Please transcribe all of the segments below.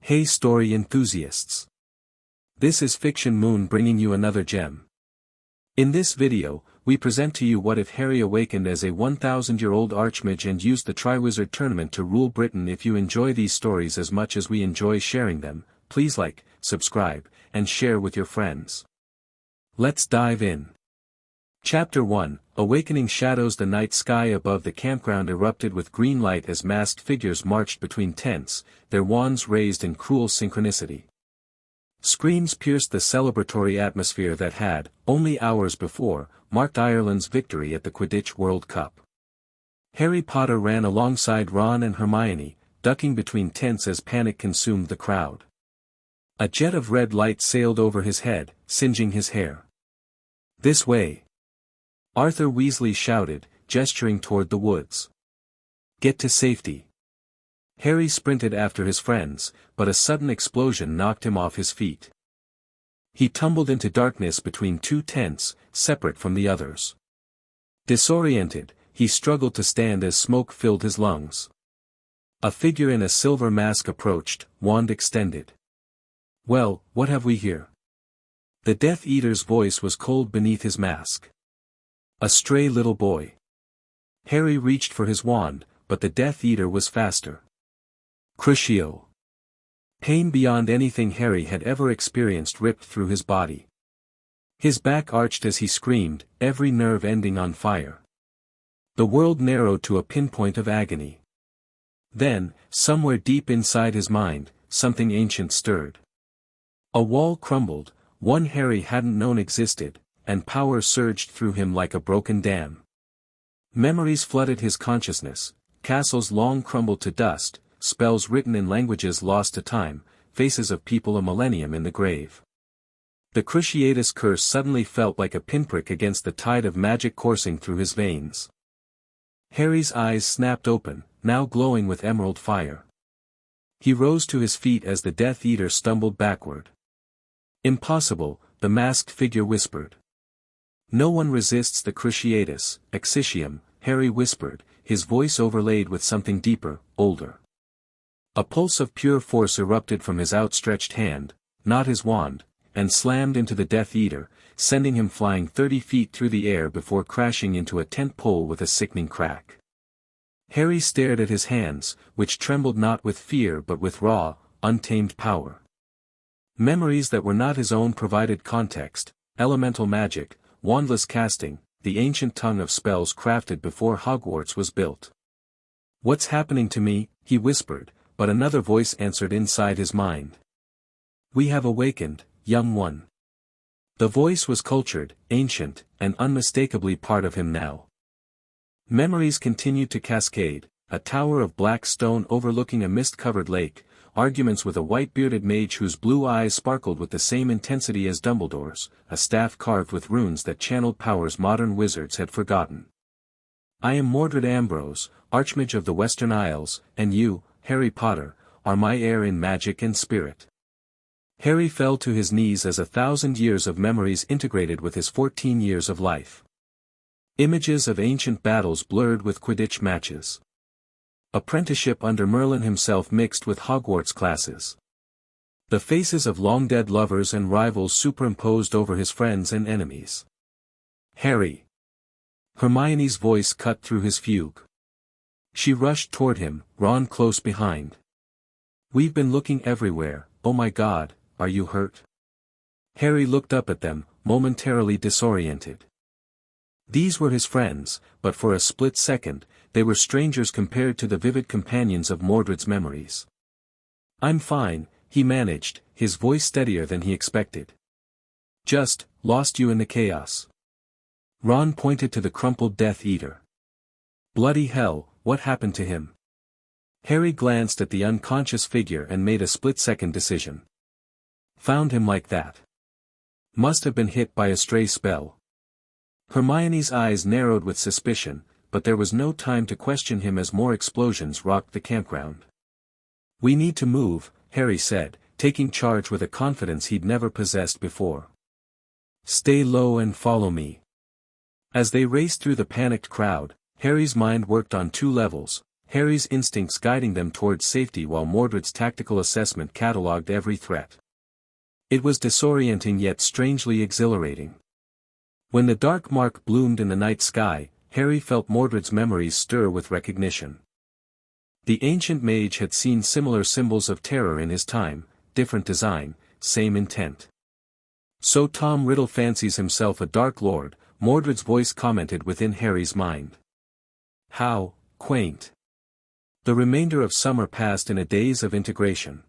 Hey story enthusiasts! This is Fiction Moon bringing you another gem. In this video, we present to you what if Harry awakened as a 1,000-year-old Archmage and used the Triwizard Tournament to rule Britain. If you enjoy these stories as much as we enjoy sharing them, please like, subscribe, and share with your friends. Let's dive in. Chapter 1, Awakening Shadows. The night sky above the campground erupted with green light as masked figures marched between tents, their wands raised in cruel synchronicity. Screams pierced the celebratory atmosphere that had, only hours before, marked Ireland's victory at the Quidditch World Cup. Harry Potter ran alongside Ron and Hermione, ducking between tents as panic consumed the crowd. A jet of red light sailed over his head, singeing his hair. "This way!" Arthur Weasley shouted, gesturing toward the woods. "Get to safety." Harry sprinted after his friends, but a sudden explosion knocked him off his feet. He tumbled into darkness between two tents, separate from the others. Disoriented, he struggled to stand as smoke filled his lungs. A figure in a silver mask approached, wand extended. "Well, what have we here?" The Death Eater's voice was cold beneath his mask. "A stray little boy." Harry reached for his wand, but the Death Eater was faster. Crucio. Pain beyond anything Harry had ever experienced ripped through his body. His back arched as he screamed, every nerve ending on fire. The world narrowed to a pinpoint of agony. Then, somewhere deep inside his mind, something ancient stirred. A wall crumbled, one Harry hadn't known existed, and power surged through him like a broken dam. Memories flooded his consciousness, castles long crumbled to dust, spells written in languages lost to time, faces of people a millennium in the grave. The Cruciatus curse suddenly felt like a pinprick against the tide of magic coursing through his veins. Harry's eyes snapped open, now glowing with emerald fire. He rose to his feet as the Death Eater stumbled backward. "Impossible," the masked figure whispered. "No one resists the Cruciatus, Exitium," Harry whispered, his voice overlaid with something deeper, older. A pulse of pure force erupted from his outstretched hand, not his wand, and slammed into the Death Eater, sending him flying 30 feet through the air before crashing into a tent pole with a sickening crack. Harry stared at his hands, which trembled not with fear but with raw, untamed power. Memories that were not his own provided context, elemental magic, wandless casting, the ancient tongue of spells crafted before Hogwarts was built. "What's happening to me?" he whispered, but another voice answered inside his mind. "We have awakened, young one." The voice was cultured, ancient, and unmistakably part of him now. Memories continued to cascade, a tower of black stone overlooking a mist-covered lake, arguments with a white-bearded mage whose blue eyes sparkled with the same intensity as Dumbledore's, a staff carved with runes that channeled powers modern wizards had forgotten. "I am Mordred Ambrose, Archmage of the Western Isles, and you, Harry Potter, are my heir in magic and spirit." Harry fell to his knees as 1,000 years of memories integrated with his 14 years of life. Images of ancient battles blurred with Quidditch matches. Apprenticeship under Merlin himself mixed with Hogwarts classes. The faces of long-dead lovers and rivals superimposed over his friends and enemies. "Harry!" Hermione's voice cut through his fugue. She rushed toward him, Ron close behind. "We've been looking everywhere, oh my God, are you hurt?" Harry looked up at them, momentarily disoriented. These were his friends, but for a split second, they were strangers compared to the vivid companions of Mordred's memories. "I'm fine," he managed, his voice steadier than he expected. "Just, lost you in the chaos." Ron pointed to the crumpled Death Eater. "Bloody hell, what happened to him?" Harry glanced at the unconscious figure and made a split-second decision. "Found him like that. Must have been hit by a stray spell." Hermione's eyes narrowed with suspicion, but there was no time to question him as more explosions rocked the campground. "We need to move," Harry said, taking charge with a confidence he'd never possessed before. "Stay low and follow me." As they raced through the panicked crowd, Harry's mind worked on two levels, Harry's instincts guiding them towards safety while Mordred's tactical assessment catalogued every threat. It was disorienting yet strangely exhilarating. When the dark mark bloomed in the night sky, Harry felt Mordred's memories stir with recognition. The ancient mage had seen similar symbols of terror in his time, different design, same intent. "So Tom Riddle fancies himself a Dark Lord," Mordred's voice commented within Harry's mind. How quaint. The remainder of summer passed in a daze of integration.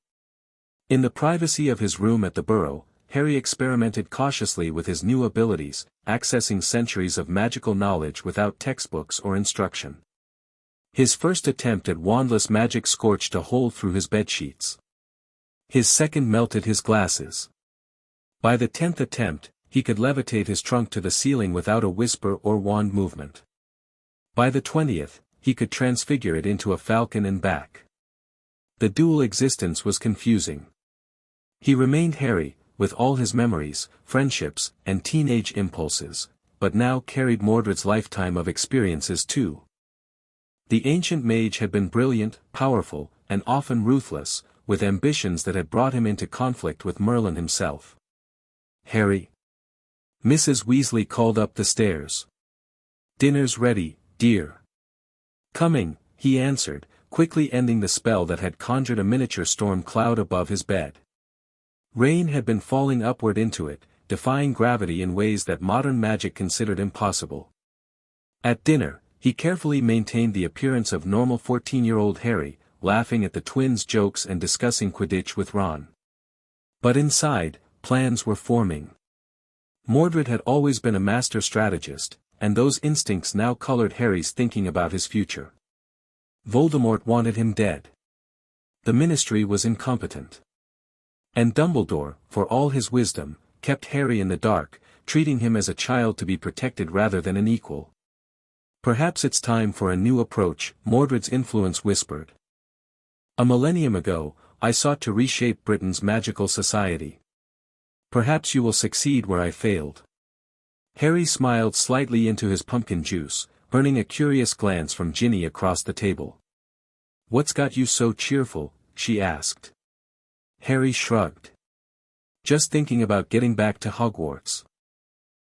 In the privacy of his room at the Burrow, Harry experimented cautiously with his new abilities, accessing centuries of magical knowledge without textbooks or instruction. His first attempt at wandless magic scorched a hole through his bedsheets. His second melted his glasses. By the 10th attempt, he could levitate his trunk to the ceiling without a whisper or wand movement. By the 20th, he could transfigure it into a falcon and back. The dual existence was confusing. He remained Harry, with all his memories, friendships, and teenage impulses, but now carried Mordred's lifetime of experiences too. The ancient mage had been brilliant, powerful, and often ruthless, with ambitions that had brought him into conflict with Merlin himself. "Harry." Mrs. Weasley called up the stairs. "Dinner's ready, dear." "Coming," he answered, quickly ending the spell that had conjured a miniature storm cloud above his bed. Rain had been falling upward into it, defying gravity in ways that modern magic considered impossible. At dinner, he carefully maintained the appearance of normal 14-year-old Harry, laughing at the twins' jokes and discussing Quidditch with Ron. But inside, plans were forming. Mordred had always been a master strategist, and those instincts now colored Harry's thinking about his future. Voldemort wanted him dead. The Ministry was incompetent. And Dumbledore, for all his wisdom, kept Harry in the dark, treating him as a child to be protected rather than an equal. "Perhaps it's time for a new approach," Mordred's influence whispered. "A millennium ago, I sought to reshape Britain's magical society. Perhaps you will succeed where I failed." Harry smiled slightly into his pumpkin juice, earning a curious glance from Ginny across the table. "What's got you so cheerful?" she asked. Harry shrugged. "Just thinking about getting back to Hogwarts."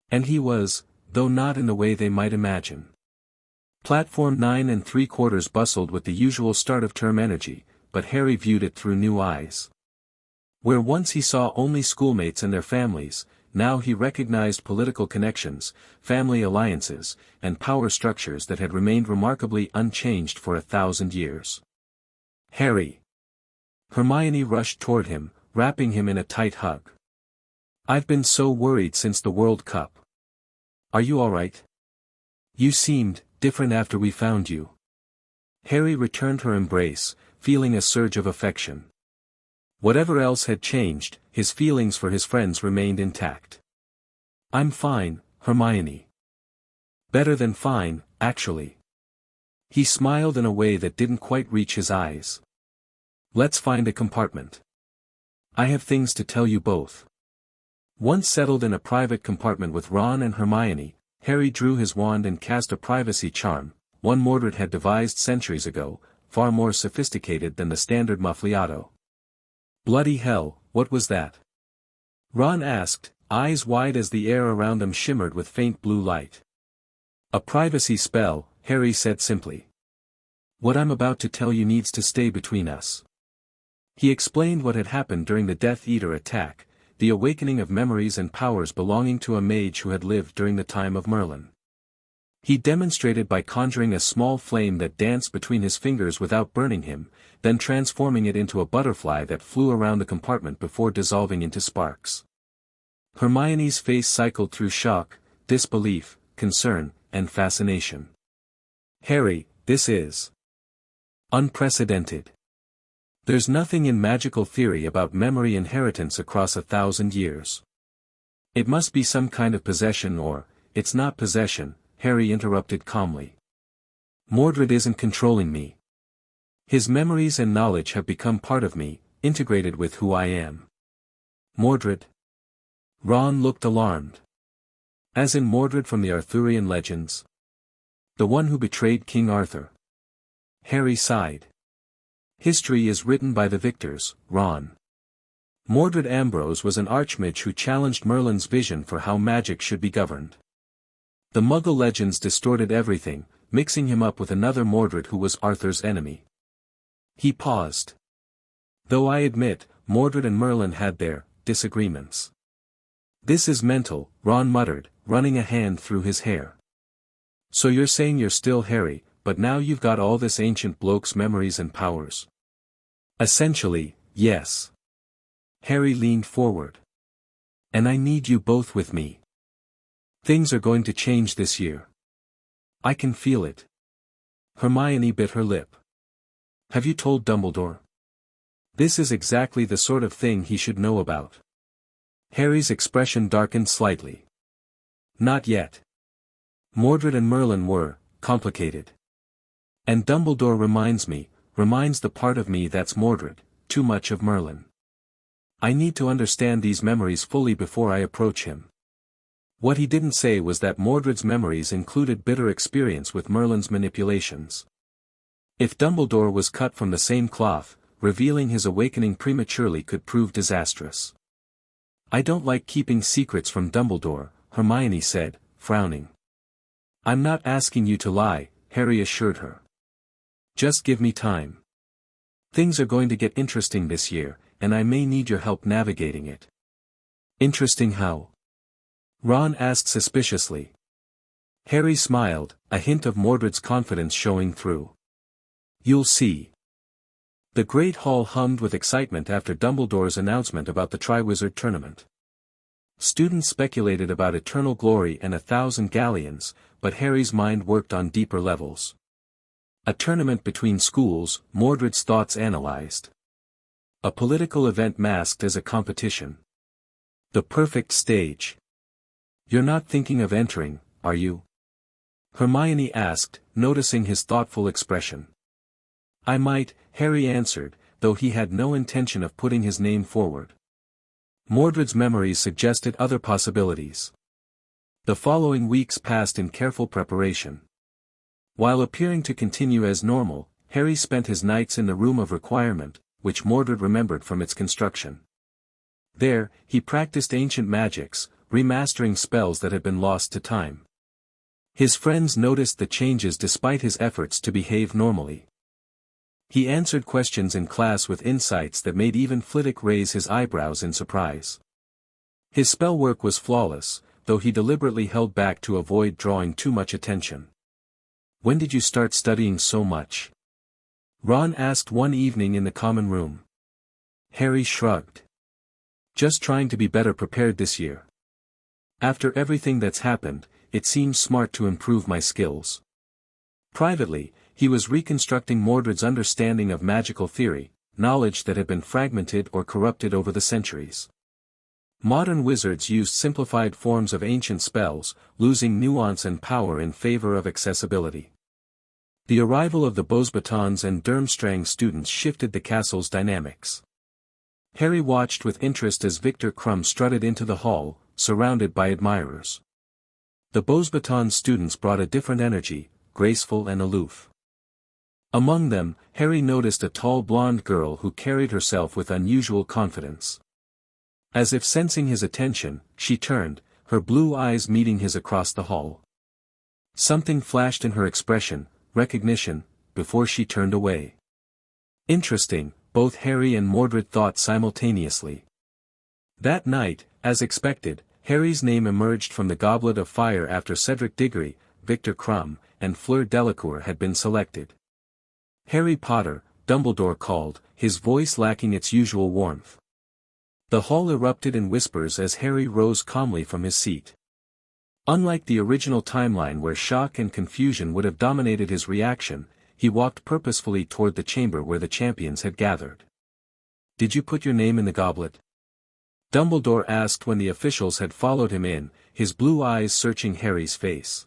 And he was, though not in the way they might imagine. Platform 9 3/4 bustled with the usual start-of-term energy, but Harry viewed it through new eyes. Where once he saw only schoolmates and their families, now he recognized political connections, family alliances, and power structures that had remained remarkably unchanged for 1,000 years. "Harry." Hermione rushed toward him, wrapping him in a tight hug. "I've been so worried since the World Cup. Are you all right? You seemed different after we found you." Harry returned her embrace, feeling a surge of affection. Whatever else had changed, his feelings for his friends remained intact. "I'm fine, Hermione. Better than fine, actually." He smiled in a way that didn't quite reach his eyes. "Let's find a compartment. I have things to tell you both." Once settled in a private compartment with Ron and Hermione, Harry drew his wand and cast a privacy charm, one Mordred had devised centuries ago, far more sophisticated than the standard muffliato. "Bloody hell, what was that?" Ron asked, eyes wide as the air around them shimmered with faint blue light. "A privacy spell," Harry said simply. "What I'm about to tell you needs to stay between us." He explained what had happened during the Death Eater attack, the awakening of memories and powers belonging to a mage who had lived during the time of Merlin. He demonstrated by conjuring a small flame that danced between his fingers without burning him, then transforming it into a butterfly that flew around the compartment before dissolving into sparks. Hermione's face cycled through shock, disbelief, concern, and fascination. "Harry, this is unprecedented. There's nothing in magical theory about memory inheritance across 1,000 years. It must be some kind of possession or, it's not possession," Harry interrupted calmly. "Mordred isn't controlling me. His memories and knowledge have become part of me, integrated with who I am." "Mordred?" Ron looked alarmed. "As in Mordred from the Arthurian legends? The one who betrayed King Arthur?" Harry sighed. History is written by the victors, Ron. Mordred Ambrose was an Archmage who challenged Merlin's vision for how magic should be governed. The Muggle legends distorted everything, mixing him up with another Mordred who was Arthur's enemy. He paused. Though I admit, Mordred and Merlin had their disagreements. This is mental, Ron muttered, running a hand through his hair. So you're saying you're still Harry, but now you've got all this ancient bloke's memories and powers? Essentially, yes. Harry leaned forward. And I need you both with me. Things are going to change this year. I can feel it. Hermione bit her lip. Have you told Dumbledore? This is exactly the sort of thing he should know about. Harry's expression darkened slightly. Not yet. Mordred and Merlin were complicated. And Dumbledore reminds the part of me that's Mordred, too much of Merlin. I need to understand these memories fully before I approach him. What he didn't say was that Mordred's memories included bitter experience with Merlin's manipulations. If Dumbledore was cut from the same cloth, revealing his awakening prematurely could prove disastrous. I don't like keeping secrets from Dumbledore, Hermione said, frowning. I'm not asking you to lie, Harry assured her. Just give me time. Things are going to get interesting this year, and I may need your help navigating it. Interesting how? Ron asked suspiciously. Harry smiled, a hint of Mordred's confidence showing through. You'll see. The Great Hall hummed with excitement after Dumbledore's announcement about the Triwizard Tournament. Students speculated about eternal glory and 1,000 galleons, but Harry's mind worked on deeper levels. A tournament between schools, Mordred's thoughts analyzed. A political event masked as a competition. The perfect stage. You're not thinking of entering, are you? Hermione asked, noticing his thoughtful expression. I might, Harry answered, though he had no intention of putting his name forward. Mordred's memories suggested other possibilities. The following weeks passed in careful preparation. While appearing to continue as normal, Harry spent his nights in the room of requirement, which Mordred remembered from its construction. There, he practiced ancient magics, remastering spells that had been lost to time. His friends noticed the changes despite his efforts to behave normally. He answered questions in class with insights that made even Flitwick raise his eyebrows in surprise. His spell work was flawless, though he deliberately held back to avoid drawing too much attention. When did you start studying so much? Ron asked one evening in the common room. Harry shrugged. Just trying to be better prepared this year. After everything that's happened, it seems smart to improve my skills. Privately, he was reconstructing Mordred's understanding of magical theory, knowledge that had been fragmented or corrupted over the centuries. Modern wizards used simplified forms of ancient spells, losing nuance and power in favor of accessibility. The arrival of the Beauxbatons and Durmstrang students shifted the castle's dynamics. Harry watched with interest as Victor Crumb strutted into the hall, surrounded by admirers. The Beauxbaton students brought a different energy, graceful and aloof. Among them, Harry noticed a tall blonde girl who carried herself with unusual confidence. As if sensing his attention, she turned, her blue eyes meeting his across the hall. Something flashed in her expression, recognition, before she turned away. Interesting, both Harry and Mordred thought simultaneously. That night, as expected, Harry's name emerged from the Goblet of Fire after Cedric Diggory, Victor Crumb, and Fleur Delacour had been selected. Harry Potter, Dumbledore called, his voice lacking its usual warmth. The hall erupted in whispers as Harry rose calmly from his seat. Unlike the original timeline where shock and confusion would have dominated his reaction, he walked purposefully toward the chamber where the champions had gathered. Did you put your name in the goblet? Dumbledore asked when the officials had followed him in, his blue eyes searching Harry's face.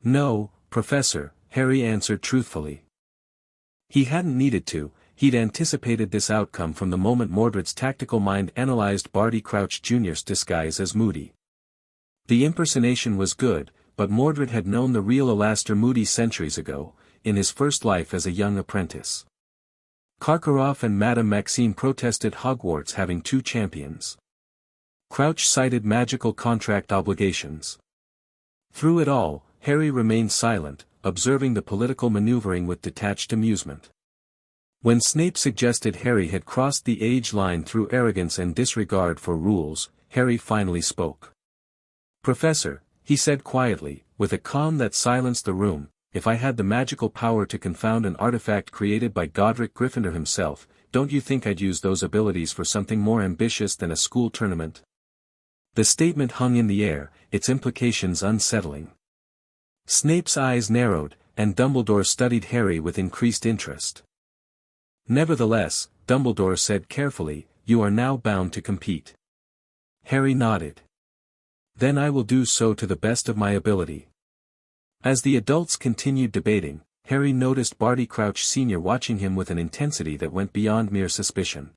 No, Professor, Harry answered truthfully. He hadn't needed to, he'd anticipated this outcome from the moment Mordred's tactical mind analyzed Barty Crouch Jr.'s disguise as Moody. The impersonation was good, but Mordred had known the real Alastor Moody centuries ago, in his first life as a young apprentice. Karkaroff and Madame Maxime protested Hogwarts having two champions. Crouch cited magical contract obligations. Through it all, Harry remained silent, observing the political maneuvering with detached amusement. When Snape suggested Harry had crossed the age line through arrogance and disregard for rules, Harry finally spoke. "Professor," he said quietly, with a calm that silenced the room, "if I had the magical power to confound an artifact created by Godric Gryffindor himself, don't you think I'd use those abilities for something more ambitious than a school tournament?" The statement hung in the air, its implications unsettling. Snape's eyes narrowed, and Dumbledore studied Harry with increased interest. "Nevertheless," Dumbledore said carefully, "you are now bound to compete." Harry nodded. "Then I will do so to the best of my ability." As the adults continued debating, Harry noticed Barty Crouch Sr. watching him with an intensity that went beyond mere suspicion.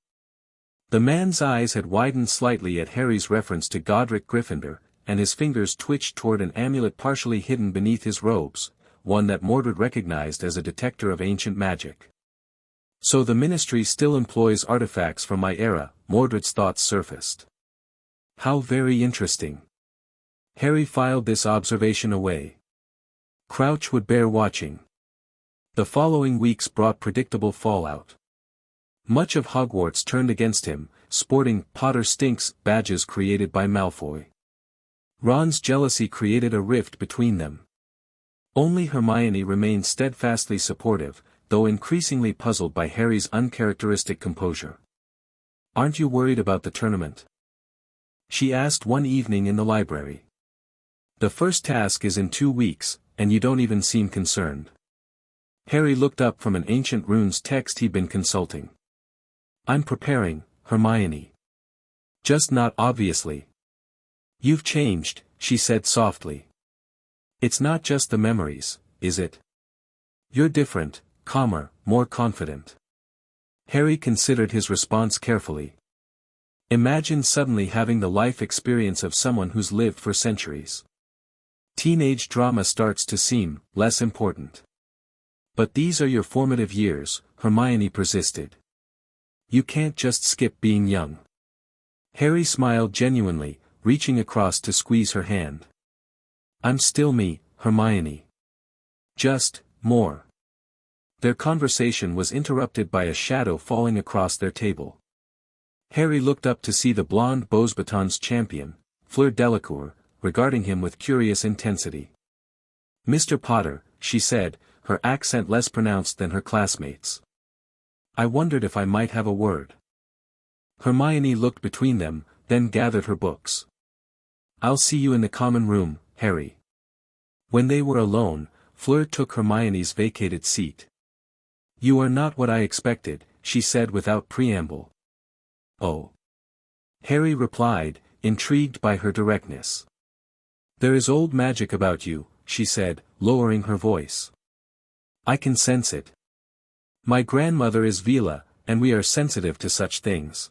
The man's eyes had widened slightly at Harry's reference to Godric Gryffindor, and his fingers twitched toward an amulet partially hidden beneath his robes, one that Mordred recognized as a detector of ancient magic. "So the Ministry still employs artifacts from my era," Mordred's thoughts surfaced. "How very interesting." Harry filed this observation away. Crouch would bear watching. The following weeks brought predictable fallout. Much of Hogwarts turned against him, sporting "Potter stinks" badges created by Malfoy. Ron's jealousy created a rift between them. Only Hermione remained steadfastly supportive, though increasingly puzzled by Harry's uncharacteristic composure. "Aren't you worried about the tournament?" she asked one evening in the library. "The first task is in 2 weeks, and you don't even seem concerned." Harry looked up from an ancient runes text he'd been consulting. "I'm preparing, Hermione. Just not obviously." "You've changed," she said softly. "It's not just the memories, is it? You're different, calmer, more confident." Harry considered his response carefully. Imagine suddenly having the life experience of someone who's lived for centuries. Teenage drama starts to seem less important. "But these are your formative years," Hermione persisted. "You can't just skip being young." Harry smiled genuinely, reaching across to squeeze her hand. "I'm still me, Hermione. Just, more." Their conversation was interrupted by a shadow falling across their table. Harry looked up to see the blonde Beauxbatons champion, Fleur Delacour, regarding him with curious intensity. "Mr. Potter," she said, her accent less pronounced than her classmates. "I wondered if I might have a word." Hermione looked between them, then gathered her books. "I'll see you in the common room, Harry." When they were alone, Fleur took Hermione's vacated seat. "You are not what I expected," she said without preamble. "Oh." Harry replied, intrigued by her directness. "There is old magic about you," she said, lowering her voice. "I can sense it. My grandmother is Vila, and we are sensitive to such things."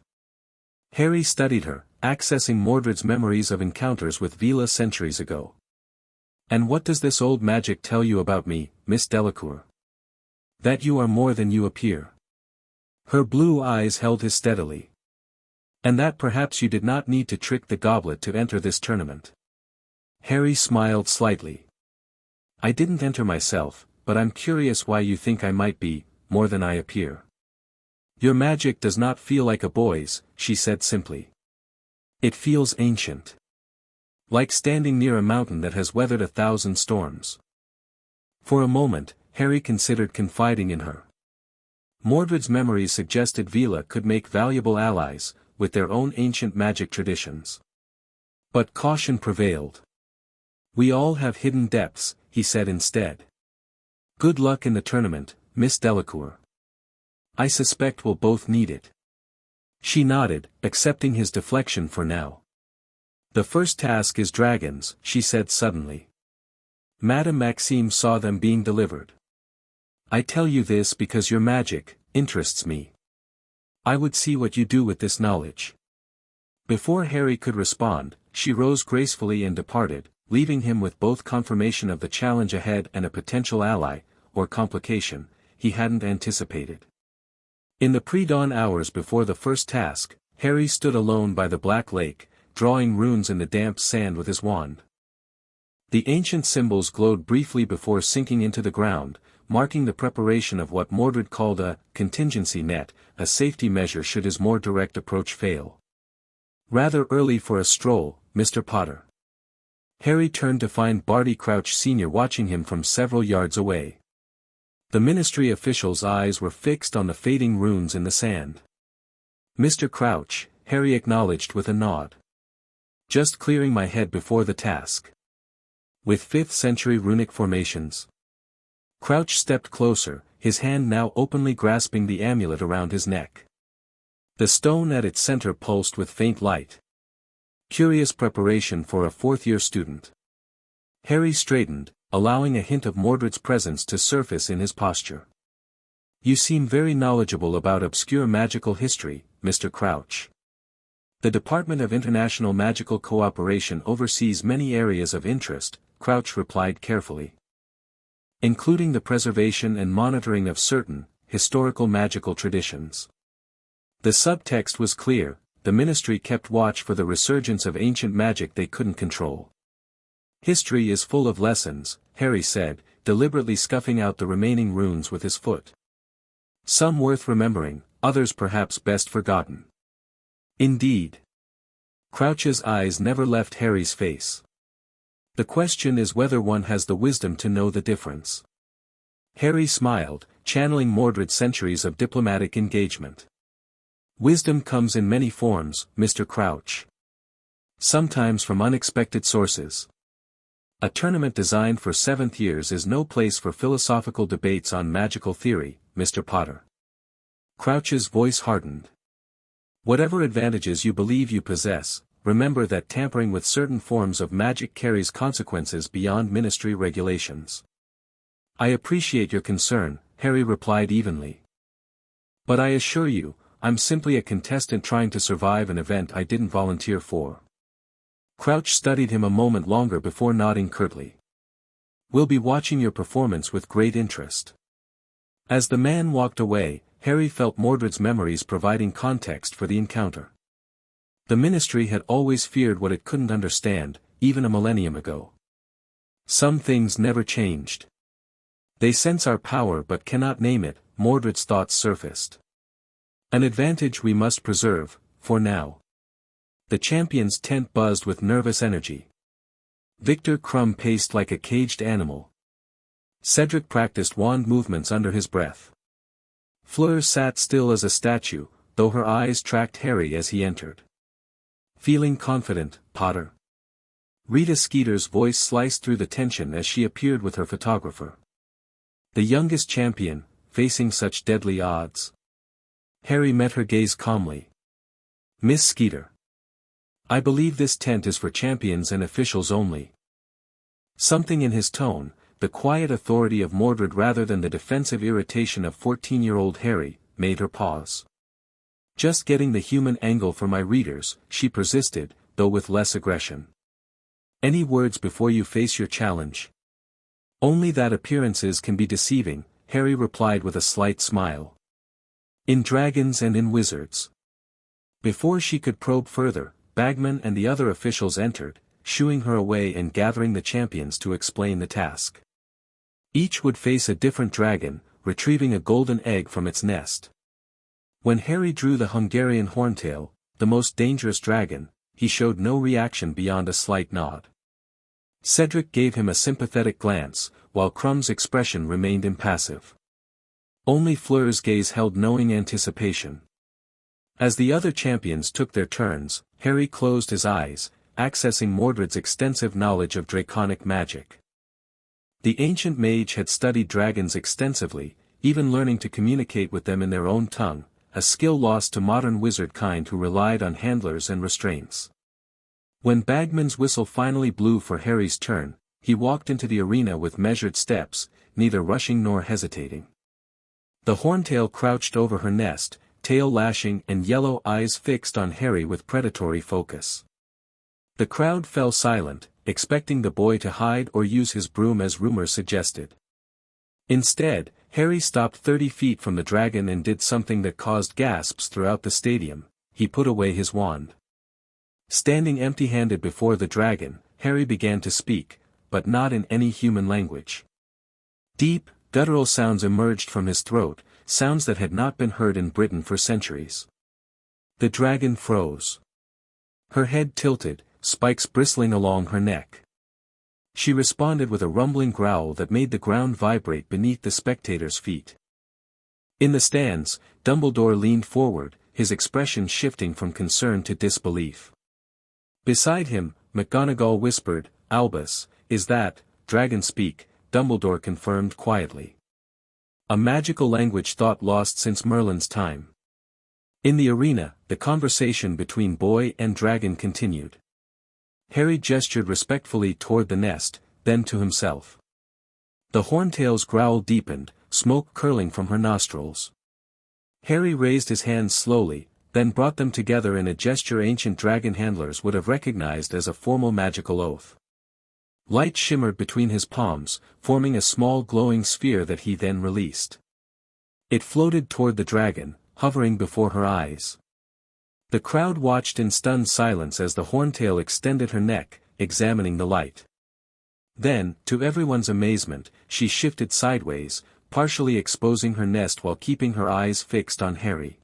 Harry studied her, accessing Mordred's memories of encounters with Vila centuries ago. "And what does this old magic tell you about me, Miss Delacour?" "That you are more than you appear." Her blue eyes held his steadily. "And that perhaps you did not need to trick the goblet to enter this tournament." Harry smiled slightly. "I didn't enter myself, but I'm curious why you think I might be, more than I appear." "Your magic does not feel like a boy's," she said simply. "It feels ancient. Like standing near a mountain that has weathered 1,000 storms." For a moment, Harry considered confiding in her. Mordred's memories suggested Vila could make valuable allies, with their own ancient magic traditions. But caution prevailed. "We all have hidden depths," he said instead. "Good luck in the tournament, Miss Delacour. I suspect we'll both need it." She nodded, accepting his deflection for now. "The first task is dragons," she said suddenly. Madame Maxime saw them being delivered. "I tell you this because your magic interests me. I would see what you do with this knowledge." Before Harry could respond, she rose gracefully and departed, leaving him with both confirmation of the challenge ahead and a potential ally, or complication, he hadn't anticipated. In the pre-dawn hours before the first task, Harry stood alone by the Black Lake, drawing runes in the damp sand with his wand. The ancient symbols glowed briefly before sinking into the ground, marking the preparation of what Mordred called a contingency net, a safety measure should his more direct approach fail. Rather early for a stroll, Mr. Potter. Harry turned to find Barty Crouch Sr. watching him from several yards away. The ministry official's eyes were fixed on the fading runes in the sand. Mr. Crouch, Harry acknowledged with a nod. Just clearing my head before the task. With 5th century runic formations. Crouch stepped closer, his hand now openly grasping the amulet around his neck. The stone at its center pulsed with faint light. Curious preparation for a 4th-year student. Harry straightened, allowing a hint of Mordred's presence to surface in his posture. You seem very knowledgeable about obscure magical history, Mr. Crouch. The Department of International Magical Cooperation oversees many areas of interest, Crouch replied carefully. Including the preservation and monitoring of certain, historical magical traditions. The subtext was clear, the ministry kept watch for the resurgence of ancient magic they couldn't control. History is full of lessons, Harry said, deliberately scuffing out the remaining runes with his foot. Some worth remembering, others perhaps best forgotten. Indeed. Crouch's eyes never left Harry's face. The question is whether one has the wisdom to know the difference. Harry smiled, channeling Mordred's centuries of diplomatic engagement. Wisdom comes in many forms, Mr. Crouch. Sometimes from unexpected sources. A tournament designed for 7th years is no place for philosophical debates on magical theory, Mr. Potter. Crouch's voice hardened. Whatever advantages you believe you possess, remember that tampering with certain forms of magic carries consequences beyond ministry regulations. I appreciate your concern, Harry replied evenly. But I assure you, I'm simply a contestant trying to survive an event I didn't volunteer for. Crouch studied him a moment longer before nodding curtly. We'll be watching your performance with great interest. As the man walked away, Harry felt Mordred's memories providing context for the encounter. The ministry had always feared what it couldn't understand, even a millennium ago. Some things never changed. They sense our power but cannot name it, Mordred's thoughts surfaced. An advantage we must preserve, for now. The champion's tent buzzed with nervous energy. Victor Crumb paced like a caged animal. Cedric practiced wand movements under his breath. Fleur sat still as a statue, though her eyes tracked Harry as he entered. Feeling confident, Potter? Rita Skeeter's voice sliced through the tension as she appeared with her photographer. The youngest champion, facing such deadly odds. Harry met her gaze calmly. Miss Skeeter. I believe this tent is for champions and officials only. Something in his tone, the quiet authority of Mordred rather than the defensive irritation of 14-year-old Harry, made her pause. Just getting the human angle for my readers, she persisted, though with less aggression. Any words before you face your challenge? Only that appearances can be deceiving, Harry replied with a slight smile. In dragons and in wizards. Before she could probe further, Bagman and the other officials entered, shooing her away and gathering the champions to explain the task. Each would face a different dragon, retrieving a golden egg from its nest. When Harry drew the Hungarian horntail, the most dangerous dragon, he showed no reaction beyond a slight nod. Cedric gave him a sympathetic glance, while Crumb's expression remained impassive. Only Fleur's gaze held knowing anticipation. As the other champions took their turns, Harry closed his eyes, accessing Mordred's extensive knowledge of draconic magic. The ancient mage had studied dragons extensively, even learning to communicate with them in their own tongue, a skill lost to modern wizard kind who relied on handlers and restraints. When Bagman's whistle finally blew for Harry's turn, he walked into the arena with measured steps, neither rushing nor hesitating. The horntail crouched over her nest, tail lashing and yellow eyes fixed on Harry with predatory focus. The crowd fell silent, expecting the boy to hide or use his broom as rumor suggested. Instead, Harry stopped 30 feet from the dragon and did something that caused gasps throughout the stadium. He put away his wand. Standing empty-handed before the dragon, Harry began to speak, but not in any human language. Deep, guttural sounds emerged from his throat, sounds that had not been heard in Britain for centuries. The dragon froze. Her head tilted, spikes bristling along her neck. She responded with a rumbling growl that made the ground vibrate beneath the spectators' feet. In the stands, Dumbledore leaned forward, his expression shifting from concern to disbelief. Beside him, McGonagall whispered, "Albus, is that dragon speak?" Dumbledore confirmed quietly. A magical language thought lost since Merlin's time. In the arena, the conversation between boy and dragon continued. Harry gestured respectfully toward the nest, then to himself. The horntail's growl deepened, smoke curling from her nostrils. Harry raised his hands slowly, then brought them together in a gesture ancient dragon handlers would have recognized as a formal magical oath. Light shimmered between his palms, forming a small glowing sphere that he then released. It floated toward the dragon, hovering before her eyes. The crowd watched in stunned silence as the horntail extended her neck, examining the light. Then, to everyone's amazement, she shifted sideways, partially exposing her nest while keeping her eyes fixed on Harry.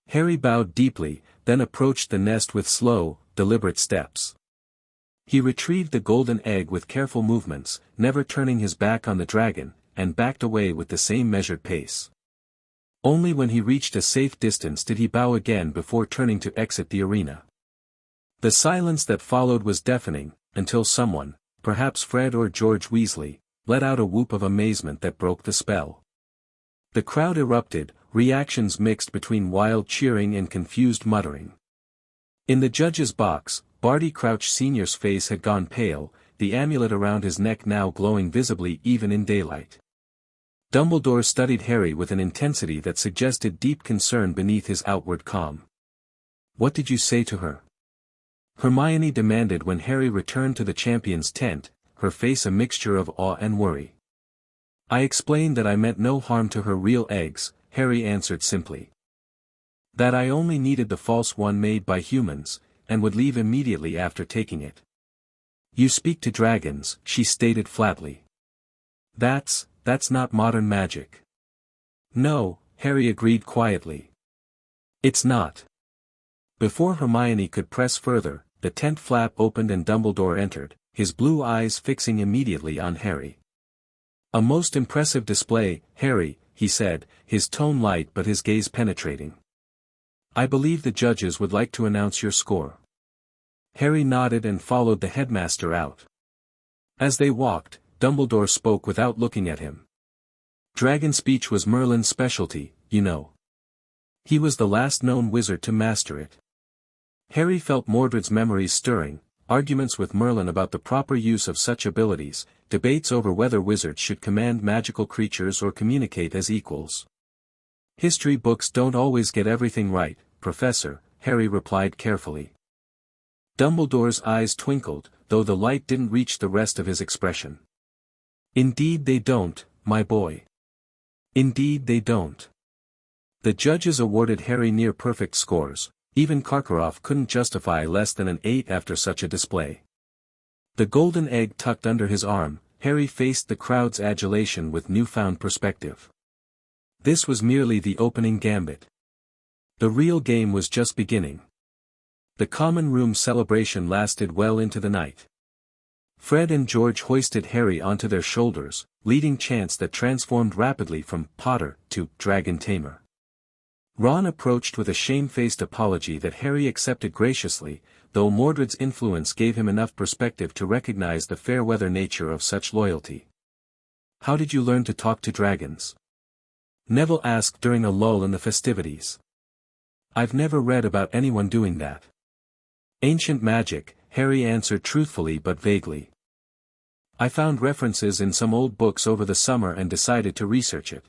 Harry bowed deeply, then approached the nest with slow, deliberate steps. He retrieved the golden egg with careful movements, never turning his back on the dragon, and backed away with the same measured pace. Only when he reached a safe distance did he bow again before turning to exit the arena. The silence that followed was deafening, until someone, perhaps Fred or George Weasley, let out a whoop of amazement that broke the spell. The crowd erupted, reactions mixed between wild cheering and confused muttering. In the judge's box, Barty Crouch Sr.'s face had gone pale, the amulet around his neck now glowing visibly even in daylight. Dumbledore studied Harry with an intensity that suggested deep concern beneath his outward calm. "What did you say to her?" Hermione demanded when Harry returned to the champion's tent, her face a mixture of awe and worry. "I explained that I meant no harm to her real eggs," Harry answered simply. "That I only needed the false one made by humans, and would leave immediately after taking it." "You speak to dragons," she stated flatly. That's not modern magic." "No," Harry agreed quietly. "It's not." Before Hermione could press further, the tent flap opened and Dumbledore entered, his blue eyes fixing immediately on Harry. "A most impressive display, Harry," he said, his tone light but his gaze penetrating. "I believe the judges would like to announce your score." Harry nodded and followed the headmaster out. As they walked, Dumbledore spoke without looking at him. "Dragon speech was Merlin's specialty, you know. He was the last known wizard to master it." Harry felt Mordred's memories stirring, arguments with Merlin about the proper use of such abilities, debates over whether wizards should command magical creatures or communicate as equals. "History books don't always get everything right, Professor," Harry replied carefully. Dumbledore's eyes twinkled, though the light didn't reach the rest of his expression. "Indeed they don't, my boy. Indeed they don't." The judges awarded Harry near-perfect scores, even Karkaroff couldn't justify less than an 8 after such a display. The golden egg tucked under his arm, Harry faced the crowd's adulation with newfound perspective. This was merely the opening gambit. The real game was just beginning. The common room celebration lasted well into the night. Fred and George hoisted Harry onto their shoulders, leading chants that transformed rapidly from Potter to Dragon Tamer. Ron approached with a shamefaced apology that Harry accepted graciously, though Mordred's influence gave him enough perspective to recognize the fair-weather nature of such loyalty. "How did you learn to talk to dragons?" Neville asked during a lull in the festivities. "I've never read about anyone doing that." "Ancient magic," Harry answered truthfully but vaguely. "I found references in some old books over the summer and decided to research it."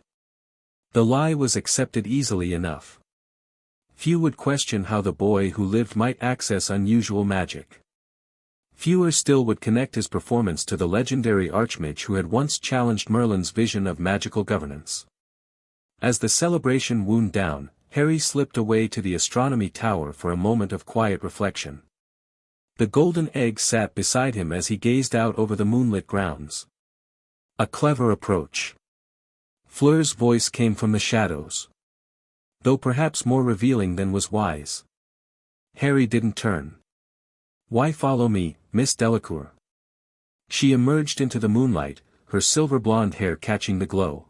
The lie was accepted easily enough. Few would question how the boy who lived might access unusual magic. Fewer still would connect his performance to the legendary Archmage who had once challenged Merlin's vision of magical governance. As the celebration wound down, Harry slipped away to the astronomy tower for a moment of quiet reflection. The golden egg sat beside him as he gazed out over the moonlit grounds. A clever approach. Fleur's voice came from the shadows. Though perhaps more revealing than was wise. Harry didn't turn. Why follow me, Miss Delacour? She emerged into the moonlight, her silver blonde hair catching the glow.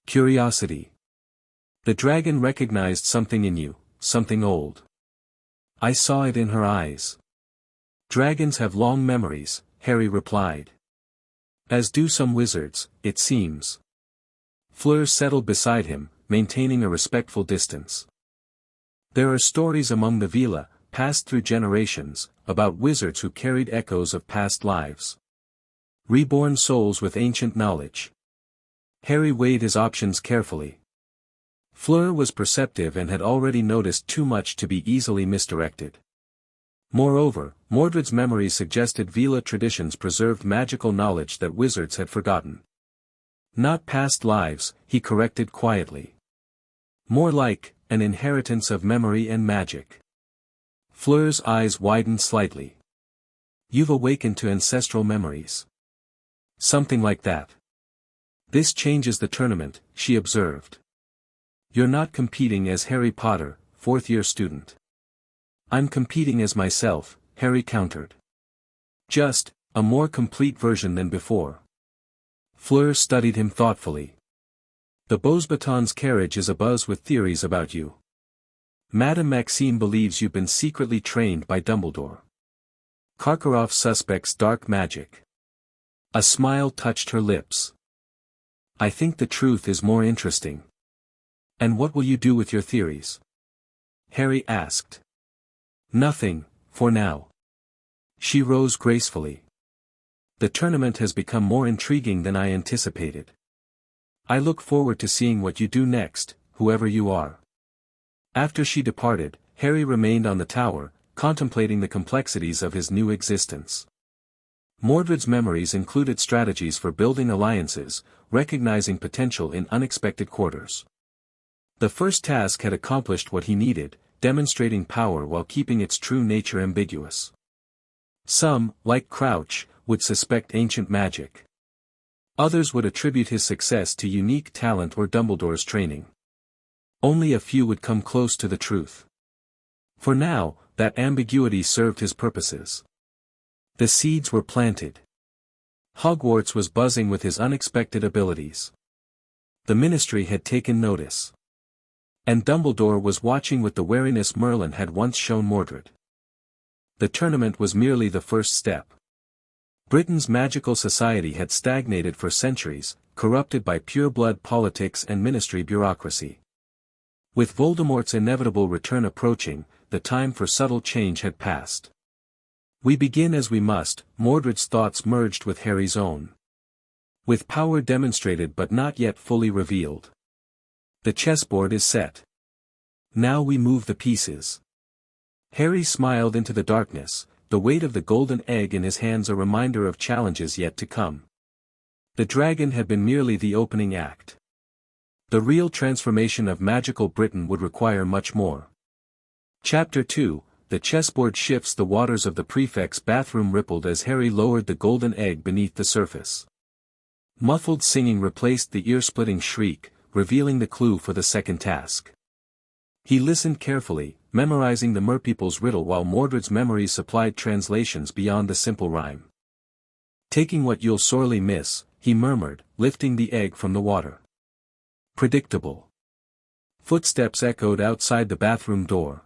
Curiosity. The dragon recognized something in you, something old. I saw it in her eyes. Dragons have long memories, Harry replied. As do some wizards, it seems. Fleur settled beside him, maintaining a respectful distance. There are stories among the Vila, passed through generations, about wizards who carried echoes of past lives. Reborn souls with ancient knowledge. Harry weighed his options carefully. Fleur was perceptive and had already noticed too much to be easily misdirected. Moreover, Mordred's memory suggested Vila traditions preserved magical knowledge that wizards had forgotten. Not past lives, he corrected quietly. More like, an inheritance of memory and magic. Fleur's eyes widened slightly. You've awakened to ancestral memories. Something like that. This changes the tournament, she observed. You're not competing as Harry Potter, fourth-year student. I'm competing as myself, Harry countered. Just, a more complete version than before. Fleur studied him thoughtfully. The Beauxbatons carriage is abuzz with theories about you. Madame Maxime believes you've been secretly trained by Dumbledore. Karkaroff suspects dark magic. A smile touched her lips. I think the truth is more interesting. And what will you do with your theories? Harry asked. Nothing, for now. She rose gracefully. The tournament has become more intriguing than I anticipated. I look forward to seeing what you do next, whoever you are. After she departed, Harry remained on the tower, contemplating the complexities of his new existence. Mordred's memories included strategies for building alliances, recognizing potential in unexpected quarters. The first task had accomplished what he needed, demonstrating power while keeping its true nature ambiguous. Some, like Crouch, would suspect ancient magic. Others would attribute his success to unique talent or Dumbledore's training. Only a few would come close to the truth. For now, that ambiguity served his purposes. The seeds were planted. Hogwarts was buzzing with his unexpected abilities. The Ministry had taken notice. And Dumbledore was watching with the wariness Merlin had once shown Mordred. The tournament was merely the first step. Britain's magical society had stagnated for centuries, corrupted by pure-blood politics and ministry bureaucracy. With Voldemort's inevitable return approaching, the time for subtle change had passed. We begin as we must, Mordred's thoughts merged with Harry's own. With power demonstrated but not yet fully revealed. The chessboard is set. Now we move the pieces. Harry smiled into the darkness, the weight of the golden egg in his hands a reminder of challenges yet to come. The dragon had been merely the opening act. The real transformation of magical Britain would require much more. Chapter 2, The chessboard shifts. The waters of the prefect's bathroom rippled as Harry lowered the golden egg beneath the surface. Muffled singing replaced the ear-splitting shriek, revealing the clue for the second task. He listened carefully, memorizing the merpeople's riddle while Mordred's memories supplied translations beyond the simple rhyme. Taking what you'll sorely miss, he murmured, lifting the egg from the water. Predictable. Footsteps echoed outside the bathroom door.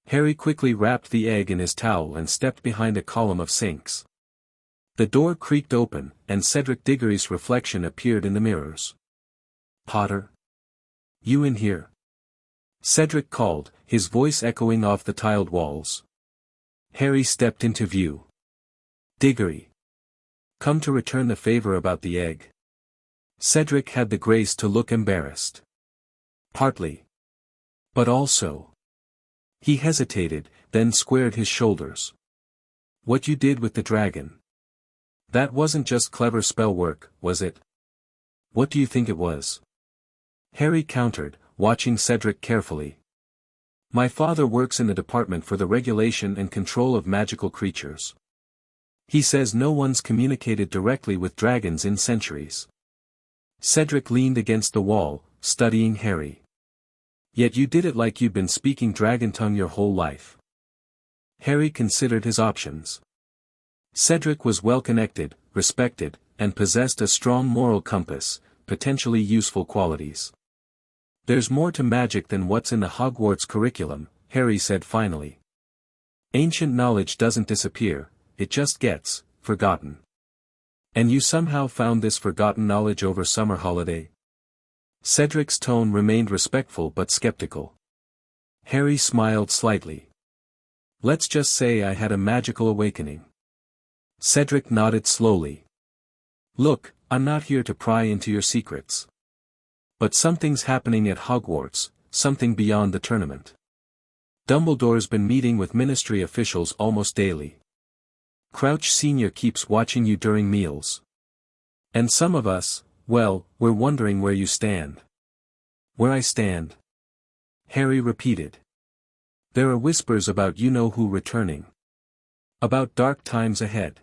Harry quickly wrapped the egg in his towel and stepped behind a column of sinks. The door creaked open, and Cedric Diggory's reflection appeared in the mirrors. Potter? You in here? Cedric called, his voice echoing off the tiled walls. Harry stepped into view. Diggory. Come to return the favor about the egg. Cedric had the grace to look embarrassed. Partly. But also. He hesitated, then squared his shoulders. What you did with the dragon. That wasn't just clever spell work, was it? What do you think it was? Harry countered, watching Cedric carefully. My father works in the department for the regulation and control of magical creatures. He says no one's communicated directly with dragons in centuries. Cedric leaned against the wall, studying Harry. Yet you did it like you'd been speaking dragon tongue your whole life. Harry considered his options. Cedric was well-connected, respected, and possessed a strong moral compass, potentially useful qualities. There's more to magic than what's in the Hogwarts curriculum, Harry said finally. Ancient knowledge doesn't disappear, it just gets forgotten. And you somehow found this forgotten knowledge over summer holiday? Cedric's tone remained respectful but skeptical. Harry smiled slightly. Let's just say I had a magical awakening. Cedric nodded slowly. Look, I'm not here to pry into your secrets. But something's happening at Hogwarts, something beyond the tournament. Dumbledore's been meeting with ministry officials almost daily. Crouch Sr. keeps watching you during meals. And some of us, well, we're wondering where you stand. Where I stand? Harry repeated. There are whispers about you-know-who returning. About dark times ahead.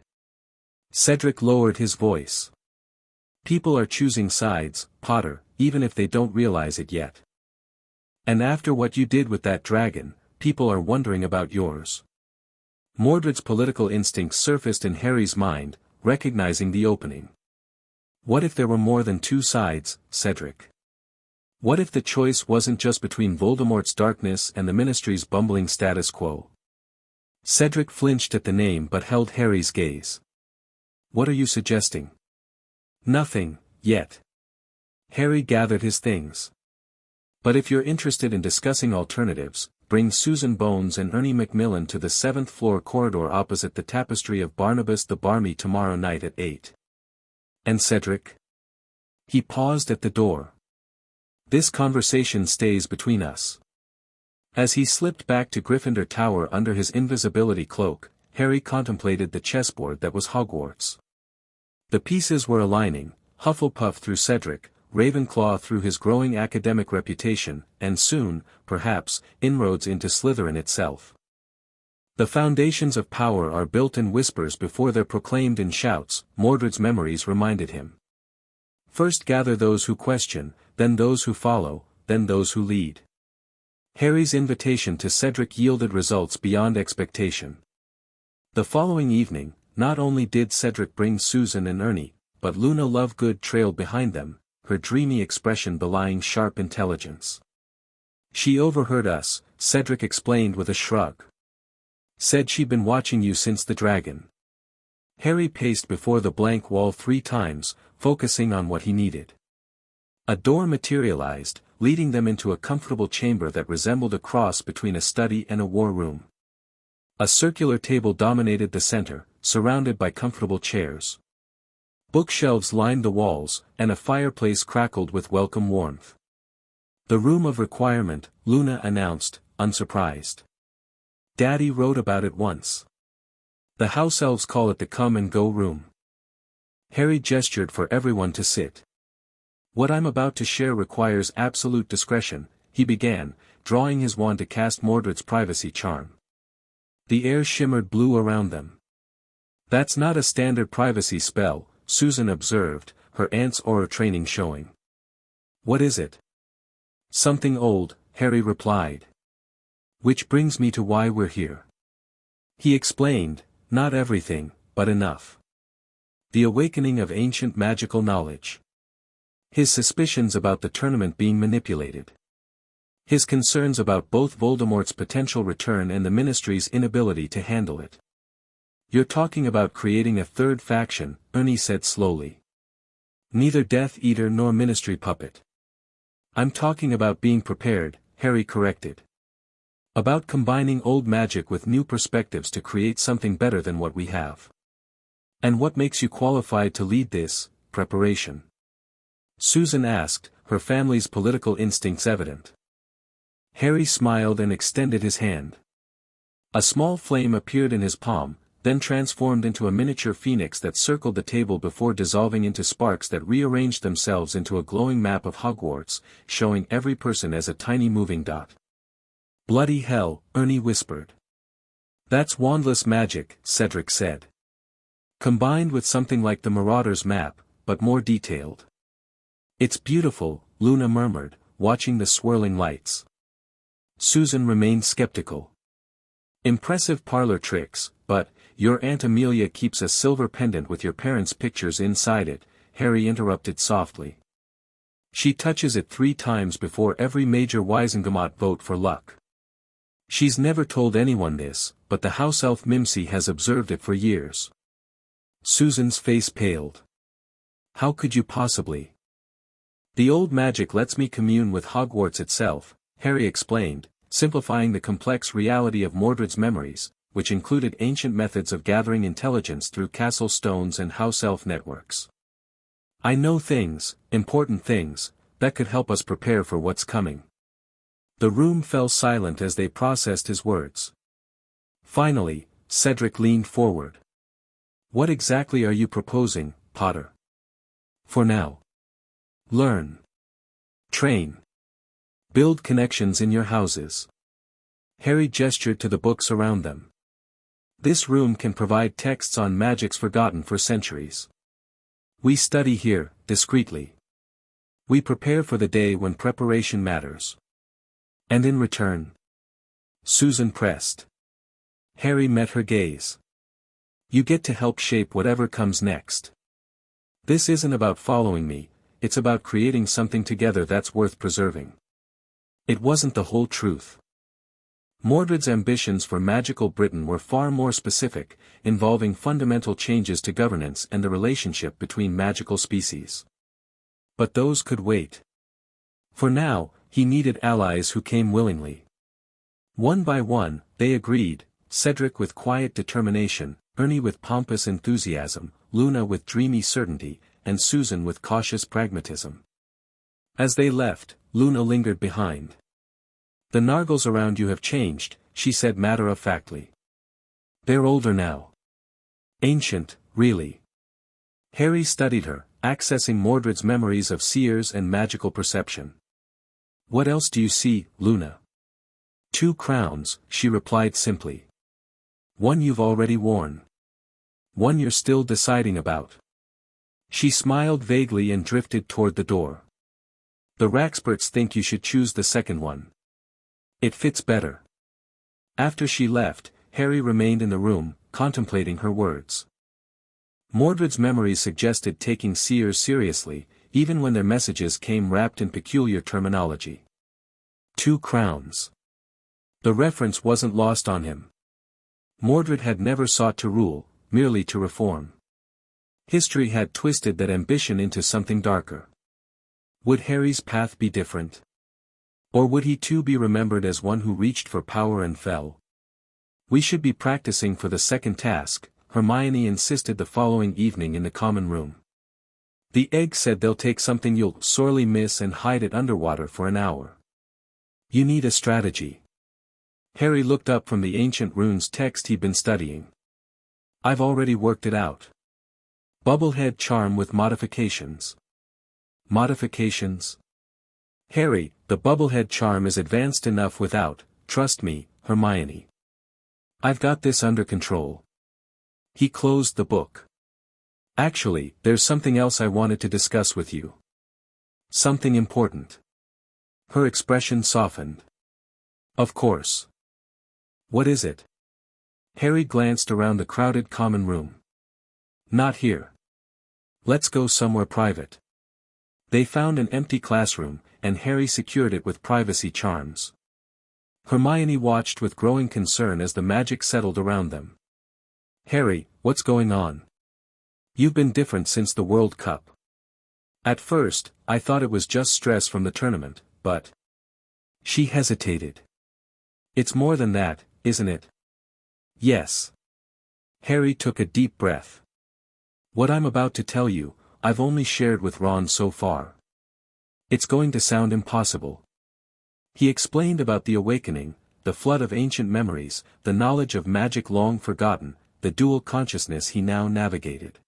Cedric lowered his voice. People are choosing sides, Potter, even if they don't realize it yet. And after what you did with that dragon, people are wondering about yours. Mordred's political instincts surfaced in Harry's mind, recognizing the opening. What if there were more than two sides, Cedric? What if the choice wasn't just between Voldemort's darkness and the Ministry's bumbling status quo? Cedric flinched at the name but held Harry's gaze. What are you suggesting? Nothing, yet. Harry gathered his things. But if you're interested in discussing alternatives, bring Susan Bones and Ernie Macmillan to the 7th floor corridor opposite the tapestry of Barnabas the Barmy tomorrow night at 8. And Cedric? He paused at the door. This conversation stays between us. As he slipped back to Gryffindor Tower under his invisibility cloak, Harry contemplated the chessboard that was Hogwarts. The pieces were aligning, Hufflepuff through Cedric, Ravenclaw through his growing academic reputation, and soon, perhaps, inroads into Slytherin itself. The foundations of power are built in whispers before they're proclaimed in shouts, Mordred's memories reminded him. First gather those who question, then those who follow, then those who lead. Harry's invitation to Cedric yielded results beyond expectation. The following evening, not only did Cedric bring Susan and Ernie, but Luna Lovegood trailed behind them, her dreamy expression belying sharp intelligence. She overheard us, Cedric explained with a shrug. Said she'd been watching you since the dragon. Harry paced before the blank wall 3 times, focusing on what he needed. A door materialized, leading them into a comfortable chamber that resembled a cross between a study and a war room. A circular table dominated the center, surrounded by comfortable chairs. Bookshelves lined the walls, and a fireplace crackled with welcome warmth. The room of requirement, Luna announced, unsurprised. Daddy wrote about it once. The house elves call it the come-and-go room. Harry gestured for everyone to sit. What I'm about to share requires absolute discretion, he began, drawing his wand to cast Mordred's privacy charm. The air shimmered blue around them. That's not a standard privacy spell, Susan observed, her aunt's aura training showing. What is it? Something old, Harry replied. Which brings me to why we're here. He explained, not everything, but enough. The awakening of ancient magical knowledge. His suspicions about the tournament being manipulated. His concerns about both Voldemort's potential return and the Ministry's inability to handle it. You're talking about creating a third faction, Ernie said slowly. Neither Death Eater nor Ministry puppet. I'm talking about being prepared, Harry corrected. About combining old magic with new perspectives to create something better than what we have. And what makes you qualified to lead this preparation? Susan asked, her family's political instincts evident. Harry smiled and extended his hand. A small flame appeared in his palm, then transformed into a miniature phoenix that circled the table before dissolving into sparks that rearranged themselves into a glowing map of Hogwarts, showing every person as a tiny moving dot. "Bloody hell," Ernie whispered. "That's wandless magic," Cedric said. "Combined with something like the Marauder's map, but more detailed." "It's beautiful," Luna murmured, watching the swirling lights. Susan remained skeptical. "Impressive parlor tricks, but your Aunt Amelia keeps a silver pendant with your parents' pictures inside it," Harry interrupted softly. "She touches it 3 times before every major Wisengamot vote for luck. She's never told anyone this, but the house elf Mimsy has observed it for years." Susan's face paled. "How could you possibly?" "The old magic lets me commune with Hogwarts itself," Harry explained, simplifying the complex reality of Mordred's memories, which included ancient methods of gathering intelligence through castle stones and house elf networks. "I know things, important things, that could help us prepare for what's coming." The room fell silent as they processed his words. Finally, Cedric leaned forward. "What exactly are you proposing, Potter?" "For now. Learn. Train. Build connections in your houses." Harry gestured to the books around them. "This room can provide texts on magics forgotten for centuries. We study here, discreetly. We prepare for the day when preparation matters. And in return—" Susan pressed. Harry met her gaze. "You get to help shape whatever comes next. This isn't about following me, it's about creating something together that's worth preserving." It wasn't the whole truth. Mordred's ambitions for magical Britain were far more specific, involving fundamental changes to governance and the relationship between magical species. But those could wait. For now, he needed allies who came willingly. One by one, they agreed, Cedric with quiet determination, Ernie with pompous enthusiasm, Luna with dreamy certainty, and Susan with cautious pragmatism. As they left, Luna lingered behind. "The Nargles around you have changed," she said matter-of-factly. "They're older now. Ancient, really." Harry studied her, accessing Mordred's memories of seers and magical perception. "What else do you see, Luna?" "2 crowns," she replied simply. "One you've already worn. One you're still deciding about." She smiled vaguely and drifted toward the door. "The Raxperts think you should choose the second one. It fits better." After she left, Harry remained in the room, contemplating her words. Mordred's memories suggested taking seers seriously, even when their messages came wrapped in peculiar terminology. 2 crowns. The reference wasn't lost on him. Mordred had never sought to rule, merely to reform. History had twisted that ambition into something darker. Would Harry's path be different? Or would he too be remembered as one who reached for power and fell? "We should be practicing for the second task," Hermione insisted the following evening in the common room. "The egg said they'll take something you'll sorely miss and hide it underwater for an hour. You need a strategy." Harry looked up from the ancient runes text he'd been studying. "I've already worked it out. Bubblehead charm with modifications." "Modifications?" "Harry, the Bubblehead charm is advanced enough without, trust me, Hermione. I've got this under control." He closed the book. "Actually, there's something else I wanted to discuss with you. Something important." Her expression softened. "Of course. What is it?" Harry glanced around the crowded common room. "Not here. Let's go somewhere private." They found an empty classroom, and Harry secured it with privacy charms. Hermione watched with growing concern as the magic settled around them. "Harry, what's going on? You've been different since the World Cup." "At first, I thought it was just stress from the tournament, but—" She hesitated. "It's more than that, isn't it?" "Yes." Harry took a deep breath. "What I'm about to tell you, I've only shared with Ron so far. It's going to sound impossible." He explained about the awakening, the flood of ancient memories, the knowledge of magic long forgotten, the dual consciousness he now navigated.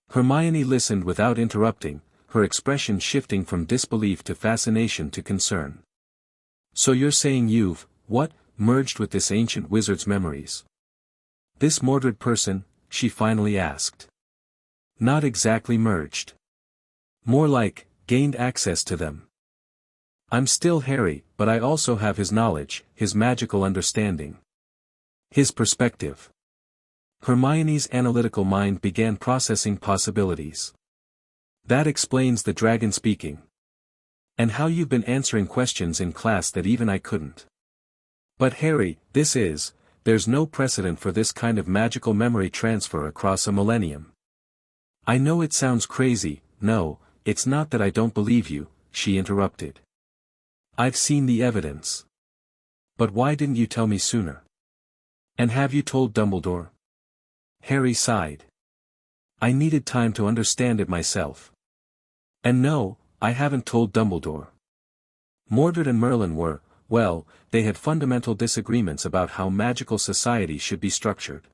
Hermione listened without interrupting, her expression shifting from disbelief to fascination to concern. "So you're saying you've, merged with this ancient wizard's memories? This Mordred person?" she finally asked. "Not exactly merged. More like, gained access to them. I'm still Harry, but I also have his knowledge, his magical understanding. His perspective." Hermione's analytical mind began processing possibilities. "That explains the dragon speaking. And how you've been answering questions in class that even I couldn't. But Harry, there's no precedent for this kind of magical memory transfer across a millennium." "I know it sounds crazy." "No, it's not that I don't believe you," she interrupted. "I've seen the evidence. But why didn't you tell me sooner? And have you told Dumbledore?" Harry sighed. "I needed time to understand it myself. And no, I haven't told Dumbledore. Mordred and Merlin they had fundamental disagreements about how magical society should be structured."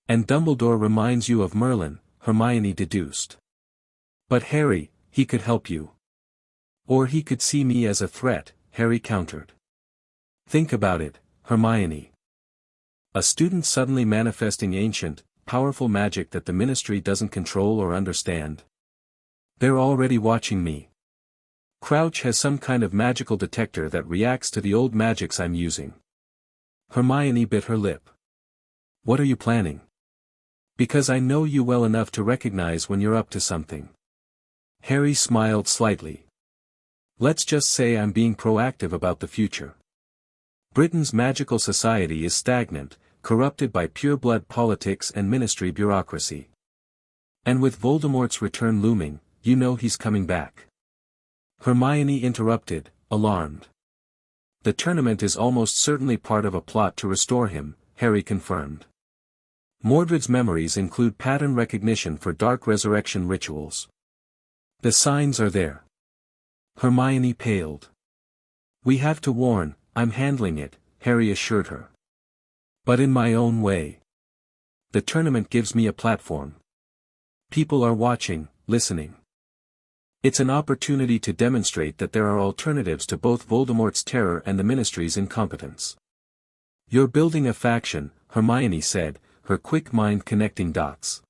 "And Dumbledore reminds you of Merlin," Hermione deduced. "But Harry, he could help you. Or he could see me as a threat," Harry countered. "Think about it, Hermione. A student suddenly manifesting ancient, powerful magic that the Ministry doesn't control or understand. They're already watching me. Crouch has some kind of magical detector that reacts to the old magics I'm using." Hermione bit her lip. "What are you planning?" "Because I know you well enough to recognize when you're up to something." Harry smiled slightly. "Let's just say I'm being proactive about the future. Britain's magical society is stagnant, corrupted by pure-blood politics and ministry bureaucracy. And with Voldemort's return looming, you know he's coming back." Hermione interrupted, alarmed. "The tournament is almost certainly part of a plot to restore him," Harry confirmed. "Mordred's memories include pattern recognition for dark resurrection rituals. The signs are there." Hermione paled. "We have to warn, I'm handling it," Harry assured her. "But in my own way. The tournament gives me a platform. People are watching, listening. It's an opportunity to demonstrate that there are alternatives to both Voldemort's terror and the Ministry's incompetence." "You're building a faction," Hermione said, her quick mind connecting dots.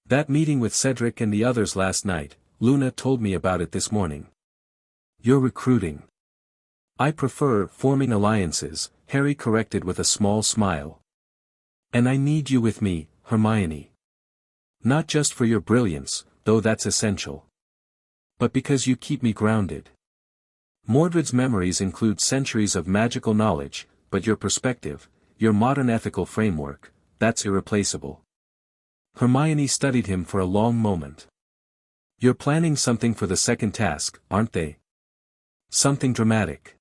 "That meeting with Cedric and the others last night, Luna told me about it this morning." "You're recruiting." "I prefer forming alliances," Harry corrected with a small smile. "And I need you with me, Hermione. Not just for your brilliance, though that's essential. But because you keep me grounded. Mordred's memories include centuries of magical knowledge, but your perspective, your modern ethical framework, that's irreplaceable." Hermione studied him for a long moment. "You're planning something for the second task, aren't they? Something dramatic?"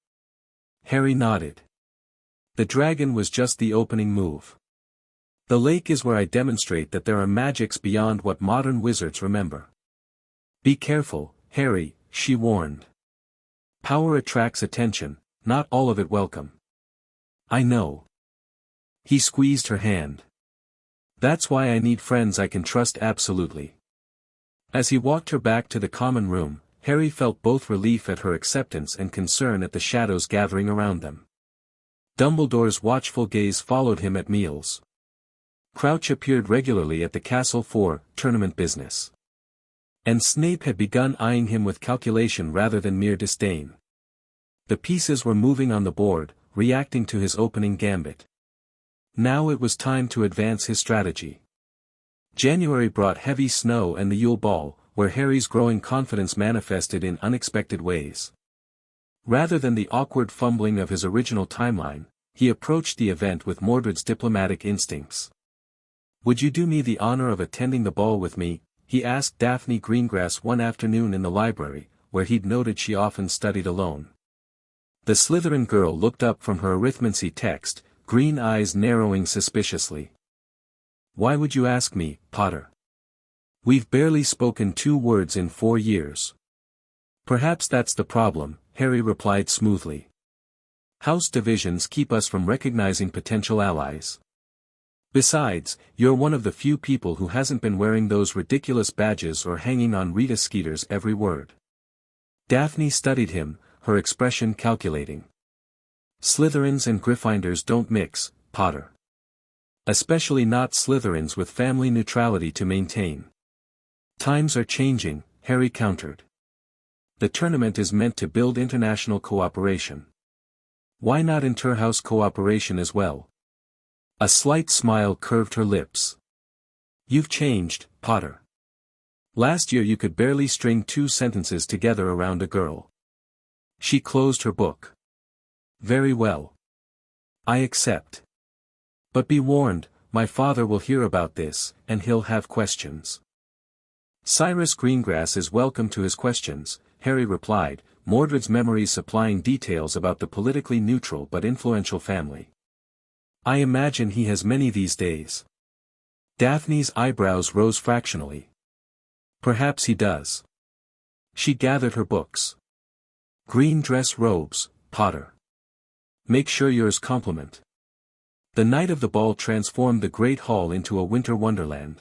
Harry nodded. "The dragon was just the opening move. The lake is where I demonstrate that there are magics beyond what modern wizards remember." "Be careful, Harry," she warned. "Power attracts attention, not all of it welcome." "I know." He squeezed her hand. "That's why I need friends I can trust absolutely." As he walked her back to the common room, Harry felt both relief at her acceptance and concern at the shadows gathering around them. Dumbledore's watchful gaze followed him at meals. Crouch appeared regularly at the castle for tournament business. And Snape had begun eyeing him with calculation rather than mere disdain. The pieces were moving on the board, reacting to his opening gambit. Now it was time to advance his strategy. January brought heavy snow and the Yule Ball, where Harry's growing confidence manifested in unexpected ways. Rather than the awkward fumbling of his original timeline, he approached the event with Mordred's diplomatic instincts. "Would you do me the honor of attending the ball with me?" he asked Daphne Greengrass one afternoon in the library, where he'd noted she often studied alone. The Slytherin girl looked up from her arithmancy text, green eyes narrowing suspiciously. "Why would you ask me, Potter? We've barely spoken 2 words in 4 years." "Perhaps that's the problem," Harry replied smoothly. "House divisions keep us from recognizing potential allies. Besides, you're one of the few people who hasn't been wearing those ridiculous badges or hanging on Rita Skeeter's every word. Daphne studied him, her expression calculating. Slytherins and Gryffindors don't mix, Potter. Especially not Slytherins with family neutrality to maintain. Times are changing, Harry countered. The tournament is meant to build international cooperation. Why not interhouse cooperation as well? A slight smile curved her lips. You've changed, Potter. Last year you could barely string 2 sentences together around a girl. She closed her book. Very well. I accept. But be warned, my father will hear about this, and he'll have questions. Cyrus Greengrass is welcome to his questions, Harry replied, Mordred's memories supplying details about the politically neutral but influential family. I imagine he has many these days. Daphne's eyebrows rose fractionally. Perhaps he does. She gathered her books. Green dress robes, Potter. Make sure yours complement. The night of the ball transformed the great hall into a winter wonderland.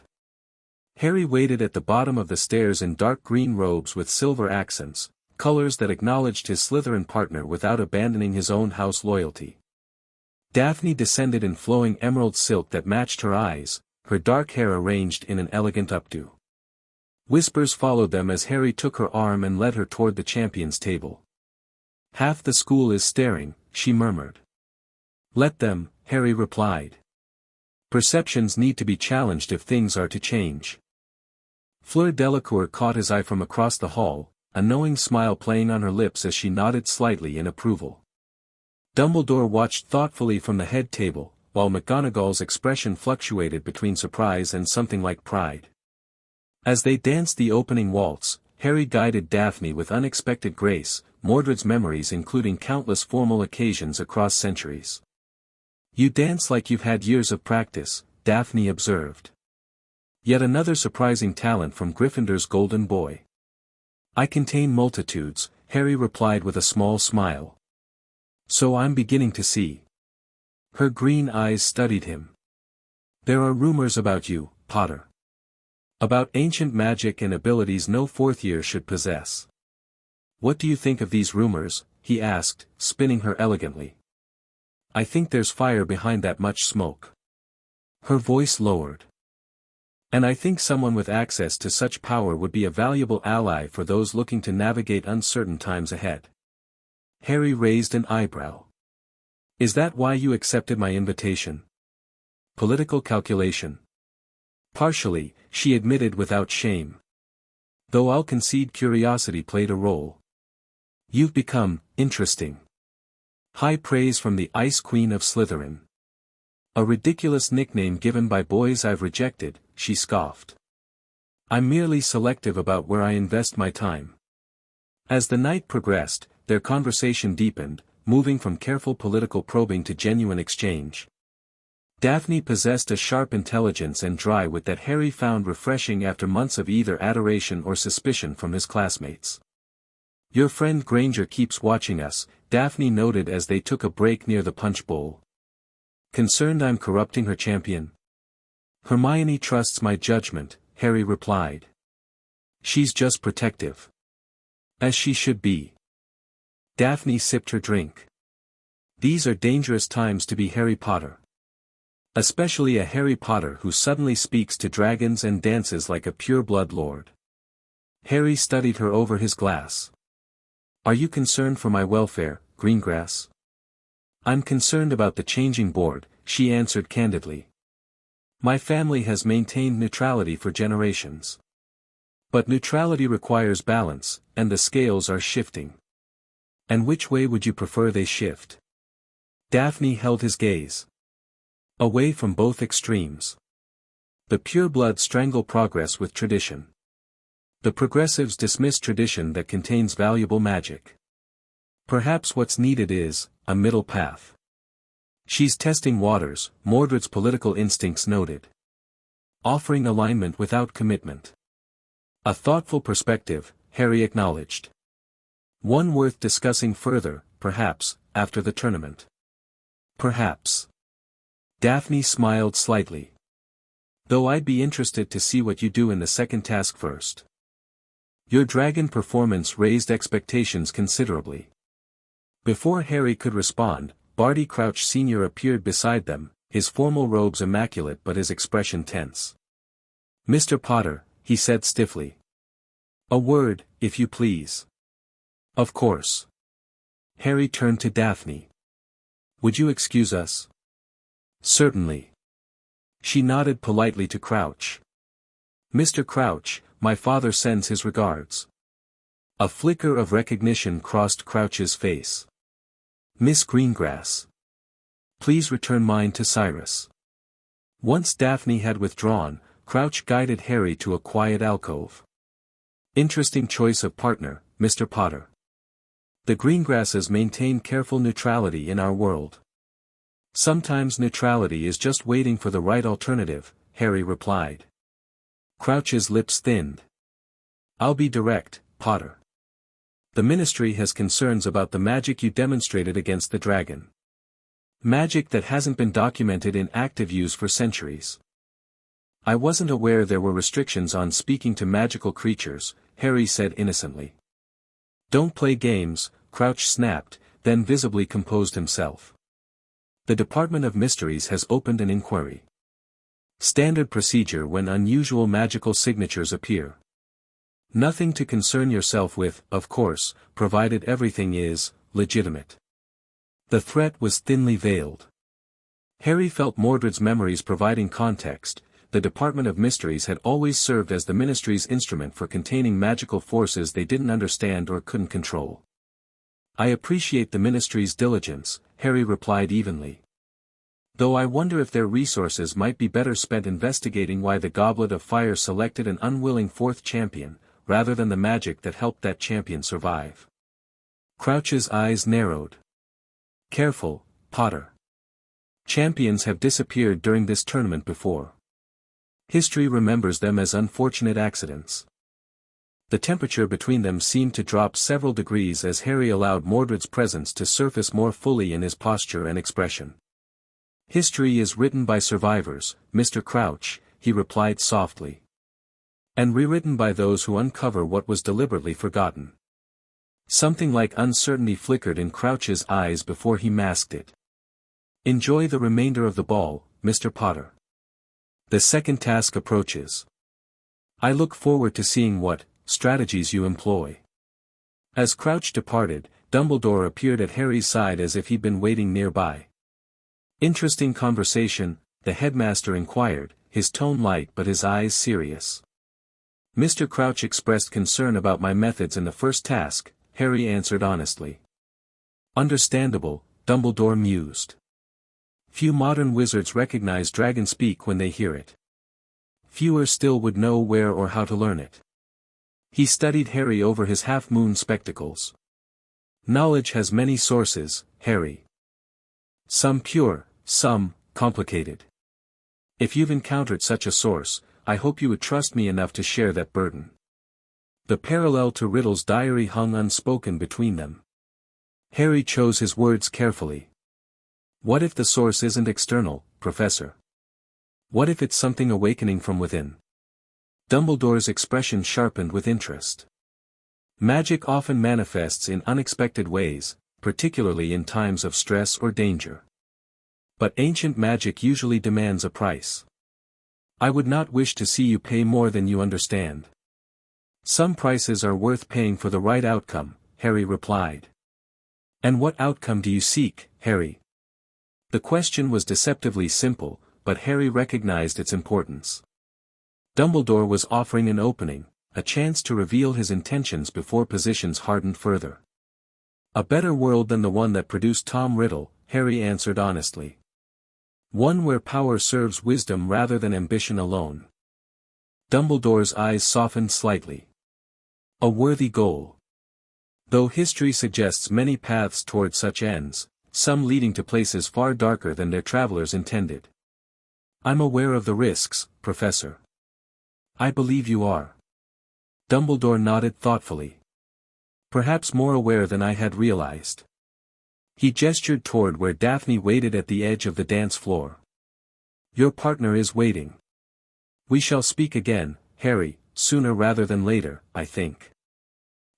Harry waited at the bottom of the stairs in dark green robes with silver accents, colors that acknowledged his Slytherin partner without abandoning his own house loyalty. Daphne descended in flowing emerald silk that matched her eyes, her dark hair arranged in an elegant updo. Whispers followed them as Harry took her arm and led her toward the champions' table. Half the school is staring, she murmured. Let them, Harry replied. Perceptions need to be challenged if things are to change. Fleur Delacour caught his eye from across the hall, a knowing smile playing on her lips as she nodded slightly in approval. Dumbledore watched thoughtfully from the head table, while McGonagall's expression fluctuated between surprise and something like pride. As they danced the opening waltz, Harry guided Daphne with unexpected grace, Mordred's memories including countless formal occasions across centuries. You dance like you've had years of practice, Daphne observed. Yet another surprising talent from Gryffindor's golden boy. I contain multitudes, Harry replied with a small smile. So I'm beginning to see. Her green eyes studied him. There are rumors about you, Potter. About ancient magic and abilities no 4th year should possess. What do you think of these rumors? He asked, spinning her elegantly. I think there's fire behind that much smoke. Her voice lowered. And I think someone with access to such power would be a valuable ally for those looking to navigate uncertain times ahead. Harry raised an eyebrow. Is that why you accepted my invitation? Political calculation. Partially, she admitted without shame. Though I'll concede curiosity played a role. You've become interesting. High praise from the Ice Queen of Slytherin. A ridiculous nickname given by boys I've rejected, she scoffed. I'm merely selective about where I invest my time. As the night progressed, their conversation deepened, moving from careful political probing to genuine exchange. Daphne possessed a sharp intelligence and dry wit that Harry found refreshing after months of either adoration or suspicion from his classmates. Your friend Granger keeps watching us, Daphne noted as they took a break near the punch bowl. Concerned I'm corrupting her champion? Hermione trusts my judgment, Harry replied. She's just protective. As she should be. Daphne sipped her drink. These are dangerous times to be Harry Potter. Especially a Harry Potter who suddenly speaks to dragons and dances like a pure-blood lord. Harry studied her over his glass. Are you concerned for my welfare, Greengrass? I'm concerned about the changing board, she answered candidly. My family has maintained neutrality for generations. But neutrality requires balance, and the scales are shifting. And which way would you prefer they shift? Daphne held his gaze. Away from both extremes. The purebloods strangle progress with tradition. The progressives dismiss tradition that contains valuable magic. Perhaps what's needed is a middle path. She's testing waters, Mordred's political instincts noted. Offering alignment without commitment. A thoughtful perspective, Harry acknowledged. One worth discussing further, perhaps, after the tournament. Perhaps. Daphne smiled slightly. Though I'd be interested to see what you do in the second task first. Your dragon performance raised expectations considerably. Before Harry could respond, Barty Crouch Sr. appeared beside them, his formal robes immaculate but his expression tense. "Mr. Potter," he said stiffly. "A word, if you please." "Of course." Harry turned to Daphne. "Would you excuse us?" "Certainly." She nodded politely to Crouch. "Mr. Crouch, my father sends his regards." A flicker of recognition crossed Crouch's face. "Miss Greengrass. Please return mine to Cyrus." Once Daphne had withdrawn, Crouch guided Harry to a quiet alcove. "Interesting choice of partner, Mr. Potter. The Greengrasses maintain careful neutrality in our world." "Sometimes neutrality is just waiting for the right alternative," Harry replied. Crouch's lips thinned. "I'll be direct, Potter. The Ministry has concerns about the magic you demonstrated against the dragon. Magic that hasn't been documented in active use for centuries." "I wasn't aware there were restrictions on speaking to magical creatures," Harry said innocently. "Don't play games," Crouch snapped, then visibly composed himself. "The Department of Mysteries has opened an inquiry. Standard procedure when unusual magical signatures appear. Nothing to concern yourself with, of course, provided everything is legitimate." The threat was thinly veiled. Harry felt Mordred's memories providing context. The Department of Mysteries had always served as the Ministry's instrument for containing magical forces they didn't understand or couldn't control. "I appreciate the Ministry's diligence," Harry replied evenly. "Though I wonder if their resources might be better spent investigating why the Goblet of Fire selected an unwilling fourth champion, rather than the magic that helped that champion survive." Crouch's eyes narrowed. "Careful, Potter. Champions have disappeared during this tournament before. History remembers them as unfortunate accidents." The temperature between them seemed to drop several degrees as Harry allowed Mordred's presence to surface more fully in his posture and expression. "History is written by survivors, Mr. Crouch," he replied softly. "And rewritten by those who uncover what was deliberately forgotten." Something like uncertainty flickered in Crouch's eyes before he masked it. "Enjoy the remainder of the ball, Mr. Potter. The second task approaches. I look forward to seeing what strategies you employ." As Crouch departed, Dumbledore appeared at Harry's side as if he'd been waiting nearby. "Interesting conversation," the headmaster inquired, his tone light but his eyes serious. "Mr. Crouch expressed concern about my methods in the first task," Harry answered honestly. "Understandable," Dumbledore mused. "Few modern wizards recognize dragon speak when they hear it. Fewer still would know where or how to learn it." He studied Harry over his half-moon spectacles. "Knowledge has many sources, Harry. Some pure, some complicated. If you've encountered such a source, I hope you would trust me enough to share that burden." The parallel to Riddle's diary hung unspoken between them. Harry chose his words carefully. "What if the source isn't external, Professor? What if it's something awakening from within?" Dumbledore's expression sharpened with interest. "Magic often manifests in unexpected ways, particularly in times of stress or danger. But ancient magic usually demands a price. I would not wish to see you pay more than you understand." "Some prices are worth paying for the right outcome," Harry replied. "And what outcome do you seek, Harry?" The question was deceptively simple, but Harry recognized its importance. Dumbledore was offering an opening, a chance to reveal his intentions before positions hardened further. "A better world than the one that produced Tom Riddle," Harry answered honestly. "One where power serves wisdom rather than ambition alone." Dumbledore's eyes softened slightly. "A worthy goal. Though history suggests many paths toward such ends, some leading to places far darker than their travelers intended. I'm aware of the risks, Professor." "I believe you are." Dumbledore nodded thoughtfully. "Perhaps more aware than I had realized." He gestured toward where Daphne waited at the edge of the dance floor. Your partner is waiting. We shall speak again, Harry, sooner rather than later, I think.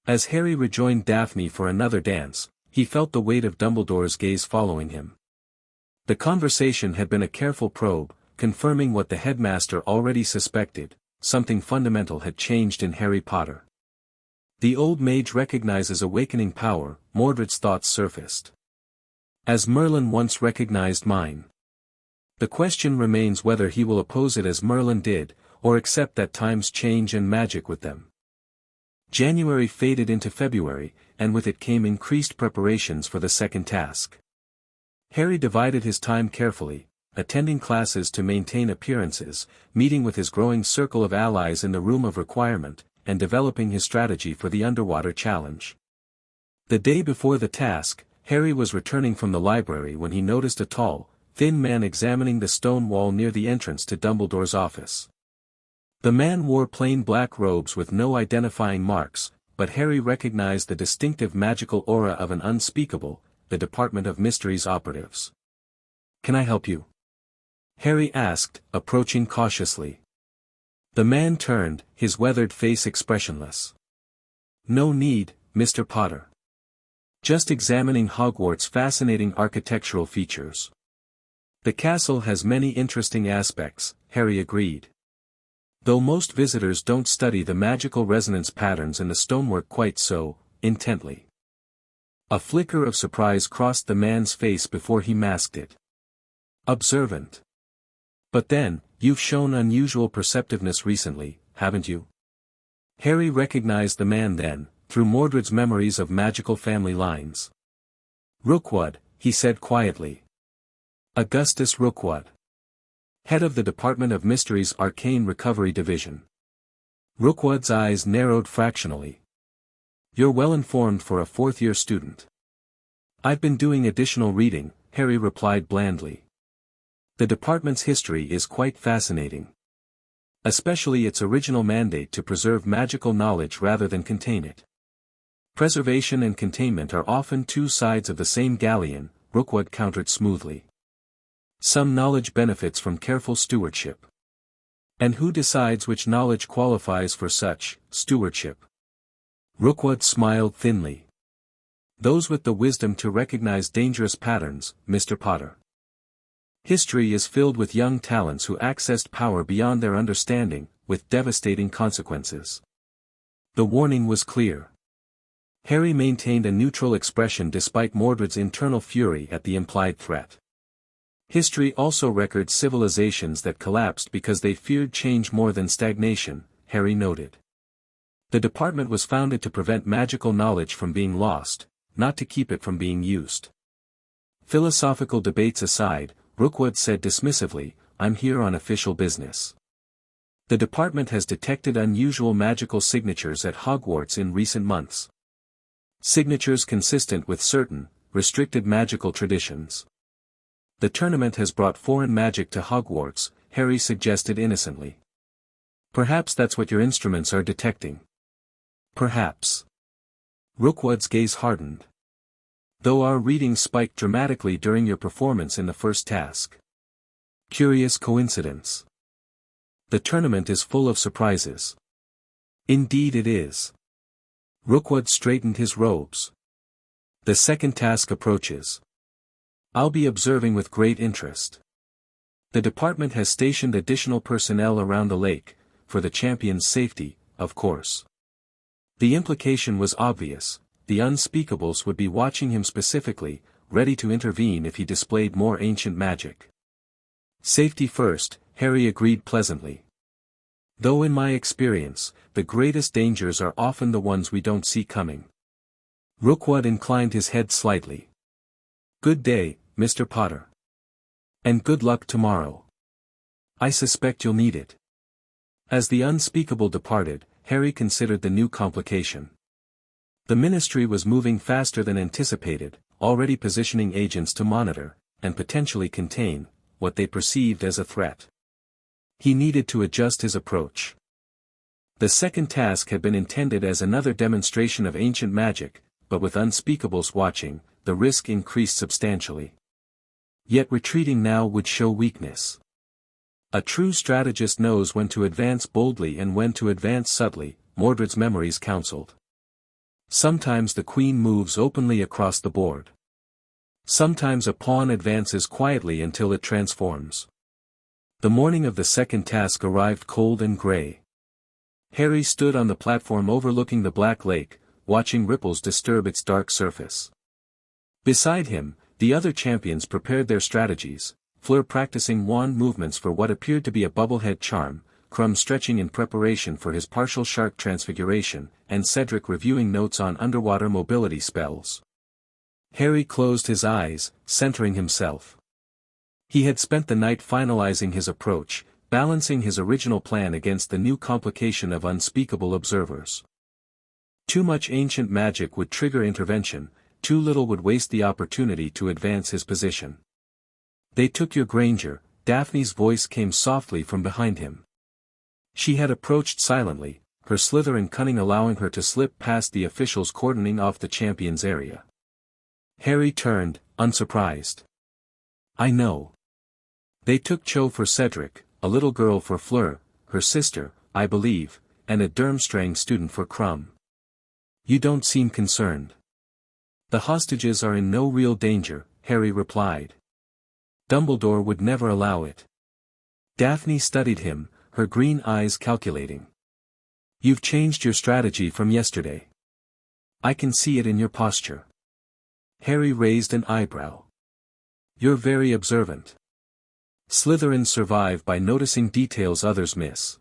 As Harry rejoined Daphne for another dance, he felt the weight of Dumbledore's gaze following him. The conversation had been a careful probe, confirming what the headmaster already suspected: something fundamental had changed in Harry Potter. The old mage recognizes awakening power, Mordred's thoughts surfaced. As Merlin once recognized mine. The question remains whether he will oppose it as Merlin did, or accept that times change and magic with them. January faded into February, and with it came increased preparations for the second task. Harry divided his time carefully, attending classes to maintain appearances, meeting with his growing circle of allies in the room of requirement, and developing his strategy for the underwater challenge. The day before the task, Harry was returning from the library when he noticed a tall, thin man examining the stone wall near the entrance to Dumbledore's office. The man wore plain black robes with no identifying marks, but Harry recognized the distinctive magical aura of an unspeakable, the Department of Mysteries operatives. "Can I help you?" Harry asked, approaching cautiously. The man turned, his weathered face expressionless. "No need, Mr. Potter. Just examining Hogwarts' fascinating architectural features." "The castle has many interesting aspects," Harry agreed. "Though most visitors don't study the magical resonance patterns in the stonework quite so intently." A flicker of surprise crossed the man's face before he masked it. "Observant. But then, you've shown unusual perceptiveness recently, haven't you?" Harry recognized the man then, through Mordred's memories of magical family lines. "Rookwood," he said quietly. "Augustus Rookwood. Head of the Department of Mysteries Arcane Recovery Division." Rookwood's eyes narrowed fractionally. "You're well informed for a fourth-year student." "I've been doing additional reading," Harry replied blandly. "The department's history is quite fascinating. Especially its original mandate to preserve magical knowledge rather than contain it." "Preservation and containment are often two sides of the same galleon," Rookwood countered smoothly. "Some knowledge benefits from careful stewardship. And who decides which knowledge qualifies for such stewardship?" Rookwood smiled thinly. "Those with the wisdom to recognize dangerous patterns, Mr. Potter. History is filled with young talents who accessed power beyond their understanding, with devastating consequences." The warning was clear. Harry maintained a neutral expression despite Mordred's internal fury at the implied threat. "History also records civilizations that collapsed because they feared change more than stagnation," Harry noted. "The department was founded to prevent magical knowledge from being lost, not to keep it from being used." Philosophical debates aside, Rookwood said dismissively, "I'm here on official business. The department has detected unusual magical signatures at Hogwarts in recent months. Signatures consistent with certain, restricted magical traditions. The tournament has brought foreign magic to Hogwarts," Harry suggested innocently. "Perhaps that's what your instruments are detecting." "Perhaps." Rookwood's gaze hardened. "Though our readings spiked dramatically during your performance in the first task. Curious coincidence. The tournament is full of surprises." "Indeed it is." Rookwood straightened his robes. "The second task approaches. I'll be observing with great interest. The department has stationed additional personnel around the lake, for the champion's safety, of course." The implication was obvious: the unspeakables would be watching him specifically, ready to intervene if he displayed more ancient magic. "Safety first," Harry agreed pleasantly. "Though in my experience, the greatest dangers are often the ones we don't see coming." Rookwood inclined his head slightly. "Good day, Mr. Potter. And good luck tomorrow. I suspect you'll need it." As the unspeakable departed, Harry considered the new complication. The ministry was moving faster than anticipated, already positioning agents to monitor, and potentially contain, what they perceived as a threat. He needed to adjust his approach. The second task had been intended as another demonstration of ancient magic, but with unspeakables watching, the risk increased substantially. Yet retreating now would show weakness. A true strategist knows when to advance boldly and when to advance subtly, Mordred's memories counseled. Sometimes the queen moves openly across the board. Sometimes a pawn advances quietly until it transforms. The morning of the second task arrived cold and grey. Harry stood on the platform overlooking the Black Lake, watching ripples disturb its dark surface. Beside him, the other champions prepared their strategies, Fleur practicing wand movements for what appeared to be a bubblehead charm, Crumb stretching in preparation for his partial shark transfiguration, and Cedric reviewing notes on underwater mobility spells. Harry closed his eyes, centering himself. He had spent the night finalizing his approach, balancing his original plan against the new complication of unspeakable observers. Too much ancient magic would trigger intervention, too little would waste the opportunity to advance his position. "They took your Granger," Daphne's voice came softly from behind him. She had approached silently, her slither and cunning allowing her to slip past the officials cordoning off the champion's area. Harry turned, unsurprised. "I know. They took Cho for Cedric, a little girl for Fleur, her sister, I believe, and a Durmstrang student for Crumb. You don't seem concerned." "The hostages are in no real danger," Harry replied. "Dumbledore would never allow it." Daphne studied him, her green eyes calculating. "You've changed your strategy from yesterday. I can see it in your posture." Harry raised an eyebrow. "You're very observant. Slytherins survive by noticing details others miss."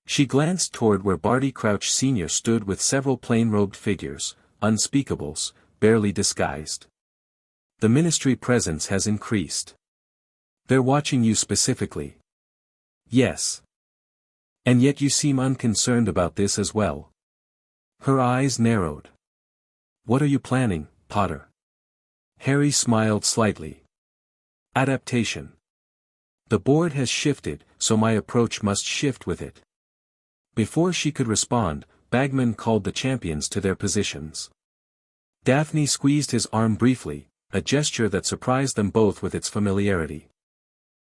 She glanced toward where Barty Crouch Sr. stood with several plain-robed figures, unspeakables, barely disguised. "The Ministry presence has increased. They're watching you specifically." "Yes. And yet you seem unconcerned about this as well." Her eyes narrowed. "What are you planning, Potter?" Harry smiled slightly. "Adaptation. The board has shifted, so my approach must shift with it." Before she could respond, Bagman called the champions to their positions. Daphne squeezed his arm briefly, a gesture that surprised them both with its familiarity.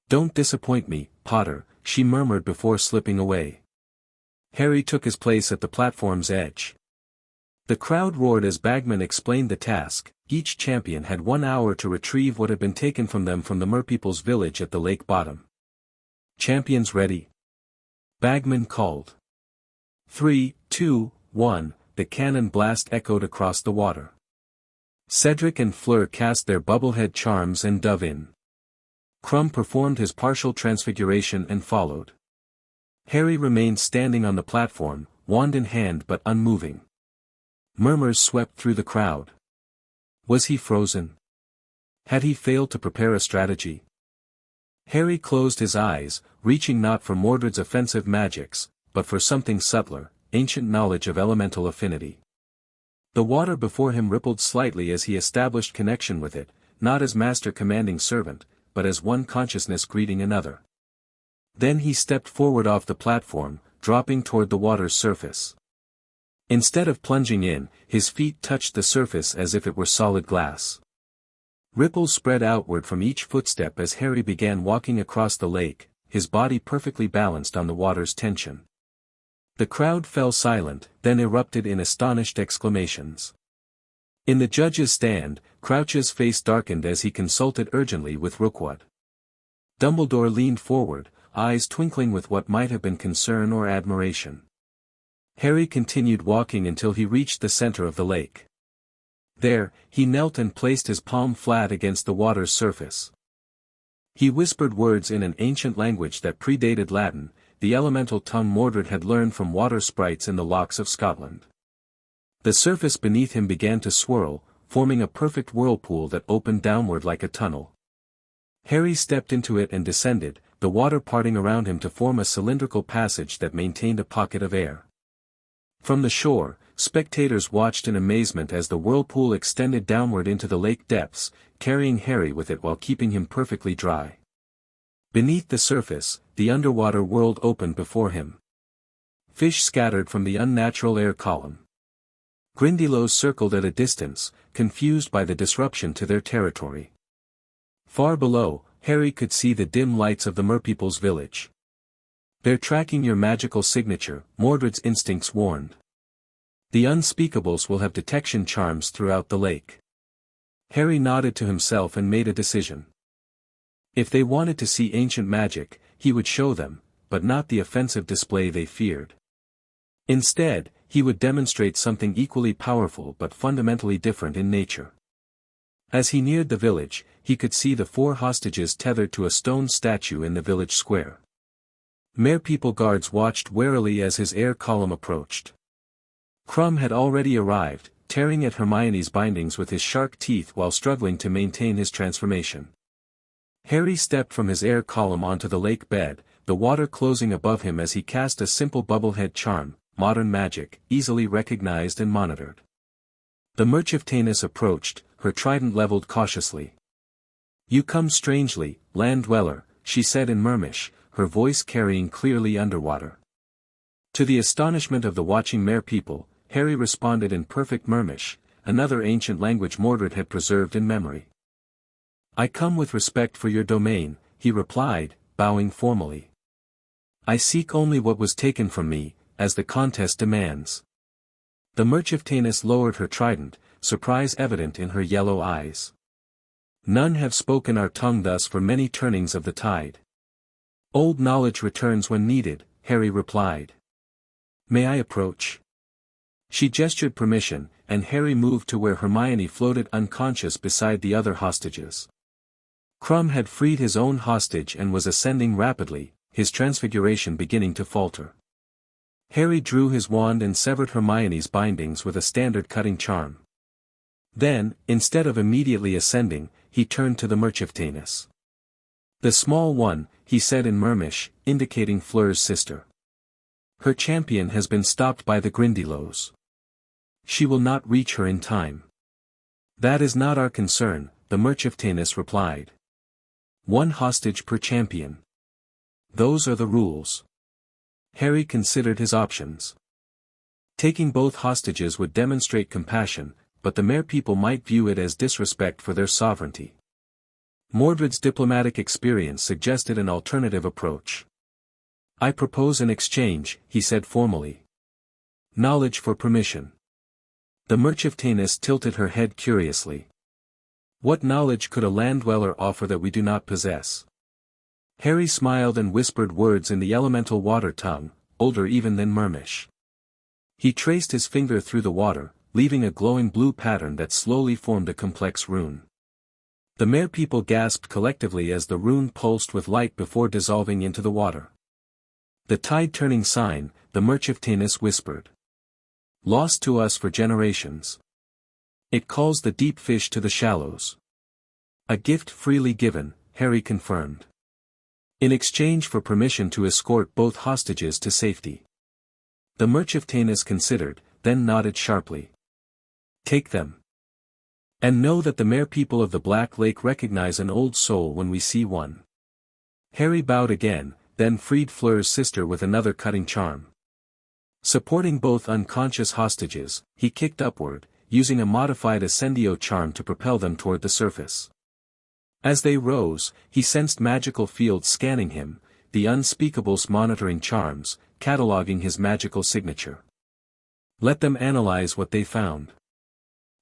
"Don't disappoint me, Potter," she murmured before slipping away. Harry took his place at the platform's edge. The crowd roared as Bagman explained the task. Each champion had 1 hour to retrieve what had been taken from them from the merpeople's village at the lake bottom. "Champions ready?" Bagman called. 3, 2, 1, the cannon blast echoed across the water. Cedric and Fleur cast their bubblehead charms and dove in. Crumb performed his partial transfiguration and followed. Harry remained standing on the platform, wand in hand but unmoving. Murmurs swept through the crowd. Was he frozen? Had he failed to prepare a strategy? Harry closed his eyes, reaching not for Mordred's offensive magics, but for something subtler, ancient knowledge of elemental affinity. The water before him rippled slightly as he established connection with it, not as master commanding servant, but as one consciousness greeting another. Then he stepped forward off the platform, dropping toward the water's surface. Instead of plunging in, his feet touched the surface as if it were solid glass. Ripples spread outward from each footstep as Harry began walking across the lake, his body perfectly balanced on the water's tension. The crowd fell silent, then erupted in astonished exclamations. In the judge's stand, Crouch's face darkened as he consulted urgently with Rookwood. Dumbledore leaned forward, eyes twinkling with what might have been concern or admiration. Harry continued walking until he reached the center of the lake. There, he knelt and placed his palm flat against the water's surface. He whispered words in an ancient language that predated Latin, the elemental tongue Mordred had learned from water sprites in the lochs of Scotland. The surface beneath him began to swirl, forming a perfect whirlpool that opened downward like a tunnel. Harry stepped into it and descended, the water parting around him to form a cylindrical passage that maintained a pocket of air. From the shore, spectators watched in amazement as the whirlpool extended downward into the lake depths, carrying Harry with it while keeping him perfectly dry. Beneath the surface, the underwater world opened before him. Fish scattered from the unnatural air column. Grindylows circled at a distance, confused by the disruption to their territory. Far below, Harry could see the dim lights of the merpeople's village. "They're tracking your magical signature," Mordred's instincts warned. "The unspeakables will have detection charms throughout the lake." Harry nodded to himself and made a decision. If they wanted to see ancient magic, he would show them, but not the offensive display they feared. Instead, he would demonstrate something equally powerful but fundamentally different in nature. As he neared the village, he could see the 4 hostages tethered to a stone statue in the village square. Merpeople guards watched warily as his air column approached. Krum had already arrived, tearing at Hermione's bindings with his shark teeth while struggling to maintain his transformation. Harry stepped from his air column onto the lake bed, the water closing above him as he cast a simple bubblehead charm, modern magic, easily recognized and monitored. The Merchiftainess approached, her trident leveled cautiously. "You come strangely, land dweller," she said in Mermish, her voice carrying clearly underwater. To the astonishment of the watching merpeople, Harry responded in perfect Mermish, another ancient language Mordred had preserved in memory. "I come with respect for your domain," he replied, bowing formally. "I seek only what was taken from me, as the contest demands." The Merchiftainess lowered her trident, surprise evident in her yellow eyes. "None have spoken our tongue thus for many turnings of the tide." "Old knowledge returns when needed," Harry replied. "May I approach?" She gestured permission, and Harry moved to where Hermione floated unconscious beside the other hostages. Krum had freed his own hostage and was ascending rapidly, his transfiguration beginning to falter. Harry drew his wand and severed Hermione's bindings with a standard cutting charm. Then, instead of immediately ascending, he turned to the Merchiftainess. "The small one," he said in Mermish, indicating Fleur's sister. "Her champion has been stopped by the Grindylows. She will not reach her in time." "That is not our concern," the Merchiftainess replied. "1 hostage per champion. Those are the rules." Harry considered his options. Taking both hostages would demonstrate compassion, but the merpeople might view it as disrespect for their sovereignty. Mordred's diplomatic experience suggested an alternative approach. "I propose an exchange," he said formally. "Knowledge for permission." The Merchiftainess tilted her head curiously. "What knowledge could a land dweller offer that we do not possess?" Harry smiled and whispered words in the elemental water tongue, older even than Mermish. He traced his finger through the water, leaving a glowing blue pattern that slowly formed a complex rune. The merpeople gasped collectively as the rune pulsed with light before dissolving into the water. "The tide-turning sign," the Merchiftainess whispered. "Lost to us for generations. It calls the deep fish to the shallows." "A gift freely given," Harry confirmed. "In exchange for permission to escort both hostages to safety." The Merchiftainess considered, then nodded sharply. "Take them. And know that the merpeople of the Black Lake recognize an old soul when we see one." Harry bowed again, then freed Fleur's sister with another cutting charm. Supporting both unconscious hostages, he kicked upward, using a modified Ascendio charm to propel them toward the surface. As they rose, he sensed magical fields scanning him, the unspeakables monitoring charms, cataloging his magical signature. Let them analyze what they found.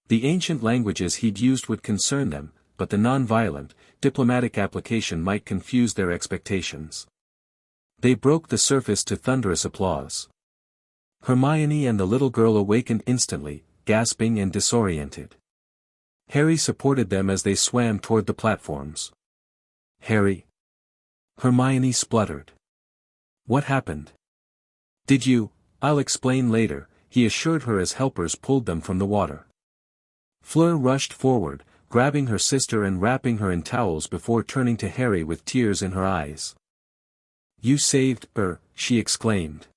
The ancient languages he'd used would concern them, but the non-violent, diplomatic application might confuse their expectations. They broke the surface to thunderous applause. Hermione and the little girl awakened instantly, gasping and disoriented. Harry supported them as they swam toward the platforms. "Harry?" Hermione spluttered. "What happened?" "Did you—" "I'll explain later," he assured her as helpers pulled them from the water. Fleur rushed forward, grabbing her sister and wrapping her in towels before turning to Harry with tears in her eyes. "You saved her," she exclaimed.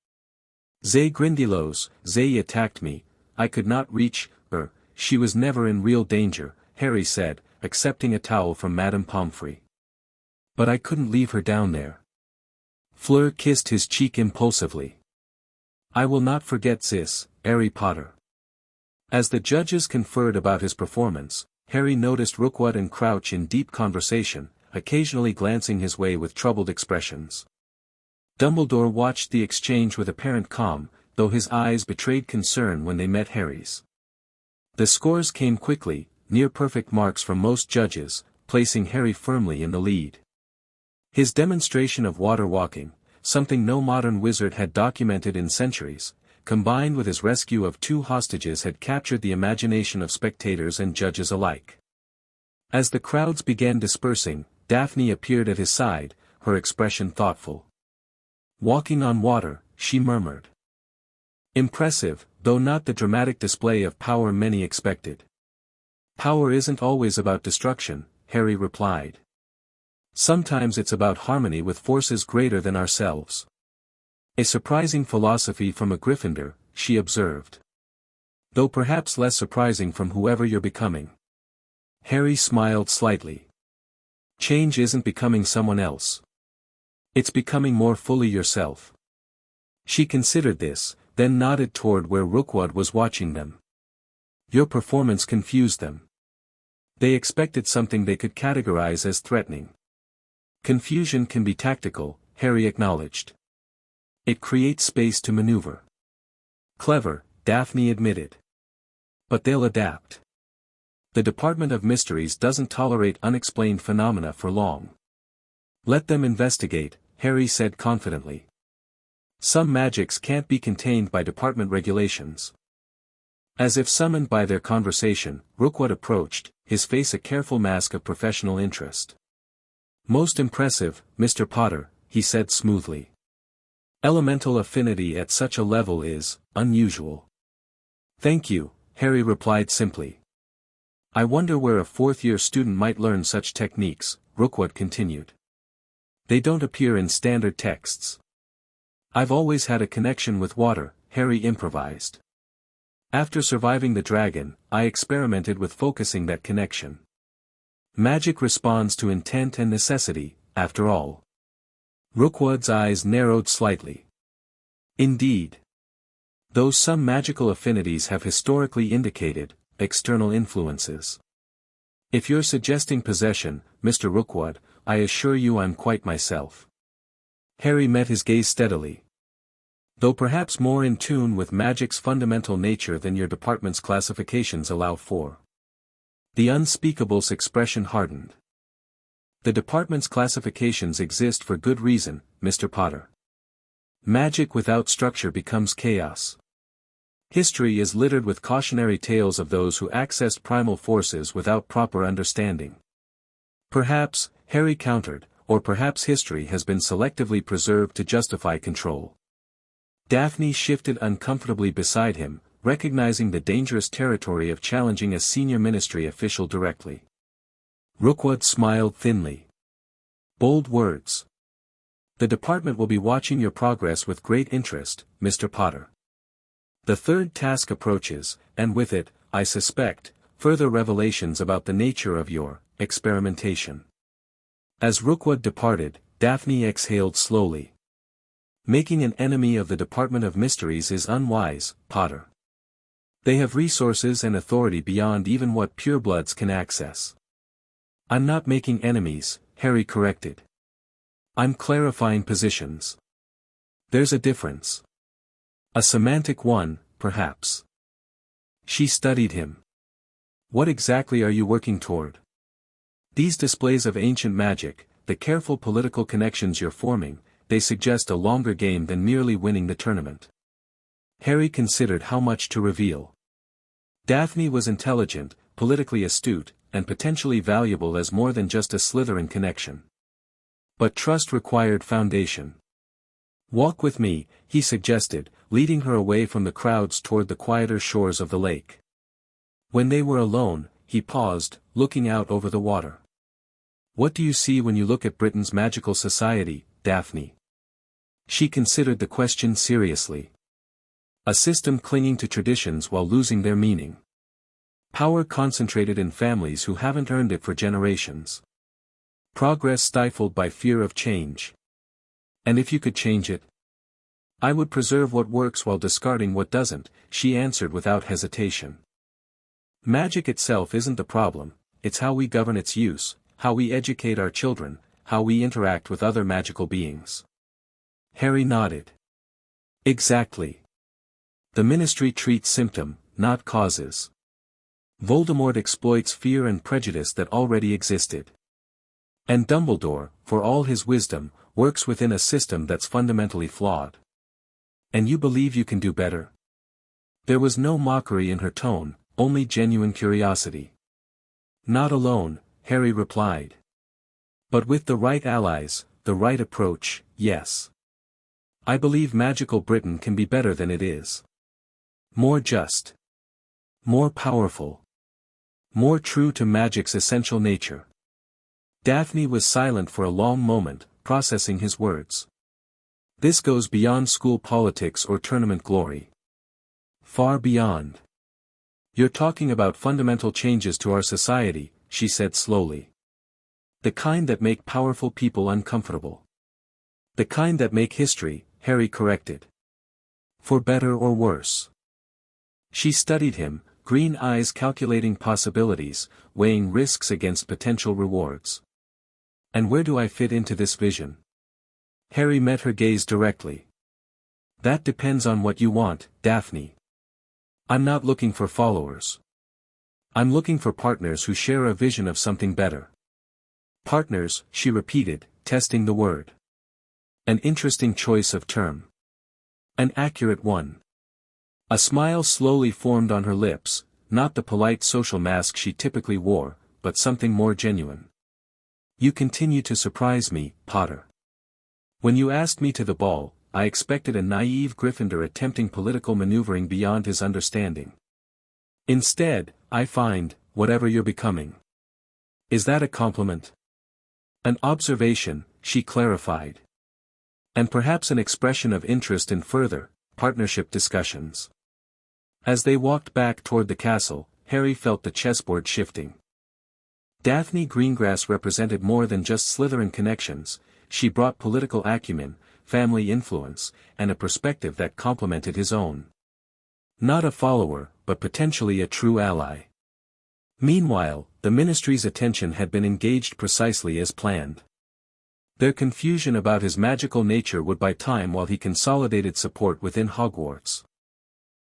"Zay Grindylows, Zay attacked me, I could not reach her, she was never in real danger," Harry said, accepting a towel from Madame Pomfrey. "But I couldn't leave her down there." Fleur kissed his cheek impulsively. "I will not forget this, Harry Potter." As the judges conferred about his performance, Harry noticed Rookwood and Crouch in deep conversation, occasionally glancing his way with troubled expressions. Dumbledore watched the exchange with apparent calm, though his eyes betrayed concern when they met Harry's. The scores came quickly, near-perfect marks from most judges, placing Harry firmly in the lead. His demonstration of water walking, something no modern wizard had documented in centuries, combined with his rescue of 2 hostages had captured the imagination of spectators and judges alike. As the crowds began dispersing, Daphne appeared at his side, her expression thoughtful. "Walking on water," she murmured. "Impressive, though not the dramatic display of power many expected." "Power isn't always about destruction," Harry replied. "Sometimes it's about harmony with forces greater than ourselves." "A surprising philosophy from a Gryffindor," she observed. "Though perhaps less surprising from whoever you're becoming." Harry smiled slightly. "Change isn't becoming someone else. It's becoming more fully yourself." She considered this, then nodded toward where Rookwood was watching them. "Your performance confused them. They expected something they could categorize as threatening." "Confusion can be tactical," Harry acknowledged. "It creates space to maneuver." "Clever," Daphne admitted. "But they'll adapt. The Department of Mysteries doesn't tolerate unexplained phenomena for long." "Let them investigate," Harry said confidently. "Some magics can't be contained by department regulations." As if summoned by their conversation, Rookwood approached, his face a careful mask of professional interest. "Most impressive, Mr. Potter," he said smoothly. "Elemental affinity at such a level is unusual." "Thank you," Harry replied simply. "I wonder where a 4th-year student might learn such techniques," Rookwood continued. "They don't appear in standard texts." "I've always had a connection with water," Harry improvised. "After surviving the dragon, I experimented with focusing that connection. Magic responds to intent and necessity, after all." Rookwood's eyes narrowed slightly. "Indeed. Though some magical affinities have historically indicated external influences. If you're suggesting possession, Mr. Rookwood, I assure you I'm quite myself." Harry met his gaze steadily. "Though perhaps more in tune with magic's fundamental nature than your department's classifications allow for." The unspeakable's expression hardened. "The department's classifications exist for good reason, Mr. Potter. Magic without structure becomes chaos. History is littered with cautionary tales of those who accessed primal forces without proper understanding." "Perhaps," Harry countered, "or perhaps history has been selectively preserved to justify control." Daphne shifted uncomfortably beside him, recognizing the dangerous territory of challenging a senior ministry official directly. Rookwood smiled thinly. "Bold words. The department will be watching your progress with great interest, Mr. Potter. The 3rd task approaches, and with it, I suspect, further revelations about the nature of your experimentation." As Rookwood departed, Daphne exhaled slowly. "Making an enemy of the Department of Mysteries is unwise, Potter. They have resources and authority beyond even what purebloods can access." "I'm not making enemies," Harry corrected. "I'm clarifying positions. There's a difference. A semantic one, perhaps." She studied him. "What exactly are you working toward? These displays of ancient magic, the careful political connections you're forming, they suggest a longer game than merely winning the tournament." Harry considered how much to reveal. Daphne was intelligent, politically astute, and potentially valuable as more than just a Slytherin connection. But trust required foundation. "Walk with me," he suggested, leading her away from the crowds toward the quieter shores of the lake. When they were alone, he paused, looking out over the water. "What do you see when you look at Britain's magical society, Daphne?" She considered the question seriously. "A system clinging to traditions while losing their meaning. Power concentrated in families who haven't earned it for generations. Progress stifled by fear of change. And if you could change it?" "I would preserve what works while discarding what doesn't," she answered without hesitation. "Magic itself isn't the problem, it's how we govern its use," how we educate our children, how we interact with other magical beings. Harry nodded. Exactly. The Ministry treats symptom, not causes. Voldemort exploits fear and prejudice that already existed. And Dumbledore, for all his wisdom, works within a system that's fundamentally flawed. And you believe you can do better? There was no mockery in her tone, only genuine curiosity. Not alone, Harry replied. But with the right allies, the right approach, yes. I believe magical Britain can be better than it is. More just. More powerful. More true to magic's essential nature. Daphne was silent for a long moment, processing his words. This goes beyond school politics or tournament glory. Far beyond. You're talking about fundamental changes to our society, she said slowly. The kind that make powerful people uncomfortable. The kind that make history, Harry corrected. For better or worse. She studied him, green eyes calculating possibilities, weighing risks against potential rewards. And where do I fit into this vision? Harry met her gaze directly. That depends on what you want, Daphne. I'm not looking for followers. I'm looking for partners who share a vision of something better. Partners, she repeated, testing the word. An interesting choice of term. An accurate one. A smile slowly formed on her lips, not the polite social mask she typically wore, but something more genuine. You continue to surprise me, Potter. When you asked me to the ball, I expected a naive Gryffindor attempting political maneuvering beyond his understanding. Instead, I find, whatever you're becoming. Is that a compliment? An observation, she clarified. And perhaps an expression of interest in further, partnership discussions. As they walked back toward the castle, Harry felt the chessboard shifting. Daphne Greengrass represented more than just Slytherin connections, she brought political acumen, family influence, and a perspective that complemented his own. Not a follower, but potentially a true ally. Meanwhile, the Ministry's attention had been engaged precisely as planned. Their confusion about his magical nature would buy time while he consolidated support within Hogwarts.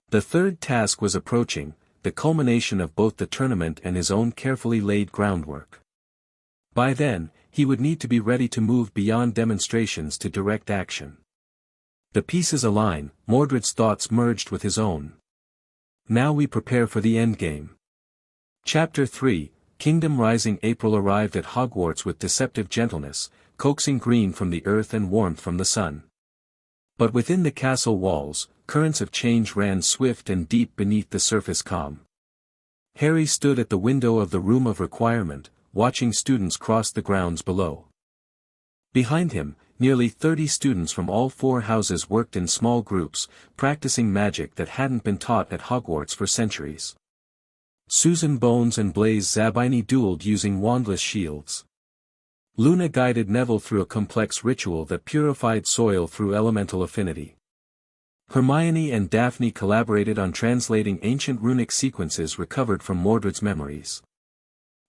The third task was approaching, the culmination of both the tournament and his own carefully laid groundwork. By then, he would need to be ready to move beyond demonstrations to direct action. The pieces align, Mordred's thoughts merged with his own. Now we prepare for the endgame. Chapter 3, Kingdom Rising. April arrived at Hogwarts with deceptive gentleness, coaxing green from the earth and warmth from the sun. But within the castle walls, currents of change ran swift and deep beneath the surface calm. Harry stood at the window of the room of requirement, watching students cross the grounds below. Behind him, nearly 30 students from all 4 houses worked in small groups, practicing magic that hadn't been taught at Hogwarts for centuries. Susan Bones and Blaise Zabini dueled using wandless shields. Luna guided Neville through a complex ritual that purified soil through elemental affinity. Hermione and Daphne collaborated on translating ancient runic sequences recovered from Mordred's memories.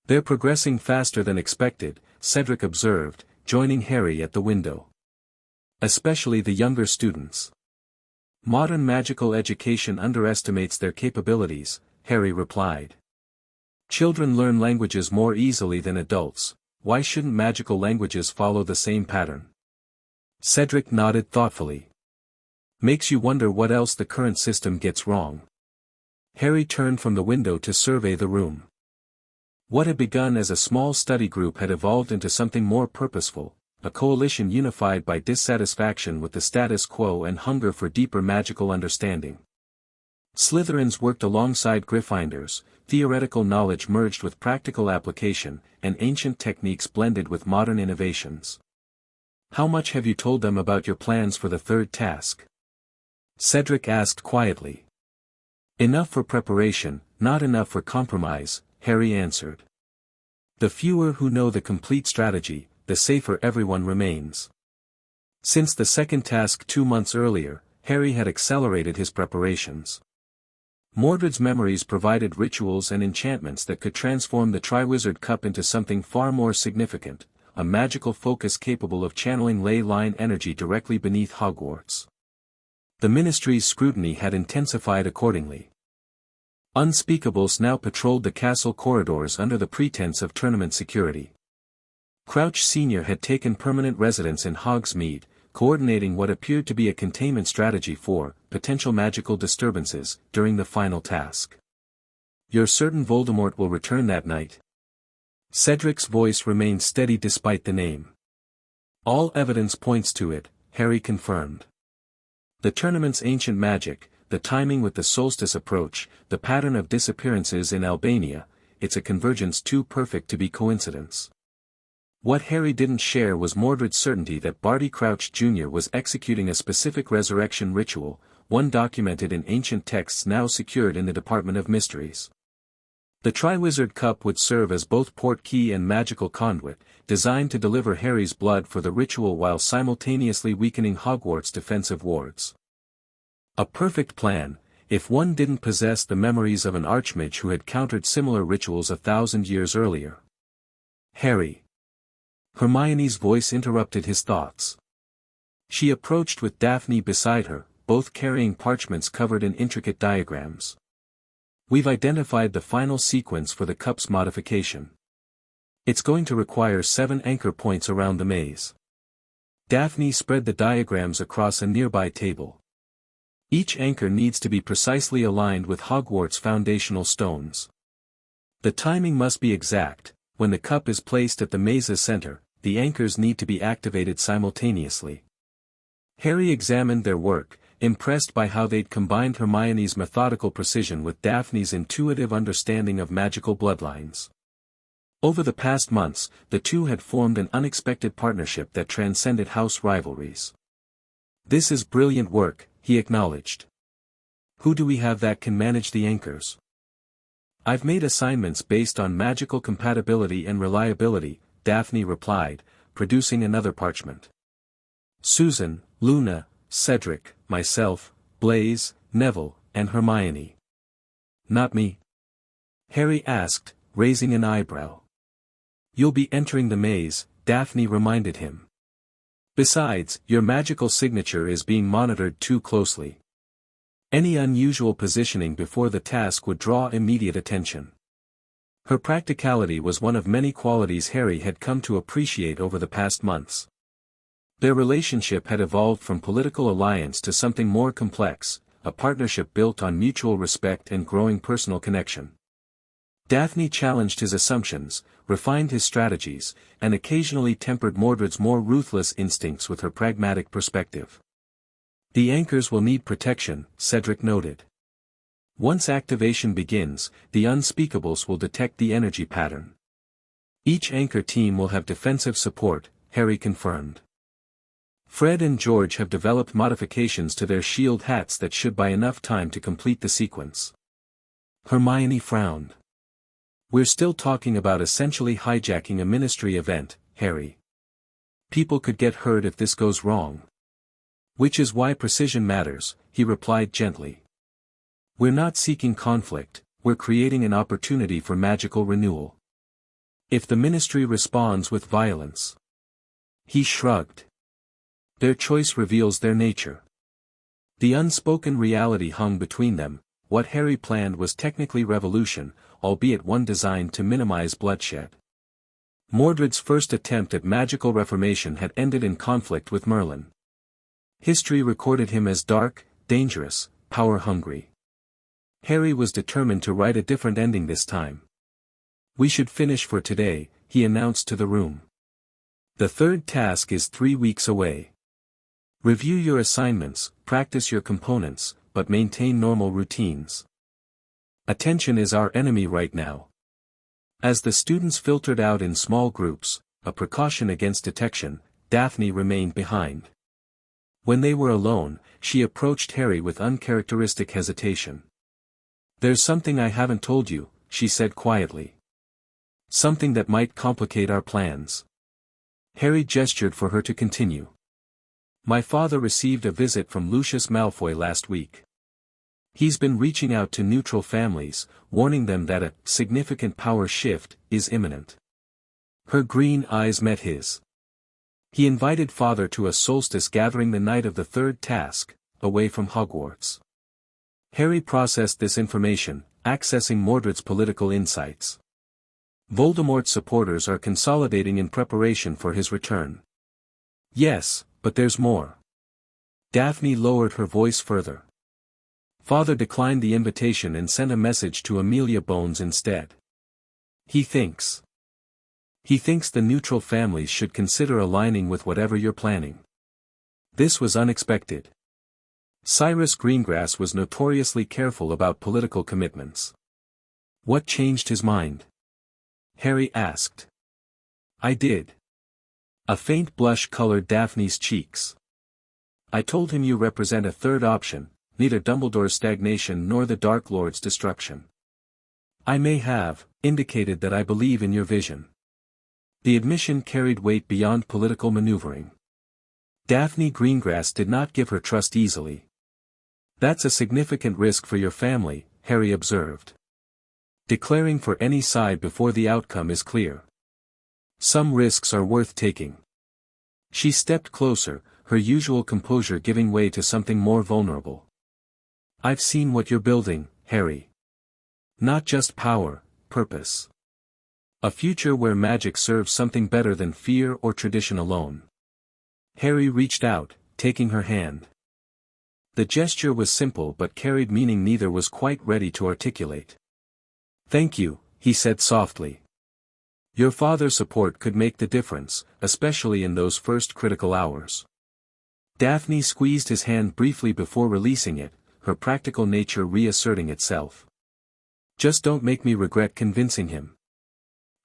They're progressing faster than expected, Cedric observed, joining Harry at the window. Especially the younger students. Modern magical education underestimates their capabilities, Harry replied. Children learn languages more easily than adults, why shouldn't magical languages follow the same pattern? Cedric nodded thoughtfully. Makes you wonder what else the current system gets wrong. Harry turned from the window to survey the room. What had begun as a small study group had evolved into something more purposeful, a coalition unified by dissatisfaction with the status quo and hunger for deeper magical understanding. Slytherins worked alongside Gryffindors, theoretical knowledge merged with practical application, and ancient techniques blended with modern innovations. How much have you told them about your plans for the third task? Cedric asked quietly. Enough for preparation, not enough for compromise, Harry answered. The fewer who know the complete strategy, the safer everyone remains. Since the second task 2 months earlier, Harry had accelerated his preparations. Mordred's memories provided rituals and enchantments that could transform the Triwizard Cup into something far more significant, a magical focus capable of channeling ley line energy directly beneath Hogwarts. The Ministry's scrutiny had intensified accordingly. Unspeakables now patrolled the castle corridors under the pretense of tournament security. Crouch Sr. had taken permanent residence in Hogsmeade, coordinating what appeared to be a containment strategy for potential magical disturbances during the final task. "You're certain Voldemort will return that night?" Cedric's voice remained steady despite the name. "All evidence points to it," Harry confirmed. "The tournament's ancient magic, the timing with the solstice approach, the pattern of disappearances in Albania, it's a convergence too perfect to be coincidence." What Harry didn't share was Mordred's certainty that Barty Crouch Jr. was executing a specific resurrection ritual, one documented in ancient texts now secured in the Department of Mysteries. The Triwizard Cup would serve as both portkey and magical conduit, designed to deliver Harry's blood for the ritual while simultaneously weakening Hogwarts' defensive wards. A perfect plan, if one didn't possess the memories of an Archmage who had countered similar rituals 1,000 years earlier. "Harry." Hermione's voice interrupted his thoughts. She approached with Daphne beside her, both carrying parchments covered in intricate diagrams. "We've identified the final sequence for the cup's modification. It's going to require 7 anchor points around the maze." Daphne spread the diagrams across a nearby table. "Each anchor needs to be precisely aligned with Hogwarts' foundational stones. The timing must be exact. When the cup is placed at the maze's center, the anchors need to be activated simultaneously." Harry examined their work, impressed by how they'd combined Hermione's methodical precision with Daphne's intuitive understanding of magical bloodlines. Over the past months, the two had formed an unexpected partnership that transcended house rivalries. "This is brilliant work," he acknowledged. "Who do we have that can manage the anchors?" "I've made assignments based on magical compatibility and reliability," Daphne replied, producing another parchment. "Susan, Luna, Cedric, myself, Blaise, Neville, and Hermione." "Not me?" Harry asked, raising an eyebrow. "You'll be entering the maze," Daphne reminded him. "Besides, your magical signature is being monitored too closely. Any unusual positioning before the task would draw immediate attention." Her practicality was one of many qualities Harry had come to appreciate over the past months. Their relationship had evolved from political alliance to something more complex, a partnership built on mutual respect and growing personal connection. Daphne challenged his assumptions, refined his strategies, and occasionally tempered Mordred's more ruthless instincts with her pragmatic perspective. "The anchors will need protection," Cedric noted. "Once activation begins, the unspeakables will detect the energy pattern. Each anchor team will have defensive support," Harry confirmed. "Fred and George have developed modifications to their shield hats that should buy enough time to complete the sequence." Hermione frowned. "We're still talking about essentially hijacking a ministry event, Harry. People could get hurt if this goes wrong." "Which is why precision matters," he replied gently. "We're not seeking conflict, we're creating an opportunity for magical renewal. If the ministry responds with violence..." He shrugged. "Their choice reveals their nature." The unspoken reality hung between them. What Harry planned was technically revolution, albeit one designed to minimize bloodshed. Mordred's first attempt at magical reformation had ended in conflict with Merlin. History recorded him as dark, dangerous, power-hungry. Harry was determined to write a different ending this time. "We should finish for today," he announced to the room. "The third task is 3 weeks away. Review your assignments, practice your components, but maintain normal routines. Attention is our enemy right now." As the students filtered out in small groups, a precaution against detection, Daphne remained behind. When they were alone, she approached Harry with uncharacteristic hesitation. "There's something I haven't told you," she said quietly. "Something that might complicate our plans." Harry gestured for her to continue. "My father received a visit from Lucius Malfoy last week. He's been reaching out to neutral families, warning them that a significant power shift is imminent. Her green eyes met his. He invited Father to a solstice gathering the night of the third task, away from Hogwarts. Harry processed this information, accessing Mordred's political insights. Voldemort's supporters are consolidating in preparation for his return. Yes, but there's more. Daphne lowered her voice further. Father declined the invitation and sent a message to Amelia Bones instead. He thinks the neutral families should consider aligning with whatever you're planning. This was unexpected. Cyrus Greengrass was notoriously careful about political commitments. What changed his mind? Harry asked. I did. A faint blush colored Daphne's cheeks. I told him you represent a third option, neither Dumbledore's stagnation nor the Dark Lord's destruction. I may have indicated that I believe in your vision. The admission carried weight beyond political maneuvering. Daphne Greengrass did not give her trust easily. That's a significant risk for your family, Harry observed. Declaring for any side before the outcome is clear. Some risks are worth taking. She stepped closer, her usual composure giving way to something more vulnerable. I've seen what you're building, Harry. Not just power, purpose. A future where magic serves something better than fear or tradition alone. Harry reached out, taking her hand. The gesture was simple but carried meaning neither was quite ready to articulate. Thank you, he said softly. Your father's support could make the difference, especially in those first critical hours. Daphne squeezed his hand briefly before releasing it, her practical nature reasserting itself. Just don't make me regret convincing him.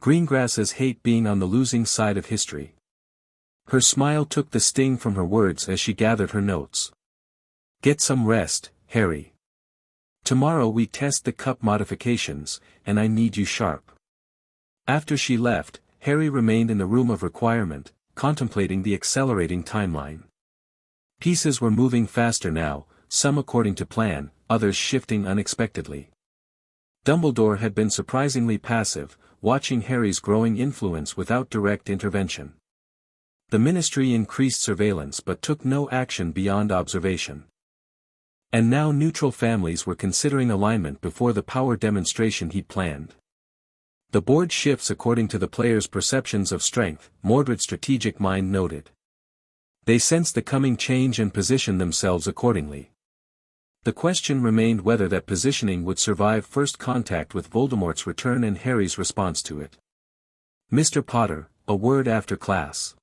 Greengrass's hate being on the losing side of history. Her smile took the sting from her words as she gathered her notes. Get some rest, Harry. Tomorrow we test the cup modifications, and I need you sharp. After she left, Harry remained in the room of requirement, contemplating the accelerating timeline. Pieces were moving faster now, some according to plan, others shifting unexpectedly. Dumbledore had been surprisingly passive, watching Harry's growing influence without direct intervention. The Ministry increased surveillance but took no action beyond observation. And now neutral families were considering alignment before the power demonstration he'd planned. The board shifts according to the players' perceptions of strength, Mordred's strategic mind noted. They sensed the coming change and positioned themselves accordingly. The question remained whether that positioning would survive first contact with Voldemort's return and Harry's response to it. Mr. Potter, a word after class.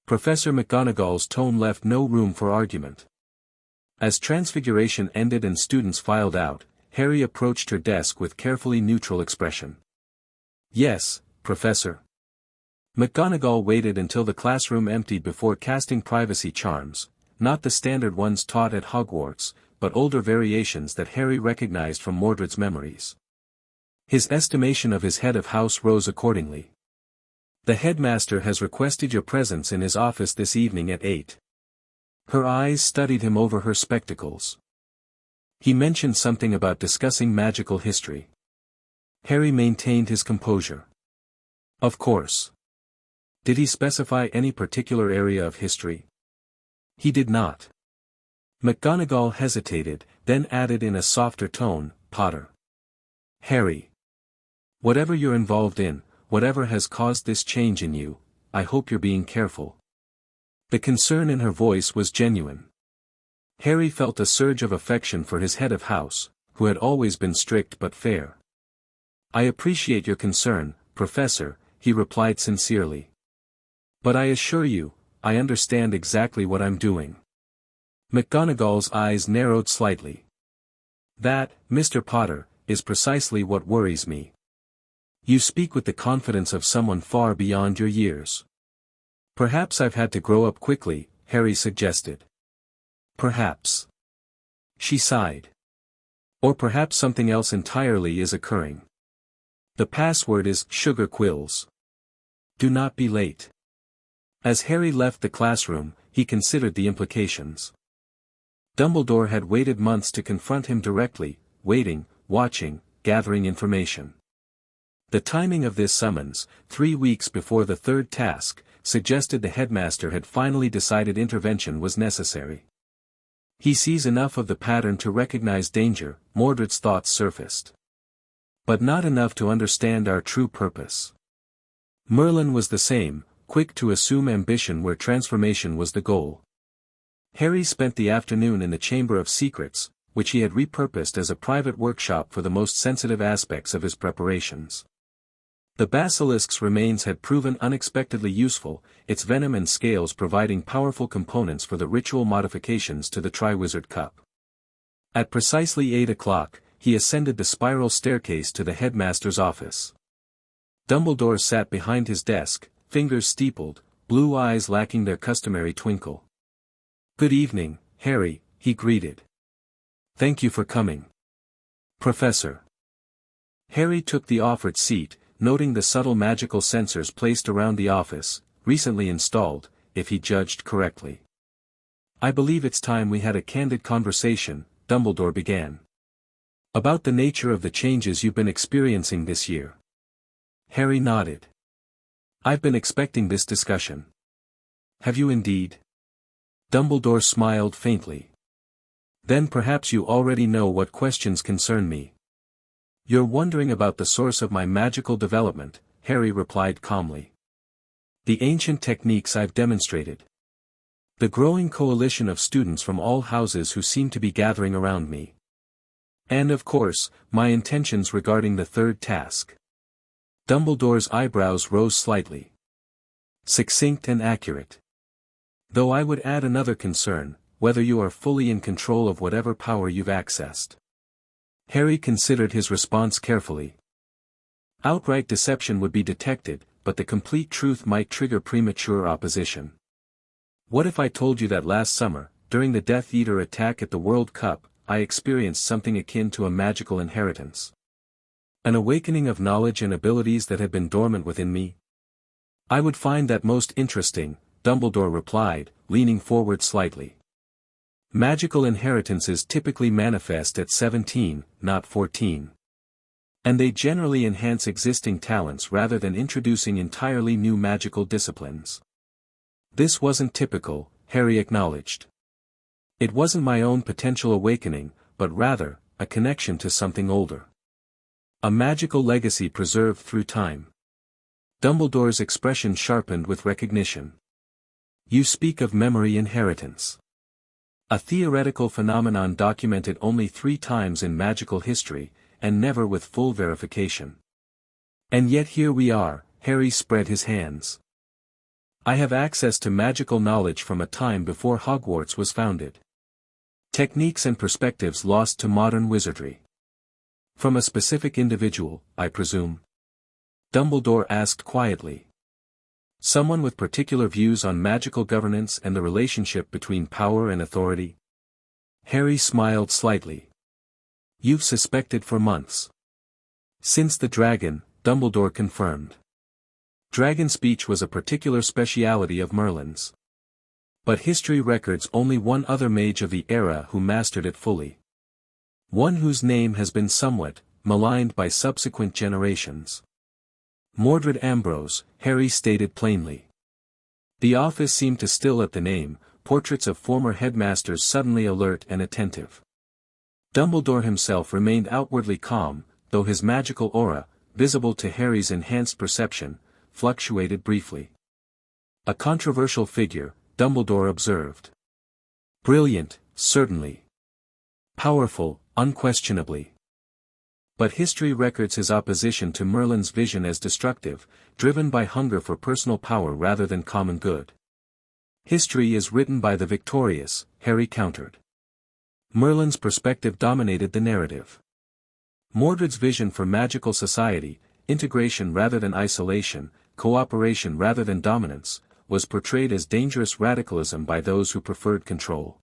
Professor McGonagall's tone left no room for argument. As Transfiguration ended and students filed out, Harry approached her desk with carefully neutral expression. Yes, Professor. McGonagall waited until the classroom emptied before casting privacy charms, not the standard ones taught at Hogwarts, but older variations that Harry recognized from Mordred's memories. His estimation of his head of house rose accordingly. The headmaster has requested your presence in his office this evening at 8. Her eyes studied him over her spectacles. He mentioned something about discussing magical history. Harry maintained his composure. Of course. Did he specify any particular area of history? He did not. McGonagall hesitated, then added in a softer tone, Potter. Harry. Whatever you're involved in, whatever has caused this change in you, I hope you're being careful. The concern in her voice was genuine. Harry felt a surge of affection for his head of house, who had always been strict but fair. I appreciate your concern, Professor, he replied sincerely. But I assure you, I understand exactly what I'm doing. McGonagall's eyes narrowed slightly. That, Mr. Potter, is precisely what worries me. You speak with the confidence of someone far beyond your years. Perhaps I've had to grow up quickly, Harry suggested. Perhaps. She sighed. Or perhaps something else entirely is occurring. The password is sugar quills. Do not be late. As Harry left the classroom, he considered the implications. Dumbledore had waited months to confront him directly, waiting, watching, gathering information. The timing of this summons, 3 weeks before the third task, suggested the headmaster had finally decided intervention was necessary. He sees enough of the pattern to recognize danger, Mordred's thoughts surfaced. But not enough to understand our true purpose. Merlin was the same, quick to assume ambition where transformation was the goal. Harry spent the afternoon in the Chamber of Secrets, which he had repurposed as a private workshop for the most sensitive aspects of his preparations. The basilisk's remains had proven unexpectedly useful, its venom and scales providing powerful components for the ritual modifications to the Triwizard Cup. At precisely 8 o'clock, he ascended the spiral staircase to the headmaster's office. Dumbledore sat behind his desk, fingers steepled, blue eyes lacking their customary twinkle. "Good evening, Harry," he greeted. "Thank you for coming, Professor." Harry took the offered seat, noting the subtle magical sensors placed around the office, recently installed, if he judged correctly. "I believe it's time we had a candid conversation," Dumbledore began. "About the nature of the changes you've been experiencing this year." Harry nodded. "I've been expecting this discussion." "Have you indeed?" Dumbledore smiled faintly. "Then perhaps you already know what questions concern me." "You're wondering about the source of my magical development," Harry replied calmly. "The ancient techniques I've demonstrated. The growing coalition of students from all houses who seem to be gathering around me. And of course, my intentions regarding the third task." Dumbledore's eyebrows rose slightly. "Succinct and accurate. Though I would add another concern, whether you are fully in control of whatever power you've accessed." Harry considered his response carefully. Outright deception would be detected, but the complete truth might trigger premature opposition. "What if I told you that last summer, during the Death Eater attack at the World Cup, I experienced something akin to a magical inheritance? An awakening of knowledge and abilities that had been dormant within me?" "I would find that most interesting," Dumbledore replied, leaning forward slightly. "Magical inheritances typically manifest at 17, not 14. And they generally enhance existing talents rather than introducing entirely new magical disciplines." "This wasn't typical," Harry acknowledged. "It wasn't my own potential awakening, but rather, a connection to something older. A magical legacy preserved through time." Dumbledore's expression sharpened with recognition. "You speak of memory inheritance. A theoretical phenomenon documented only 3 times in magical history, and never with full verification. And yet here we are," Harry spread his hands. "I have access to magical knowledge from a time before Hogwarts was founded. Techniques and perspectives lost to modern wizardry. From a specific individual, I presume?" Dumbledore asked quietly. "Someone with particular views on magical governance and the relationship between power and authority?" Harry smiled slightly. "You've suspected for months." "Since the dragon," Dumbledore confirmed. Dragon speech was a particular speciality of Merlin's. But history records only one other mage of the era who mastered it fully. One whose name has been somewhat maligned by subsequent generations. "Mordred Ambrose," Harry stated plainly. The office seemed to still at the name, portraits of former headmasters suddenly alert and attentive. Dumbledore himself remained outwardly calm, though his magical aura, visible to Harry's enhanced perception, fluctuated briefly. "A controversial figure," Dumbledore observed. "Brilliant, certainly. Powerful, unquestionably. But history records his opposition to Merlin's vision as destructive, driven by hunger for personal power rather than common good." "History is written by the victorious," Harry countered. Merlin's perspective dominated the narrative. Mordred's vision for magical society, integration rather than isolation, cooperation rather than dominance, was portrayed as dangerous radicalism by those who preferred control.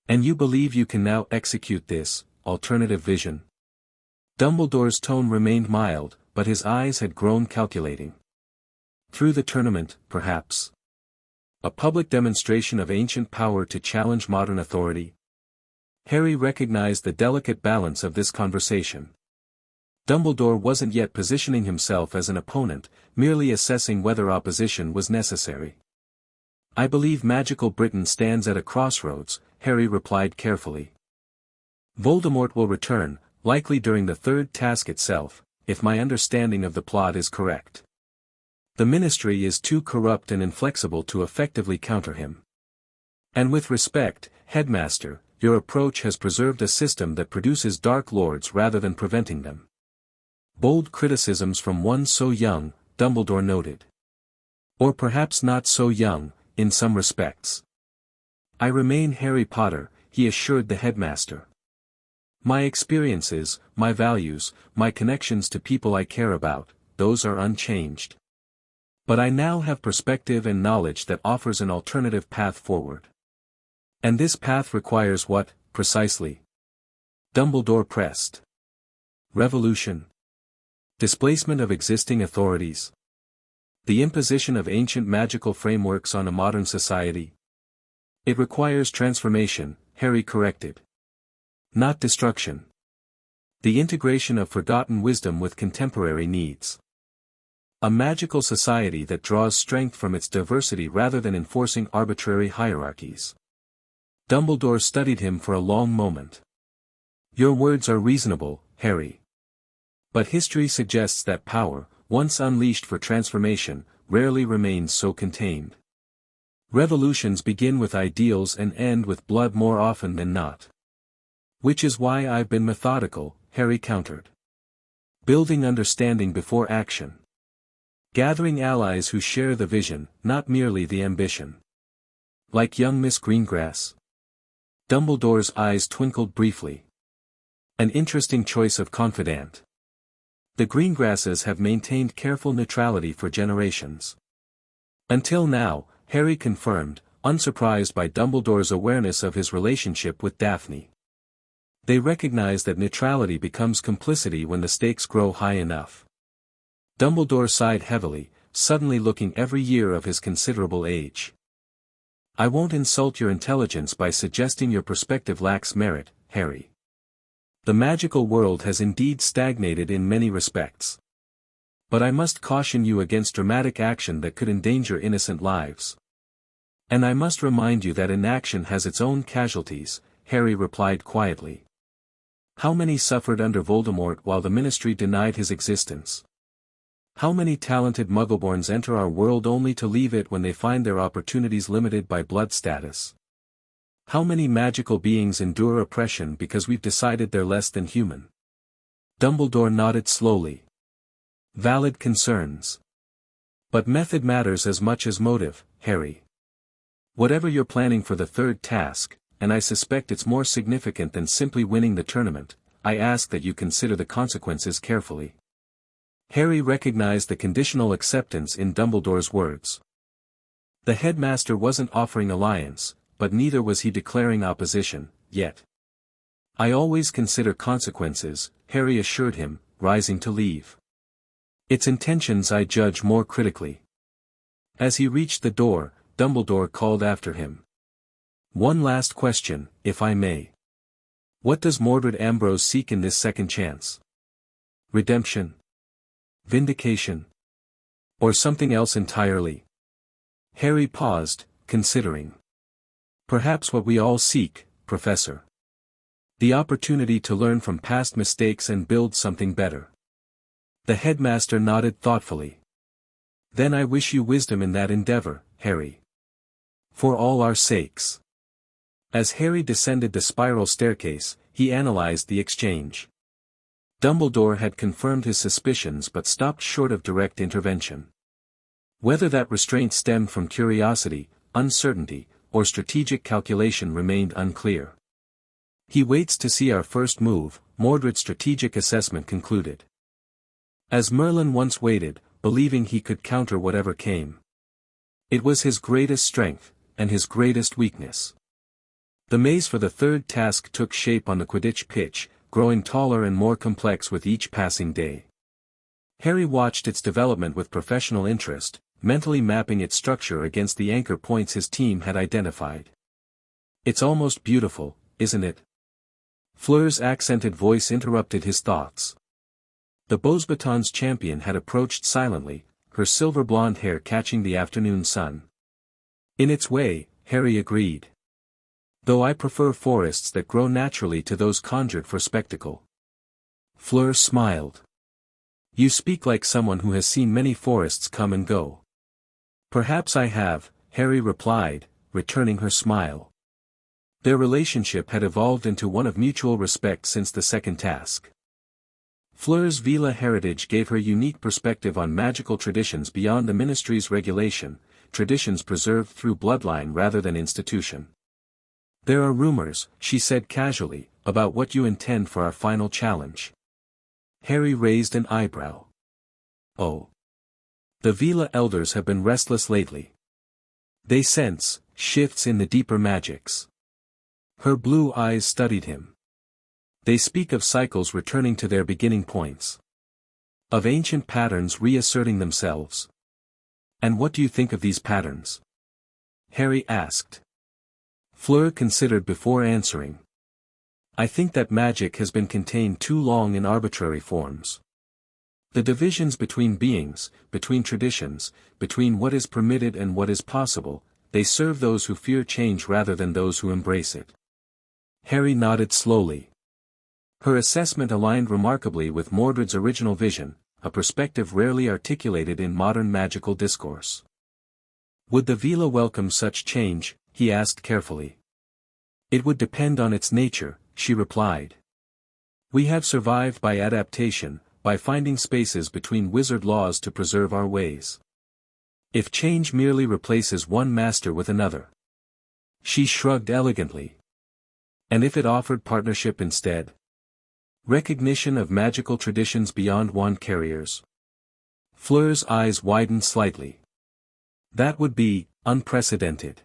"And you believe you can now execute this alternative vision?" Dumbledore's tone remained mild, but his eyes had grown calculating. "Through the tournament, perhaps. A public demonstration of ancient power to challenge modern authority." Harry recognized the delicate balance of this conversation. Dumbledore wasn't yet positioning himself as an opponent, merely assessing whether opposition was necessary. "I believe magical Britain stands at a crossroads," Harry replied carefully. "Voldemort will return, likely during the third task itself, if my understanding of the plot is correct. The Ministry is too corrupt and inflexible to effectively counter him. And with respect, Headmaster, your approach has preserved a system that produces Dark Lords rather than preventing them." Bold criticisms from one so young, Dumbledore noted. "Or perhaps not so young, in some respects. I remain Harry Potter," he assured the headmaster. "My experiences, my values, my connections to people I care about, those are unchanged. But I now have perspective and knowledge that offers an alternative path forward." "And this path requires what, precisely?" Dumbledore pressed. "Revolution. Displacement of existing authorities. The imposition of ancient magical frameworks on a modern society. It requires transformation," Harry corrected. "Not destruction. The integration of forgotten wisdom with contemporary needs. A magical society that draws strength from its diversity rather than enforcing arbitrary hierarchies." Dumbledore studied him for a long moment. "Your words are reasonable, Harry. But history suggests that power, once unleashed for transformation, rarely remains so contained. Revolutions begin with ideals and end with blood more often than not. Which is why I've been methodical," Harry countered. "Building understanding before action. Gathering allies who share the vision, not merely the ambition. Like young Miss Greengrass." Dumbledore's eyes twinkled briefly. "An interesting choice of confidant. The Greengrasses have maintained careful neutrality for generations." "Until now," Harry confirmed, unsurprised by Dumbledore's awareness of his relationship with Daphne. "They recognize that neutrality becomes complicity when the stakes grow high enough." Dumbledore sighed heavily, suddenly looking every year of his considerable age. "I won't insult your intelligence by suggesting your perspective lacks merit, Harry. The magical world has indeed stagnated in many respects. But I must caution you against dramatic action that could endanger innocent lives. And I must remind you that inaction has its own casualties," Harry replied quietly. "How many suffered under Voldemort while the Ministry denied his existence? How many talented Muggleborns enter our world only to leave it when they find their opportunities limited by blood status? How many magical beings endure oppression because we've decided they're less than human?" Dumbledore nodded slowly. "Valid concerns. But method matters as much as motive, Harry. Whatever you're planning for the third task, and I suspect it's more significant than simply winning the tournament, I ask that you consider the consequences carefully." Harry recognized the conditional acceptance in Dumbledore's words. The headmaster wasn't offering alliance, but neither was he declaring opposition, yet. "I always consider consequences," Harry assured him, rising to leave. "Its intentions I judge more critically." As he reached the door, Dumbledore called after him. "One last question, if I may. What does Mordred Ambrose seek in this second chance? Redemption? Vindication? Or something else entirely?" Harry paused, considering. "Perhaps what we all seek, Professor. The opportunity to learn from past mistakes and build something better." The headmaster nodded thoughtfully. "Then I wish you wisdom in that endeavor, Harry. For all our sakes." As Harry descended the spiral staircase, he analyzed the exchange. Dumbledore had confirmed his suspicions but stopped short of direct intervention. Whether that restraint stemmed from curiosity, uncertainty, or strategic calculation remained unclear. "He waits to see our first move," Mordred's strategic assessment concluded. As Merlin once waited, believing he could counter whatever came. It was his greatest strength, and his greatest weakness. The maze for the third task took shape on the Quidditch pitch, growing taller and more complex with each passing day. Harry watched its development with professional interest, mentally mapping its structure against the anchor points his team had identified. "It's almost beautiful, isn't it?" Fleur's accented voice interrupted his thoughts. The Beauxbatons champion had approached silently, her silver blonde hair catching the afternoon sun. In its way, Harry agreed. Though I prefer forests that grow naturally to those conjured for spectacle. Fleur smiled. You speak like someone who has seen many forests come and go. Perhaps I have, Harry replied, returning her smile. Their relationship had evolved into one of mutual respect since the second task. Fleur's Vila heritage gave her unique perspective on magical traditions beyond the ministry's regulation, traditions preserved through bloodline rather than institution. There are rumors, she said casually, about what you intend for our final challenge. Harry raised an eyebrow. Oh. The Vila elders have been restless lately. They sense shifts in the deeper magics. Her blue eyes studied him. They speak of cycles returning to their beginning points. Of ancient patterns reasserting themselves. And what do you think of these patterns? Harry asked. Fleur considered before answering. I think that magic has been contained too long in arbitrary forms. The divisions between beings, between traditions, between what is permitted and what is possible, they serve those who fear change rather than those who embrace it. Harry nodded slowly. Her assessment aligned remarkably with Mordred's original vision, a perspective rarely articulated in modern magical discourse. Would the Vila welcome such change? He asked carefully. It would depend on its nature, she replied. We have survived by adaptation, by finding spaces between wizard laws to preserve our ways. If change merely replaces one master with another. She shrugged elegantly. And if it offered partnership instead? Recognition of magical traditions beyond wand carriers. Fleur's eyes widened slightly. That would be unprecedented.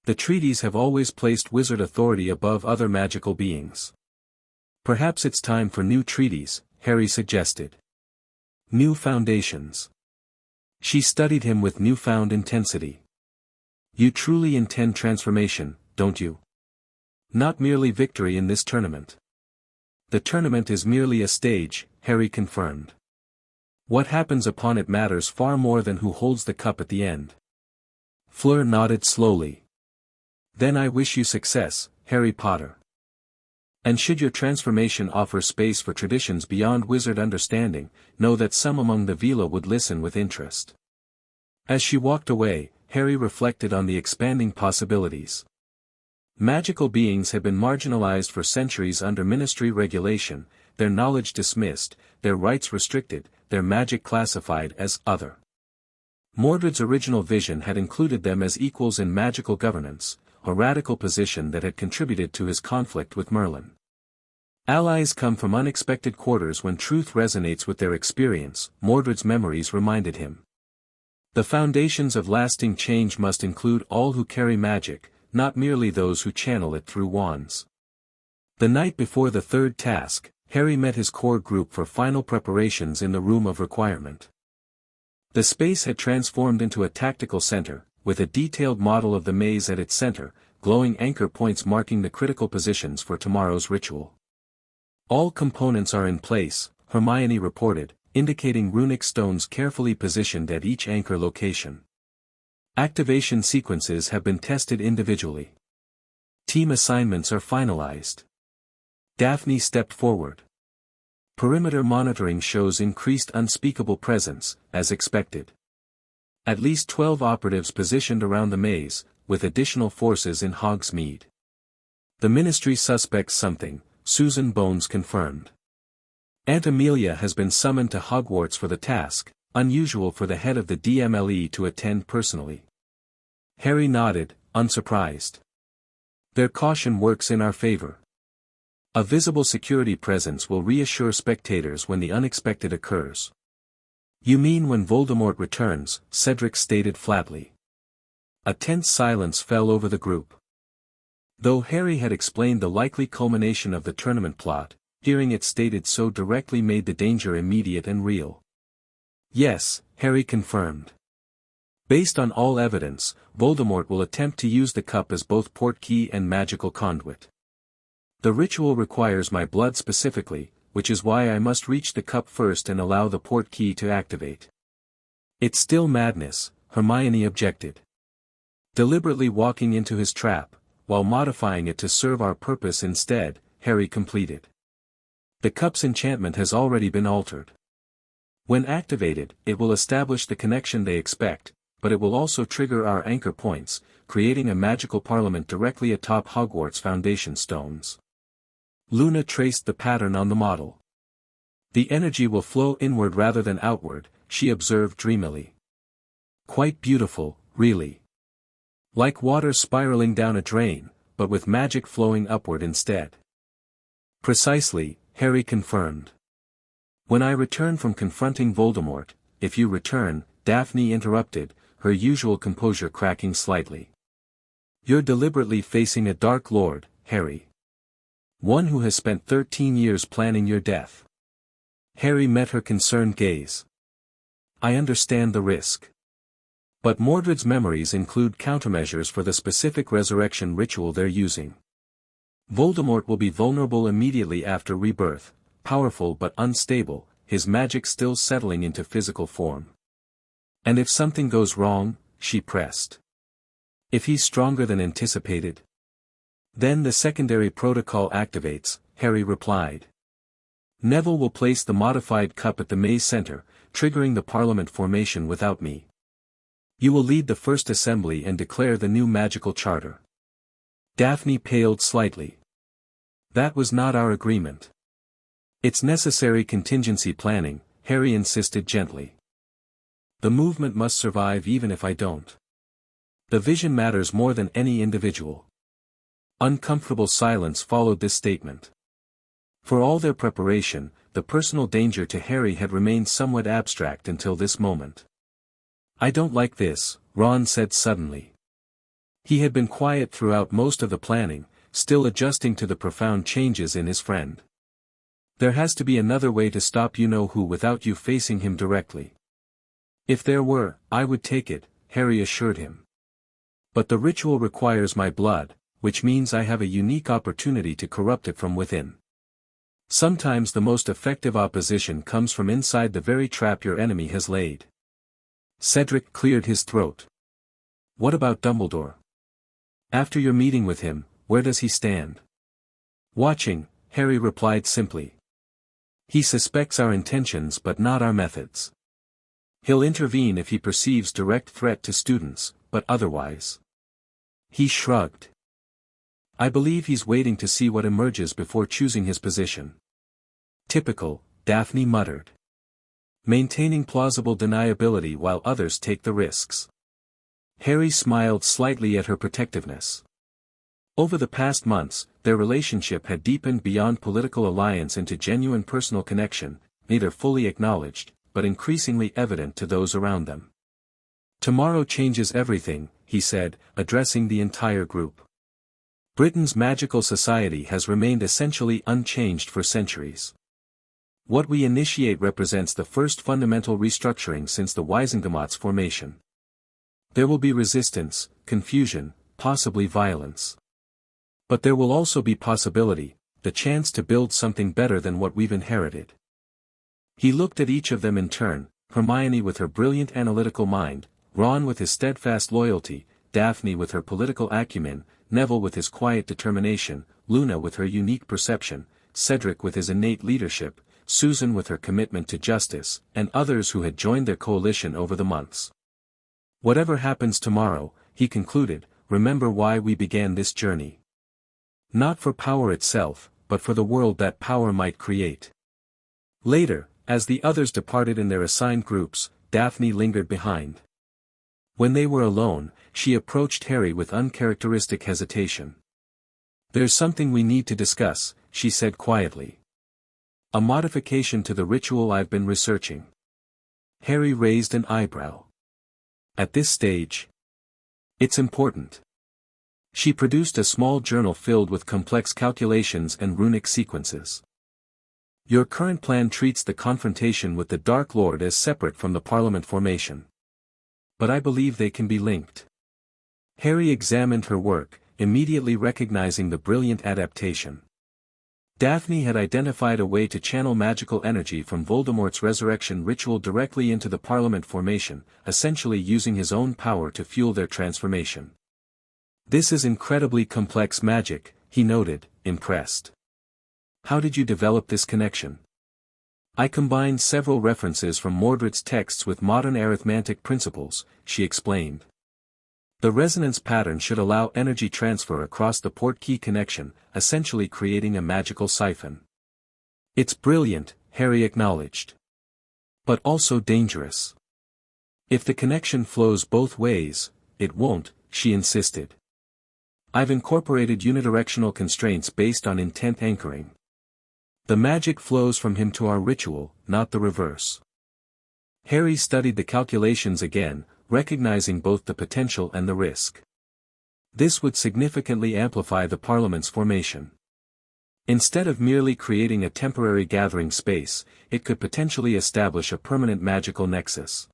The treaties have always placed wizard authority above other magical beings. Perhaps it's time for new treaties, Harry suggested. New foundations. She studied him with newfound intensity. You truly intend transformation, don't you? Not merely victory in this tournament. The tournament is merely a stage, Harry confirmed. What happens upon it matters far more than who holds the cup at the end. Fleur nodded slowly. Then I wish you success, Harry Potter. And should your transformation offer space for traditions beyond wizard understanding, know that some among the Vila would listen with interest. As she walked away, Harry reflected on the expanding possibilities. Magical beings had been marginalized for centuries under ministry regulation, their knowledge dismissed, their rights restricted, their magic classified as other. Mordred's original vision had included them as equals in magical governance, a radical position that had contributed to his conflict with Merlin. Allies come from unexpected quarters when truth resonates with their experience, Mordred's memories reminded him. The foundations of lasting change must include all who carry magic, not merely those who channel it through wands. The night before the third task, Harry met his core group for final preparations in the room of requirement. The space had transformed into a tactical center, with a detailed model of the maze at its center, glowing anchor points marking the critical positions for tomorrow's ritual. All components are in place, Hermione reported, indicating runic stones carefully positioned at each anchor location. Activation sequences have been tested individually. Team assignments are finalized. Daphne stepped forward. Perimeter monitoring shows increased unspeakable presence, as expected. At least 12 operatives positioned around the maze, with additional forces in Hogsmeade. The ministry suspects something, Susan Bones confirmed. Aunt Amelia has been summoned to Hogwarts for the task, unusual for the head of the DMLE to attend personally. Harry nodded, unsurprised. Their caution works in our favor. A visible security presence will reassure spectators when the unexpected occurs. You mean when Voldemort returns, Cedric stated flatly. A tense silence fell over the group. Though Harry had explained the likely culmination of the tournament plot, hearing it stated so directly made the danger immediate and real. Yes, Harry confirmed. Based on all evidence, Voldemort will attempt to use the cup as both portkey and magical conduit. The ritual requires my blood specifically, which is why I must reach the cup first and allow the port key to activate. It's still madness, Hermione objected. Deliberately walking into his trap, while modifying it to serve our purpose instead, Harry completed. The cup's enchantment has already been altered. When activated, it will establish the connection they expect, but it will also trigger our anchor points, creating a magical parliament directly atop Hogwarts foundation stones. Luna traced the pattern on the model. The energy will flow inward rather than outward, she observed dreamily. Quite beautiful, really. Like water spiraling down a drain, but with magic flowing upward instead. Precisely, Harry confirmed. When I return from confronting Voldemort, if you return, Daphne interrupted, her usual composure cracking slightly. You're deliberately facing a Dark Lord, Harry. One who has spent 13 years planning your death. Harry met her concerned gaze. I understand the risk. But Mordred's memories include countermeasures for the specific resurrection ritual they're using. Voldemort will be vulnerable immediately after rebirth, powerful but unstable, his magic still settling into physical form. And if something goes wrong, she pressed. If he's stronger than anticipated? Then the secondary protocol activates, Harry replied. Neville will place the modified cup at the maze center, triggering the Parliament formation without me. You will lead the first assembly and declare the new magical charter. Daphne paled slightly. That was not our agreement. It's necessary contingency planning, Harry insisted gently. The movement must survive even if I don't. The vision matters more than any individual. Uncomfortable silence followed this statement. For all their preparation, the personal danger to Harry had remained somewhat abstract until this moment. I don't like this, Ron said suddenly. He had been quiet throughout most of the planning, still adjusting to the profound changes in his friend. There has to be another way to stop you-know-who without you facing him directly. If there were, I would take it, Harry assured him. But the ritual requires my blood, which means I have a unique opportunity to corrupt it from within. Sometimes the most effective opposition comes from inside the very trap your enemy has laid. Cedric cleared his throat. What about Dumbledore? After your meeting with him, where does he stand? Watching, Harry replied simply. He suspects our intentions but not our methods. He'll intervene if he perceives direct threat to students, but otherwise. He shrugged. I believe he's waiting to see what emerges before choosing his position. Typical, Daphne muttered. Maintaining plausible deniability while others take the risks. Harry smiled slightly at her protectiveness. Over the past months, their relationship had deepened beyond political alliance into genuine personal connection, neither fully acknowledged, but increasingly evident to those around them. Tomorrow changes everything, he said, addressing the entire group. Britain's magical society has remained essentially unchanged for centuries. What we initiate represents the first fundamental restructuring since the Wisengamot's formation. There will be resistance, confusion, possibly violence. But there will also be possibility, the chance to build something better than what we've inherited. He looked at each of them in turn, Hermione with her brilliant analytical mind, Ron with his steadfast loyalty, Daphne with her political acumen, Neville with his quiet determination, Luna with her unique perception, Cedric with his innate leadership, Susan with her commitment to justice, and others who had joined their coalition over the months. Whatever happens tomorrow, he concluded, remember why we began this journey. Not for power itself, but for the world that power might create. Later, as the others departed in their assigned groups, Daphne lingered behind. When they were alone, she approached Harry with uncharacteristic hesitation. There's something we need to discuss, she said quietly. A modification to the ritual I've been researching. Harry raised an eyebrow. At this stage? It's important. She produced a small journal filled with complex calculations and runic sequences. Your current plan treats the confrontation with the Dark Lord as separate from the Parliament formation. But I believe they can be linked. Harry examined her work, immediately recognizing the brilliant adaptation. Daphne had identified a way to channel magical energy from Voldemort's resurrection ritual directly into the Parliament formation, essentially using his own power to fuel their transformation. "This is incredibly complex magic," he noted, impressed. "How did you develop this connection?" "I combined several references from Mordred's texts with modern arithmetic principles," she explained. "The resonance pattern should allow energy transfer across the portkey connection, essentially creating a magical siphon." "It's brilliant," Harry acknowledged. "But also dangerous. If the connection flows both ways, it won't," she insisted. "I've incorporated unidirectional constraints based on intent anchoring. The magic flows from him to our ritual, not the reverse." Harry studied the calculations again, recognizing both the potential and the risk. This would significantly amplify the Parliament's formation. Instead of merely creating a temporary gathering space, it could potentially establish a permanent magical nexus.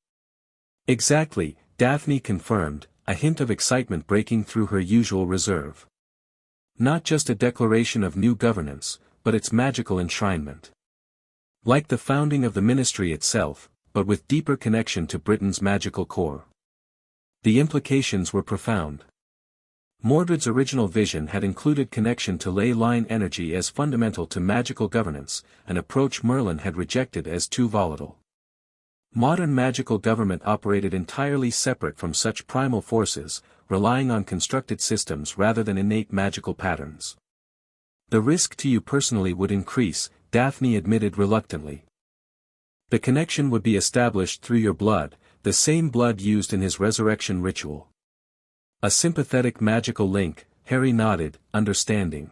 "Exactly," Daphne confirmed, a hint of excitement breaking through her usual reserve. "Not just a declaration of new governance, but its magical enshrinement. Like the founding of the ministry itself, but with deeper connection to Britain's magical core." The implications were profound. Mordred's original vision had included connection to ley line energy as fundamental to magical governance, an approach Merlin had rejected as too volatile. Modern magical government operated entirely separate from such primal forces, relying on constructed systems rather than innate magical patterns. "The risk to you personally would increase," Daphne admitted reluctantly. "The connection would be established through your blood, the same blood used in his resurrection ritual." "A sympathetic magical link," Harry nodded, understanding.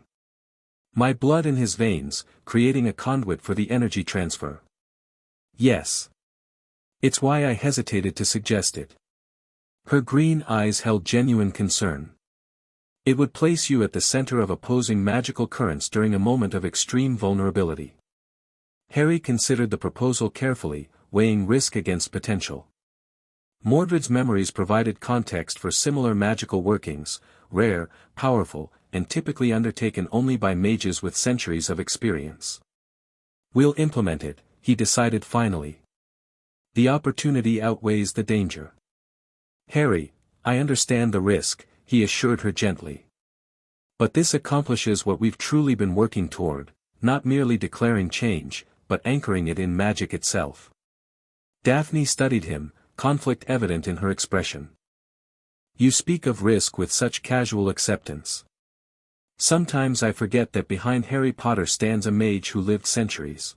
"My blood in his veins, creating a conduit for the energy transfer." "Yes. It's why I hesitated to suggest it." Her green eyes held genuine concern. "It would place you at the center of opposing magical currents during a moment of extreme vulnerability." Harry considered the proposal carefully, weighing risk against potential. Mordred's memories provided context for similar magical workings, rare, powerful, and typically undertaken only by mages with centuries of experience. "We'll implement it," he decided finally. "The opportunity outweighs the danger." "Harry, I understand the risk," he assured her gently. "But this accomplishes what we've truly been working toward, not merely declaring change, but anchoring it in magic itself." Daphne studied him, conflict evident in her expression. "You speak of risk with such casual acceptance. Sometimes I forget that behind Harry Potter stands a mage who lived centuries.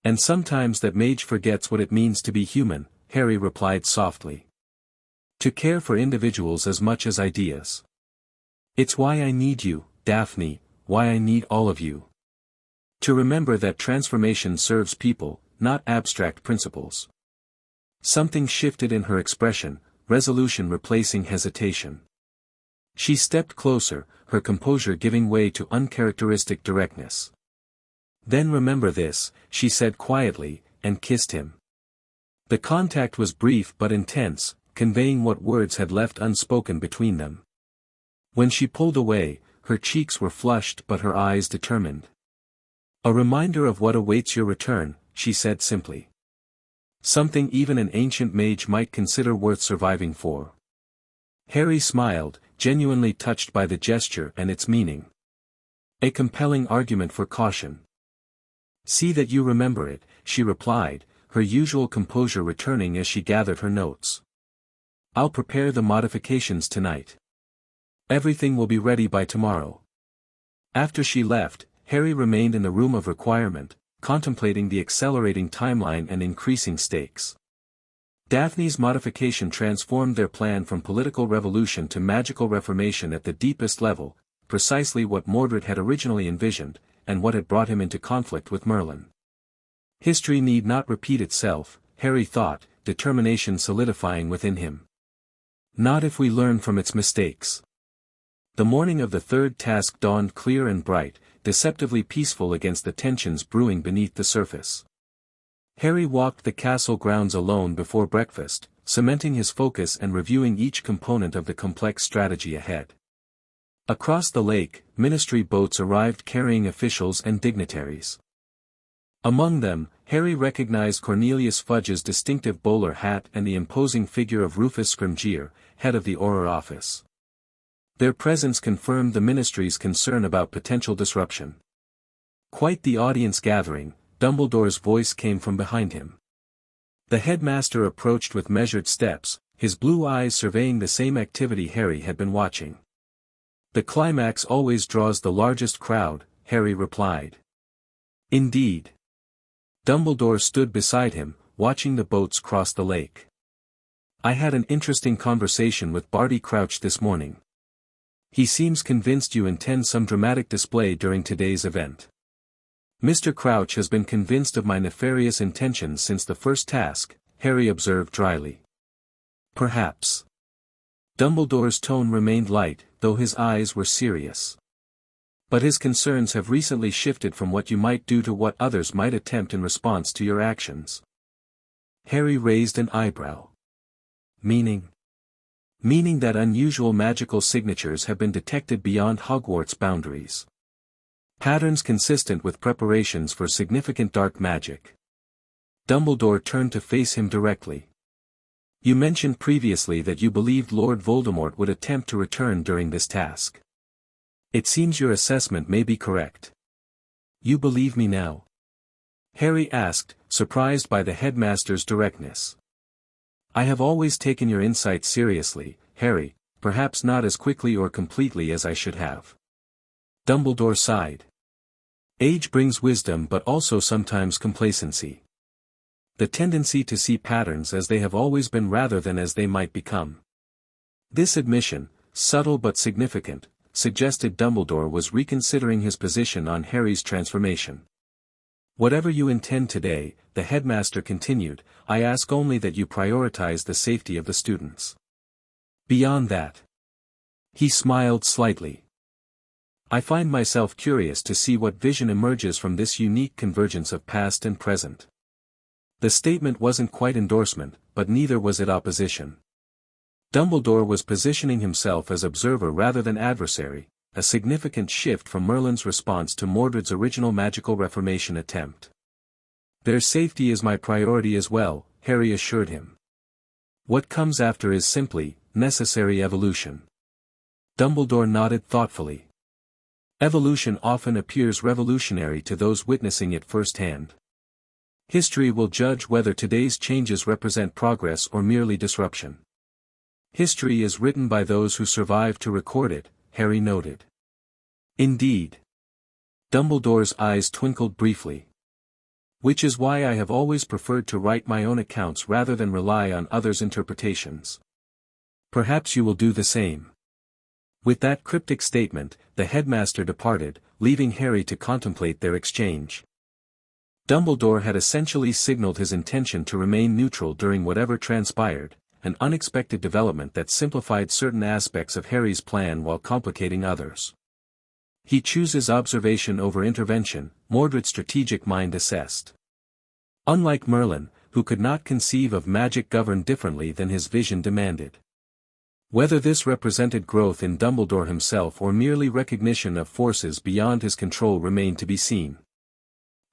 And sometimes that mage forgets what it means to be human," Harry replied softly. "To care for individuals as much as ideas. It's why I need you, Daphne, why I need all of you. To remember that transformation serves people, not abstract principles." Something shifted in her expression, resolution replacing hesitation. She stepped closer, her composure giving way to uncharacteristic directness. "Then remember this," she said quietly, and kissed him. The contact was brief but intense, conveying what words had left unspoken between them. When she pulled away, her cheeks were flushed but her eyes determined. "A reminder of what awaits your return," she said simply. "Something even an ancient mage might consider worth surviving for." Harry smiled, genuinely touched by the gesture and its meaning. "A compelling argument for caution." "See that you remember it," she replied, her usual composure returning as she gathered her notes. "I'll prepare the modifications tonight. Everything will be ready by tomorrow." After she left, Harry remained in the room of requirement, contemplating the accelerating timeline and increasing stakes. Daphne's modification transformed their plan from political revolution to magical reformation at the deepest level, precisely what Mordred had originally envisioned, and what had brought him into conflict with Merlin. History need not repeat itself, Harry thought, determination solidifying within him. Not if we learn from its mistakes. The morning of the third task dawned clear and bright, deceptively peaceful against the tensions brewing beneath the surface. Harry walked the castle grounds alone before breakfast, cementing his focus and reviewing each component of the complex strategy ahead. Across the lake, ministry boats arrived carrying officials and dignitaries. Among them, Harry recognized Cornelius Fudge's distinctive bowler hat and the imposing figure of Rufus Scrimgeour, head of the Auror office. Their presence confirmed the ministry's concern about potential disruption. Quite the audience gathering, Dumbledore's voice came from behind him. The headmaster approached with measured steps, his blue eyes surveying the same activity Harry had been watching. "The climax always draws the largest crowd," Harry replied. "Indeed." Dumbledore stood beside him, watching the boats cross the lake. "I had an interesting conversation with Barty Crouch this morning. He seems convinced you intend some dramatic display during today's event." "Mr. Crouch has been convinced of my nefarious intentions since the first task," Harry observed dryly. "Perhaps." Dumbledore's tone remained light, though his eyes were serious. "But his concerns have recently shifted from what you might do to what others might attempt in response to your actions." Harry raised an eyebrow. "Meaning?" "Meaning that unusual magical signatures have been detected beyond Hogwarts boundaries. Patterns consistent with preparations for significant dark magic." Dumbledore turned to face him directly. "You mentioned previously that you believed Lord Voldemort would attempt to return during this task. It seems your assessment may be correct. You believe me now?" Harry asked, surprised by the headmaster's directness. "I have always taken your insights seriously, Harry, perhaps not as quickly or completely as I should have." Dumbledore sighed. "Age brings wisdom but also sometimes complacency. The tendency to see patterns as they have always been rather than as they might become." This admission, subtle but significant, suggested Dumbledore was reconsidering his position on Harry's transformation. "Whatever you intend today," the headmaster continued, "I ask only that you prioritize the safety of the students. Beyond that." He smiled slightly. "I find myself curious to see what vision emerges from this unique convergence of past and present." The statement wasn't quite endorsement, but neither was it opposition. Dumbledore was positioning himself as observer rather than adversary, a significant shift from Merlin's response to Mordred's original magical reformation attempt. "Their safety is my priority as well," Harry assured him. "What comes after is simply, necessary evolution." Dumbledore nodded thoughtfully. "Evolution often appears revolutionary to those witnessing it firsthand. History will judge whether today's changes represent progress or merely disruption." "History is written by those who survive to record it," Harry noted. "Indeed." Dumbledore's eyes twinkled briefly. "Which is why I have always preferred to write my own accounts rather than rely on others' interpretations. Perhaps you will do the same." With that cryptic statement, the headmaster departed, leaving Harry to contemplate their exchange. Dumbledore had essentially signaled his intention to remain neutral during whatever transpired, an unexpected development that simplified certain aspects of Harry's plan while complicating others. "He chooses observation over intervention," Mordred's strategic mind assessed. Unlike Merlin, who could not conceive of magic governed differently than his vision demanded. Whether this represented growth in Dumbledore himself or merely recognition of forces beyond his control remained to be seen.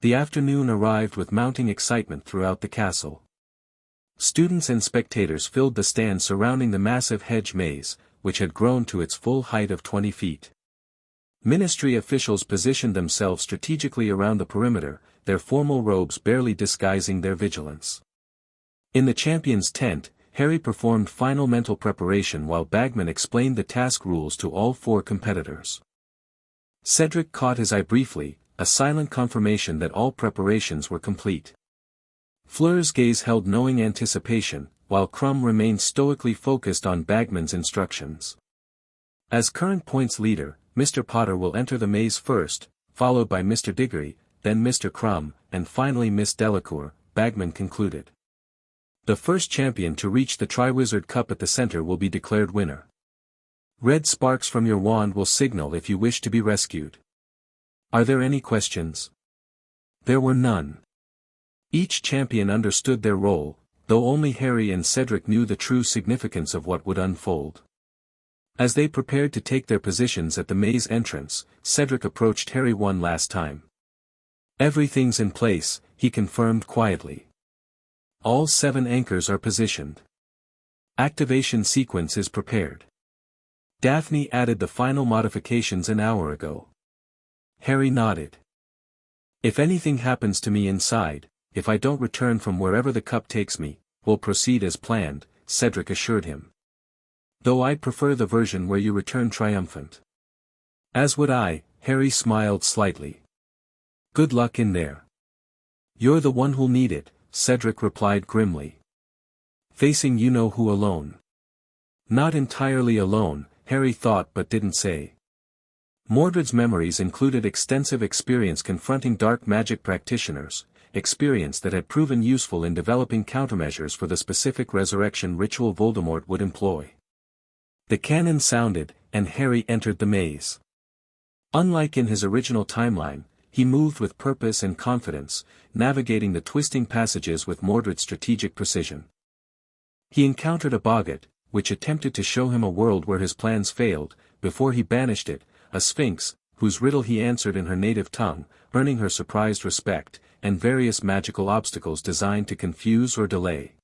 The afternoon arrived with mounting excitement throughout the castle. Students and spectators filled the stands surrounding the massive hedge maze, which had grown to its full height of 20 feet. Ministry officials positioned themselves strategically around the perimeter, their formal robes barely disguising their vigilance. In the champion's tent, Harry performed final mental preparation while Bagman explained the task rules to all 4 competitors. Cedric caught his eye briefly, a silent confirmation that all preparations were complete. Fleur's gaze held knowing anticipation, while Crumb remained stoically focused on Bagman's instructions. As current points leader, Mr. Potter will enter the maze first, followed by Mr. Diggory, then Mr. Crumb, and finally Miss Delacour, Bagman concluded. The first champion to reach the Triwizard Cup at the center will be declared winner. Red sparks from your wand will signal if you wish to be rescued. Are there any questions? There were none. Each champion understood their role, though only Harry and Cedric knew the true significance of what would unfold. As they prepared to take their positions at the maze entrance, Cedric approached Harry one last time. "Everything's in place," he confirmed quietly. "All 7 anchors are positioned. Activation sequence is prepared. Daphne added the final modifications an hour ago." Harry nodded. "If anything happens to me inside, if I don't return from wherever the cup takes me, we'll proceed as planned," Cedric assured him. "Though I'd prefer the version where you return triumphant." "As would I," Harry smiled slightly. "Good luck in there." "You're the one who'll need it," Cedric replied grimly. "Facing you-know-who alone." Not entirely alone, Harry thought but didn't say. Mordred's memories included extensive experience confronting dark magic practitioners, experience that had proven useful in developing countermeasures for the specific resurrection ritual Voldemort would employ. The cannon sounded, and Harry entered the maze. Unlike in his original timeline, he moved with purpose and confidence, navigating the twisting passages with Mordred's strategic precision. He encountered a boggart, which attempted to show him a world where his plans failed, before he banished it, a sphinx, whose riddle he answered in her native tongue, earning her surprised respect, and various magical obstacles designed to confuse or delay.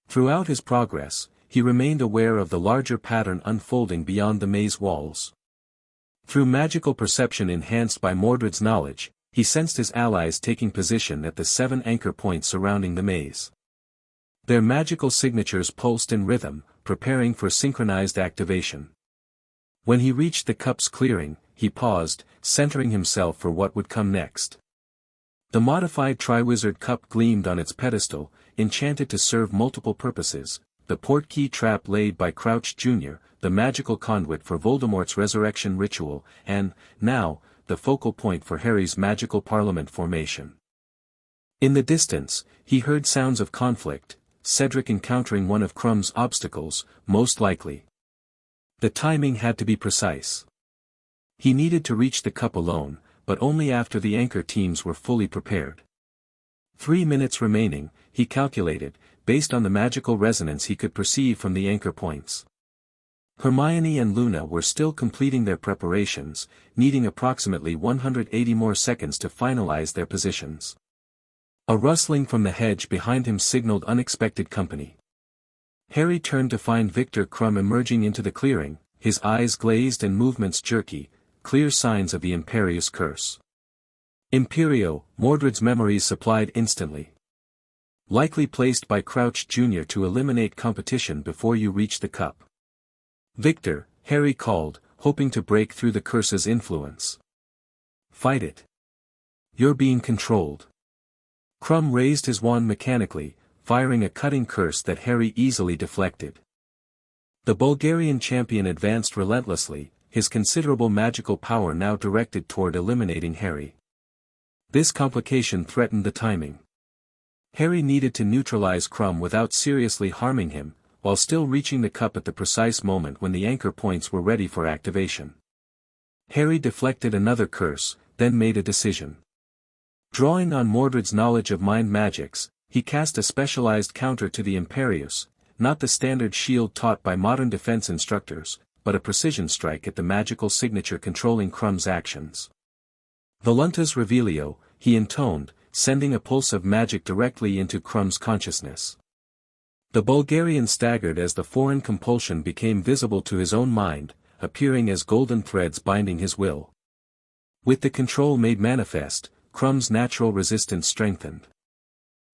Throughout his progress, he remained aware of the larger pattern unfolding beyond the maze walls. Through magical perception enhanced by Mordred's knowledge, he sensed his allies taking position at the 7 anchor points surrounding the maze. Their magical signatures pulsed in rhythm, preparing for synchronized activation. When he reached the cup's clearing, he paused, centering himself for what would come next. The modified Triwizard cup gleamed on its pedestal, enchanted to serve multiple purposes: the portkey trap laid by Crouch Jr., the magical conduit for Voldemort's resurrection ritual, and, now, the focal point for Harry's magical parliament formation. In the distance, he heard sounds of conflict, Cedric encountering one of Krumm's obstacles, most likely. The timing had to be precise. He needed to reach the cup alone, but only after the anchor teams were fully prepared. 3 minutes remaining, he calculated, based on the magical resonance he could perceive from the anchor points. Hermione and Luna were still completing their preparations, needing approximately 180 more seconds to finalize their positions. A rustling from the hedge behind him signaled unexpected company. Harry turned to find Victor Krum emerging into the clearing, his eyes glazed and movements jerky, clear signs of the Imperius curse. Imperio, Mordred's memories supplied instantly. Likely placed by Crouch Jr. to eliminate competition before you reach the cup. "Victor," Harry called, hoping to break through the curse's influence. "Fight it. You're being controlled." Krum raised his wand mechanically, firing a cutting curse that Harry easily deflected. The Bulgarian champion advanced relentlessly, his considerable magical power now directed toward eliminating Harry. This complication threatened the timing. Harry needed to neutralize Krum without seriously harming him, while still reaching the cup at the precise moment when the anchor points were ready for activation. Harry deflected another curse, then made a decision. Drawing on Mordred's knowledge of mind magics, he cast a specialized counter to the Imperius, not the standard shield taught by modern defense instructors, but a precision strike at the magical signature controlling Krum's actions. "Voluntas Revelio," he intoned, sending a pulse of magic directly into Krum's consciousness. The Bulgarian staggered as the foreign compulsion became visible to his own mind, appearing as golden threads binding his will. With the control made manifest, Krum's natural resistance strengthened.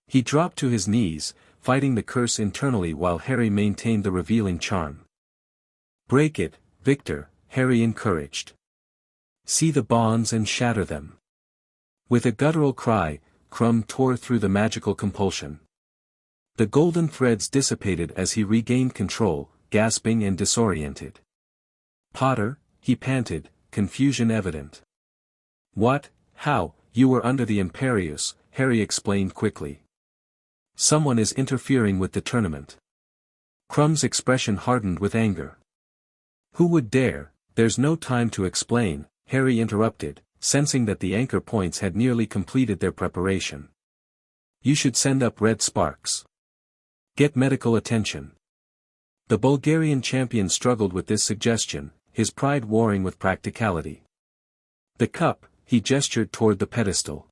He dropped to his knees, fighting the curse internally while Harry maintained the revealing charm. "Break it, Victor," Harry encouraged. "See the bonds and shatter them." With a guttural cry, Krum tore through the magical compulsion. The golden threads dissipated as he regained control, gasping and disoriented. "Potter," he panted, confusion evident. "What, how, you were under the Imperius," Harry explained quickly. "Someone is interfering with the tournament." Krum's expression hardened with anger. "Who would dare?" "There's no time to explain," Harry interrupted, sensing that the anchor points had nearly completed their preparation. "You should send up red sparks. Get medical attention." The Bulgarian champion struggled with this suggestion, his pride warring with practicality. The cup, he gestured toward the pedestal.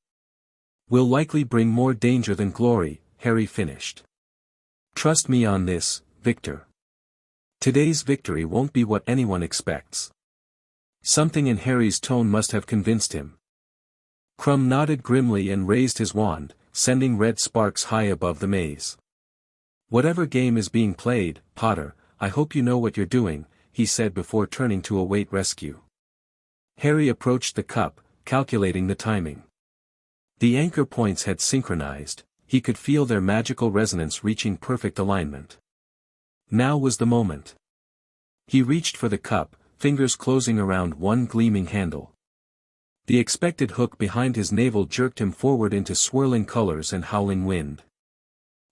Will likely bring more danger than glory, Harry finished. Trust me on this, Victor. Today's victory won't be what anyone expects. Something in Harry's tone must have convinced him. Crumb nodded grimly and raised his wand, sending red sparks high above the maze. Whatever game is being played, Potter, I hope you know what you're doing, he said before turning to await rescue. Harry approached the cup, calculating the timing. The anchor points had synchronized, he could feel their magical resonance reaching perfect alignment. Now was the moment. He reached for the cup, fingers closing around one gleaming handle. The expected hook behind his navel jerked him forward into swirling colors and howling wind.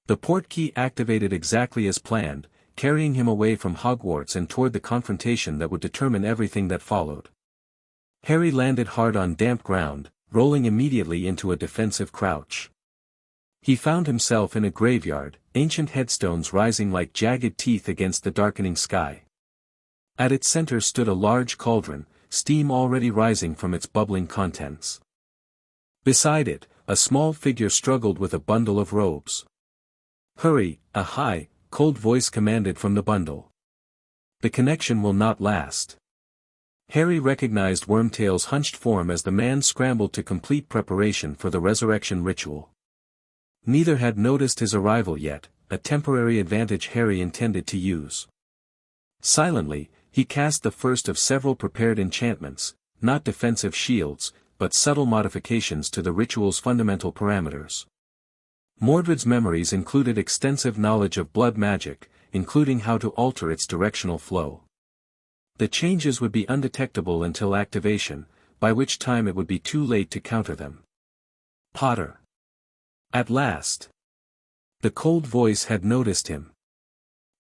The portkey activated exactly as planned, carrying him away from Hogwarts and toward the confrontation that would determine everything that followed. Harry landed hard on damp ground, rolling immediately into a defensive crouch. He found himself in a graveyard, ancient headstones rising like jagged teeth against the darkening sky. At its center stood a large cauldron, steam already rising from its bubbling contents. Beside it, a small figure struggled with a bundle of robes. Hurry, a high, cold voice commanded from the bundle. The connection will not last. Harry recognized Wormtail's hunched form as the man scrambled to complete preparation for the resurrection ritual. Neither had noticed his arrival yet, a temporary advantage Harry intended to use. Silently, he cast the first of several prepared enchantments, not defensive shields, but subtle modifications to the ritual's fundamental parameters. Mordred's memories included extensive knowledge of blood magic, including how to alter its directional flow. The changes would be undetectable until activation, by which time it would be too late to counter them. Potter. At last. The cold voice had noticed him.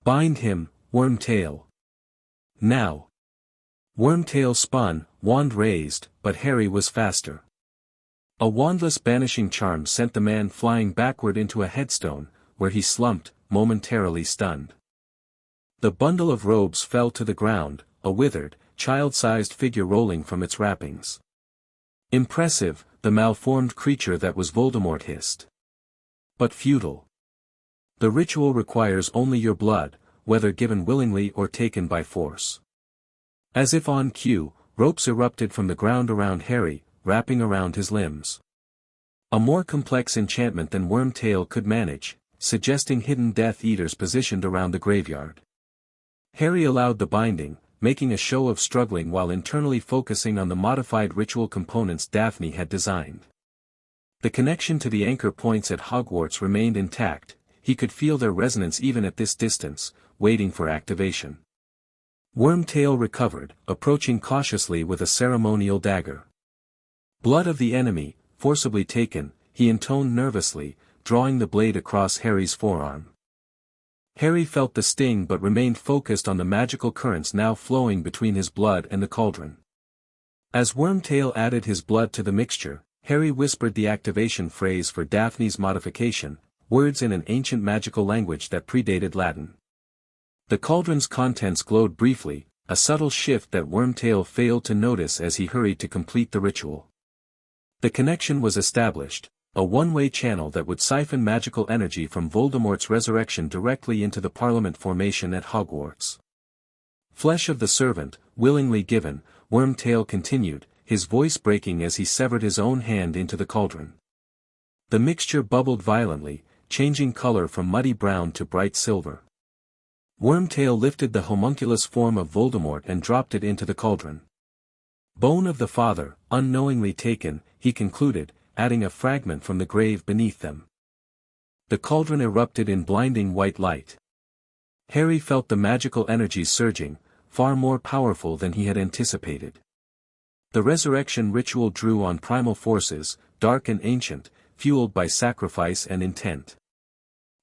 Bind him, Wormtail. Now. Wormtail spun, wand raised, but Harry was faster. A wandless banishing charm sent the man flying backward into a headstone, where he slumped, momentarily stunned. The bundle of robes fell to the ground, a withered, child-sized figure rolling from its wrappings. Impressive, the malformed creature that was Voldemort hissed. But futile. The ritual requires only your blood, whether given willingly or taken by force. As if on cue, ropes erupted from the ground around Harry, wrapping around his limbs. A more complex enchantment than Wormtail could manage, suggesting hidden Death Eaters positioned around the graveyard. Harry allowed the binding, making a show of struggling while internally focusing on the modified ritual components Daphne had designed. The connection to the anchor points at Hogwarts remained intact, he could feel their resonance even at this distance, waiting for activation. Wormtail recovered, approaching cautiously with a ceremonial dagger. Blood of the enemy, forcibly taken, he intoned nervously, drawing the blade across Harry's forearm. Harry felt the sting but remained focused on the magical currents now flowing between his blood and the cauldron. As Wormtail added his blood to the mixture, Harry whispered the activation phrase for Daphne's modification, words in an ancient magical language that predated Latin. The cauldron's contents glowed briefly, a subtle shift that Wormtail failed to notice as he hurried to complete the ritual. The connection was established, a one-way channel that would siphon magical energy from Voldemort's resurrection directly into the Parliament formation at Hogwarts. Flesh of the servant, willingly given, Wormtail continued, his voice breaking as he severed his own hand into the cauldron. The mixture bubbled violently, changing color from muddy brown to bright silver. Wormtail lifted the homunculus form of Voldemort and dropped it into the cauldron. Bone of the father, unknowingly taken, he concluded, adding a fragment from the grave beneath them. The cauldron erupted in blinding white light. Harry felt the magical energies surging, far more powerful than he had anticipated. The resurrection ritual drew on primal forces, dark and ancient, fueled by sacrifice and intent.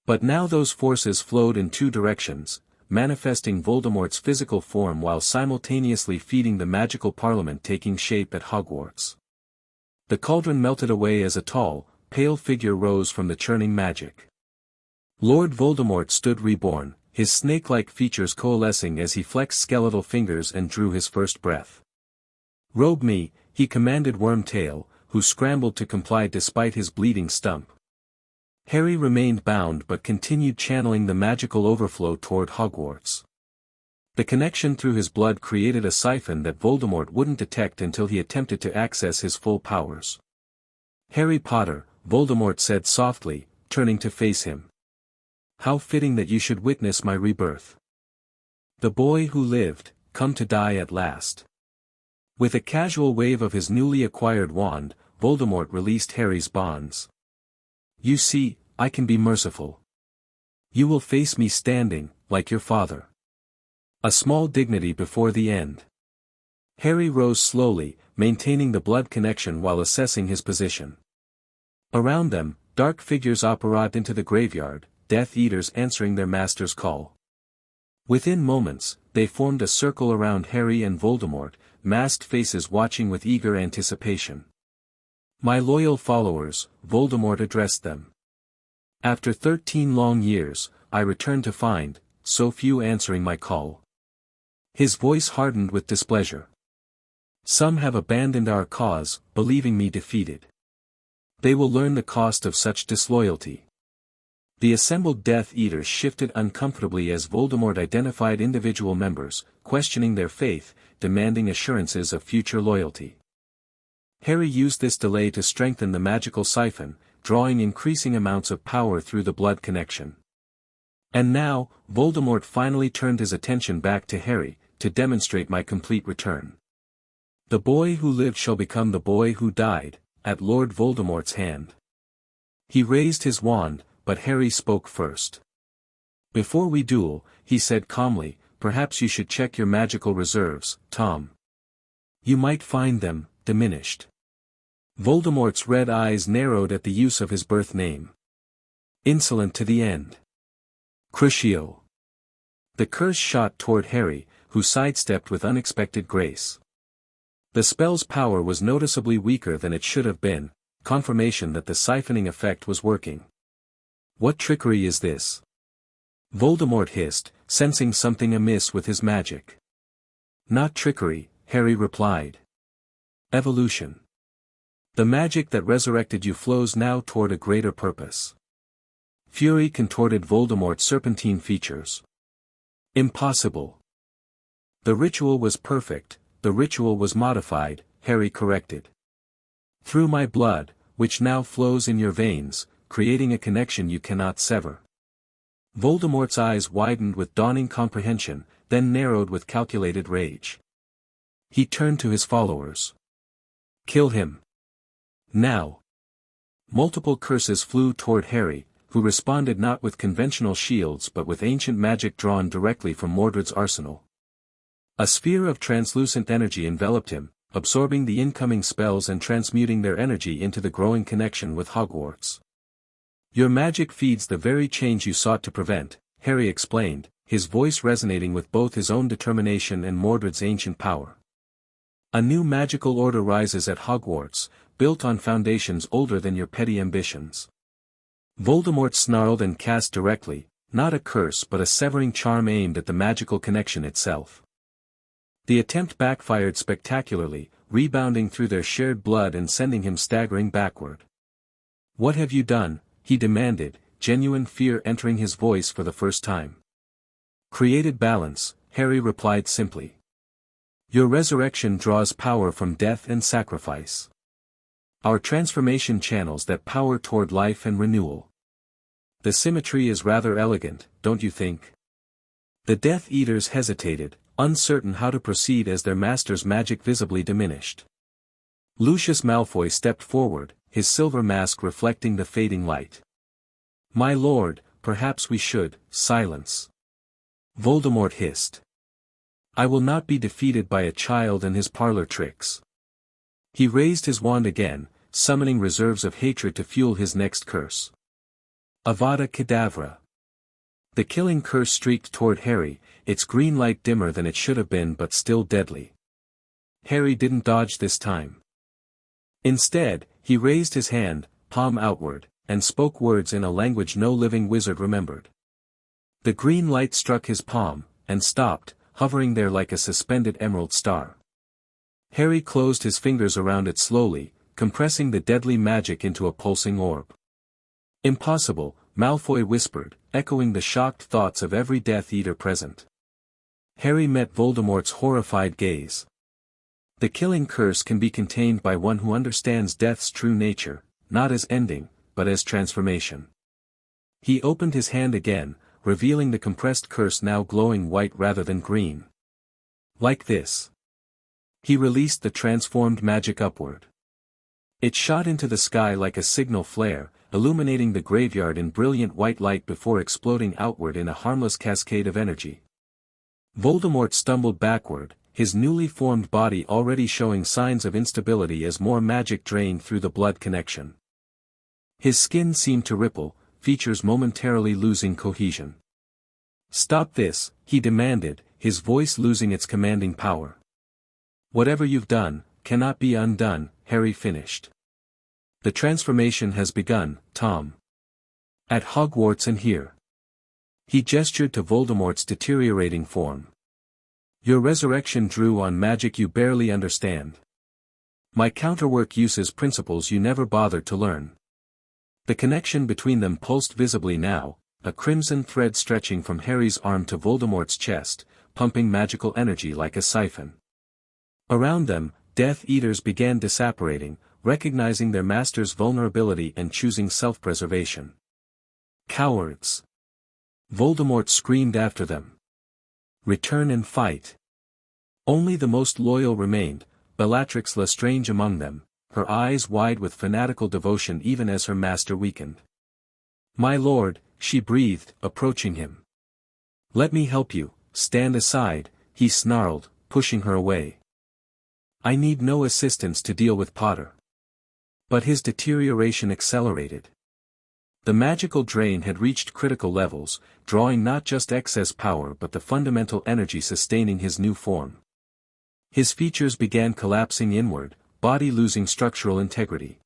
But now those forces flowed in two directions, manifesting Voldemort's physical form while simultaneously feeding the magical parliament taking shape at Hogwarts. The cauldron melted away as a tall, pale figure rose from the churning magic. Lord Voldemort stood reborn, his snake-like features coalescing as he flexed skeletal fingers and drew his first breath. "Robe me," he commanded Wormtail, who scrambled to comply despite his bleeding stump. Harry remained bound but continued channeling the magical overflow toward Hogwarts. The connection through his blood created a siphon that Voldemort wouldn't detect until he attempted to access his full powers. "Harry Potter," Voldemort said softly, turning to face him. "How fitting that you should witness my rebirth. The boy who lived, come to die at last." With a casual wave of his newly acquired wand, Voldemort released Harry's bonds. "You see, I can be merciful. You will face me standing, like your father. A small dignity before the end." Harry rose slowly, maintaining the blood connection while assessing his position. Around them, dark figures apparated into the graveyard, Death Eaters answering their master's call. Within moments, they formed a circle around Harry and Voldemort, masked faces watching with eager anticipation. "My loyal followers," Voldemort addressed them. "After 13 long years, I return to find so few answering my call." His voice hardened with displeasure. "Some have abandoned our cause, believing me defeated. They will learn the cost of such disloyalty." The assembled Death Eaters shifted uncomfortably as Voldemort identified individual members, questioning their faith, demanding assurances of future loyalty. Harry used this delay to strengthen the magical siphon, drawing increasing amounts of power through the blood connection. And now, Voldemort finally turned his attention back to Harry, to demonstrate my complete return. "The boy who lived shall become the boy who died," at Lord Voldemort's hand. He raised his wand, but Harry spoke first. "Before we duel," he said calmly, "perhaps you should check your magical reserves, Tom. You might find them diminished." Voldemort's red eyes narrowed at the use of his birth name. "Insolent to the end. Crucio." The curse shot toward Harry, who sidestepped with unexpected grace. The spell's power was noticeably weaker than it should have been, confirmation that the siphoning effect was working. "What trickery is this?" Voldemort hissed, sensing something amiss with his magic. "Not trickery," Harry replied. "Evolution. The magic that resurrected you flows now toward a greater purpose." Fury contorted Voldemort's serpentine features. "Impossible. The ritual was perfect, the ritual was modified," Harry corrected. "Through my blood, which now flows in your veins, creating a connection you cannot sever." Voldemort's eyes widened with dawning comprehension, then narrowed with calculated rage. He turned to his followers. "Kill him. Now." Multiple curses flew toward Harry, who responded not with conventional shields but with ancient magic drawn directly from Mordred's arsenal. A sphere of translucent energy enveloped him, absorbing the incoming spells and transmuting their energy into the growing connection with Hogwarts. "Your magic feeds the very change you sought to prevent," Harry explained, his voice resonating with both his own determination and Mordred's ancient power. "A new magical order rises at Hogwarts, built on foundations older than your petty ambitions." Voldemort snarled and cast directly, not a curse but a severing charm aimed at the magical connection itself. The attempt backfired spectacularly, rebounding through their shared blood and sending him staggering backward. "What have you done?" he demanded, genuine fear entering his voice for the first time. "Created balance," Harry replied simply. "Your resurrection draws power from death and sacrifice. Our transformation channels that power toward life and renewal. The symmetry is rather elegant, don't you think?" The Death Eaters hesitated, uncertain how to proceed as their master's magic visibly diminished. Lucius Malfoy stepped forward, his silver mask reflecting the fading light. "My lord, perhaps we should." "Silence." Voldemort hissed. "I will not be defeated by a child and his parlor tricks." He raised his wand again, summoning reserves of hatred to fuel his next curse. Avada Kedavra. The killing curse streaked toward Harry, its green light dimmer than it should have been but still deadly. Harry didn't dodge this time. Instead, he raised his hand, palm outward, and spoke words in a language no living wizard remembered. The green light struck his palm, and stopped, hovering there like a suspended emerald star. Harry closed his fingers around it slowly, compressing the deadly magic into a pulsing orb. "Impossible," Malfoy whispered, echoing the shocked thoughts of every Death Eater present. Harry met Voldemort's horrified gaze. The killing curse can be contained by one who understands death's true nature, not as ending, but as transformation. He opened his hand again, revealing the compressed curse now glowing white rather than green. Like this. He released the transformed magic upward. It shot into the sky like a signal flare, illuminating the graveyard in brilliant white light before exploding outward in a harmless cascade of energy. Voldemort stumbled backward, his newly formed body already showing signs of instability as more magic drained through the blood connection. His skin seemed to ripple, features momentarily losing cohesion. "Stop this," he demanded, his voice losing its commanding power. "Whatever you've done, cannot be undone," Harry finished. "The transformation has begun, Tom. At Hogwarts and here." He gestured to Voldemort's deteriorating form. "Your resurrection drew on magic you barely understand. My counterwork uses principles you never bothered to learn." The connection between them pulsed visibly now, a crimson thread stretching from Harry's arm to Voldemort's chest, pumping magical energy like a siphon. Around them, Death Eaters began disapparating, recognizing their master's vulnerability and choosing self-preservation. "Cowards!" Voldemort screamed after them. "Return and fight." Only the most loyal remained, Bellatrix Lestrange among them, her eyes wide with fanatical devotion even as her master weakened. "My lord," she breathed, approaching him. "Let me help you, stand aside," he snarled, pushing her away. "I need no assistance to deal with Potter." But his deterioration accelerated. The magical drain had reached critical levels, drawing not just excess power but the fundamental energy sustaining his new form. His features began collapsing inward, body losing structural integrity.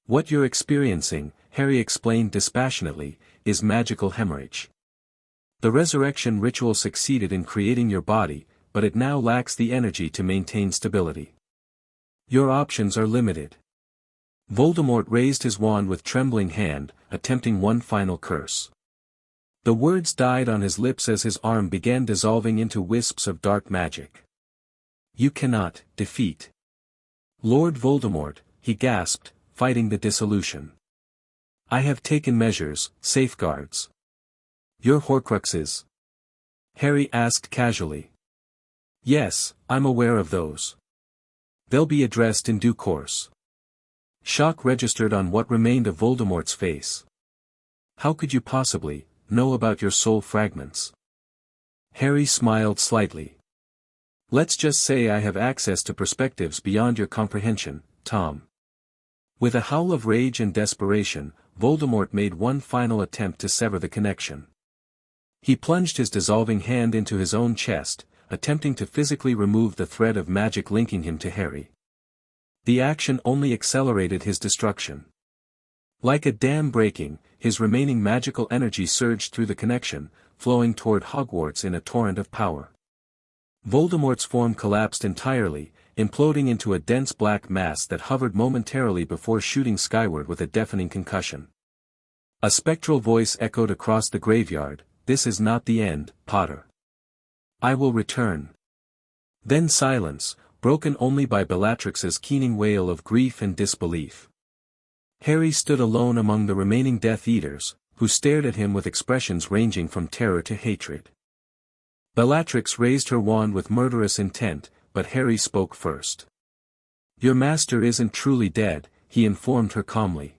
"What you're experiencing," Harry explained dispassionately, "is magical hemorrhage. The resurrection ritual succeeded in creating your body, but it now lacks the energy to maintain stability. Your options are limited." Voldemort raised his wand with trembling hand, attempting one final curse. The words died on his lips as his arm began dissolving into wisps of dark magic. "You cannot defeat Lord Voldemort," he gasped, fighting the dissolution. "I have taken measures, safeguards." "Your Horcruxes?" Harry asked casually. "Yes, I'm aware of those. They'll be addressed in due course." Shock registered on what remained of Voldemort's face. "How could you possibly know about your soul fragments?" Harry smiled slightly. "Let's just say I have access to perspectives beyond your comprehension, Tom." With a howl of rage and desperation, Voldemort made one final attempt to sever the connection. He plunged his dissolving hand into his own chest, attempting to physically remove the thread of magic linking him to Harry. The action only accelerated his destruction. Like a dam breaking, his remaining magical energy surged through the connection, flowing toward Hogwarts in a torrent of power. Voldemort's form collapsed entirely, imploding into a dense black mass that hovered momentarily before shooting skyward with a deafening concussion. A spectral voice echoed across the graveyard, "This is not the end, Potter. I will return." Then silence, broken only by Bellatrix's keening wail of grief and disbelief. Harry stood alone among the remaining Death Eaters, who stared at him with expressions ranging from terror to hatred. Bellatrix raised her wand with murderous intent, but Harry spoke first. "Your master isn't truly dead," he informed her calmly.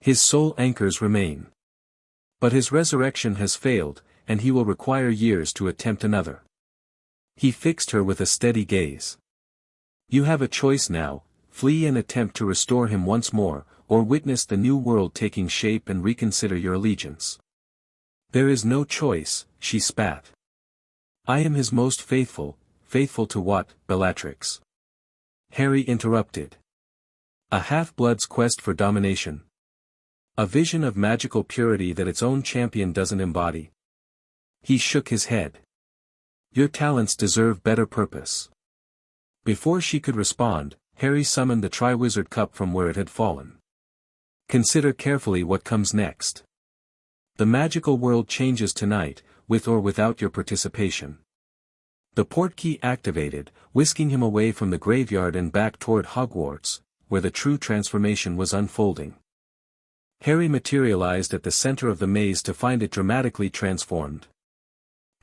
"His soul anchors remain. But his resurrection has failed, and he will require years to attempt another." He fixed her with a steady gaze. "You have a choice now, flee and attempt to restore him once more, or witness the new world taking shape and reconsider your allegiance." "There is no choice," she spat. "I am his most faithful." "Faithful to what, Bellatrix?" Harry interrupted. "A half-blood's quest for domination. A vision of magical purity that its own champion doesn't embody. He shook his head. Your talents deserve better purpose. Before she could respond, Harry summoned the Triwizard Cup from where it had fallen. Consider carefully what comes next. The magical world changes tonight, with or without your participation. The portkey activated, whisking him away from the graveyard and back toward Hogwarts, where the true transformation was unfolding. Harry materialized at the center of the maze to find it dramatically transformed.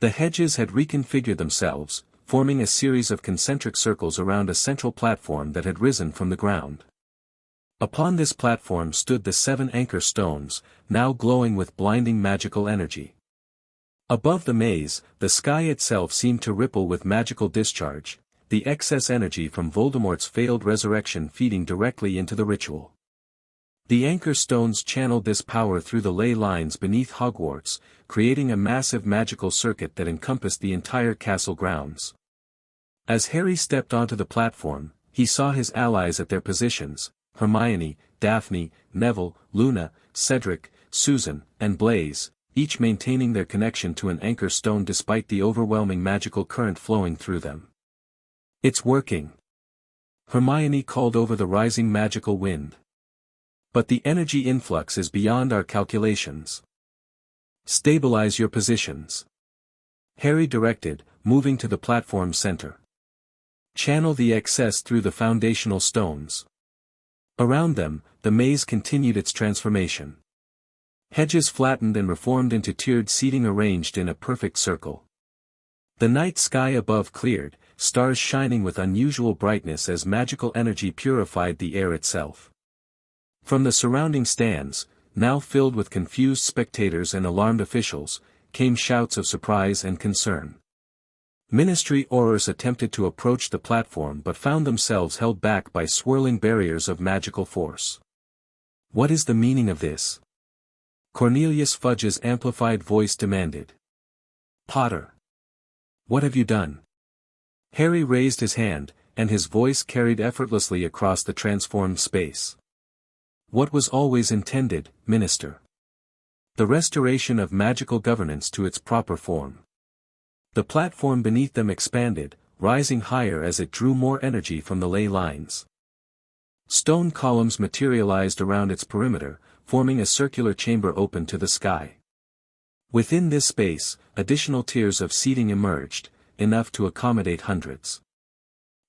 The hedges had reconfigured themselves, forming a series of concentric circles around a central platform that had risen from the ground. Upon this platform stood the 7 anchor stones, now glowing with blinding magical energy. Above the maze, the sky itself seemed to ripple with magical discharge, the excess energy from Voldemort's failed resurrection feeding directly into the ritual. The anchor stones channeled this power through the ley lines beneath Hogwarts, creating a massive magical circuit that encompassed the entire castle grounds. As Harry stepped onto the platform, he saw his allies at their positions: Hermione, Daphne, Neville, Luna, Cedric, Susan, and Blaise, each maintaining their connection to an anchor stone despite the overwhelming magical current flowing through them. It's working. Hermione called over the rising magical wind. But the energy influx is beyond our calculations. Stabilize your positions. Harry directed, moving to the platform center. Channel the excess through the foundational stones. Around them, the maze continued its transformation. Hedges flattened and reformed into tiered seating arranged in a perfect circle. The night sky above cleared, stars shining with unusual brightness as magical energy purified the air itself. From the surrounding stands, now filled with confused spectators and alarmed officials, came shouts of surprise and concern. Ministry Aurors attempted to approach the platform but found themselves held back by swirling barriers of magical force. What is the meaning of this? Cornelius Fudge's amplified voice demanded. Potter. What have you done? Harry raised his hand, and his voice carried effortlessly across the transformed space. What was always intended, Minister? The restoration of magical governance to its proper form. The platform beneath them expanded, rising higher as it drew more energy from the ley lines. Stone columns materialized around its perimeter, forming a circular chamber open to the sky. Within this space, additional tiers of seating emerged, enough to accommodate hundreds.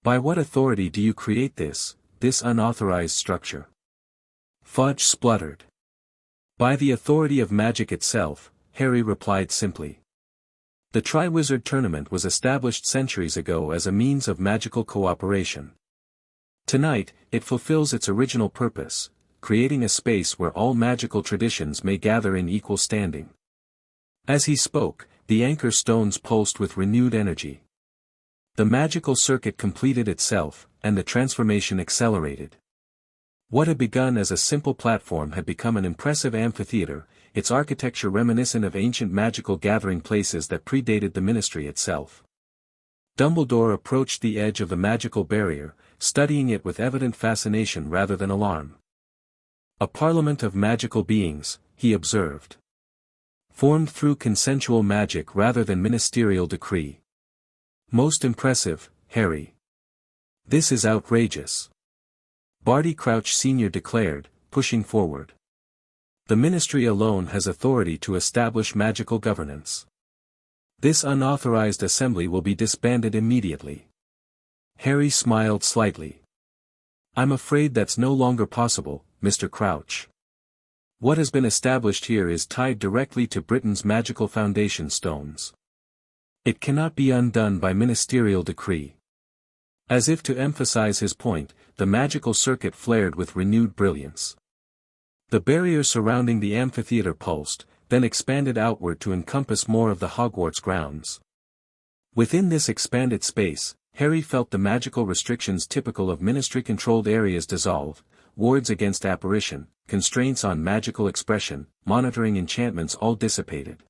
By what authority do you create this unauthorized structure? Fudge spluttered. By the authority of magic itself, Harry replied simply. The Triwizard Tournament was established centuries ago as a means of magical cooperation. Tonight, it fulfills its original purpose, creating a space where all magical traditions may gather in equal standing. As he spoke, the anchor stones pulsed with renewed energy. The magical circuit completed itself, and the transformation accelerated. What had begun as a simple platform had become an impressive amphitheater, its architecture reminiscent of ancient magical gathering places that predated the Ministry itself. Dumbledore approached the edge of the magical barrier, studying it with evident fascination rather than alarm. A parliament of magical beings, he observed. Formed through consensual magic rather than ministerial decree. Most impressive, Harry. This is outrageous. Barty Crouch Sr. declared, pushing forward. The Ministry alone has authority to establish magical governance. This unauthorized assembly will be disbanded immediately. Harry smiled slightly. I'm afraid that's no longer possible, Mr. Crouch. What has been established here is tied directly to Britain's magical foundation stones. It cannot be undone by ministerial decree. As if to emphasize his point, the magical circuit flared with renewed brilliance. The barrier surrounding the amphitheater pulsed, then expanded outward to encompass more of the Hogwarts grounds. Within this expanded space, Harry felt the magical restrictions typical of ministry-controlled areas dissolve, wards against apparition, constraints on magical expression, monitoring enchantments all dissipated.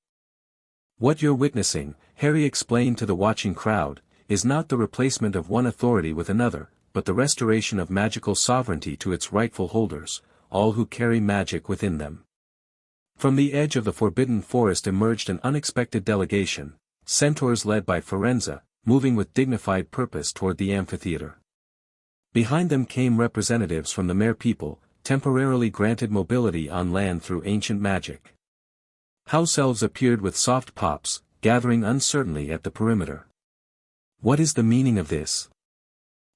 What you're witnessing, Harry explained to the watching crowd, is not the replacement of one authority with another, but the restoration of magical sovereignty to its rightful holders, all who carry magic within them. From the edge of the forbidden forest emerged an unexpected delegation, centaurs led by Firenze, moving with dignified purpose toward the amphitheater. Behind them came representatives from the Mare people, temporarily granted mobility on land through ancient magic. House elves appeared with soft pops, gathering uncertainly at the perimeter. What is the meaning of this?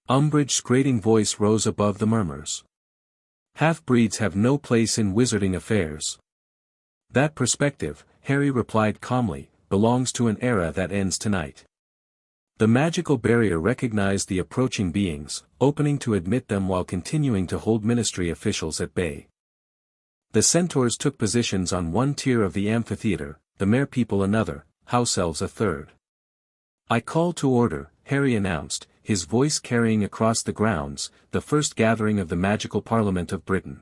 Umbridge's grating voice rose above the murmurs. Half-breeds have no place in wizarding affairs. That perspective, Harry replied calmly, belongs to an era that ends tonight. The magical barrier recognized the approaching beings, opening to admit them while continuing to hold ministry officials at bay. The centaurs took positions on one tier of the amphitheater, the Mare people another, house elves a third. I call to order, Harry announced, his voice carrying across the grounds, the first gathering of the magical Parliament of Britain.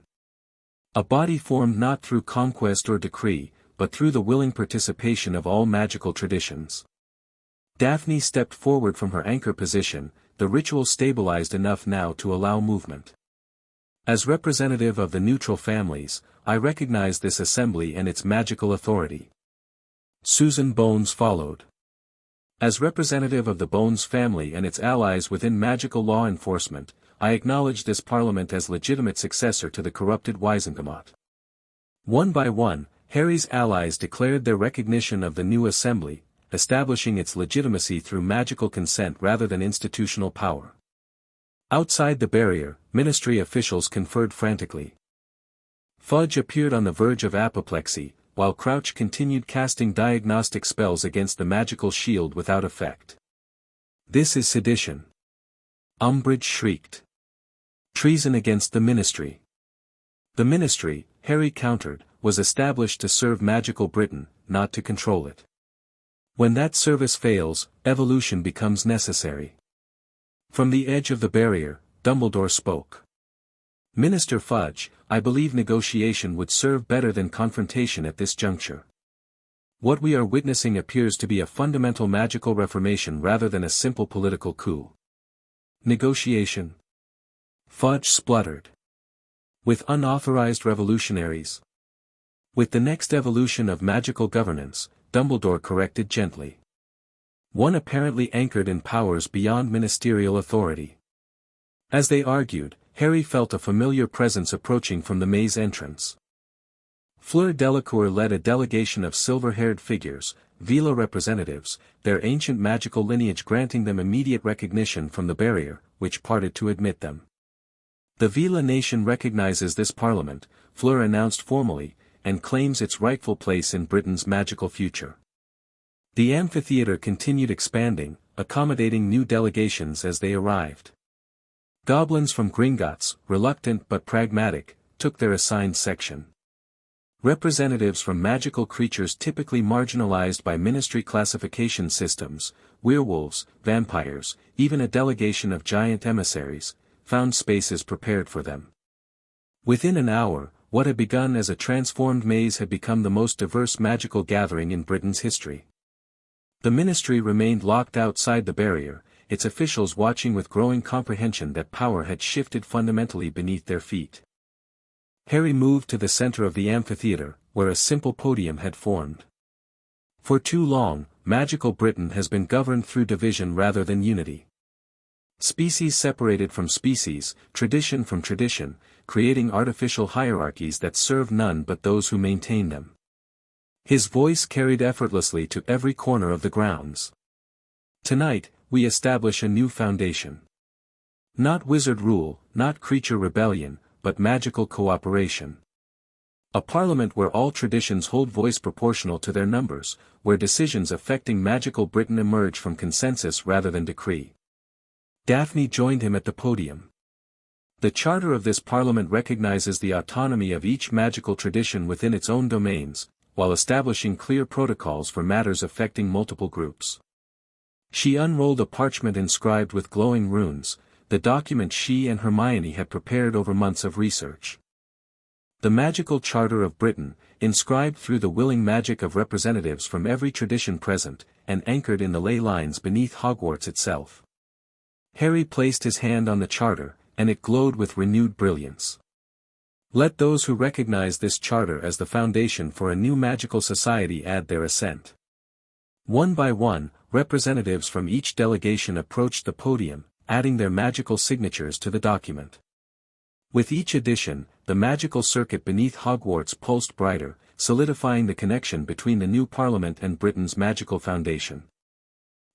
A body formed not through conquest or decree, but through the willing participation of all magical traditions. Daphne stepped forward from her anchor position, the ritual stabilized enough now to allow movement. As representative of the neutral families, I recognize this assembly and its magical authority. Susan Bones followed. As representative of the Bones family and its allies within magical law enforcement, I acknowledge this parliament as legitimate successor to the corrupted Wizengamot. One by one, Harry's allies declared their recognition of the new assembly, establishing its legitimacy through magical consent rather than institutional power. Outside the barrier, ministry officials conferred frantically. Fudge appeared on the verge of apoplexy, while Crouch continued casting diagnostic spells against the magical shield without effect. This is sedition. Umbridge shrieked. Treason against the ministry. The ministry, Harry countered, was established to serve magical Britain, not to control it. When that service fails, evolution becomes necessary. From the edge of the barrier, Dumbledore spoke. Minister Fudge, I believe negotiation would serve better than confrontation at this juncture. What we are witnessing appears to be a fundamental magical reformation rather than a simple political coup. Negotiation? Fudge spluttered. With unauthorized revolutionaries? With the next evolution of magical governance, Dumbledore corrected gently. One apparently anchored in powers beyond ministerial authority. As they argued, Harry felt a familiar presence approaching from the maze entrance. Fleur Delacour led a delegation of silver-haired figures, Vila representatives, their ancient magical lineage granting them immediate recognition from the barrier, which parted to admit them. The Vila nation recognizes this parliament, Fleur announced formally, and claims its rightful place in Britain's magical future. The amphitheater continued expanding, accommodating new delegations as they arrived. Goblins from Gringotts, reluctant but pragmatic, took their assigned section. Representatives from magical creatures typically marginalized by ministry classification systems, werewolves, vampires, even a delegation of giant emissaries, found spaces prepared for them. Within an hour, what had begun as a transformed maze had become the most diverse magical gathering in Britain's history. The ministry remained locked outside the barrier, its officials watching with growing comprehension that power had shifted fundamentally beneath their feet. Harry moved to the center of the amphitheater, where a simple podium had formed. For too long, magical Britain has been governed through division rather than unity. Species separated from species, tradition from tradition, creating artificial hierarchies that serve none but those who maintain them. His voice carried effortlessly to every corner of the grounds. Tonight, we establish a new foundation. Not wizard rule, not creature rebellion, but magical cooperation. A parliament where all traditions hold voice proportional to their numbers, where decisions affecting magical Britain emerge from consensus rather than decree. Daphne joined him at the podium. The charter of this parliament recognizes the autonomy of each magical tradition within its own domains, while establishing clear protocols for matters affecting multiple groups. She unrolled a parchment inscribed with glowing runes, the document she and Hermione had prepared over months of research. The magical charter of Britain, inscribed through the willing magic of representatives from every tradition present, and anchored in the ley lines beneath Hogwarts itself. Harry placed his hand on the charter, and it glowed with renewed brilliance. Let those who recognize this charter as the foundation for a new magical society add their assent. One by one, representatives from each delegation approached the podium, adding their magical signatures to the document. With each addition, the magical circuit beneath Hogwarts pulsed brighter, solidifying the connection between the new Parliament and Britain's magical foundation.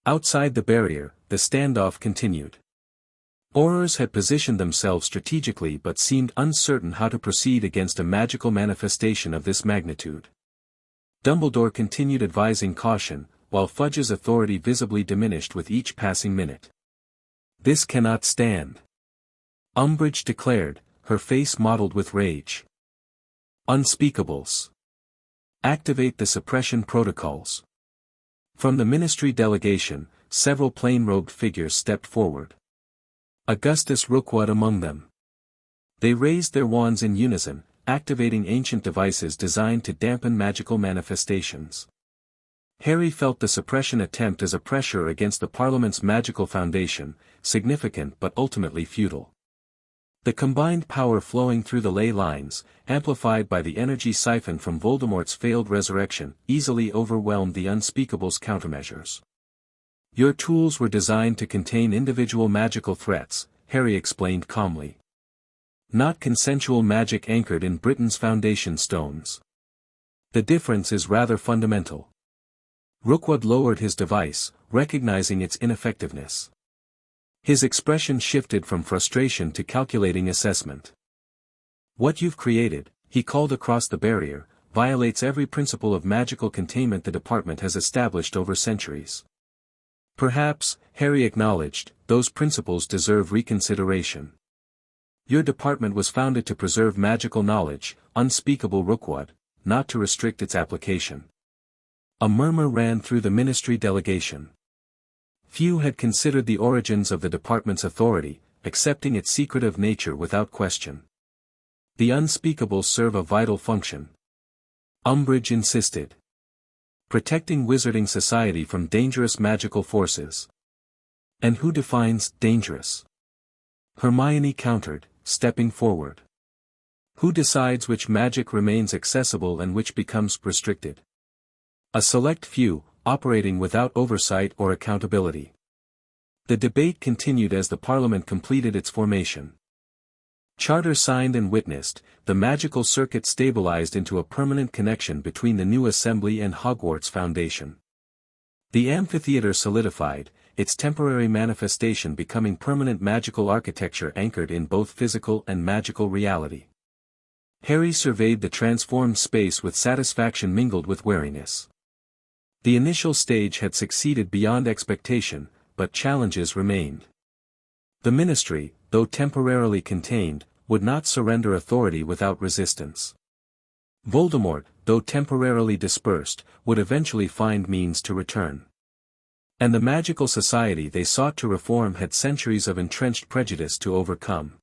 Outside the barrier, the standoff continued. Aurors had positioned themselves strategically but seemed uncertain how to proceed against a magical manifestation of this magnitude. Dumbledore continued advising caution, while Fudge's authority visibly diminished with each passing minute. "This cannot stand," Umbridge declared, her face mottled with rage. "Unspeakables. Activate the suppression protocols." From the Ministry delegation, several plain-robed figures stepped forward. Augustus Rookwood among them. They raised their wands in unison, activating ancient devices designed to dampen magical manifestations. Harry felt the suppression attempt as a pressure against the Parliament's magical foundation, significant but ultimately futile. The combined power flowing through the ley lines, amplified by the energy siphoned from Voldemort's failed resurrection, easily overwhelmed the Unspeakables' countermeasures. "Your tools were designed to contain individual magical threats," Harry explained calmly. "Not consensual magic anchored in Britain's foundation stones. The difference is rather fundamental." Rookwood lowered his device, recognizing its ineffectiveness. His expression shifted from frustration to calculating assessment. "What you've created," he called across the barrier, "violates every principle of magical containment the department has established over centuries." "Perhaps," Harry acknowledged, "those principles deserve reconsideration. Your department was founded to preserve magical knowledge, unspeakable Rookwood, not to restrict its application." A murmur ran through the Ministry delegation. Few had considered the origins of the department's authority, accepting its secretive nature without question. "The Unspeakables serve a vital function," Umbridge insisted. "Protecting wizarding society from dangerous magical forces." "And who defines dangerous?" Hermione countered, stepping forward. "Who decides which magic remains accessible and which becomes restricted?" "A select few, operating without oversight or accountability." The debate continued as the Parliament completed its formation. Charter signed and witnessed, the magical circuit stabilized into a permanent connection between the new Assembly and Hogwarts Foundation. The amphitheater solidified, its temporary manifestation becoming permanent magical architecture anchored in both physical and magical reality. Harry surveyed the transformed space with satisfaction mingled with wariness. The initial stage had succeeded beyond expectation, but challenges remained. The Ministry, though temporarily contained, would not surrender authority without resistance. Voldemort, though temporarily dispersed, would eventually find means to return. And the magical society they sought to reform had centuries of entrenched prejudice to overcome.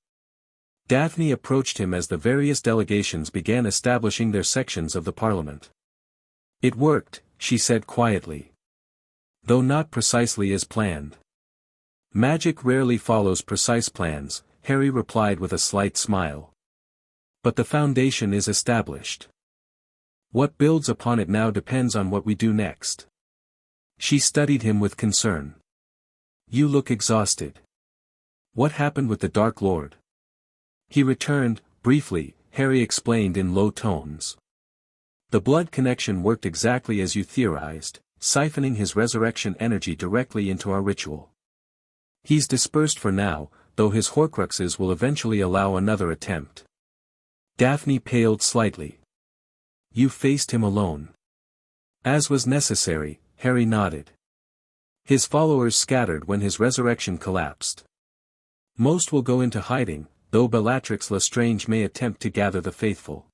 Daphne approached him as the various delegations began establishing their sections of the Parliament. "It worked," she said quietly. "Though not precisely as planned." "Magic rarely follows precise plans," Harry replied with a slight smile. "But the foundation is established. What builds upon it now depends on what we do next." She studied him with concern. "You look exhausted. What happened with the Dark Lord?" "He returned, briefly," Harry explained in low tones. "The blood connection worked exactly as you theorized, siphoning his resurrection energy directly into our ritual. He's dispersed for now, though his Horcruxes will eventually allow another attempt." Daphne paled slightly. "You faced him alone." "As was necessary," Harry nodded. "His followers scattered when his resurrection collapsed. Most will go into hiding, though Bellatrix Lestrange may attempt to gather the faithful.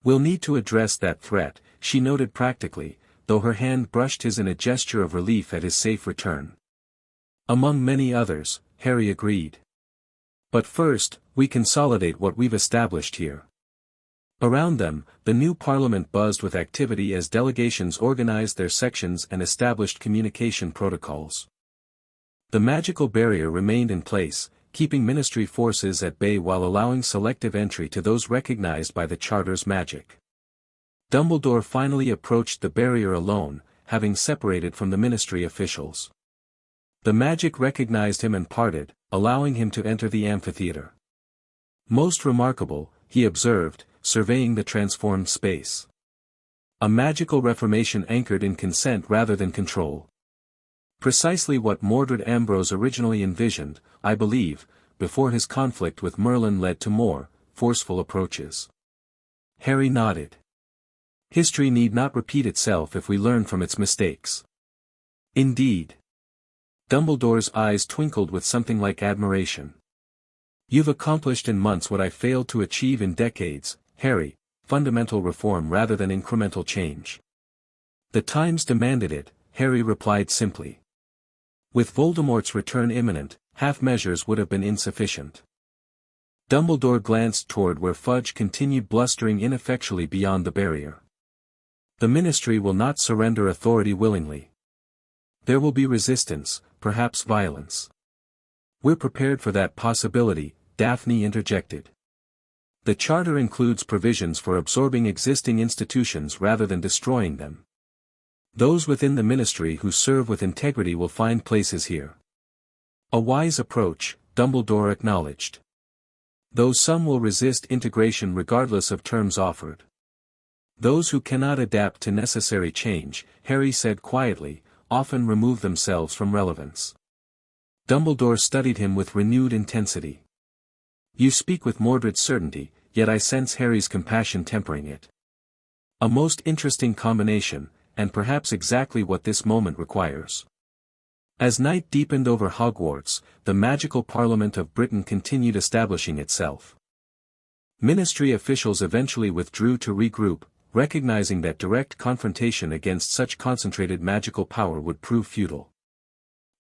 We'll need to address that threat," she noted practically, though her hand brushed his in a gesture of relief at his safe return. "Among many others," Harry agreed. "But first, we consolidate what we've established here." Around them, the new Parliament buzzed with activity as delegations organized their sections and established communication protocols. The magical barrier remained in place, keeping ministry forces at bay while allowing selective entry to those recognized by the Charter's magic. Dumbledore finally approached the barrier alone, having separated from the ministry officials. The magic recognized him and parted, allowing him to enter the amphitheater. Most remarkable, he observed, surveying the transformed space. A magical reformation anchored in consent rather than control. Precisely what Mordred Ambrose originally envisioned, I believe, before his conflict with Merlin led to more forceful approaches. Harry nodded. History need not repeat itself if we learn from its mistakes. Indeed. Dumbledore's eyes twinkled with something like admiration. You've accomplished in months what I failed to achieve in decades, Harry, fundamental reform rather than incremental change. The times demanded it, Harry replied simply. With Voldemort's return imminent, half measures would have been insufficient. Dumbledore glanced toward where Fudge continued blustering ineffectually beyond the barrier. The Ministry will not surrender authority willingly. There will be resistance, perhaps violence. We're prepared for that possibility, Daphne interjected. The Charter includes provisions for absorbing existing institutions rather than destroying them. Those within the Ministry who serve with integrity will find places here. A wise approach, Dumbledore acknowledged. Though some will resist integration regardless of terms offered. Those who cannot adapt to necessary change, Harry said quietly, often remove themselves from relevance. Dumbledore studied him with renewed intensity. You speak with Mordred's certainty, yet I sense Harry's compassion tempering it. A most interesting combination, and perhaps exactly what this moment requires. As night deepened over Hogwarts, the magical Parliament of Britain continued establishing itself. Ministry officials eventually withdrew to regroup, recognizing that direct confrontation against such concentrated magical power would prove futile.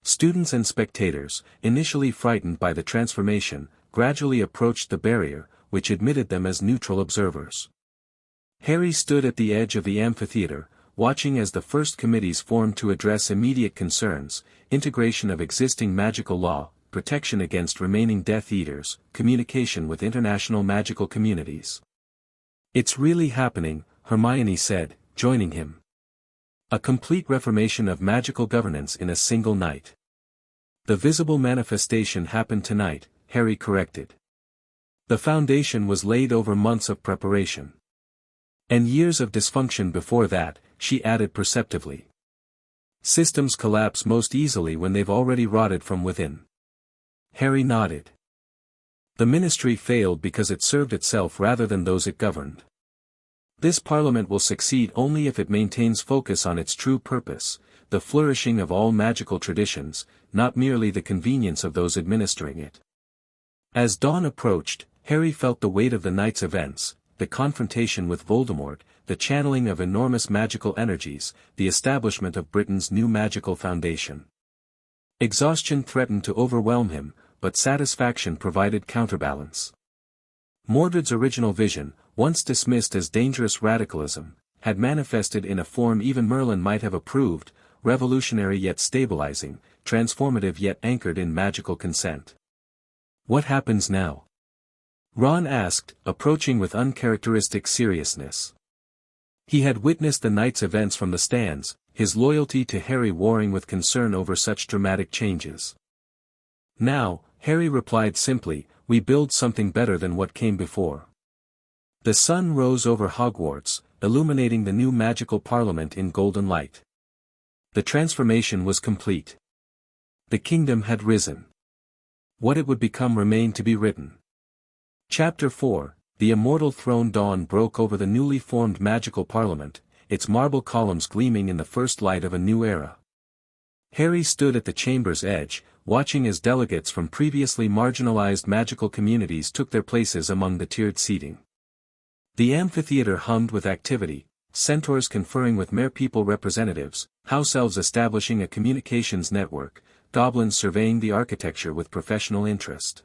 Students and spectators, initially frightened by the transformation, gradually approached the barrier, which admitted them as neutral observers. Harry stood at the edge of the amphitheater, watching as the first committees formed to address immediate concerns, integration of existing magical law, protection against remaining Death Eaters, communication with international magical communities. It's really happening, Hermione said, joining him. A complete reformation of magical governance in a single night. The visible manifestation happened tonight, Harry corrected. The foundation was laid over months of preparation. And years of dysfunction before that, she added perceptively. Systems collapse most easily when they've already rotted from within. Harry nodded. The Ministry failed because it served itself rather than those it governed. This Parliament will succeed only if it maintains focus on its true purpose, the flourishing of all magical traditions, not merely the convenience of those administering it. As dawn approached, Harry felt the weight of the night's events, the confrontation with Voldemort, the channeling of enormous magical energies, the establishment of Britain's new magical foundation. Exhaustion threatened to overwhelm him, but satisfaction provided counterbalance. Mordred's original vision, once dismissed as dangerous radicalism, had manifested in a form even Merlin might have approved, revolutionary yet stabilizing, transformative yet anchored in magical consent. What happens now? Ron asked, approaching with uncharacteristic seriousness. He had witnessed the night's events from the stands, his loyalty to Harry warring with concern over such dramatic changes. Now, Harry replied simply, we build something better than what came before. The sun rose over Hogwarts, illuminating the new magical Parliament in golden light. The transformation was complete. The kingdom had risen. What it would become remained to be written. Chapter 4, The Immortal Throne. Dawn broke over the newly formed magical Parliament, its marble columns gleaming in the first light of a new era. Harry stood at the chamber's edge, watching as delegates from previously marginalized magical communities took their places among the tiered seating. The amphitheater hummed with activity, centaurs conferring with mere-people representatives, house elves establishing a communications network, goblins surveying the architecture with professional interest.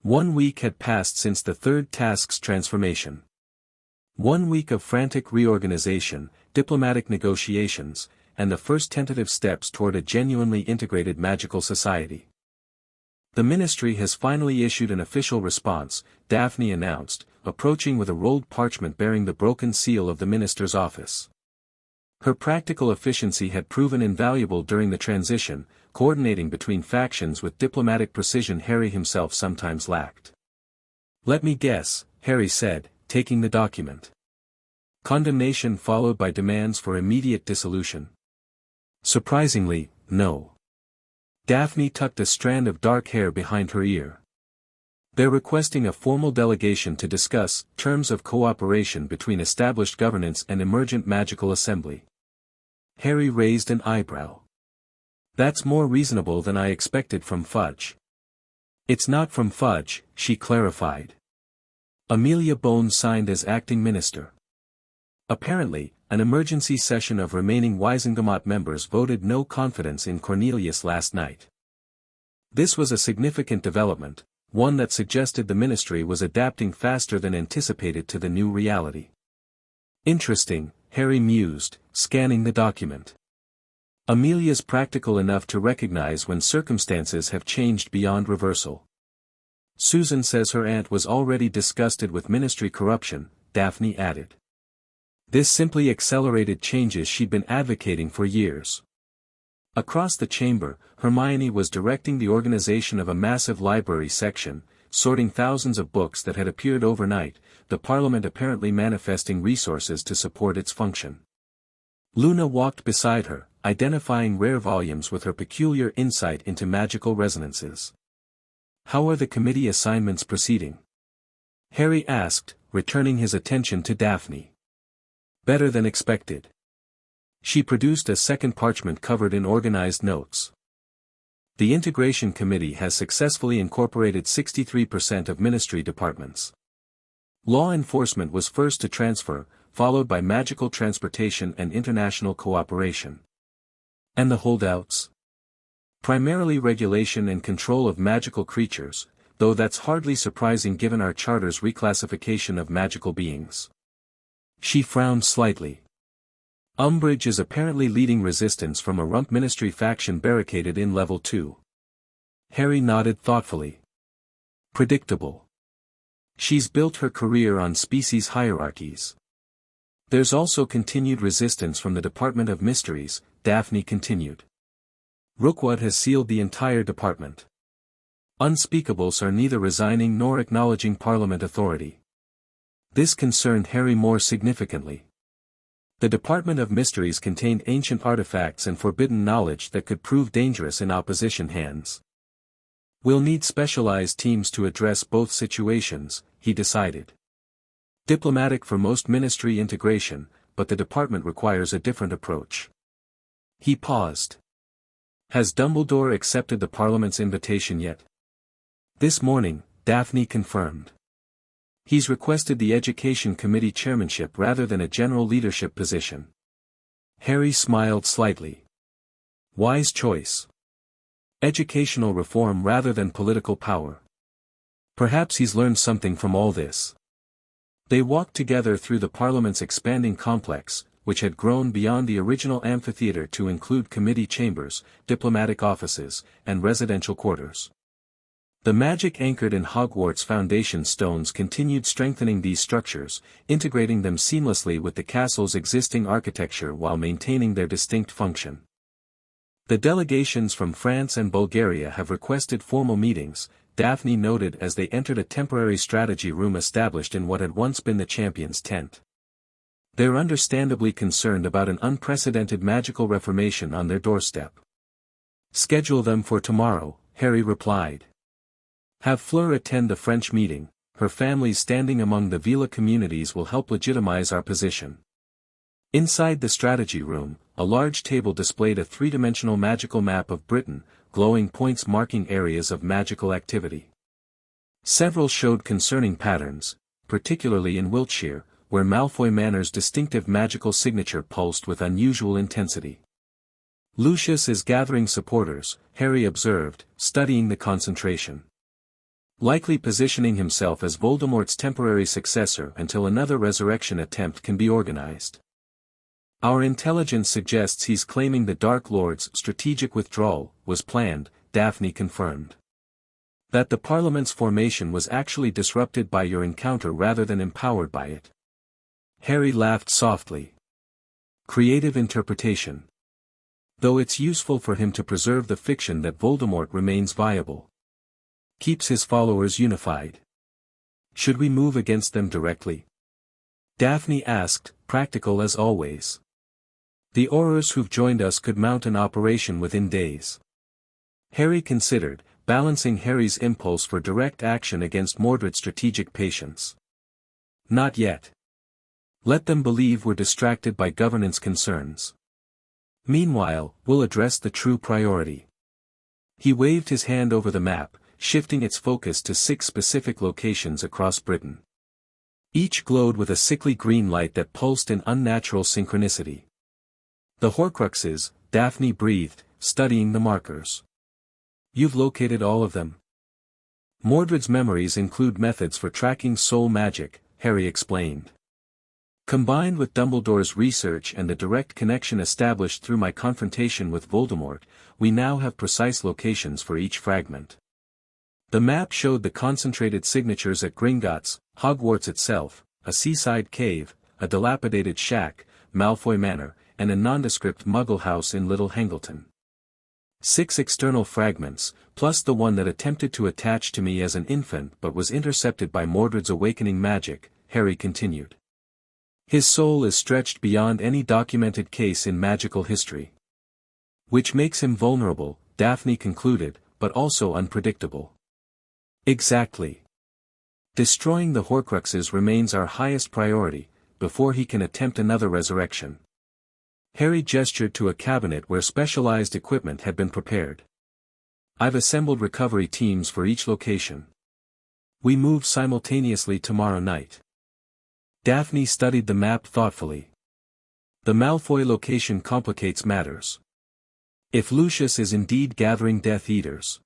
1 week had passed since the third task's transformation. 1 week of frantic reorganization, diplomatic negotiations, and the first tentative steps toward a genuinely integrated magical society. The ministry has finally issued an official response, Daphne announced, approaching with a rolled parchment bearing the broken seal of the minister's office. Her practical efficiency had proven invaluable during the transition, coordinating between factions with diplomatic precision Harry himself sometimes lacked. "Let me guess," Harry said, taking the document. "Condemnation followed by demands for immediate dissolution." "Surprisingly, no." Daphne tucked a strand of dark hair behind her ear. "They're requesting a formal delegation to discuss terms of cooperation between established governance and emergent magical assembly." Harry raised an eyebrow. "That's more reasonable than I expected from Fudge." "It's not from Fudge," she clarified. "Amelia Bones signed as acting minister." Apparently, an emergency session of remaining Wisengamot members voted no confidence in Cornelius last night. This was a significant development, one that suggested the ministry was adapting faster than anticipated to the new reality. "Interesting," Harry mused, scanning the document. "Amelia's practical enough to recognize when circumstances have changed beyond reversal." "Susan says her aunt was already disgusted with ministry corruption," Daphne added. "This simply accelerated changes she'd been advocating for years." Across the chamber, Hermione was directing the organization of a massive library section, sorting thousands of books that had appeared overnight, the Parliament apparently manifesting resources to support its function. Luna walked beside her, identifying rare volumes with her peculiar insight into magical resonances. "How are the committee assignments proceeding?" Harry asked, returning his attention to Daphne. "Better than expected." She produced a second parchment covered in organized notes. "The Integration Committee has successfully incorporated 63% of ministry departments. Law enforcement was first to transfer, followed by magical transportation and international cooperation." "And the holdouts?" "Primarily regulation and control of magical creatures, though that's hardly surprising given our charter's reclassification of magical beings." She frowned slightly. "Umbridge is apparently leading resistance from a rump ministry faction barricaded in level 2. Harry nodded thoughtfully. "Predictable. She's built her career on species hierarchies." "There's also continued resistance from the Department of Mysteries," Daphne continued. "Rookwood has sealed the entire department. Unspeakables are neither resigning nor acknowledging Parliament authority." This concerned Harry more significantly. The Department of Mysteries contained ancient artifacts and forbidden knowledge that could prove dangerous in opposition hands. "We'll need specialized teams to address both situations," he decided. "Diplomatic for most ministry integration, but the department requires a different approach." He paused. "Has Dumbledore accepted the Parliament's invitation yet?" "This morning," Daphne confirmed. "He's requested the Education Committee chairmanship rather than a general leadership position." Harry smiled slightly. "Wise choice. Educational reform rather than political power. Perhaps he's learned something from all this." They walked together through the Parliament's expanding complex, which had grown beyond the original amphitheater to include committee chambers, diplomatic offices, and residential quarters. The magic anchored in Hogwarts foundation stones continued strengthening these structures, integrating them seamlessly with the castle's existing architecture while maintaining their distinct function. "The delegations from France and Bulgaria have requested formal meetings," Daphne noted as they entered a temporary strategy room established in what had once been the champion's tent. "They're understandably concerned about an unprecedented magical reformation on their doorstep." "Schedule them for tomorrow," Harry replied. "Have Fleur attend the French meeting. Her family's standing among the Vila communities will help legitimize our position." Inside the strategy room, a large table displayed a three-dimensional magical map of Britain, glowing points marking areas of magical activity. Several showed concerning patterns, particularly in Wiltshire, where Malfoy Manor's distinctive magical signature pulsed with unusual intensity. "Lucius is gathering supporters," Harry observed, studying the concentration. "Likely positioning himself as Voldemort's temporary successor until another resurrection attempt can be organized. Our intelligence suggests he's claiming the Dark Lord's strategic withdrawal was planned," Daphne confirmed. That the Parliament's formation was actually disrupted by your encounter rather than empowered by it. Harry laughed softly. Creative interpretation. Though it's useful for him to preserve the fiction that Voldemort remains viable. Keeps his followers unified. Should we move against them directly? Daphne asked, practical as always. The Aurors who've joined us could mount an operation within days. Harry considered, balancing Harry's impulse for direct action against Mordred's strategic patience. Not yet. Let them believe we're distracted by governance concerns. Meanwhile, we'll address the true priority. He waved his hand over the map, shifting its focus to 6 specific locations across Britain. Each glowed with a sickly green light that pulsed in unnatural synchronicity. The Horcruxes, Daphne breathed, studying the markers. You've located all of them. Mordred's memories include methods for tracking soul magic, Harry explained. Combined with Dumbledore's research and the direct connection established through my confrontation with Voldemort, we now have precise locations for each fragment. The map showed the concentrated signatures at Gringotts, Hogwarts itself, a seaside cave, a dilapidated shack, Malfoy Manor, and a nondescript Muggle house in Little Hangleton. 6 external fragments, plus the one that attempted to attach to me as an infant but was intercepted by Mordred's awakening magic, Harry continued. His soul is stretched beyond any documented case in magical history. Which makes him vulnerable, Daphne concluded, but also unpredictable. Exactly. Destroying the Horcruxes remains our highest priority, before he can attempt another resurrection. Harry gestured to a cabinet where specialized equipment had been prepared. I've assembled recovery teams for each location. We move simultaneously tomorrow night. Daphne studied the map thoughtfully. The Malfoy location complicates matters. If Lucius is indeed gathering Death Eaters,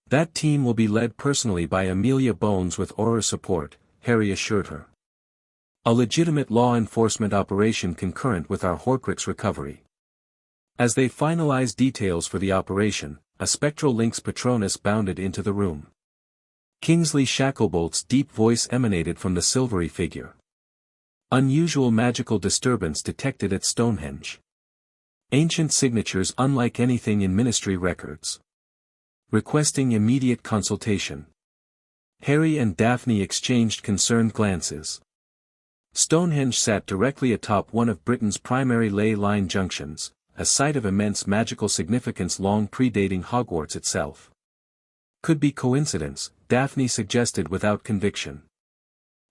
that team will be led personally by Amelia Bones with Auror support, Harry assured her. A legitimate law enforcement operation concurrent with our Horcrux recovery. As they finalized details for the operation, a spectral Lynx Patronus bounded into the room. Kingsley Shacklebolt's deep voice emanated from the silvery figure. Unusual magical disturbance detected at Stonehenge. Ancient signatures unlike anything in Ministry records. Requesting immediate consultation. Harry and Daphne exchanged concerned glances. Stonehenge sat directly atop one of Britain's primary ley line junctions, a site of immense magical significance long predating Hogwarts itself. Could be coincidence, Daphne suggested without conviction.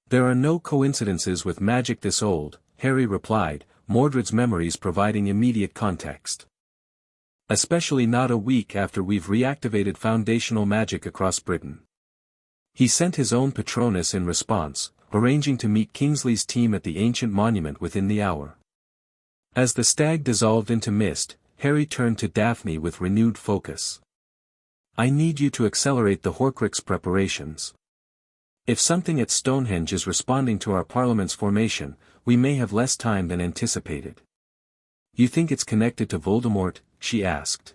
There are no coincidences with magic this old, Harry replied, Mordred's memories providing immediate context. Especially not a week after we've reactivated foundational magic across Britain. He sent his own Patronus in response, arranging to meet Kingsley's team at the ancient monument within the hour. As the stag dissolved into mist, Harry turned to Daphne with renewed focus. I need you to accelerate the Horcrux preparations. If something at Stonehenge is responding to our Parliament's formation, we may have less time than anticipated. You think it's connected to Voldemort? She asked.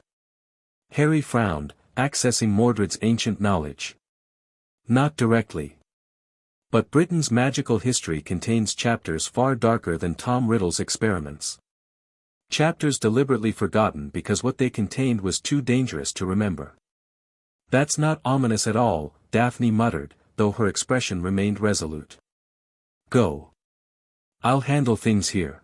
Harry frowned, accessing Mordred's ancient knowledge. Not directly. But Britain's magical history contains chapters far darker than Tom Riddle's experiments. Chapters deliberately forgotten because what they contained was too dangerous to remember. That's not ominous at all, Daphne muttered, though her expression remained resolute. Go. I'll handle things here.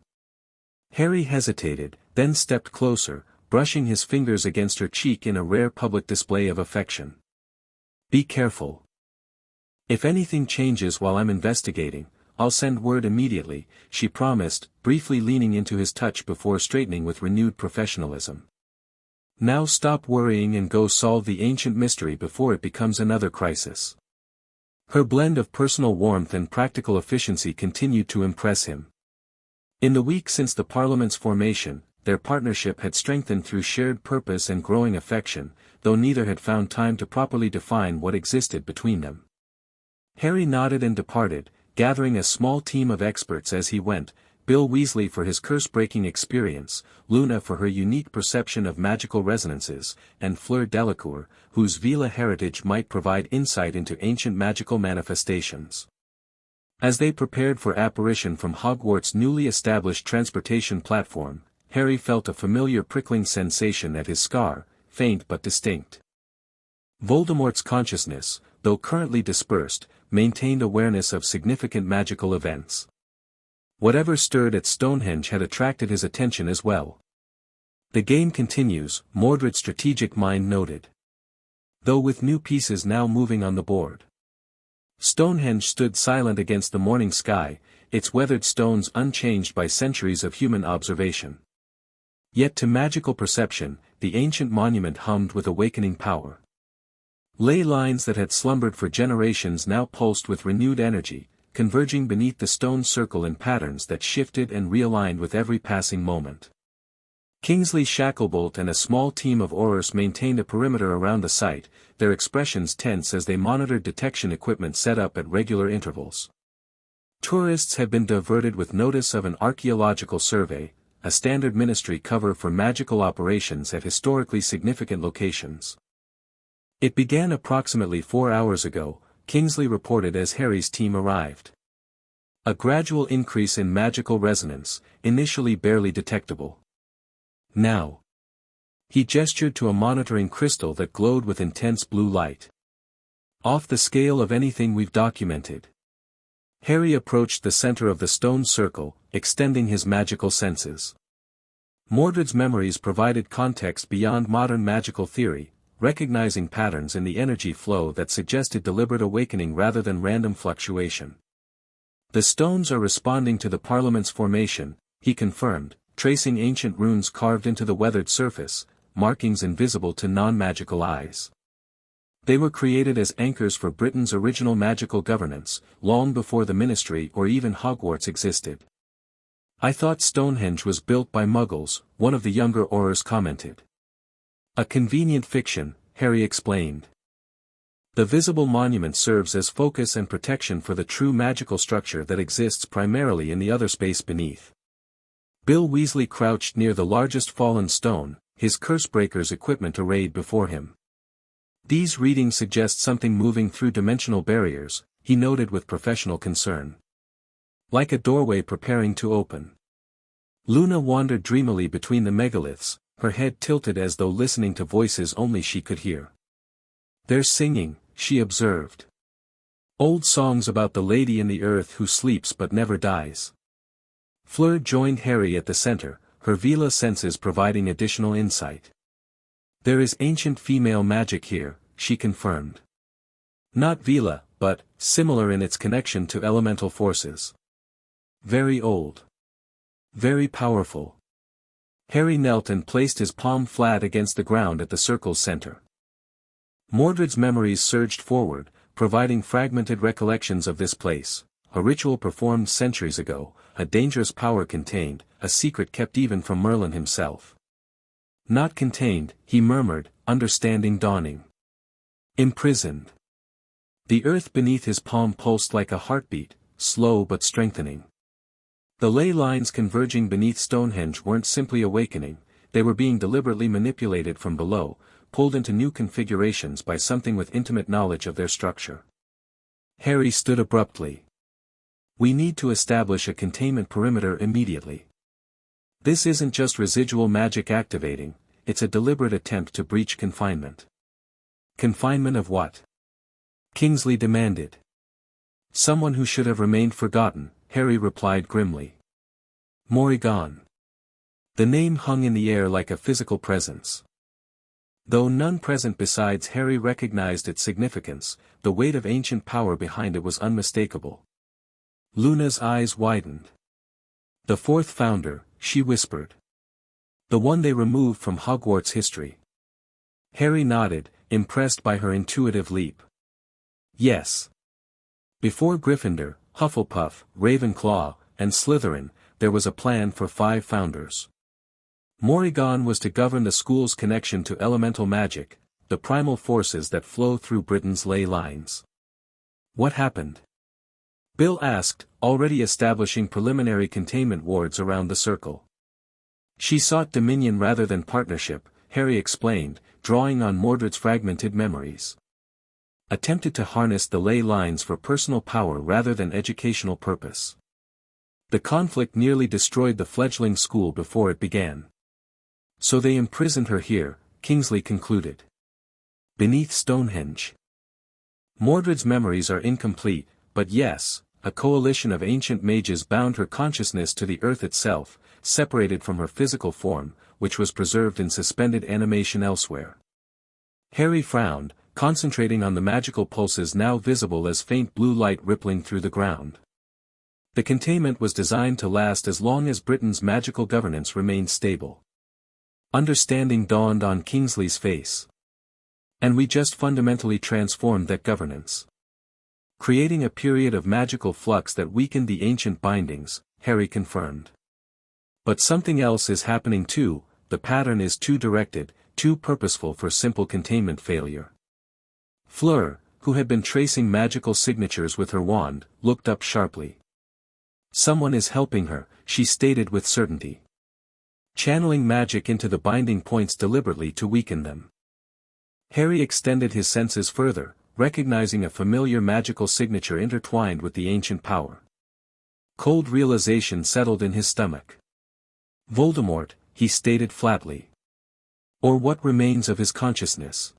Harry hesitated, then stepped closer, brushing his fingers against her cheek in a rare public display of affection. Be careful. If anything changes while I'm investigating, I'll send word immediately, she promised, briefly leaning into his touch before straightening with renewed professionalism. Now stop worrying and go solve the ancient mystery before it becomes another crisis. Her blend of personal warmth and practical efficiency continued to impress him. In the week since the Parliament's formation, their partnership had strengthened through shared purpose and growing affection, though neither had found time to properly define what existed between them. Harry nodded and departed, gathering a small team of experts as he went, Bill Weasley for his curse-breaking experience, Luna for her unique perception of magical resonances, and Fleur Delacour, whose Vila heritage might provide insight into ancient magical manifestations. As they prepared for apparition from Hogwarts' newly established transportation platform, Harry felt a familiar prickling sensation at his scar, faint but distinct. Voldemort's consciousness, though currently dispersed, maintained awareness of significant magical events. Whatever stirred at Stonehenge had attracted his attention as well. The game continues, Mordred's strategic mind noted. Though with new pieces now moving on the board. Stonehenge stood silent against the morning sky, its weathered stones unchanged by centuries of human observation. Yet to magical perception, the ancient monument hummed with awakening power. Ley lines that had slumbered for generations now pulsed with renewed energy, converging beneath the stone circle in patterns that shifted and realigned with every passing moment. Kingsley Shacklebolt and a small team of Aurors maintained a perimeter around the site, their expressions tense as they monitored detection equipment set up at regular intervals. Tourists had been diverted with notice of an archaeological survey, a standard ministry cover for magical operations at historically significant locations. It began approximately 4 hours ago, Kingsley reported as Harry's team arrived. A gradual increase in magical resonance, initially barely detectable. Now. He gestured to a monitoring crystal that glowed with intense blue light. Off the scale of anything we've documented. Harry approached the center of the stone circle, extending his magical senses. Mordred's memories provided context beyond modern magical theory, recognizing patterns in the energy flow that suggested deliberate awakening rather than random fluctuation. The stones are responding to the Parliament's formation, he confirmed, tracing ancient runes carved into the weathered surface, markings invisible to non-magical eyes. They were created as anchors for Britain's original magical governance, long before the Ministry or even Hogwarts existed. I thought Stonehenge was built by Muggles, one of the younger Aurors commented. A convenient fiction, Harry explained. The visible monument serves as focus and protection for the true magical structure that exists primarily in the other space beneath. Bill Weasley crouched near the largest fallen stone, his Cursebreaker's equipment arrayed before him. These readings suggest something moving through dimensional barriers, he noted with professional concern. Like a doorway preparing to open. Luna wandered dreamily between the megaliths, her head tilted as though listening to voices only she could hear. They're singing, she observed. Old songs about the lady in the earth who sleeps but never dies. Fleur joined Harry at the center, her Vila senses providing additional insight. There is ancient female magic here, she confirmed. Not Vila, but similar in its connection to elemental forces. Very old. Very powerful. Harry knelt and placed his palm flat against the ground at the circle's center. Mordred's memories surged forward, providing fragmented recollections of this place, a ritual performed centuries ago, a dangerous power contained, a secret kept even from Merlin himself. Not contained, he murmured, understanding dawning. Imprisoned. The earth beneath his palm pulsed like a heartbeat, slow but strengthening. The ley lines converging beneath Stonehenge weren't simply awakening, they were being deliberately manipulated from below, pulled into new configurations by something with intimate knowledge of their structure. Harry stood abruptly. We need to establish a containment perimeter immediately. This isn't just residual magic activating, it's a deliberate attempt to breach confinement. Confinement of what? Kingsley demanded. Someone who should have remained forgotten, Harry replied grimly. Morrigan. The name hung in the air like a physical presence. Though none present besides Harry recognized its significance, the weight of ancient power behind it was unmistakable. Luna's eyes widened. The fourth founder, she whispered. The one they removed from Hogwarts history. Harry nodded, impressed by her intuitive leap. Yes. Before Gryffindor, Hufflepuff, Ravenclaw, and Slytherin, there was a plan for 5 founders. Morrigan was to govern the school's connection to elemental magic, the primal forces that flow through Britain's ley lines. What happened? Bill asked, already establishing preliminary containment wards around the circle. She sought dominion rather than partnership, Harry explained, drawing on Mordred's fragmented memories. Attempted to harness the ley lines for personal power rather than educational purpose. The conflict nearly destroyed the fledgling school before it began. So they imprisoned her here, Kingsley concluded. Beneath Stonehenge. Mordred's memories are incomplete, but yes, a coalition of ancient mages bound her consciousness to the earth itself, separated from her physical form, which was preserved in suspended animation elsewhere. Harry frowned, concentrating on the magical pulses now visible as faint blue light rippling through the ground. The containment was designed to last as long as Britain's magical governance remained stable. Understanding dawned on Kingsley's face. And we just fundamentally transformed that governance. Creating a period of magical flux that weakened the ancient bindings, Harry confirmed. But something else is happening too, the pattern is too directed, too purposeful for simple containment failure. Fleur, who had been tracing magical signatures with her wand, looked up sharply. Someone is helping her, she stated with certainty. Channeling magic into the binding points deliberately to weaken them. Harry extended his senses further, recognizing a familiar magical signature intertwined with the ancient power. Cold realization settled in his stomach. Voldemort, he stated flatly. Or what remains of his consciousness.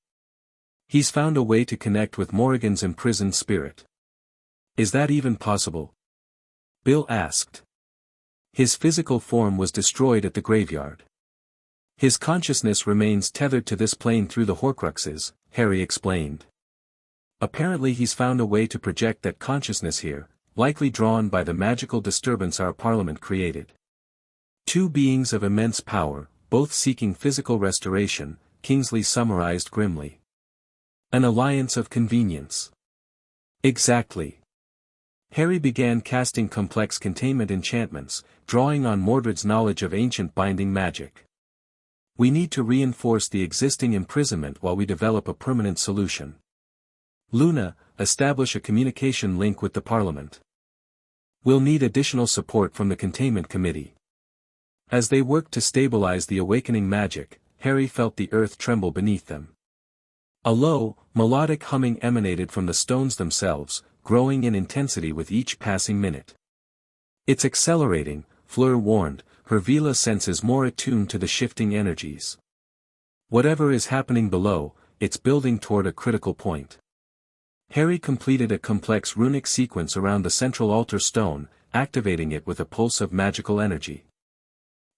He's found a way to connect with Morrigan's imprisoned spirit. Is that even possible? Bill asked. His physical form was destroyed at the graveyard. His consciousness remains tethered to this plane through the Horcruxes, Harry explained. Apparently he's found a way to project that consciousness here, likely drawn by the magical disturbance our Parliament created. Two beings of immense power, both seeking physical restoration, Kingsley summarized grimly. An alliance of convenience. Exactly. Harry began casting complex containment enchantments, drawing on Mordred's knowledge of ancient binding magic. We need to reinforce the existing imprisonment while we develop a permanent solution. Luna, establish a communication link with the Parliament. We'll need additional support from the Containment Committee. As they worked to stabilize the awakening magic, Harry felt the earth tremble beneath them. A low, melodic humming emanated from the stones themselves, growing in intensity with each passing minute. It's accelerating, Fleur warned, her Vila senses more attuned to the shifting energies. Whatever is happening below, it's building toward a critical point. Harry completed a complex runic sequence around the central altar stone, activating it with a pulse of magical energy.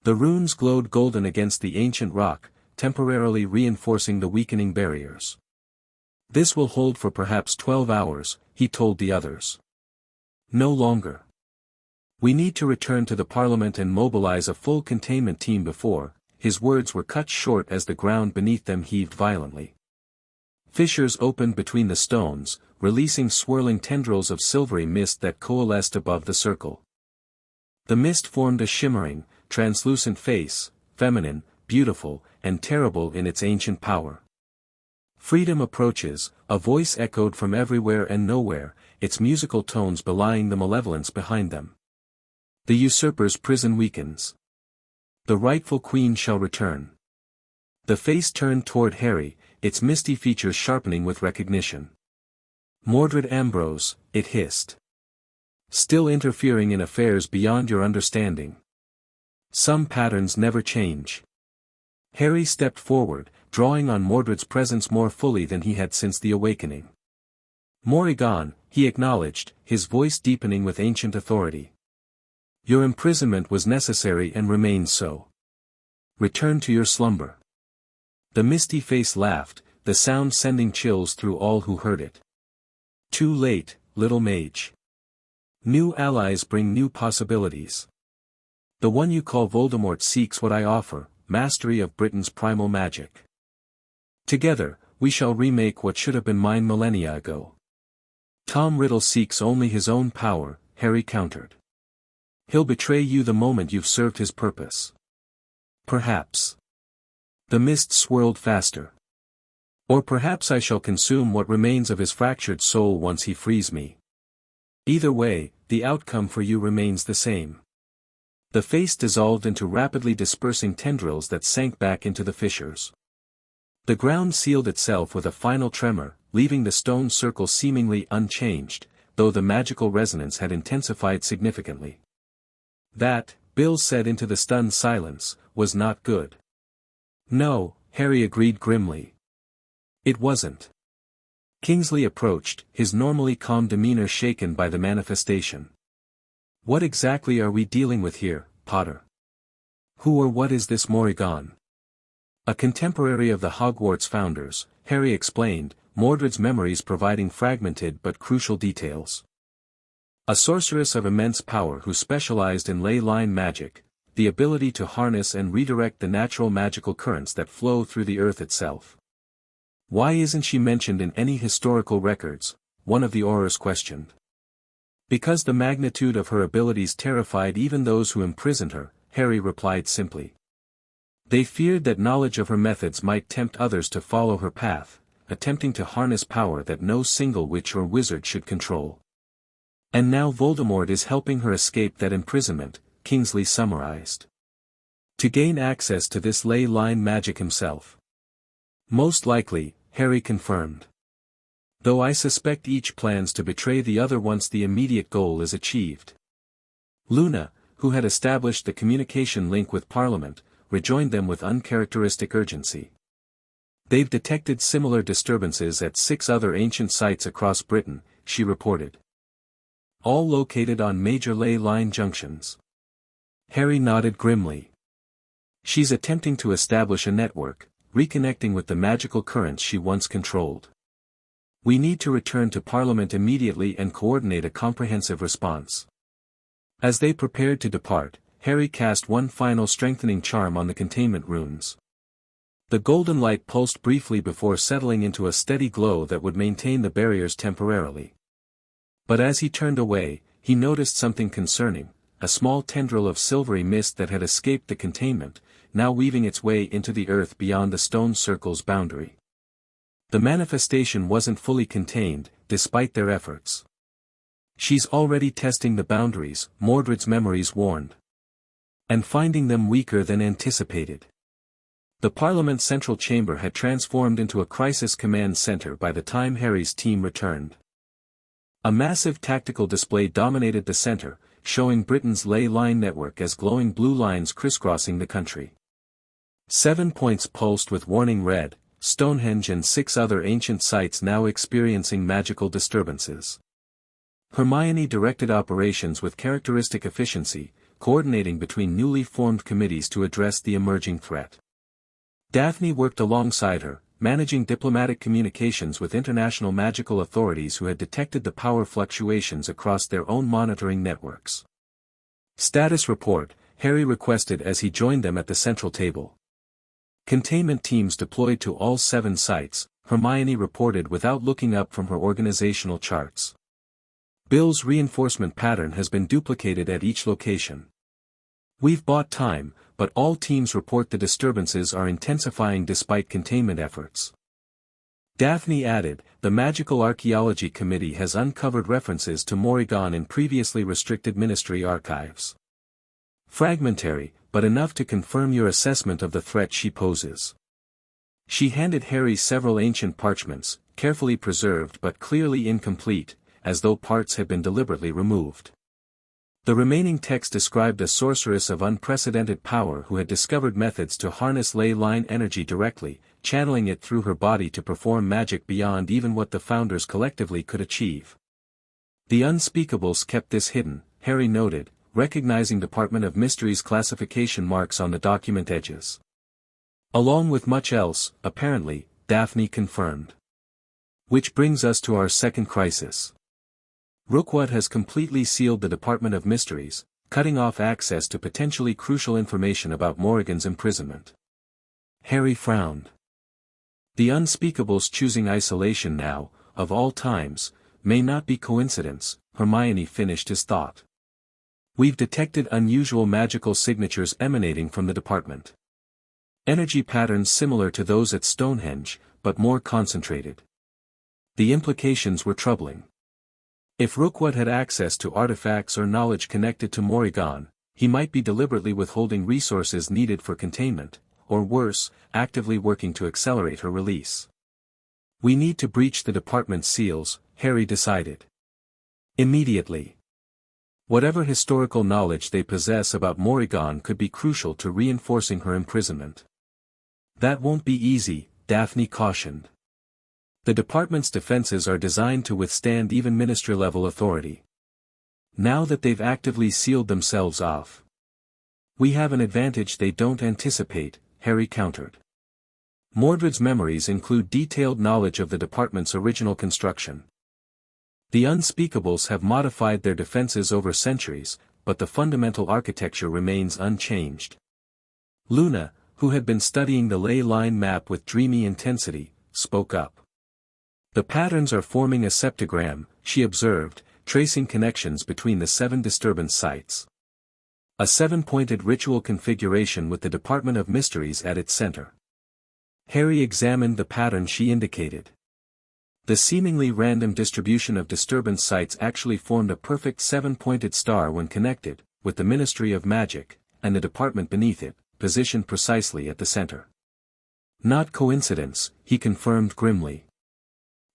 The runes glowed golden against the ancient rock, temporarily reinforcing the weakening barriers. This will hold for perhaps 12 hours, he told the others. No longer. We need to return to the Parliament and mobilize a full containment team before. His words were cut short as the ground beneath them heaved violently. Fissures opened between the stones, releasing swirling tendrils of silvery mist that coalesced above the circle. The mist formed a shimmering, translucent face, feminine, beautiful, and terrible in its ancient power. Freedom approaches, a voice echoed from everywhere and nowhere, its musical tones belying the malevolence behind them. The usurper's prison weakens. The rightful queen shall return. The face turned toward Harry, its misty features sharpening with recognition. Mordred Ambrose, it hissed. Still interfering in affairs beyond your understanding. Some patterns never change. Harry stepped forward, drawing on Mordred's presence more fully than he had since the awakening. Morrigan, he acknowledged, his voice deepening with ancient authority. Your imprisonment was necessary and remains so. Return to your slumber. The misty face laughed, the sound sending chills through all who heard it. Too late, little mage. New allies bring new possibilities. The one you call Voldemort seeks what I offer, mastery of Britain's primal magic. Together, we shall remake what should have been mine millennia ago. Tom Riddle seeks only his own power, Harry countered. He'll betray you the moment you've served his purpose. Perhaps. The mist swirled faster. Or perhaps I shall consume what remains of his fractured soul once he frees me. Either way, the outcome for you remains the same. The face dissolved into rapidly dispersing tendrils that sank back into the fissures. The ground sealed itself with a final tremor, leaving the stone circle seemingly unchanged, though the magical resonance had intensified significantly. That, Bill said into the stunned silence, was not good. No, Harry agreed grimly. It wasn't. Kingsley approached, his normally calm demeanor shaken by the manifestation. What exactly are we dealing with here, Potter? Who or what is this Morrigan? A contemporary of the Hogwarts founders, Harry explained, Mordred's memories providing fragmented but crucial details. A sorceress of immense power who specialized in ley line magic, the ability to harness and redirect the natural magical currents that flow through the earth itself. Why isn't she mentioned in any historical records? One of the Aurors questioned. Because the magnitude of her abilities terrified even those who imprisoned her, Harry replied simply. They feared that knowledge of her methods might tempt others to follow her path, attempting to harness power that no single witch or wizard should control. And now Voldemort is helping her escape that imprisonment, Kingsley summarized. To gain access to this ley line magic himself. Most likely, Harry confirmed. Though I suspect each plans to betray the other once the immediate goal is achieved. Luna, who had established the communication link with Parliament, rejoined them with uncharacteristic urgency. They've detected similar disturbances at 6 other ancient sites across Britain, she reported. All located on major ley line junctions. Harry nodded grimly. She's attempting to establish a network, reconnecting with the magical currents she once controlled. We need to return to Parliament immediately and coordinate a comprehensive response. As they prepared to depart, Harry cast one final strengthening charm on the containment runes. The golden light pulsed briefly before settling into a steady glow that would maintain the barriers temporarily. But as he turned away, he noticed something concerning, a small tendril of silvery mist that had escaped the containment, now weaving its way into the earth beyond the stone circle's boundary. The manifestation wasn't fully contained, despite their efforts. She's already testing the boundaries, Mordred's memories warned. And finding them weaker than anticipated. The Parliament Central Chamber had transformed into a crisis command center by the time Harry's team returned. A massive tactical display dominated the center, showing Britain's ley line network as glowing blue lines crisscrossing the country. 7 points pulsed with warning red, Stonehenge and 6 other ancient sites now experiencing magical disturbances. Hermione directed operations with characteristic efficiency, coordinating between newly formed committees to address the emerging threat. Daphne worked alongside her, managing diplomatic communications with international magical authorities who had detected the power fluctuations across their own monitoring networks. Status report, Harry requested as he joined them at the central table. Containment teams deployed to all 7 sites, Hermione reported without looking up from her organizational charts. Bill's reinforcement pattern has been duplicated at each location. We've bought time, but all teams report the disturbances are intensifying despite containment efforts. Daphne added, the Magical Archaeology Committee has uncovered references to Morrigan in previously restricted ministry archives. Fragmentary, but enough to confirm your assessment of the threat she poses. She handed Harry several ancient parchments, carefully preserved but clearly incomplete, as though parts had been deliberately removed. The remaining text described a sorceress of unprecedented power who had discovered methods to harness ley line energy directly, channeling it through her body to perform magic beyond even what the founders collectively could achieve. The unspeakables kept this hidden, Harry noted, recognizing Department of Mysteries classification marks on the document edges. Along with much else, apparently, Daphne confirmed. Which brings us to our second crisis. Rookwood has completely sealed the Department of Mysteries, cutting off access to potentially crucial information about Morrigan's imprisonment. Harry frowned. The unspeakables choosing isolation now, of all times, may not be coincidence, Hermione finished his thought. We've detected unusual magical signatures emanating from the department. Energy patterns similar to those at Stonehenge, but more concentrated. The implications were troubling. If Rookwood had access to artifacts or knowledge connected to Morrigan, he might be deliberately withholding resources needed for containment, or worse, actively working to accelerate her release. We need to breach the department's seals, Harry decided. Immediately. Whatever historical knowledge they possess about Morrigan could be crucial to reinforcing her imprisonment. That won't be easy, Daphne cautioned. The department's defenses are designed to withstand even ministry-level authority. Now that they've actively sealed themselves off, we have an advantage they don't anticipate, Harry countered. Mordred's memories include detailed knowledge of the department's original construction. The unspeakables have modified their defenses over centuries, but the fundamental architecture remains unchanged. Luna, who had been studying the ley line map with dreamy intensity, spoke up. The patterns are forming a septogram, she observed, tracing connections between the 7 disturbance sites. A 7-pointed ritual configuration with the Department of Mysteries at its center. Harry examined the pattern she indicated. The seemingly random distribution of disturbance sites actually formed a perfect 7-pointed star when connected, with the Ministry of Magic, and the department beneath it, positioned precisely at the center. Not coincidence, he confirmed grimly.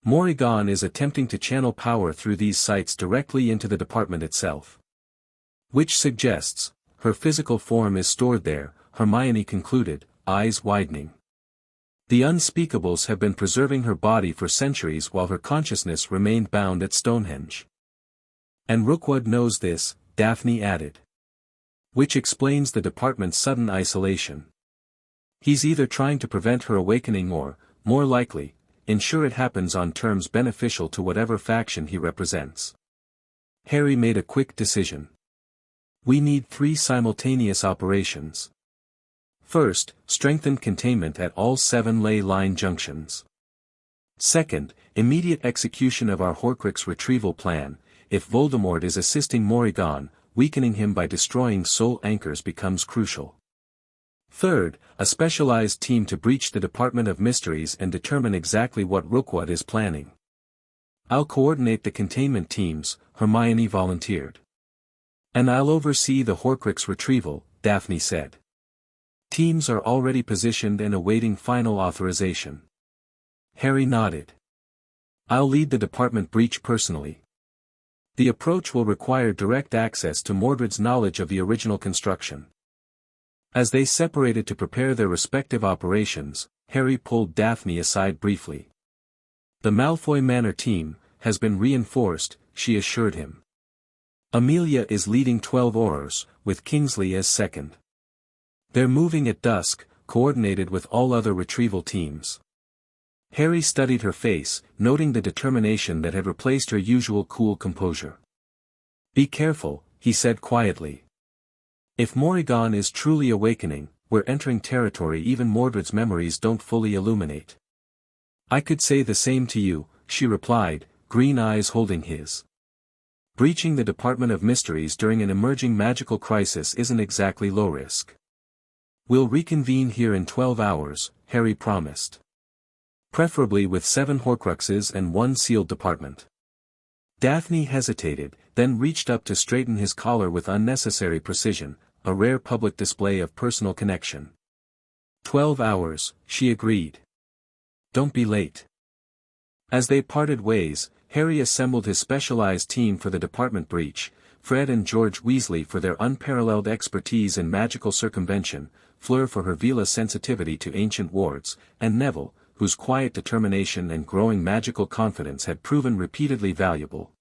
Morrigan is attempting to channel power through these sites directly into the department itself. Which suggests, her physical form is stored there, Hermione concluded, eyes widening. The unspeakables have been preserving her body for centuries while her consciousness remained bound at Stonehenge. And Rookwood knows this, Daphne added. Which explains the department's sudden isolation. He's either trying to prevent her awakening or, more likely, ensure it happens on terms beneficial to whatever faction he represents. Harry made a quick decision. We need 3 simultaneous operations. First, strengthened containment at all 7 ley line junctions. Second, immediate execution of our Horcrux retrieval plan. If Voldemort is assisting Morrigan, weakening him by destroying soul anchors becomes crucial. Third, a specialized team to breach the Department of Mysteries and determine exactly what Rookwood is planning. I'll coordinate the containment teams, Hermione volunteered. And I'll oversee the Horcrux retrieval, Daphne said. Teams are already positioned and awaiting final authorization. Harry nodded. I'll lead the department breach personally. The approach will require direct access to Mordred's knowledge of the original construction. As they separated to prepare their respective operations, Harry pulled Daphne aside briefly. The Malfoy Manor team has been reinforced, she assured him. Amelia is leading 12 Aurors, with Kingsley as second. They're moving at dusk, coordinated with all other retrieval teams. Harry studied her face, noting the determination that had replaced her usual cool composure. Be careful, he said quietly. If Morrigan is truly awakening, we're entering territory even Mordred's memories don't fully illuminate. I could say the same to you, she replied, green eyes holding his. Breaching the Department of Mysteries during an emerging magical crisis isn't exactly low risk. We'll reconvene here in 12 hours, Harry promised. Preferably with 7 Horcruxes and 1 sealed department. Daphne hesitated, then reached up to straighten his collar with unnecessary precision, a rare public display of personal connection. 12 hours, she agreed. Don't be late. As they parted ways, Harry assembled his specialized team for the department breach, Fred and George Weasley for their unparalleled expertise in magical circumvention, Fleur for her Vela sensitivity to ancient wards, and Neville, whose quiet determination and growing magical confidence had proven repeatedly valuable.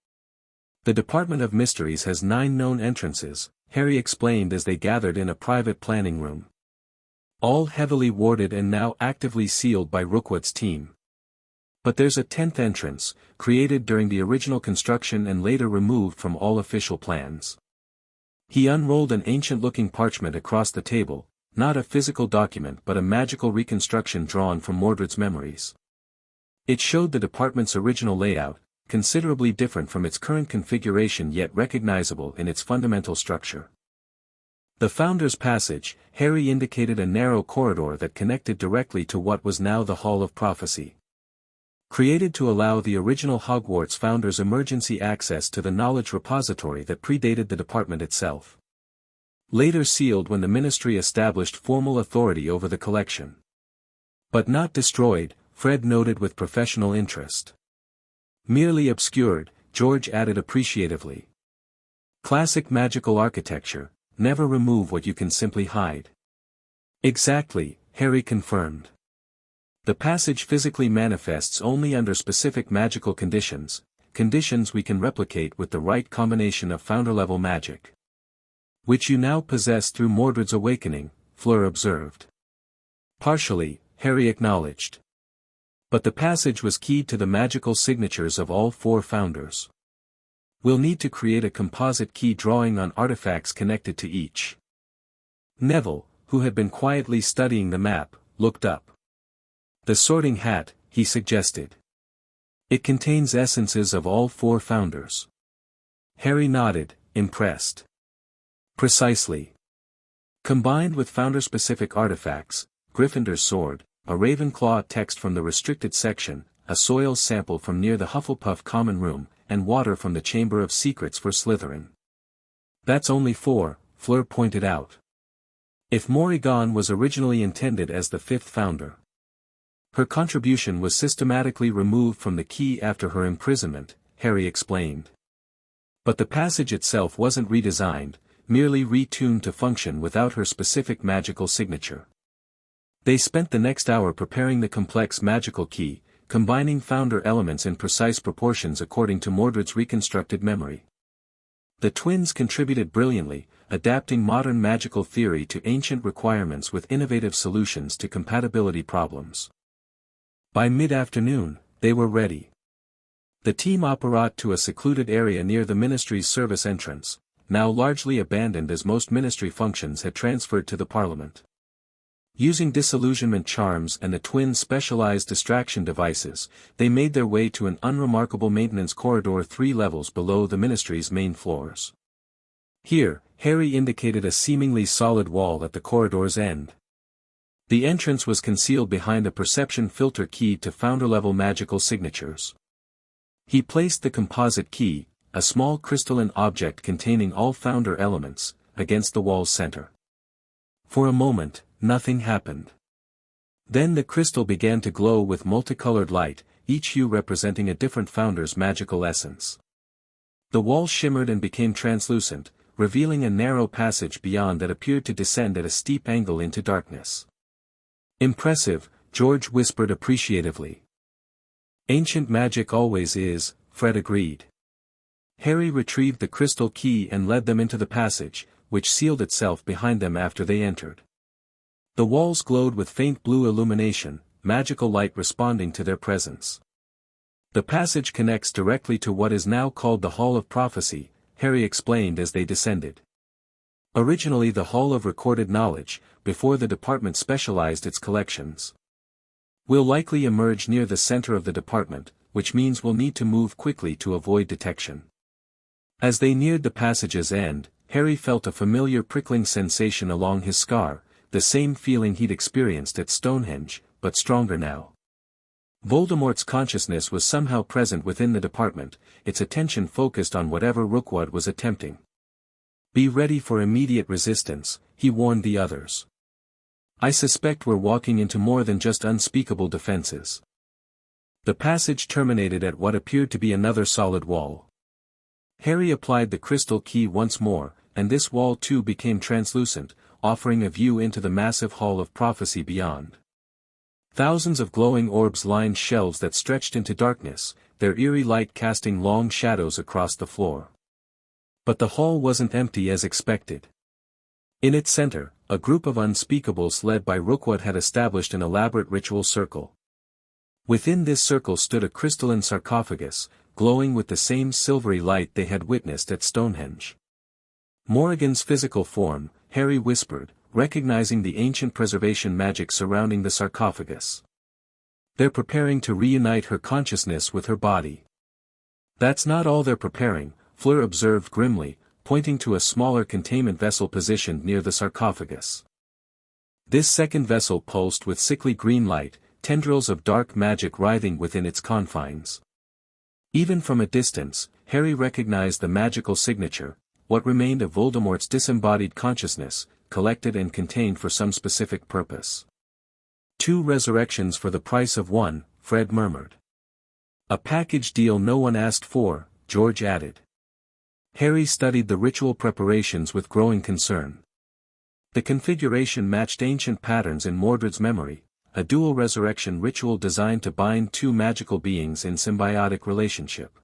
The Department of Mysteries has 9 known entrances, Harry explained as they gathered in a private planning room. All heavily warded and now actively sealed by Rookwood's team. But there's a 10th entrance, created during the original construction and later removed from all official plans. He unrolled an ancient-looking parchment across the table, not a physical document but a magical reconstruction drawn from Mordred's memories. It showed the department's original layout, considerably different from its current configuration yet recognizable in its fundamental structure. The Founder's Passage, Harry indicated a narrow corridor that connected directly to what was now the Hall of Prophecy. Created to allow the original Hogwarts founders emergency access to the knowledge repository that predated the department itself. Later sealed when the ministry established formal authority over the collection. But not destroyed, Fred noted with professional interest. Merely obscured, George added appreciatively. Classic magical architecture, never remove what you can simply hide. Exactly, Harry confirmed. The passage physically manifests only under specific magical conditions we can replicate with the right combination of founder-level magic. Which you now possess through Mordred's awakening, Fleur observed. Partially, Harry acknowledged. But the passage was keyed to the magical signatures of all 4 founders. We'll need to create a composite key drawing on artifacts connected to each. Neville, who had been quietly studying the map, looked up. The sorting hat, he suggested. It contains essences of all 4 founders. Harry nodded, impressed. Precisely. Combined with founder-specific artifacts, Gryffindor's sword, a Ravenclaw text from the restricted section, a soil sample from near the Hufflepuff common room, and water from the Chamber of Secrets for Slytherin. That's only 4, Fleur pointed out. If Morrigan was originally intended as the 5th founder. Her contribution was systematically removed from the key after her imprisonment, Harry explained. But the passage itself wasn't redesigned, merely retuned to function without her specific magical signature. They spent the next hour preparing the complex magical key, combining founder elements in precise proportions according to Mordred's reconstructed memory. The twins contributed brilliantly, adapting modern magical theory to ancient requirements with innovative solutions to compatibility problems. By mid-afternoon, they were ready. The team apparat to a secluded area near the ministry's service entrance, now largely abandoned as most ministry functions had transferred to the Parliament. Using disillusionment charms and the twins' specialized distraction devices, they made their way to an unremarkable maintenance corridor 3 levels below the ministry's main floors. Here, Harry indicated a seemingly solid wall at the corridor's end. The entrance was concealed behind a perception filter keyed to founder-level magical signatures. He placed the composite key, a small crystalline object containing all founder elements, against the wall's center. For a moment, nothing happened. Then the crystal began to glow with multicolored light, each hue representing a different founder's magical essence. The wall shimmered and became translucent, revealing a narrow passage beyond that appeared to descend at a steep angle into darkness. Impressive, George whispered appreciatively. Ancient magic always is, Fred agreed. Harry retrieved the crystal key and led them into the passage, which sealed itself behind them after they entered. The walls glowed with faint blue illumination, magical light responding to their presence. The passage connects directly to what is now called the Hall of Prophecy, Harry explained as they descended. Originally the Hall of Recorded Knowledge, before the department specialized its collections. We'll likely emerge near the center of the department, which means we'll need to move quickly to avoid detection. As they neared the passage's end, Harry felt a familiar prickling sensation along his scar, the same feeling he'd experienced at Stonehenge, but stronger now. Voldemort's consciousness was somehow present within the department, its attention focused on whatever Rookwood was attempting. Be ready for immediate resistance, he warned the others. I suspect we're walking into more than just unspeakable defenses. The passage terminated at what appeared to be another solid wall. Harry applied the crystal key once more, and this wall too became translucent, offering a view into the massive Hall of Prophecy beyond. Thousands of glowing orbs lined shelves that stretched into darkness, their eerie light casting long shadows across the floor. But the hall wasn't empty as expected. In its center, a group of unspeakables led by Rookwood had established an elaborate ritual circle. Within this circle stood a crystalline sarcophagus, glowing with the same silvery light they had witnessed at Stonehenge. Morrigan's physical form, Harry whispered, recognizing the ancient preservation magic surrounding the sarcophagus. They're preparing to reunite her consciousness with her body. That's not all they're preparing, Fleur observed grimly, pointing to a smaller containment vessel positioned near the sarcophagus. This second vessel pulsed with sickly green light, tendrils of dark magic writhing within its confines. Even from a distance, Harry recognized the magical signature, what remained of Voldemort's disembodied consciousness, collected and contained for some specific purpose. 2 resurrections for the price of 1, Fred murmured. A package deal no one asked for, George added. Harry studied the ritual preparations with growing concern. The configuration matched ancient patterns in Mordred's memory, a dual resurrection ritual designed to bind 2 magical beings in symbiotic relationship.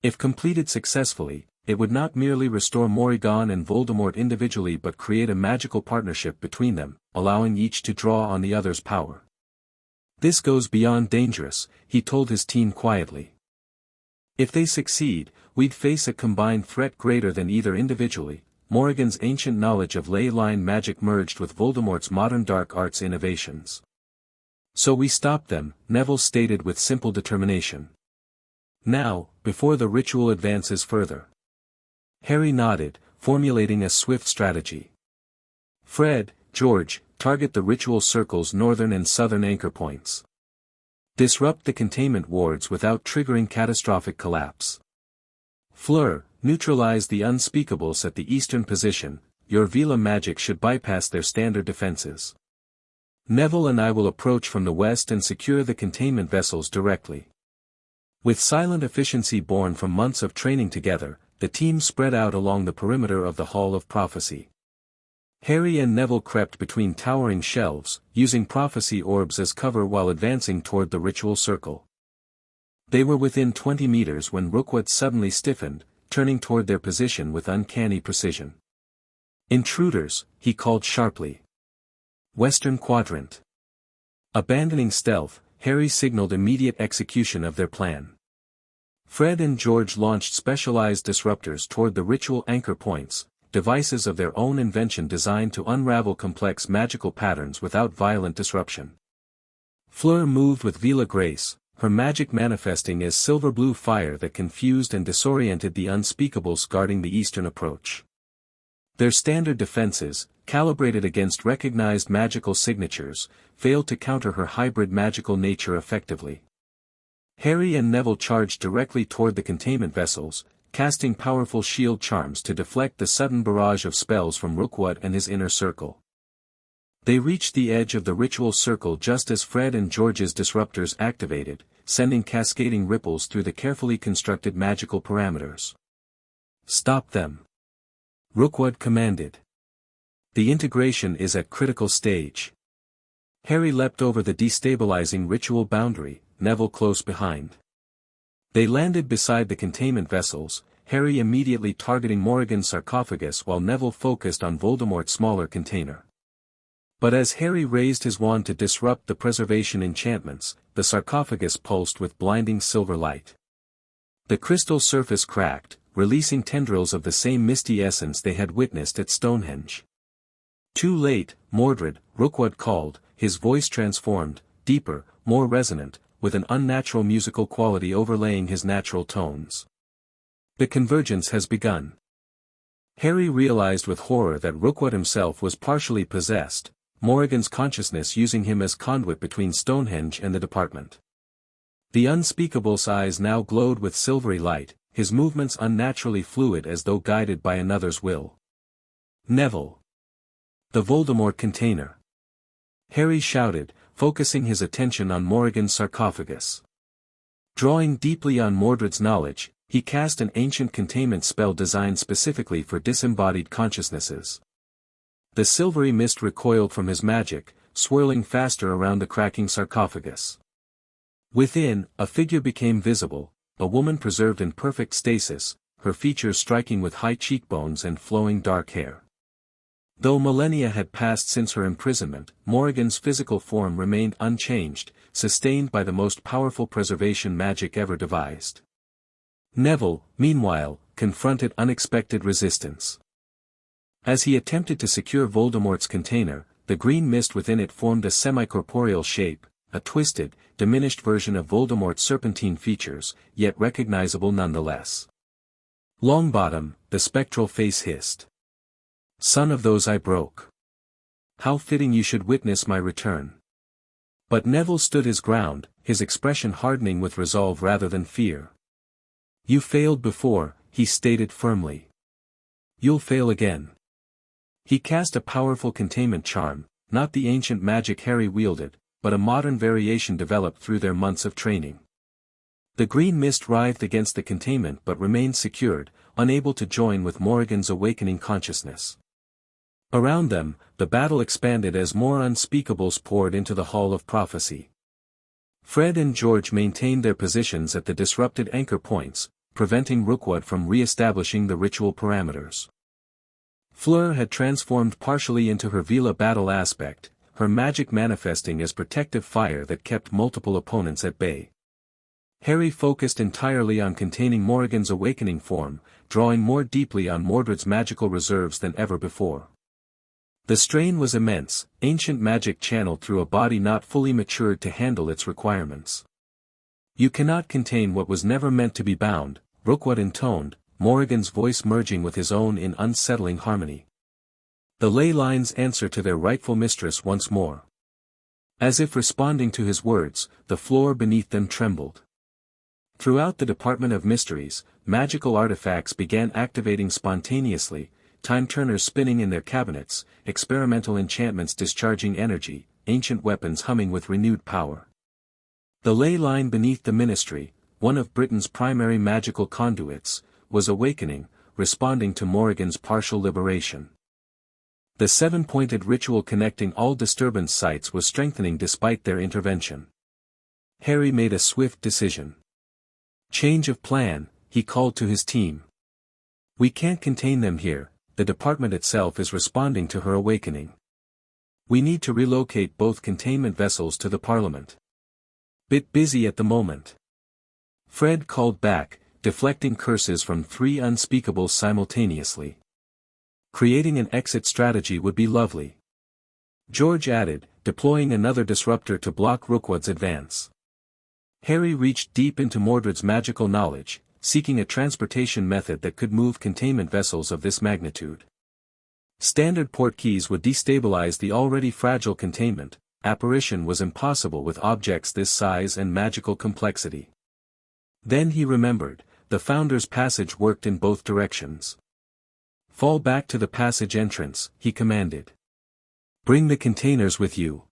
If completed successfully, it would not merely restore Morrigan and Voldemort individually but create a magical partnership between them, allowing each to draw on the other's power. This goes beyond dangerous, he told his team quietly. If they succeed, we'd face a combined threat greater than either individually. Morrigan's ancient knowledge of ley line magic merged with Voldemort's modern dark arts innovations. So we stop them, Neville stated with simple determination. Now, before the ritual advances further. Harry nodded, formulating a swift strategy. Fred, George, target the ritual circle's northern and southern anchor points. Disrupt the containment wards without triggering catastrophic collapse. Fleur, neutralize the unspeakables at the eastern position. Your Vila magic should bypass their standard defenses. Neville and I will approach from the west and secure the containment vessels directly. With silent efficiency born from months of training together, the team spread out along the perimeter of the Hall of Prophecy. Harry and Neville crept between towering shelves, using prophecy orbs as cover while advancing toward the ritual circle. They were within 20 meters when Rookwood suddenly stiffened, turning toward their position with uncanny precision. Intruders, he called sharply. Western Quadrant. Abandoning stealth, Harry signaled immediate execution of their plan. Fred and George launched specialized disruptors toward the ritual anchor points, devices of their own invention designed to unravel complex magical patterns without violent disruption. Fleur moved with Vila grace, her magic manifesting as silver-blue fire that confused and disoriented the unspeakables guarding the eastern approach. Their standard defenses, calibrated against recognized magical signatures, failed to counter her hybrid magical nature effectively. Harry and Neville charged directly toward the containment vessels, casting powerful shield charms to deflect the sudden barrage of spells from Rookwood and his inner circle. They reached the edge of the ritual circle just as Fred and George's disruptors activated, sending cascading ripples through the carefully constructed magical parameters. Stop them. Rookwood commanded. The integration is at critical stage. Harry leapt over the destabilizing ritual boundary, Neville close behind. They landed beside the containment vessels, Harry immediately targeting Morrigan's sarcophagus while Neville focused on Voldemort's smaller container. But as Harry raised his wand to disrupt the preservation enchantments, the sarcophagus pulsed with blinding silver light. The crystal surface cracked, releasing tendrils of the same misty essence they had witnessed at Stonehenge. Too late, Mordred, Rookwood called, his voice transformed, deeper, more resonant, with an unnatural musical quality overlaying his natural tones. The convergence has begun. Harry realized with horror that Rookwood himself was partially possessed, Morrigan's consciousness using him as conduit between Stonehenge and the department. The unspeakable's eyes now glowed with silvery light, his movements unnaturally fluid as though guided by another's will. Neville. The Voldemort container. Harry shouted, focusing his attention on Morrigan's sarcophagus. Drawing deeply on Mordred's knowledge, he cast an ancient containment spell designed specifically for disembodied consciousnesses. The silvery mist recoiled from his magic, swirling faster around the cracking sarcophagus. Within, a figure became visible, a woman preserved in perfect stasis, her features striking with high cheekbones and flowing dark hair. Though millennia had passed since her imprisonment, Morrigan's physical form remained unchanged, sustained by the most powerful preservation magic ever devised. Neville, meanwhile, confronted unexpected resistance. As he attempted to secure Voldemort's container, the green mist within it formed a semi-corporeal shape, a twisted, diminished version of Voldemort's serpentine features, yet recognizable nonetheless. Longbottom, the spectral face hissed. Son of those I broke. How fitting you should witness my return. But Neville stood his ground, his expression hardening with resolve rather than fear. "You failed before," he stated firmly. "You'll fail again." He cast a powerful containment charm, not the ancient magic Harry wielded, but a modern variation developed through their months of training. The green mist writhed against the containment but remained secured, unable to join with Morrigan's awakening consciousness. Around them, the battle expanded as more unspeakables poured into the Hall of Prophecy. Fred and George maintained their positions at the disrupted anchor points, preventing Rookwood from re-establishing the ritual parameters. Fleur had transformed partially into her Vila battle aspect, her magic manifesting as protective fire that kept multiple opponents at bay. Harry focused entirely on containing Morrigan's awakening form, drawing more deeply on Mordred's magical reserves than ever before. The strain was immense, ancient magic channeled through a body not fully matured to handle its requirements. "You cannot contain what was never meant to be bound," Rookwood intoned, Morrigan's voice merging with his own in unsettling harmony. The ley lines answer to their rightful mistress once more. As if responding to his words, the floor beneath them trembled. Throughout the Department of Mysteries, magical artifacts began activating spontaneously, time-turners spinning in their cabinets, experimental enchantments discharging energy, ancient weapons humming with renewed power. The ley line beneath the Ministry, one of Britain's primary magical conduits, was awakening, responding to Morrigan's partial liberation. The seven-pointed ritual connecting all disturbance sites was strengthening despite their intervention. Harry made a swift decision. "Change of plan," he called to his team. "We can't contain them here, the department itself is responding to her awakening. We need to relocate both containment vessels to the Parliament." "Bit busy at the moment." Fred called back, deflecting curses from three unspeakables simultaneously. "Creating an exit strategy would be lovely." George added, deploying another disruptor to block Rookwood's advance. Harry reached deep into Mordred's magical knowledge, seeking a transportation method that could move containment vessels of this magnitude. Standard port keys would destabilize the already fragile containment, apparition was impossible with objects this size and magical complexity. Then he remembered, the Founder's Passage worked in both directions. "Fall back to the passage entrance," he commanded. "Bring the containers with you."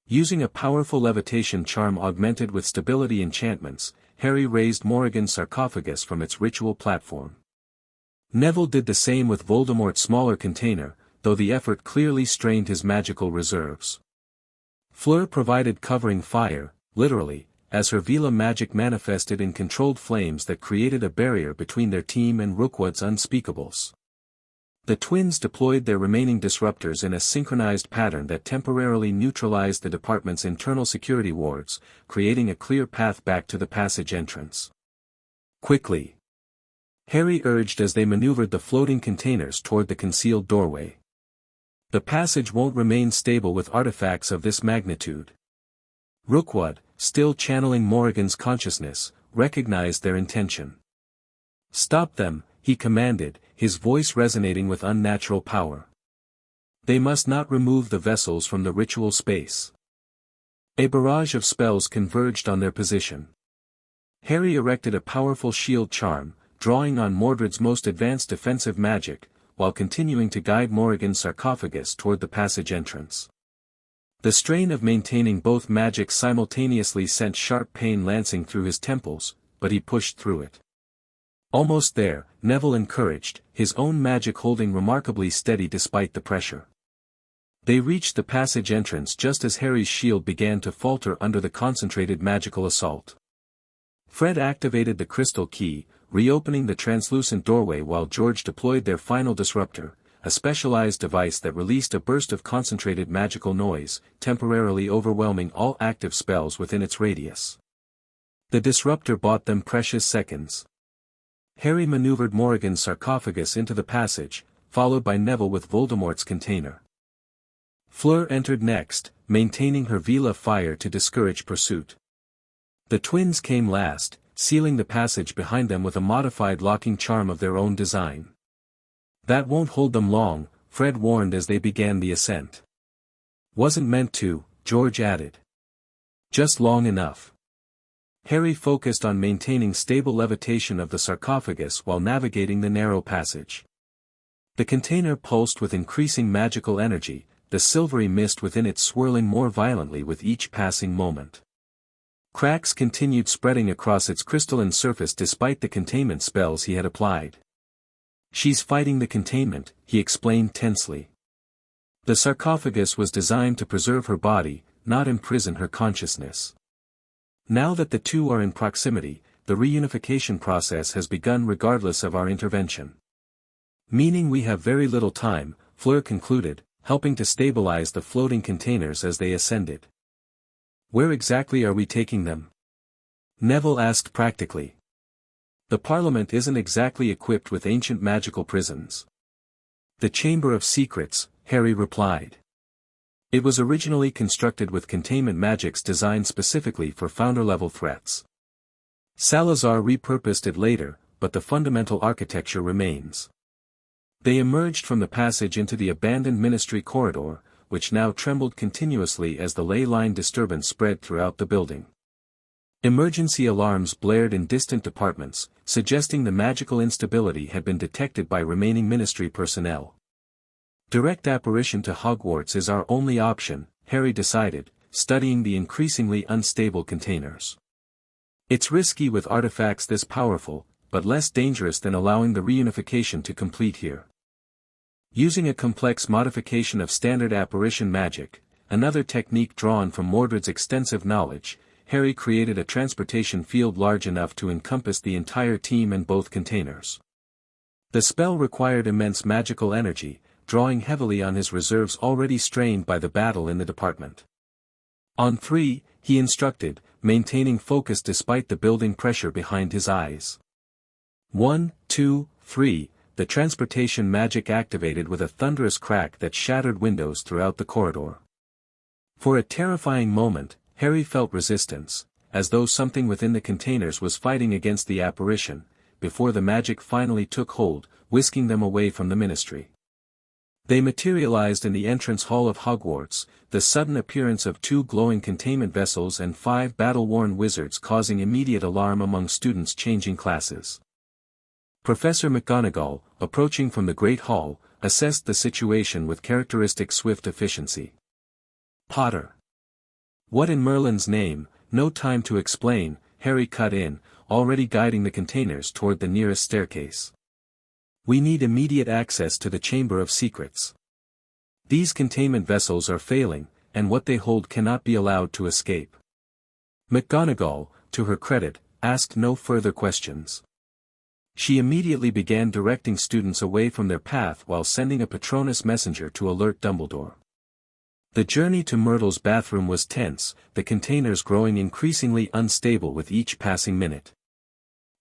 Using a powerful levitation charm augmented with stability enchantments, Harry raised Morrigan's sarcophagus from its ritual platform. Neville did the same with Voldemort's smaller container, though the effort clearly strained his magical reserves. Fleur provided covering fire, literally, as her Vila magic manifested in controlled flames that created a barrier between their team and Rookwood's unspeakables. The twins deployed their remaining disruptors in a synchronized pattern that temporarily neutralized the department's internal security wards, creating a clear path back to the passage entrance. "Quickly!" Harry urged as they maneuvered the floating containers toward the concealed doorway. "The passage won't remain stable with artifacts of this magnitude." Rookwood, still channeling Morrigan's consciousness, recognized their intention. "Stop them," he commanded, his voice resonating with unnatural power. "They must not remove the vessels from the ritual space." A barrage of spells converged on their position. Harry erected a powerful shield charm, drawing on Mordred's most advanced defensive magic, while continuing to guide Morrigan's sarcophagus toward the passage entrance. The strain of maintaining both magics simultaneously sent sharp pain lancing through his temples, but he pushed through it. Almost there, Neville encouraged, his own magic holding remarkably steady despite the pressure. They reached the passage entrance just as Harry's shield began to falter under the concentrated magical assault. Fred activated the crystal key, reopening the translucent doorway while George deployed their final disruptor, a specialized device that released a burst of concentrated magical noise, temporarily overwhelming all active spells within its radius. The disruptor bought them precious seconds. Harry maneuvered Morrigan's sarcophagus into the passage, followed by Neville with Voldemort's container. Fleur entered next, maintaining her Vila fire to discourage pursuit. The twins came last, sealing the passage behind them with a modified locking charm of their own design. "That won't hold them long," Fred warned as they began the ascent. "Wasn't meant to," George added. Just long enough. Harry focused on maintaining stable levitation of the sarcophagus while navigating the narrow passage. The container pulsed with increasing magical energy, the silvery mist within it swirling more violently with each passing moment. Cracks continued spreading across its crystalline surface despite the containment spells he had applied. "She's fighting the containment," he explained tensely. The sarcophagus was designed to preserve her body, not imprison her consciousness. Now that the two are in proximity, the reunification process has begun regardless of our intervention. "Meaning we have very little time," Fleur concluded, helping to stabilize the floating containers as they ascended. "Where exactly are we taking them?" Neville asked practically. "The Parliament isn't exactly equipped with ancient magical prisons." "The Chamber of Secrets," Harry replied. It was originally constructed with containment magics designed specifically for founder-level threats. Salazar repurposed it later, but the fundamental architecture remains. They emerged from the passage into the abandoned ministry corridor, which now trembled continuously as the ley line disturbance spread throughout the building. Emergency alarms blared in distant departments, suggesting the magical instability had been detected by remaining ministry personnel. Direct apparition to Hogwarts is our only option, Harry decided, studying the increasingly unstable containers. It's risky with artifacts this powerful, but less dangerous than allowing the reunification to complete here. Using a complex modification of standard apparition magic, another technique drawn from Mordred's extensive knowledge, Harry created a transportation field large enough to encompass the entire team and both containers. The spell required immense magical energy, drawing heavily on his reserves already strained by the battle in the department. "On 3, he instructed, maintaining focus despite the building pressure behind his eyes. 1, 2, 3, the transportation magic activated with a thunderous crack that shattered windows throughout the corridor. For a terrifying moment, Harry felt resistance, as though something within the containers was fighting against the apparition, before the magic finally took hold, whisking them away from the ministry. They materialized in the entrance hall of Hogwarts, the sudden appearance of 2 glowing containment vessels and 5 battle-worn wizards causing immediate alarm among students changing classes. Professor McGonagall, approaching from the Great Hall, assessed the situation with characteristic swift efficiency. "Potter. What in Merlin's name?" "No time to explain," Harry cut in, already guiding the containers toward the nearest staircase. "We need immediate access to the Chamber of Secrets. These containment vessels are failing, and what they hold cannot be allowed to escape." McGonagall, to her credit, asked no further questions. She immediately began directing students away from their path while sending a Patronus messenger to alert Dumbledore. The journey to Myrtle's bathroom was tense, the containers growing increasingly unstable with each passing minute.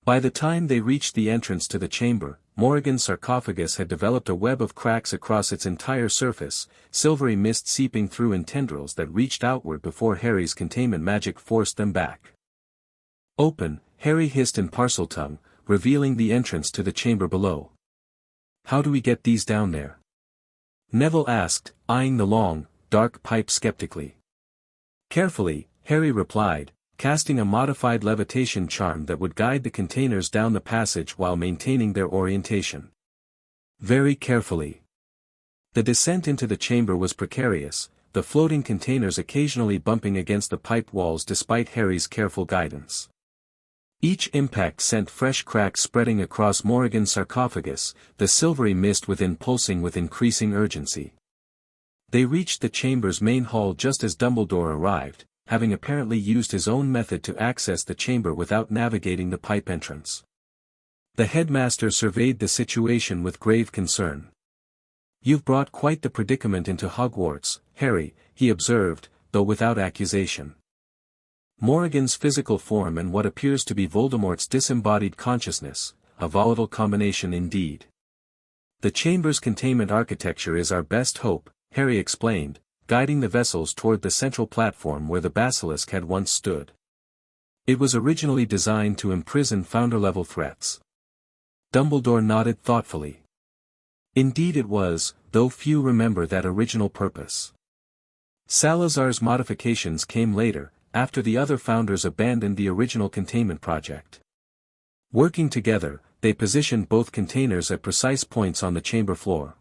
By the time they reached the entrance to the chamber, Morrigan's sarcophagus had developed a web of cracks across its entire surface, silvery mist seeping through in tendrils that reached outward before Harry's containment magic forced them back. "Open," Harry hissed in Parseltongue, revealing the entrance to the chamber below. "How do we get these down there?" Neville asked, eyeing the long, dark pipe skeptically. "Carefully," Harry replied, casting a modified levitation charm that would guide the containers down the passage while maintaining their orientation. Very carefully. The descent into the chamber was precarious, the floating containers occasionally bumping against the pipe walls despite Harry's careful guidance. Each impact sent fresh cracks spreading across Morrigan's sarcophagus, the silvery mist within pulsing with increasing urgency. They reached the chamber's main hall just as Dumbledore arrived, having apparently used his own method to access the chamber without navigating the pipe entrance. The headmaster surveyed the situation with grave concern. "You've brought quite the predicament into Hogwarts, Harry," he observed, though without accusation. Morrigan's physical form and what appears to be Voldemort's disembodied consciousness, a volatile combination indeed. "The chamber's containment architecture is our best hope," Harry explained, guiding the vessels toward the central platform where the basilisk had once stood. "It was originally designed to imprison founder-level threats." Dumbledore nodded thoughtfully. "Indeed it was, though few remember that original purpose. Salazar's modifications came later, after the other founders abandoned the original containment project. Working together, they positioned both containers at precise points on the chamber floor.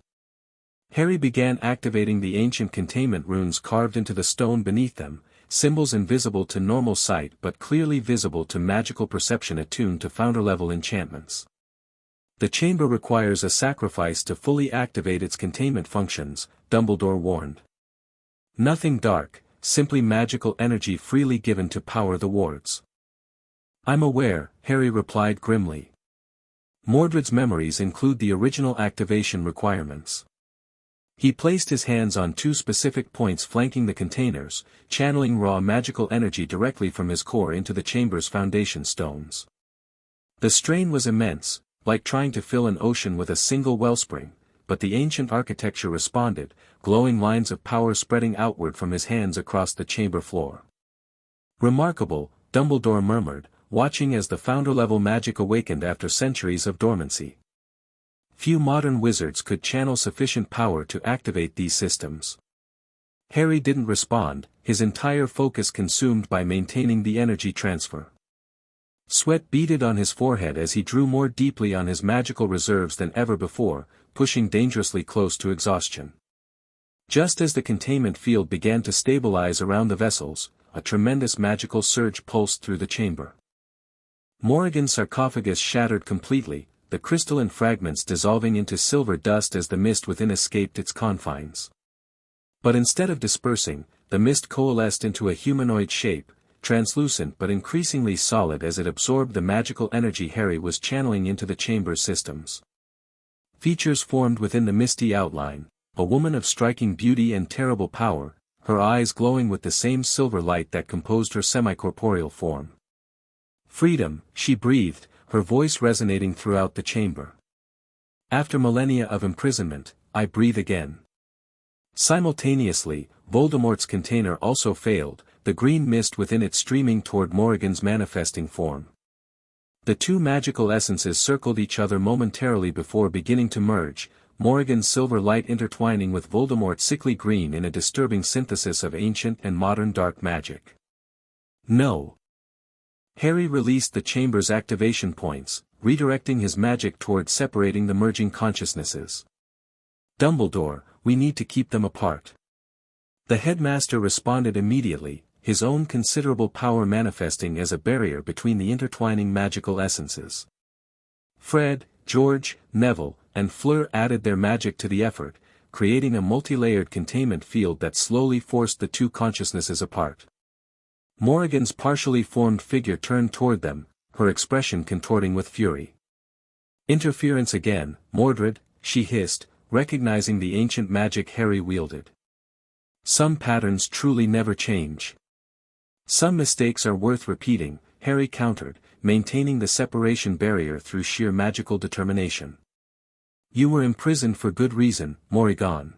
Harry began activating the ancient containment runes carved into the stone beneath them, symbols invisible to normal sight but clearly visible to magical perception attuned to founder-level enchantments. The chamber requires a sacrifice to fully activate its containment functions, Dumbledore warned. Nothing dark, simply magical energy freely given to power the wards. I'm aware, Harry replied grimly. Mordred's memories include the original activation requirements. He placed his hands on two specific points flanking the containers, channeling raw magical energy directly from his core into the chamber's foundation stones. The strain was immense, like trying to fill an ocean with a single wellspring, but the ancient architecture responded, glowing lines of power spreading outward from his hands across the chamber floor. Remarkable, Dumbledore murmured, watching as the founder-level magic awakened after centuries of dormancy. Few modern wizards could channel sufficient power to activate these systems. Harry didn't respond, his entire focus consumed by maintaining the energy transfer. Sweat beaded on his forehead as he drew more deeply on his magical reserves than ever before, pushing dangerously close to exhaustion. Just as the containment field began to stabilize around the vessels, a tremendous magical surge pulsed through the chamber. Morrigan's sarcophagus shattered completely, the crystalline fragments dissolving into silver dust as the mist within escaped its confines. But instead of dispersing, the mist coalesced into a humanoid shape, translucent but increasingly solid as it absorbed the magical energy Harry was channeling into the chamber's systems. Features formed within the misty outline, a woman of striking beauty and terrible power, her eyes glowing with the same silver light that composed her semi-corporeal form. Freedom, she breathed, her voice resonating throughout the chamber. After millennia of imprisonment, I breathe again. Simultaneously, Voldemort's container also failed, the green mist within it streaming toward Morrigan's manifesting form. The two magical essences circled each other momentarily before beginning to merge, Morrigan's silver light intertwining with Voldemort's sickly green in a disturbing synthesis of ancient and modern dark magic. No. Harry released the chamber's activation points, redirecting his magic towards separating the merging consciousnesses. Dumbledore, we need to keep them apart. The headmaster responded immediately, his own considerable power manifesting as a barrier between the intertwining magical essences. Fred, George, Neville, and Fleur added their magic to the effort, creating a multi-layered containment field that slowly forced the two consciousnesses apart. Morrigan's partially formed figure turned toward them, her expression contorting with fury. Interference again, Mordred, she hissed, recognizing the ancient magic Harry wielded. Some patterns truly never change. Some mistakes are worth repeating, Harry countered, maintaining the separation barrier through sheer magical determination. You were imprisoned for good reason, Morrigan.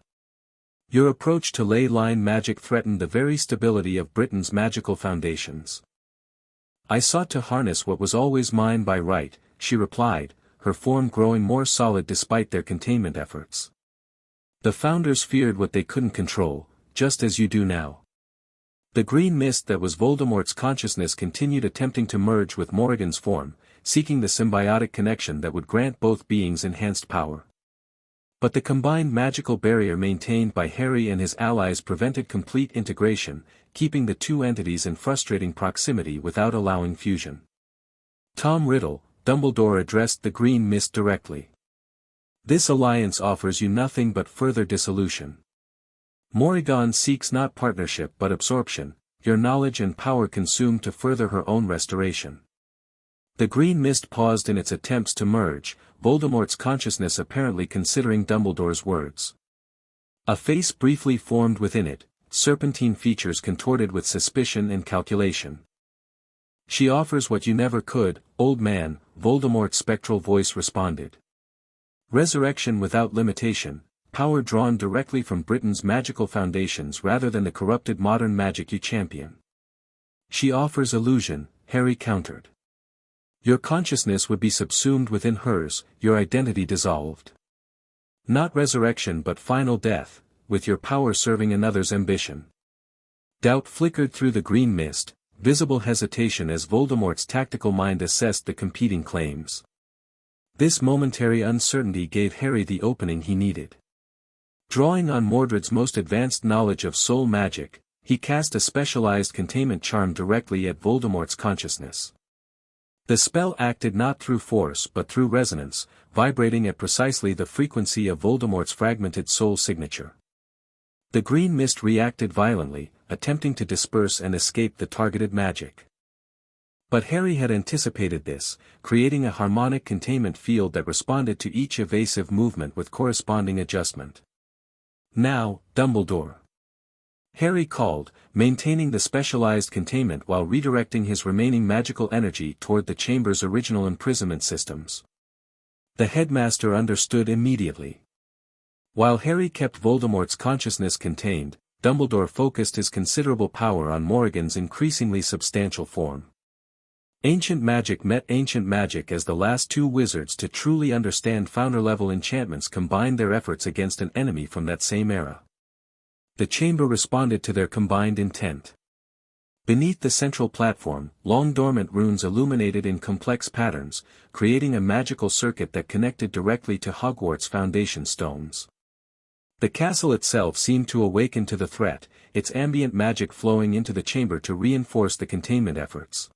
Your approach to ley line magic threatened the very stability of Britain's magical foundations. I sought to harness what was always mine by right, she replied, her form growing more solid despite their containment efforts. The founders feared what they couldn't control, just as you do now. The green mist that was Voldemort's consciousness continued attempting to merge with Morrigan's form, seeking the symbiotic connection that would grant both beings enhanced power. But the combined magical barrier maintained by Harry and his allies prevented complete integration, keeping the two entities in frustrating proximity without allowing fusion. Tom Riddle, Dumbledore addressed the green mist directly. This alliance offers you nothing but further dissolution. Morrigan seeks not partnership but absorption, your knowledge and power consumed to further her own restoration. The green mist paused in its attempts to merge, Voldemort's consciousness apparently considering Dumbledore's words. A face briefly formed within it, serpentine features contorted with suspicion and calculation. She offers what you never could, old man, Voldemort's spectral voice responded. Resurrection without limitation, power drawn directly from Britain's magical foundations rather than the corrupted modern magic you champion. She offers illusion, Harry countered. Your consciousness would be subsumed within hers, your identity dissolved. Not resurrection but final death, with your power serving another's ambition. Doubt flickered through the green mist, visible hesitation as Voldemort's tactical mind assessed the competing claims. This momentary uncertainty gave Harry the opening he needed. Drawing on Mordred's most advanced knowledge of soul magic, he cast a specialized containment charm directly at Voldemort's consciousness. The spell acted not through force but through resonance, vibrating at precisely the frequency of Voldemort's fragmented soul signature. The green mist reacted violently, attempting to disperse and escape the targeted magic. But Harry had anticipated this, creating a harmonic containment field that responded to each evasive movement with corresponding adjustment. "Now, Dumbledore," Harry called, maintaining the specialized containment while redirecting his remaining magical energy toward the chamber's original imprisonment systems. The headmaster understood immediately. While Harry kept Voldemort's consciousness contained, Dumbledore focused his considerable power on Morrigan's increasingly substantial form. Ancient magic met ancient magic as the last two wizards to truly understand founder-level enchantments combined their efforts against an enemy from that same era. The chamber responded to their combined intent. Beneath the central platform, long-dormant runes illuminated in complex patterns, creating a magical circuit that connected directly to Hogwarts' foundation stones. The castle itself seemed to awaken to the threat, its ambient magic flowing into the chamber to reinforce the containment efforts.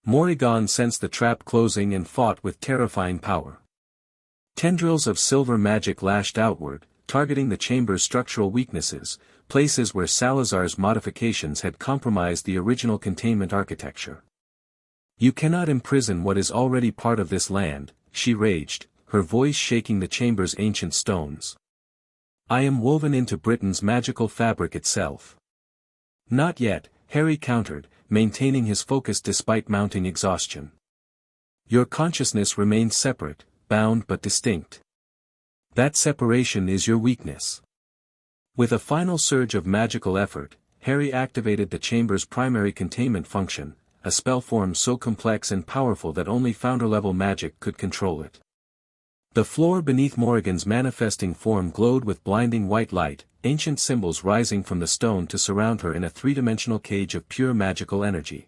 Morrigan sensed the trap closing and fought with terrifying power. Tendrils of silver magic lashed outward, targeting the chamber's structural weaknesses, places where Salazar's modifications had compromised the original containment architecture. "You cannot imprison what is already part of this land," she raged, her voice shaking the chamber's ancient stones. "I am woven into Britain's magical fabric itself." "Not yet," Harry countered, maintaining his focus despite mounting exhaustion. "Your consciousness remains separate, bound but distinct. That separation is your weakness." With a final surge of magical effort, Harry activated the chamber's primary containment function, a spell form so complex and powerful that only founder-level magic could control it. The floor beneath Morrigan's manifesting form glowed with blinding white light, ancient symbols rising from the stone to surround her in a three-dimensional cage of pure magical energy.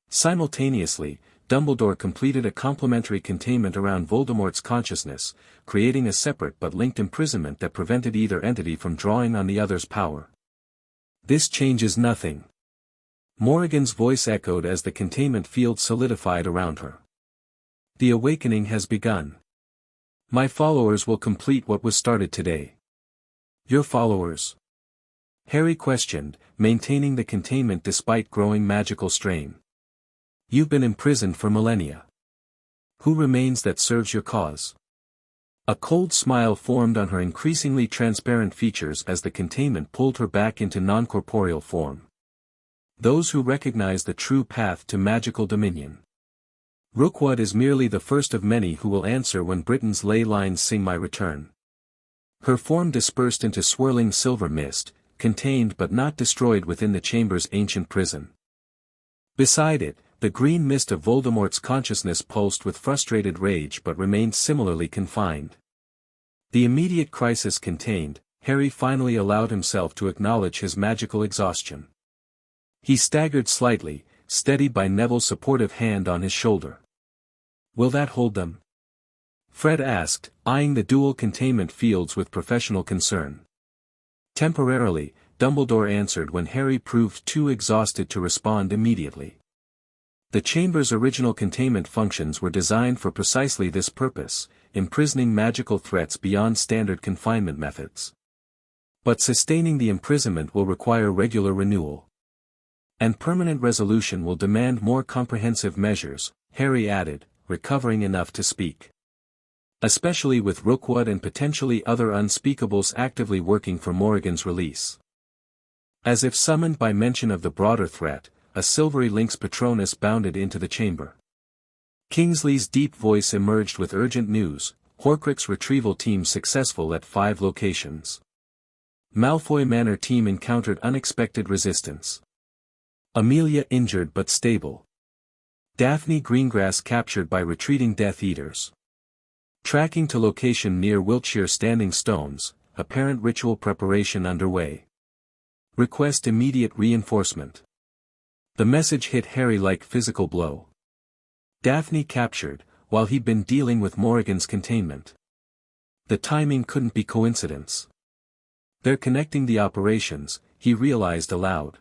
Simultaneously, Dumbledore completed a complementary containment around Voldemort's consciousness, creating a separate but linked imprisonment that prevented either entity from drawing on the other's power. "This changes nothing." Morrigan's voice echoed as the containment field solidified around her. "The awakening has begun. My followers will complete what was started today." "Your followers?" Harry questioned, maintaining the containment despite growing magical strain. "You've been imprisoned for millennia. Who remains that serves your cause?" A cold smile formed on her increasingly transparent features as the containment pulled her back into non-corporeal form. "Those who recognize the true path to magical dominion. Rookwood is merely the first of many who will answer when Britain's ley lines sing my return." Her form dispersed into swirling silver mist, contained but not destroyed within the chamber's ancient prison. Beside it, the green mist of Voldemort's consciousness pulsed with frustrated rage but remained similarly confined. The immediate crisis contained, Harry finally allowed himself to acknowledge his magical exhaustion. He staggered slightly, steadied by Neville's supportive hand on his shoulder. "Will that hold them?" Fred asked, eyeing the dual containment fields with professional concern. "Temporarily," Dumbledore answered when Harry proved too exhausted to respond immediately. The chamber's original containment functions were designed for precisely this purpose, imprisoning magical threats beyond standard confinement methods. But sustaining the imprisonment will require regular renewal. And permanent resolution will demand more comprehensive measures, Harry added, recovering enough to speak. Especially with Rookwood and potentially other unspeakables actively working for Morrigan's release. As if summoned by mention of the broader threat, a silvery lynx Patronus bounded into the chamber. Kingsley's deep voice emerged with urgent news: Horcrux retrieval team successful at 5 locations. Malfoy Manor team encountered unexpected resistance. Amelia injured but stable. Daphne Greengrass captured by retreating Death Eaters. Tracking to location near Wiltshire Standing Stones, apparent ritual preparation underway. Request immediate reinforcement. The message hit Harry like physical blow. Daphne captured, while he'd been dealing with Morrigan's containment. The timing couldn't be coincidence. They're connecting the operations, he realized aloud.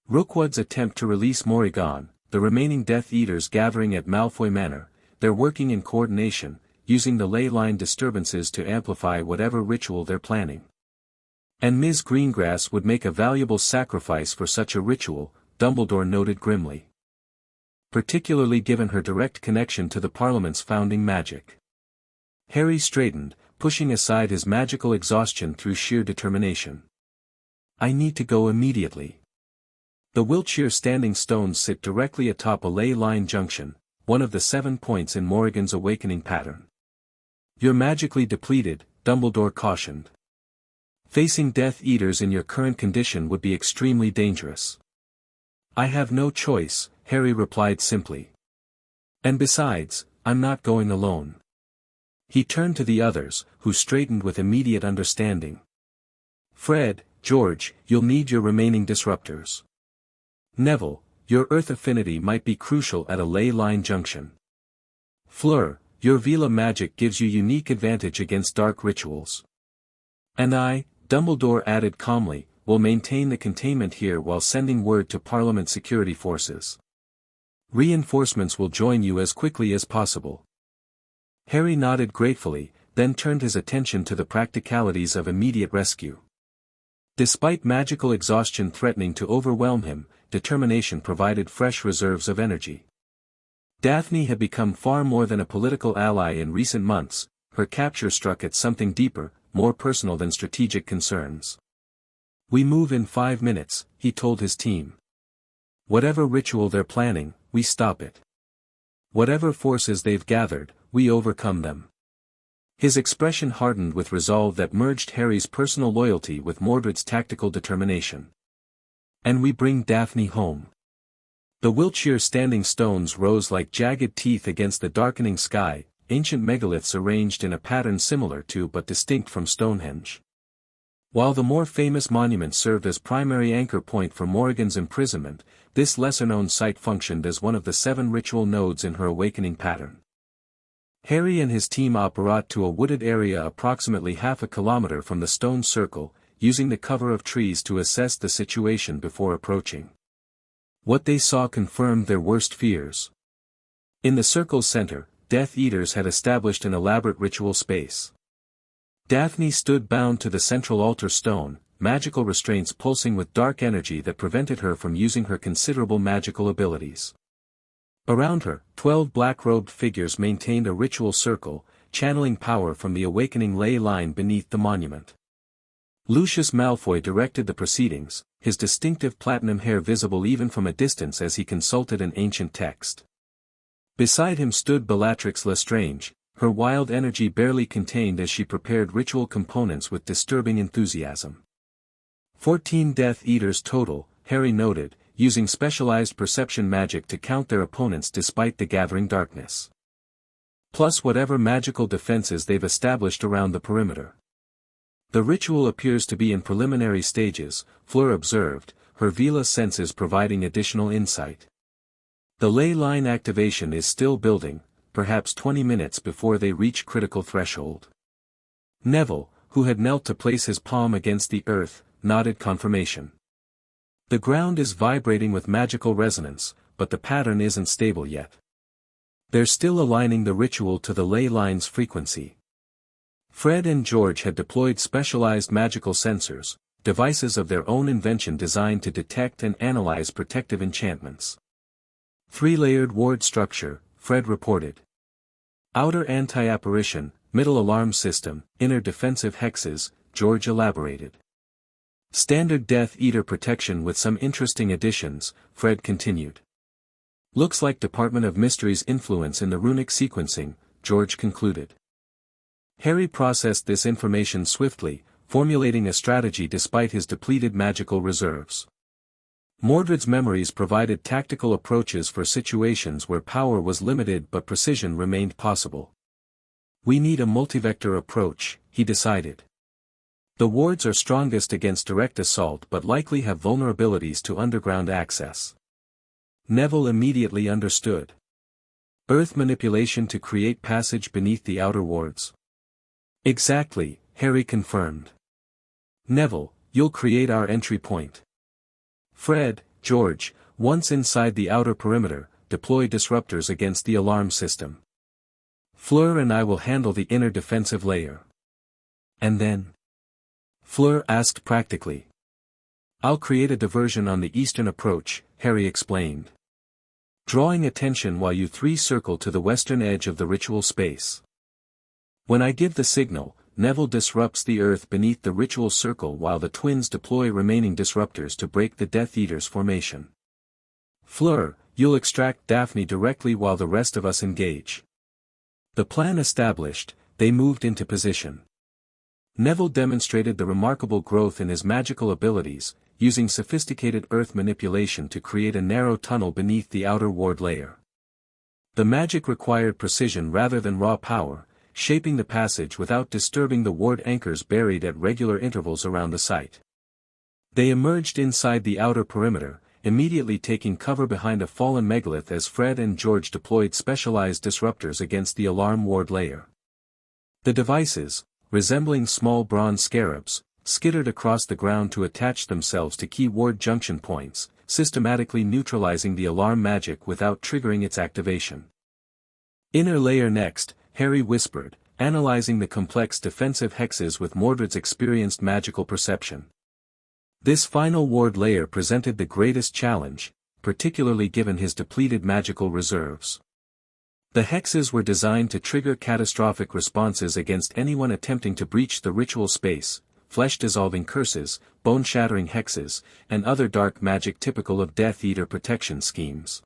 Rookwood's attempt to release Morrigan, the remaining Death Eaters gathering at Malfoy Manor, they're working in coordination, using the ley line disturbances to amplify whatever ritual they're planning. And Ms. Greengrass would make a valuable sacrifice for such a ritual, Dumbledore noted grimly. Particularly given her direct connection to the Parliament's founding magic. Harry straightened, pushing aside his magical exhaustion through sheer determination. I need to go immediately. The Wiltshire Standing Stones sit directly atop a ley line junction, one of the 7 points in Morrigan's awakening pattern. You're magically depleted, Dumbledore cautioned. Facing Death Eaters in your current condition would be extremely dangerous. I have no choice, Harry replied simply. And besides, I'm not going alone. He turned to the others, who straightened with immediate understanding. Fred, George, you'll need your remaining disruptors. Neville, your earth affinity might be crucial at a ley line junction. Fleur, your Vela magic gives you unique advantage against dark rituals. And I, Dumbledore added calmly, will maintain the containment here while sending word to Parliament security forces. Reinforcements will join you as quickly as possible. Harry nodded gratefully, then turned his attention to the practicalities of immediate rescue. Despite magical exhaustion threatening to overwhelm him, determination provided fresh reserves of energy. Daphne had become far more than a political ally in recent months, her capture struck at something deeper, more personal than strategic concerns. We move in 5 minutes, he told his team. Whatever ritual they're planning, we stop it. Whatever forces they've gathered, we overcome them. His expression hardened with resolve that merged Harry's personal loyalty with Mordred's tactical determination. And we bring Daphne home. The Wiltshire Standing Stones rose like jagged teeth against the darkening sky, ancient megaliths arranged in a pattern similar to but distinct from Stonehenge. While the more famous monument served as primary anchor point for Morrigan's imprisonment, this lesser-known site functioned as one of the 7 ritual nodes in her awakening pattern. Harry and his team brought to a wooded area approximately half a kilometer from the stone circle, using the cover of trees to assess the situation before approaching. What they saw confirmed their worst fears. In the circle's center, Death Eaters had established an elaborate ritual space. Daphne stood bound to the central altar stone, magical restraints pulsing with dark energy that prevented her from using her considerable magical abilities. Around her, 12 black-robed figures maintained a ritual circle, channeling power from the awakening ley line beneath the monument. Lucius Malfoy directed the proceedings, his distinctive platinum hair visible even from a distance as he consulted an ancient text. Beside him stood Bellatrix Lestrange, her wild energy barely contained as she prepared ritual components with disturbing enthusiasm. 14 Death Eaters total, Harry noted, using specialized perception magic to count their opponents despite the gathering darkness. Plus whatever magical defenses they've established around the perimeter. The ritual appears to be in preliminary stages, Fleur observed, her Vela senses providing additional insight. The ley line activation is still building, perhaps 20 minutes before they reach critical threshold. Neville, who had knelt to place his palm against the earth, nodded confirmation. The ground is vibrating with magical resonance, but the pattern isn't stable yet. They're still aligning the ritual to the ley line's frequency. Fred and George had deployed specialized magical sensors, devices of their own invention designed to detect and analyze protective enchantments. 3-layered ward structure, Fred reported. Outer anti-apparition, middle alarm system, inner defensive hexes, George elaborated. Standard Death Eater protection with some interesting additions, Fred continued. Looks like Department of Mystery's influence in the runic sequencing, George concluded. Harry processed this information swiftly, formulating a strategy despite his depleted magical reserves. Mordred's memories provided tactical approaches for situations where power was limited but precision remained possible. We need a multivector approach, he decided. The wards are strongest against direct assault but likely have vulnerabilities to underground access. Neville immediately understood. Earth manipulation to create passage beneath the outer wards. Exactly, Harry confirmed. Neville, you'll create our entry point. Fred, George, once inside the outer perimeter, deploy disruptors against the alarm system. Fleur and I will handle the inner defensive layer. And then? Fleur asked practically. I'll create a diversion on the eastern approach, Harry explained. Drawing attention while you three circle to the western edge of the ritual space. When I give the signal, Neville disrupts the earth beneath the ritual circle while the twins deploy remaining disruptors to break the Death Eater's formation. Fleur, you'll extract Daphne directly while the rest of us engage. The plan established, they moved into position. Neville demonstrated the remarkable growth in his magical abilities, using sophisticated earth manipulation to create a narrow tunnel beneath the outer ward layer. The magic required precision rather than raw power, shaping the passage without disturbing the ward anchors buried at regular intervals around the site. They emerged inside the outer perimeter, immediately taking cover behind a fallen megalith as Fred and George deployed specialized disruptors against the alarm ward layer. The devices, resembling small bronze scarabs, skittered across the ground to attach themselves to key ward junction points, systematically neutralizing the alarm magic without triggering its activation. Inner layer next, Harry whispered, analyzing the complex defensive hexes with Mordred's experienced magical perception. This final ward layer presented the greatest challenge, particularly given his depleted magical reserves. The hexes were designed to trigger catastrophic responses against anyone attempting to breach the ritual space, flesh-dissolving curses, bone-shattering hexes, and other dark magic typical of Death Eater protection schemes.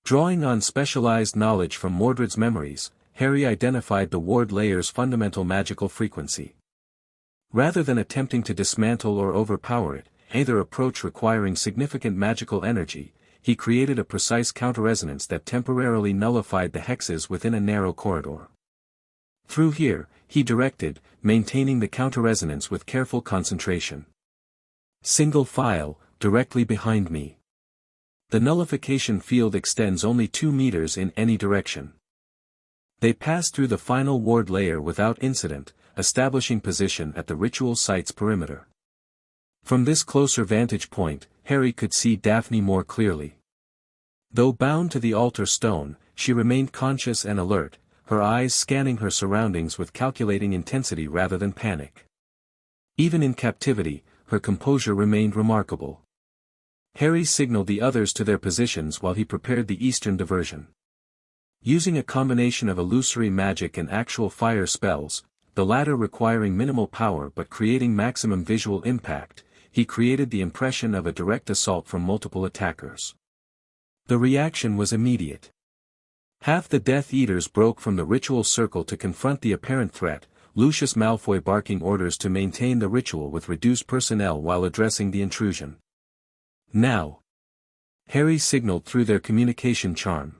Drawing on specialized knowledge from Mordred's memories, Harry identified the ward layer's fundamental magical frequency. Rather than attempting to dismantle or overpower it, either approach requiring significant magical energy, he created a precise counterresonance that temporarily nullified the hexes within a narrow corridor. Through here, he directed, maintaining the counterresonance with careful concentration. Single file, directly behind me. The nullification field extends only 2 meters in any direction. They passed through the final ward layer without incident, establishing position at the ritual site's perimeter. From this closer vantage point, Harry could see Daphne more clearly. Though bound to the altar stone, she remained conscious and alert, her eyes scanning her surroundings with calculating intensity rather than panic. Even in captivity, her composure remained remarkable. Harry signaled the others to their positions while he prepared the eastern diversion. Using a combination of illusory magic and actual fire spells, the latter requiring minimal power but creating maximum visual impact, he created the impression of a direct assault from multiple attackers. The reaction was immediate. Half the Death Eaters broke from the ritual circle to confront the apparent threat, Lucius Malfoy barking orders to maintain the ritual with reduced personnel while addressing the intrusion. Now! Harry signaled through their communication charm.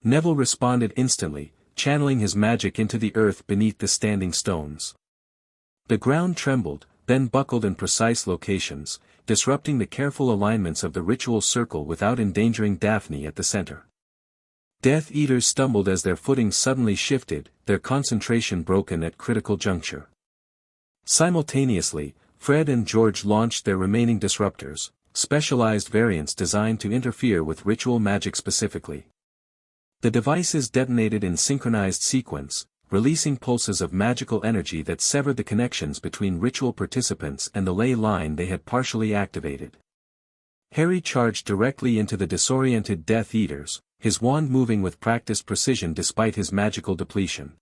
Neville responded instantly, channeling his magic into the earth beneath the standing stones. The ground trembled, then buckled in precise locations, disrupting the careful alignments of the ritual circle without endangering Daphne at the center. Death Eaters stumbled as their footing suddenly shifted, their concentration broken at critical juncture. Simultaneously, Fred and George launched their remaining disruptors, specialized variants designed to interfere with ritual magic specifically. The devices detonated in synchronized sequence, releasing pulses of magical energy that severed the connections between ritual participants and the ley line they had partially activated. Harry charged directly into the disoriented Death Eaters, his wand moving with practiced precision despite his magical depletion.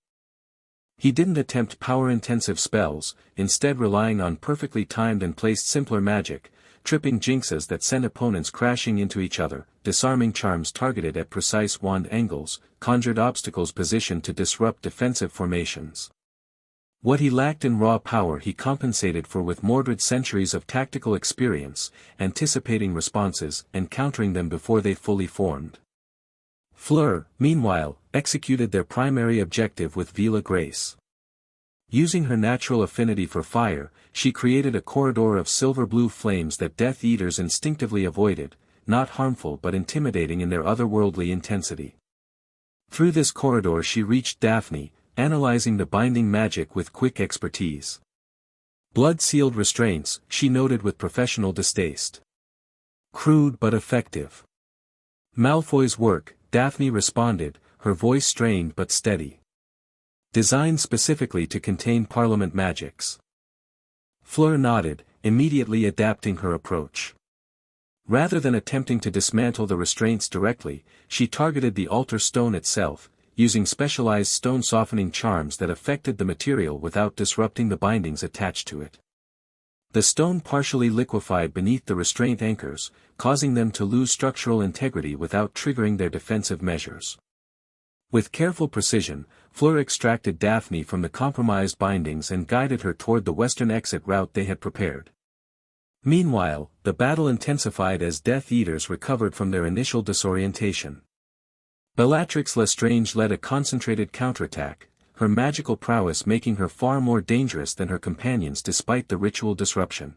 He didn't attempt power-intensive spells, instead relying on perfectly timed and placed simpler magic, tripping jinxes that sent opponents crashing into each other, disarming charms targeted at precise wand angles, conjured obstacles positioned to disrupt defensive formations. What he lacked in raw power he compensated for with Mordred's centuries of tactical experience, anticipating responses and countering them before they fully formed. Fleur, meanwhile, executed their primary objective with Vila grace. Using her natural affinity for fire, she created a corridor of silver-blue flames that Death Eaters instinctively avoided, not harmful but intimidating in their otherworldly intensity. Through this corridor she reached Daphne, analyzing the binding magic with quick expertise. Blood-sealed restraints, she noted with professional distaste. Crude but effective. Malfoy's work, Daphne responded, her voice strained but steady. Designed specifically to contain Parliament magics. Fleur nodded, immediately adapting her approach. Rather than attempting to dismantle the restraints directly, she targeted the altar stone itself, using specialized stone-softening charms that affected the material without disrupting the bindings attached to it. The stone partially liquefied beneath the restraint anchors, causing them to lose structural integrity without triggering their defensive measures. With careful precision, Fleur extracted Daphne from the compromised bindings and guided her toward the western exit route they had prepared. Meanwhile, the battle intensified as Death Eaters recovered from their initial disorientation. Bellatrix Lestrange led a concentrated counterattack, her magical prowess making her far more dangerous than her companions despite the ritual disruption.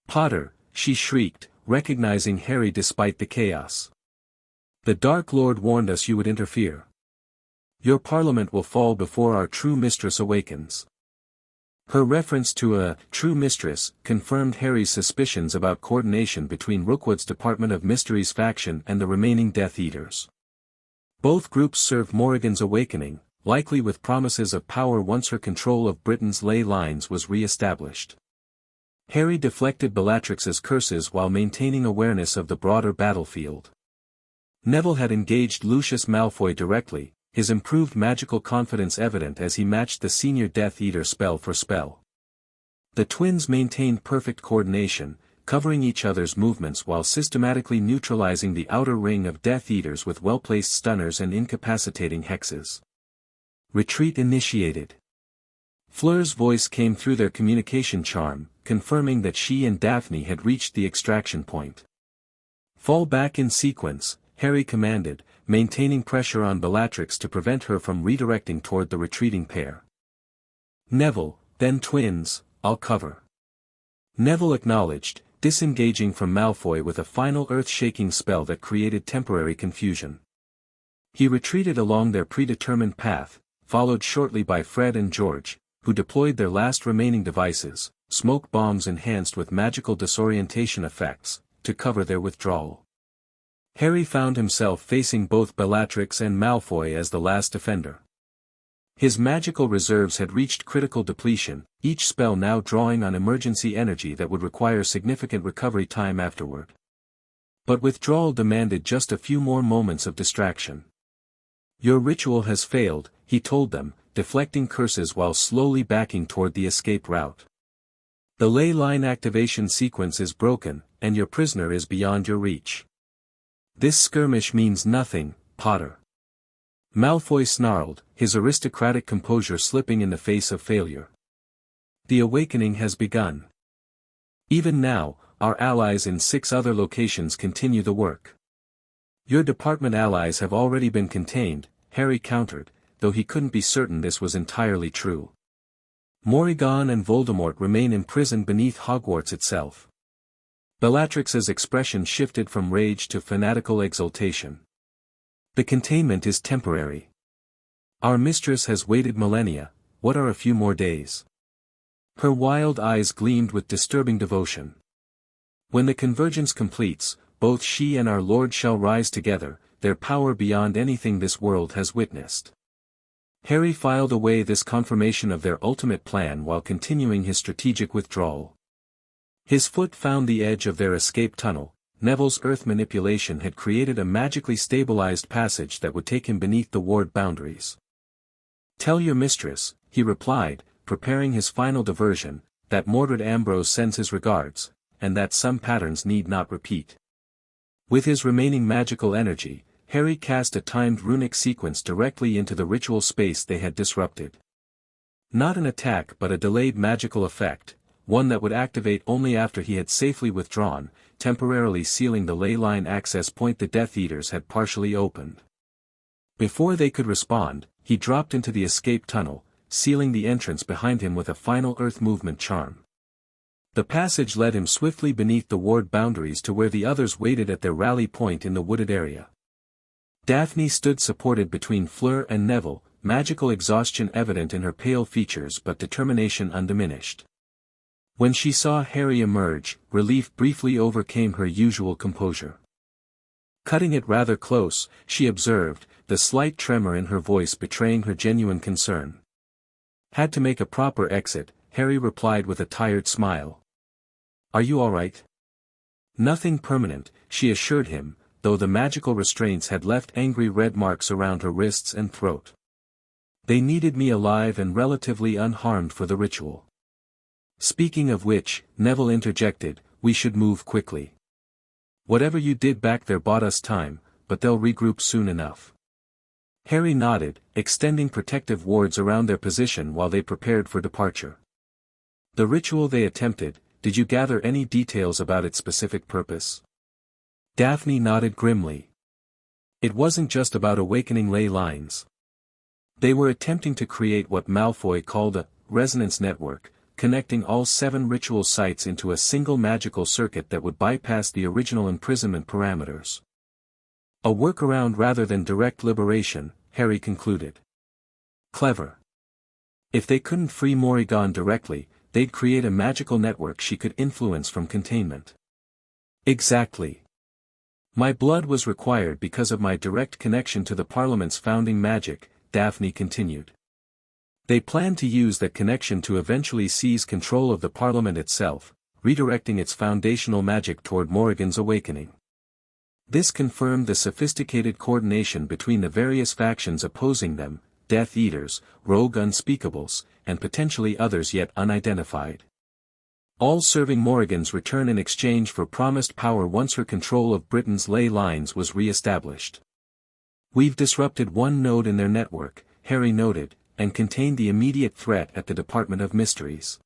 "Potter," she shrieked, recognizing Harry despite the chaos. "The Dark Lord warned us you would interfere. Your Parliament will fall before our true mistress awakens." Her reference to a true mistress confirmed Harry's suspicions about coordination between Rookwood's Department of Mysteries faction and the remaining Death Eaters. Both groups served Morrigan's awakening, likely with promises of power once her control of Britain's ley lines was re-established. Harry deflected Bellatrix's curses while maintaining awareness of the broader battlefield. Neville had engaged Lucius Malfoy directly, his improved magical confidence evident as he matched the senior Death Eater spell for spell. The twins maintained perfect coordination, covering each other's movements while systematically neutralizing the outer ring of Death Eaters with well-placed stunners and incapacitating hexes. Retreat initiated. Fleur's voice came through their communication charm, confirming that she and Daphne had reached the extraction point. "Fall back in sequence," Harry commanded, maintaining pressure on Bellatrix to prevent her from redirecting toward the retreating pair. "Neville, then twins, I'll cover." Neville acknowledged, disengaging from Malfoy with a final earth-shaking spell that created temporary confusion. He retreated along their predetermined path, followed shortly by Fred and George, who deployed their last remaining devices, smoke bombs enhanced with magical disorientation effects, to cover their withdrawal. Harry found himself facing both Bellatrix and Malfoy as the last defender. His magical reserves had reached critical depletion, each spell now drawing on emergency energy that would require significant recovery time afterward. But withdrawal demanded just a few more moments of distraction. "Your ritual has failed," he told them, deflecting curses while slowly backing toward the escape route. "The ley line activation sequence is broken, and your prisoner is beyond your reach. This skirmish means nothing, Potter." Malfoy snarled, his aristocratic composure slipping in the face of failure. "The awakening has begun. Even now, our allies in 6 other locations continue the work." "Your department allies have already been contained," Harry countered, though he couldn't be certain this was entirely true. "Morrigan and Voldemort remain imprisoned beneath Hogwarts itself." Bellatrix's expression shifted from rage to fanatical exultation. "The containment is temporary. Our mistress has waited millennia, what are a few more days?" Her wild eyes gleamed with disturbing devotion. "When the convergence completes, both she and our Lord shall rise together, their power beyond anything this world has witnessed." Harry filed away this confirmation of their ultimate plan while continuing his strategic withdrawal. His foot found the edge of their escape tunnel. Neville's earth manipulation had created a magically stabilized passage that would take him beneath the ward boundaries. "Tell your mistress," he replied, preparing his final diversion, "that Mordred Ambrose sends his regards, and that some patterns need not repeat." With his remaining magical energy, Harry cast a timed runic sequence directly into the ritual space they had disrupted. Not an attack but a delayed magical effect, one that would activate only after he had safely withdrawn, temporarily sealing the ley line access point the Death Eaters had partially opened. Before they could respond, he dropped into the escape tunnel, sealing the entrance behind him with a final earth movement charm. The passage led him swiftly beneath the ward boundaries to where the others waited at their rally point in the wooded area. Daphne stood supported between Fleur and Neville, magical exhaustion evident in her pale features but determination undiminished. When she saw Harry emerge, relief briefly overcame her usual composure. Cutting it rather close, she observed, the slight tremor in her voice betraying her genuine concern. Had to make a proper exit, Harry replied with a tired smile. Are you all right? Nothing permanent, she assured him, though the magical restraints had left angry red marks around her wrists and throat. They needed me alive and relatively unharmed for the ritual. Speaking of which, Neville interjected, we should move quickly. Whatever you did back there bought us time, but they'll regroup soon enough. Harry nodded, extending protective wards around their position while they prepared for departure. The ritual they attempted, did you gather any details about its specific purpose? Daphne nodded grimly. It wasn't just about awakening ley lines. They were attempting to create what Malfoy called a resonance network, connecting all 7 ritual sites into a single magical circuit that would bypass the original imprisonment parameters. A workaround rather than direct liberation, Harry concluded. Clever. If they couldn't free Morrigan directly, they'd create a magical network she could influence from containment. Exactly. My blood was required because of my direct connection to the Parliament's founding magic, Daphne continued. They planned to use that connection to eventually seize control of the Parliament itself, redirecting its foundational magic toward Morrigan's awakening. This confirmed the sophisticated coordination between the various factions opposing them, Death Eaters, rogue unspeakables, and potentially others yet unidentified. All serving Morrigan's return in exchange for promised power once her control of Britain's ley lines was re-established. We've disrupted one node in their network, Harry noted, and contained the immediate threat at the Department of Mysteries.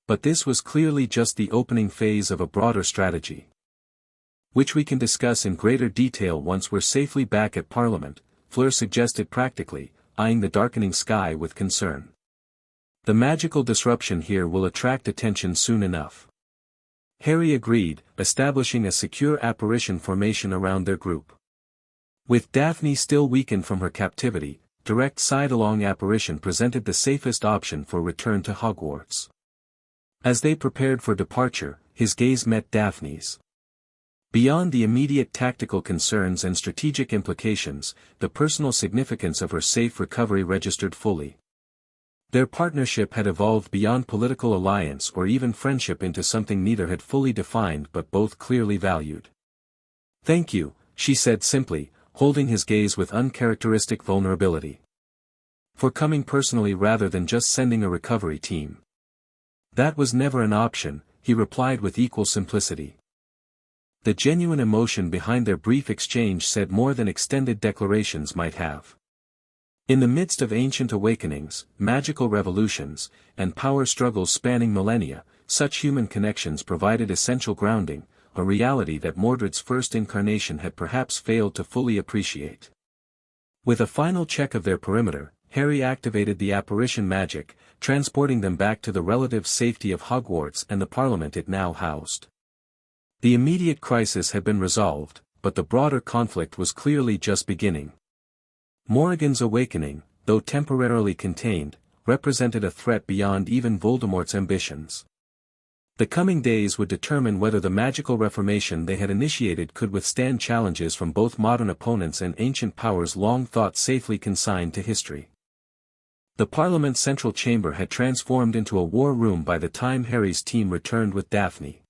But this was clearly just the opening phase of a broader strategy, which we can discuss in greater detail once we're safely back at Parliament, Fleur suggested practically, eyeing the darkening sky with concern. The magical disruption here will attract attention soon enough. Harry agreed, establishing a secure apparition formation around their group. With Daphne still weakened from her captivity, direct side-along apparition presented the safest option for return to Hogwarts. As they prepared for departure, his gaze met Daphne's. Beyond the immediate tactical concerns and strategic implications, the personal significance of her safe recovery registered fully. Their partnership had evolved beyond political alliance or even friendship into something neither had fully defined but both clearly valued. Thank you, she said simply, holding his gaze with uncharacteristic vulnerability. For coming personally rather than just sending a recovery team. That was never an option, he replied with equal simplicity. The genuine emotion behind their brief exchange said more than extended declarations might have. In the midst of ancient awakenings, magical revolutions, and power struggles spanning millennia, such human connections provided essential grounding, a reality that Mordred's first incarnation had perhaps failed to fully appreciate. With a final check of their perimeter, Harry activated the apparition magic, transporting them back to the relative safety of Hogwarts and the Parliament it now housed. The immediate crisis had been resolved, but the broader conflict was clearly just beginning. Morrigan's awakening, though temporarily contained, represented a threat beyond even Voldemort's ambitions. The coming days would determine whether the magical reformation they had initiated could withstand challenges from both modern opponents and ancient powers long thought safely consigned to history. The Parliament's central chamber had transformed into a war room by the time Harry's team returned with Daphne.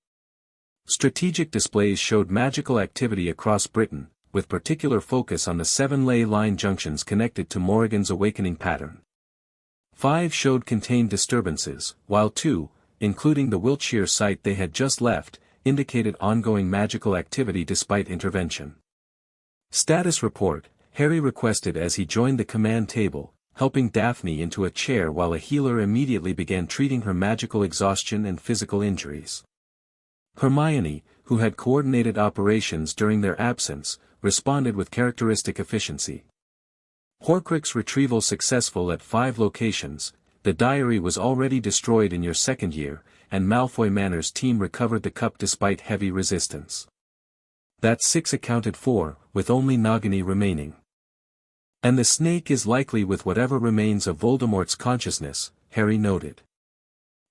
Strategic displays showed magical activity across Britain, with particular focus on the 7 ley line junctions connected to Morrigan's awakening pattern. 5 showed contained disturbances, while 2, including the Wiltshire site they had just left, indicated ongoing magical activity despite intervention. Status report, Harry requested as he joined the command table, helping Daphne into a chair while a healer immediately began treating her magical exhaustion and physical injuries. Hermione, who had coordinated operations during their absence, responded with characteristic efficiency. Horcrux retrieval successful at 5 locations, the diary was already destroyed in your second year, and Malfoy Manor's team recovered the cup despite heavy resistance. That's 6 accounted for, with only Nagini remaining. And the snake is likely with whatever remains of Voldemort's consciousness, Harry noted.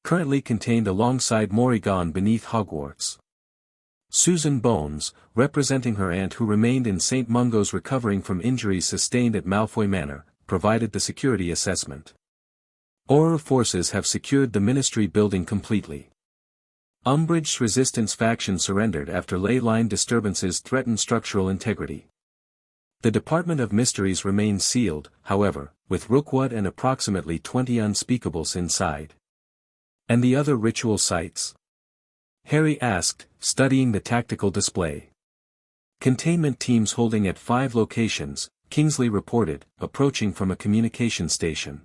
Currently contained alongside Morrigan beneath Hogwarts. Susan Bones, representing her aunt who remained in St. Mungo's recovering from injuries sustained at Malfoy Manor, provided the security assessment. Auror forces have secured the Ministry building completely. Umbridge's resistance faction surrendered after ley line disturbances threatened structural integrity. The Department of Mysteries remains sealed, however, with Rookwood and approximately 20 unspeakables inside. And the other ritual sites? Harry asked, studying the tactical display. Containment teams holding at 5 locations, Kingsley reported, approaching from a communication station.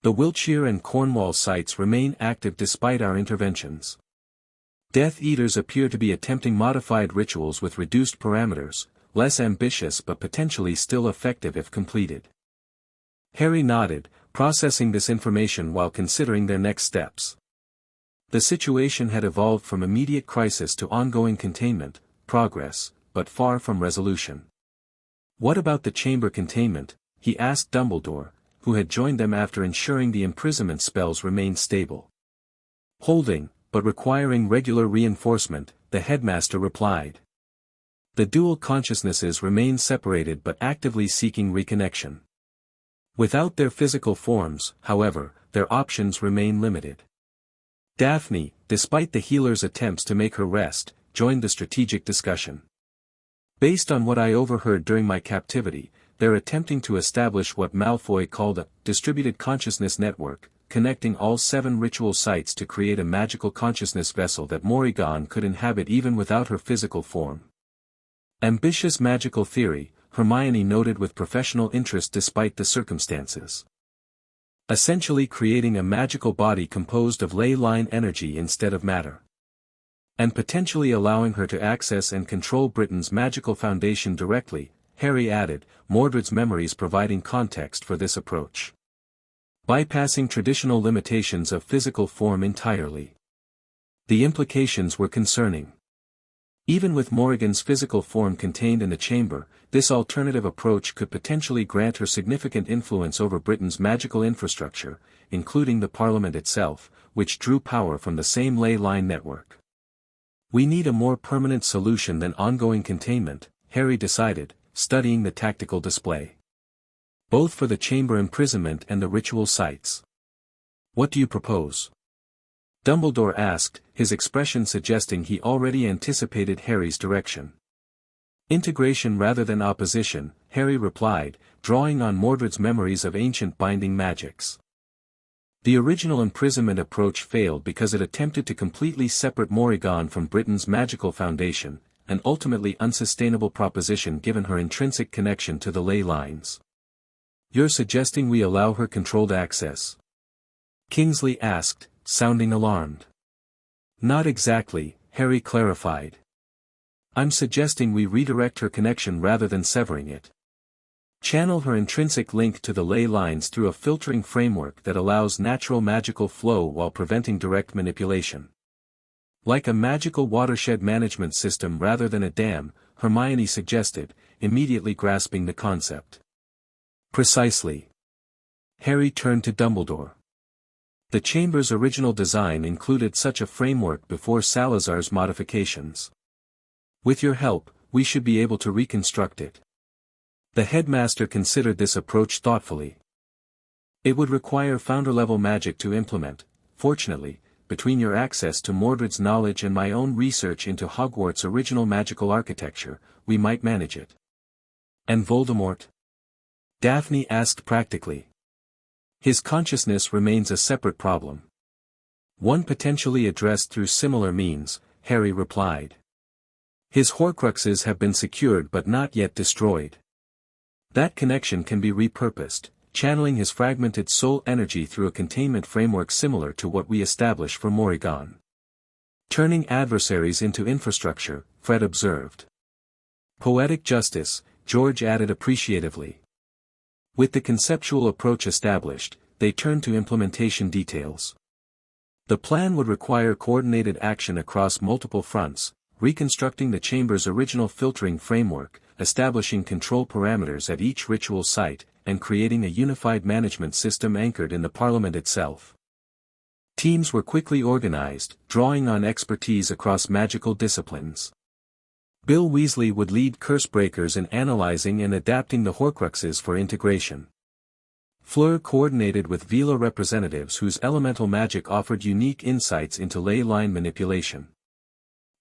The Wiltshire and Cornwall sites remain active despite our interventions. Death Eaters appear to be attempting modified rituals with reduced parameters, less ambitious but potentially still effective if completed. Harry nodded, processing this information while considering their next steps. The situation had evolved from immediate crisis to ongoing containment, progress, but far from resolution. What about the chamber containment? He asked Dumbledore, who had joined them after ensuring the imprisonment spells remained stable. Holding, but requiring regular reinforcement, the headmaster replied. The dual consciousnesses remain separated but actively seeking reconnection. Without their physical forms, however, their options remain limited. Daphne, despite the healer's attempts to make her rest, joined the strategic discussion. Based on what I overheard during my captivity, they're attempting to establish what Malfoy called a distributed consciousness network, connecting all 7 ritual sites to create a magical consciousness vessel that Morrigan could inhabit even without her physical form. Ambitious magical theory, Hermione noted with professional interest despite the circumstances. Essentially creating a magical body composed of ley line energy instead of matter. And potentially allowing her to access and control Britain's magical foundation directly, Harry added, Mordred's memories providing context for this approach. Bypassing traditional limitations of physical form entirely. The implications were concerning. Even with Morrigan's physical form contained in the chamber, this alternative approach could potentially grant her significant influence over Britain's magical infrastructure, including the Parliament itself, which drew power from the same ley line network. We need a more permanent solution than ongoing containment, Harry decided, studying the tactical display. Both for the chamber imprisonment and the ritual sites. What do you propose? Dumbledore asked, his expression suggesting he already anticipated Harry's direction. Integration rather than opposition, Harry replied, drawing on Mordred's memories of ancient binding magics. The original imprisonment approach failed because it attempted to completely separate Morrigan from Britain's magical foundation, an ultimately unsustainable proposition given her intrinsic connection to the ley lines. You're suggesting we allow her controlled access? Kingsley asked, sounding alarmed. Not exactly, Harry clarified. I'm suggesting we redirect her connection rather than severing it. Channel her intrinsic link to the ley lines through a filtering framework that allows natural magical flow while preventing direct manipulation. Like a magical watershed management system rather than a dam, Hermione suggested, immediately grasping the concept. Precisely. Harry turned to Dumbledore. The chamber's original design included such a framework before Salazar's modifications. With your help, we should be able to reconstruct it. The headmaster considered this approach thoughtfully. It would require founder-level magic to implement. Fortunately, between your access to Mordred's knowledge and my own research into Hogwarts' original magical architecture, we might manage it. And Voldemort? Daphne asked practically. His consciousness remains a separate problem. One potentially addressed through similar means, Harry replied. His Horcruxes have been secured but not yet destroyed. That connection can be repurposed, channeling his fragmented soul energy through a containment framework similar to what we established for Morrigan. Turning adversaries into infrastructure, Fred observed. Poetic justice, George added appreciatively. With the conceptual approach established, they turned to implementation details. The plan would require coordinated action across multiple fronts, reconstructing the chamber's original filtering framework, establishing control parameters at each ritual site, and creating a unified management system anchored in the Parliament itself. Teams were quickly organized, drawing on expertise across magical disciplines. Bill Weasley would lead Cursebreakers in analyzing and adapting the Horcruxes for integration. Fleur coordinated with Vila representatives whose elemental magic offered unique insights into ley line manipulation.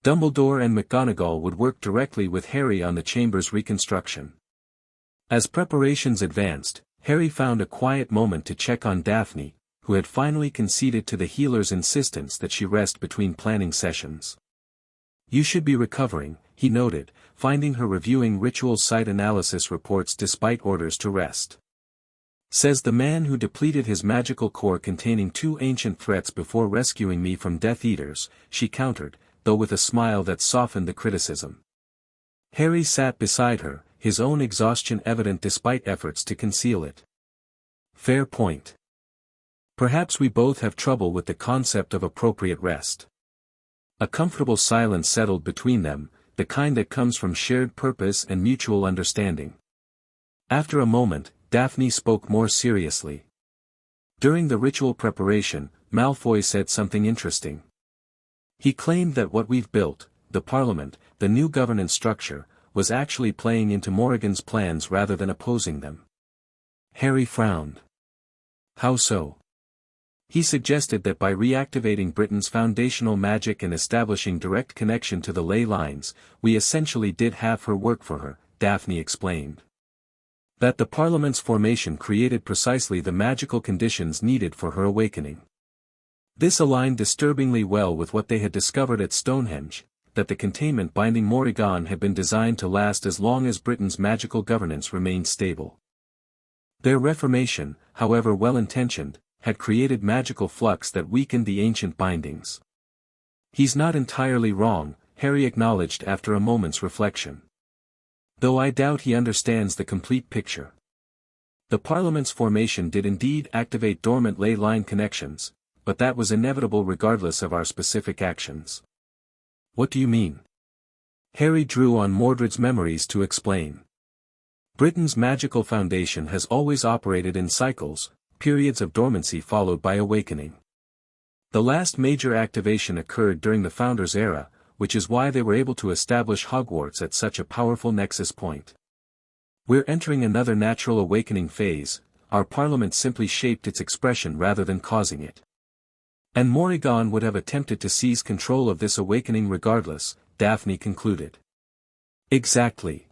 Dumbledore and McGonagall would work directly with Harry on the chamber's reconstruction. As preparations advanced, Harry found a quiet moment to check on Daphne, who had finally conceded to the healer's insistence that she rest between planning sessions. "You should be recovering," he noted, finding her reviewing ritual site analysis reports despite orders to rest. "Says the man who depleted his magical core containing 2 ancient threats before rescuing me from Death Eaters," she countered, though with a smile that softened the criticism. Harry sat beside her, his own exhaustion evident despite efforts to conceal it. "Fair point. Perhaps we both have trouble with the concept of appropriate rest." A comfortable silence settled between them, the kind that comes from shared purpose and mutual understanding. After a moment, Daphne spoke more seriously. "During the ritual preparation, Malfoy said something interesting. He claimed that what we've built, the Parliament, the new governance structure, was actually playing into Morrigan's plans rather than opposing them." Harry frowned. "How so?" "He suggested that by reactivating Britain's foundational magic and establishing direct connection to the ley lines, we essentially did half her work for her," Daphne explained. "That the Parliament's formation created precisely the magical conditions needed for her awakening. This aligned disturbingly well with what they had discovered at Stonehenge, that the containment binding Morrigan had been designed to last as long as Britain's magical governance remained stable. Their reformation, however well-intentioned, had created magical flux that weakened the ancient bindings." "He's not entirely wrong," Harry acknowledged after a moment's reflection. "Though I doubt he understands the complete picture. The Parliament's formation did indeed activate dormant ley line connections, but that was inevitable regardless of our specific actions." "What do you mean?" Harry drew on Mordred's memories to explain. "Britain's magical foundation has always operated in cycles, periods of dormancy followed by awakening. The last major activation occurred during the Founders' era, which is why they were able to establish Hogwarts at such a powerful nexus point. We're entering another natural awakening phase, our Parliament simply shaped its expression rather than causing it. And Morrigan would have attempted to seize control of this awakening regardless," Daphne concluded. "Exactly.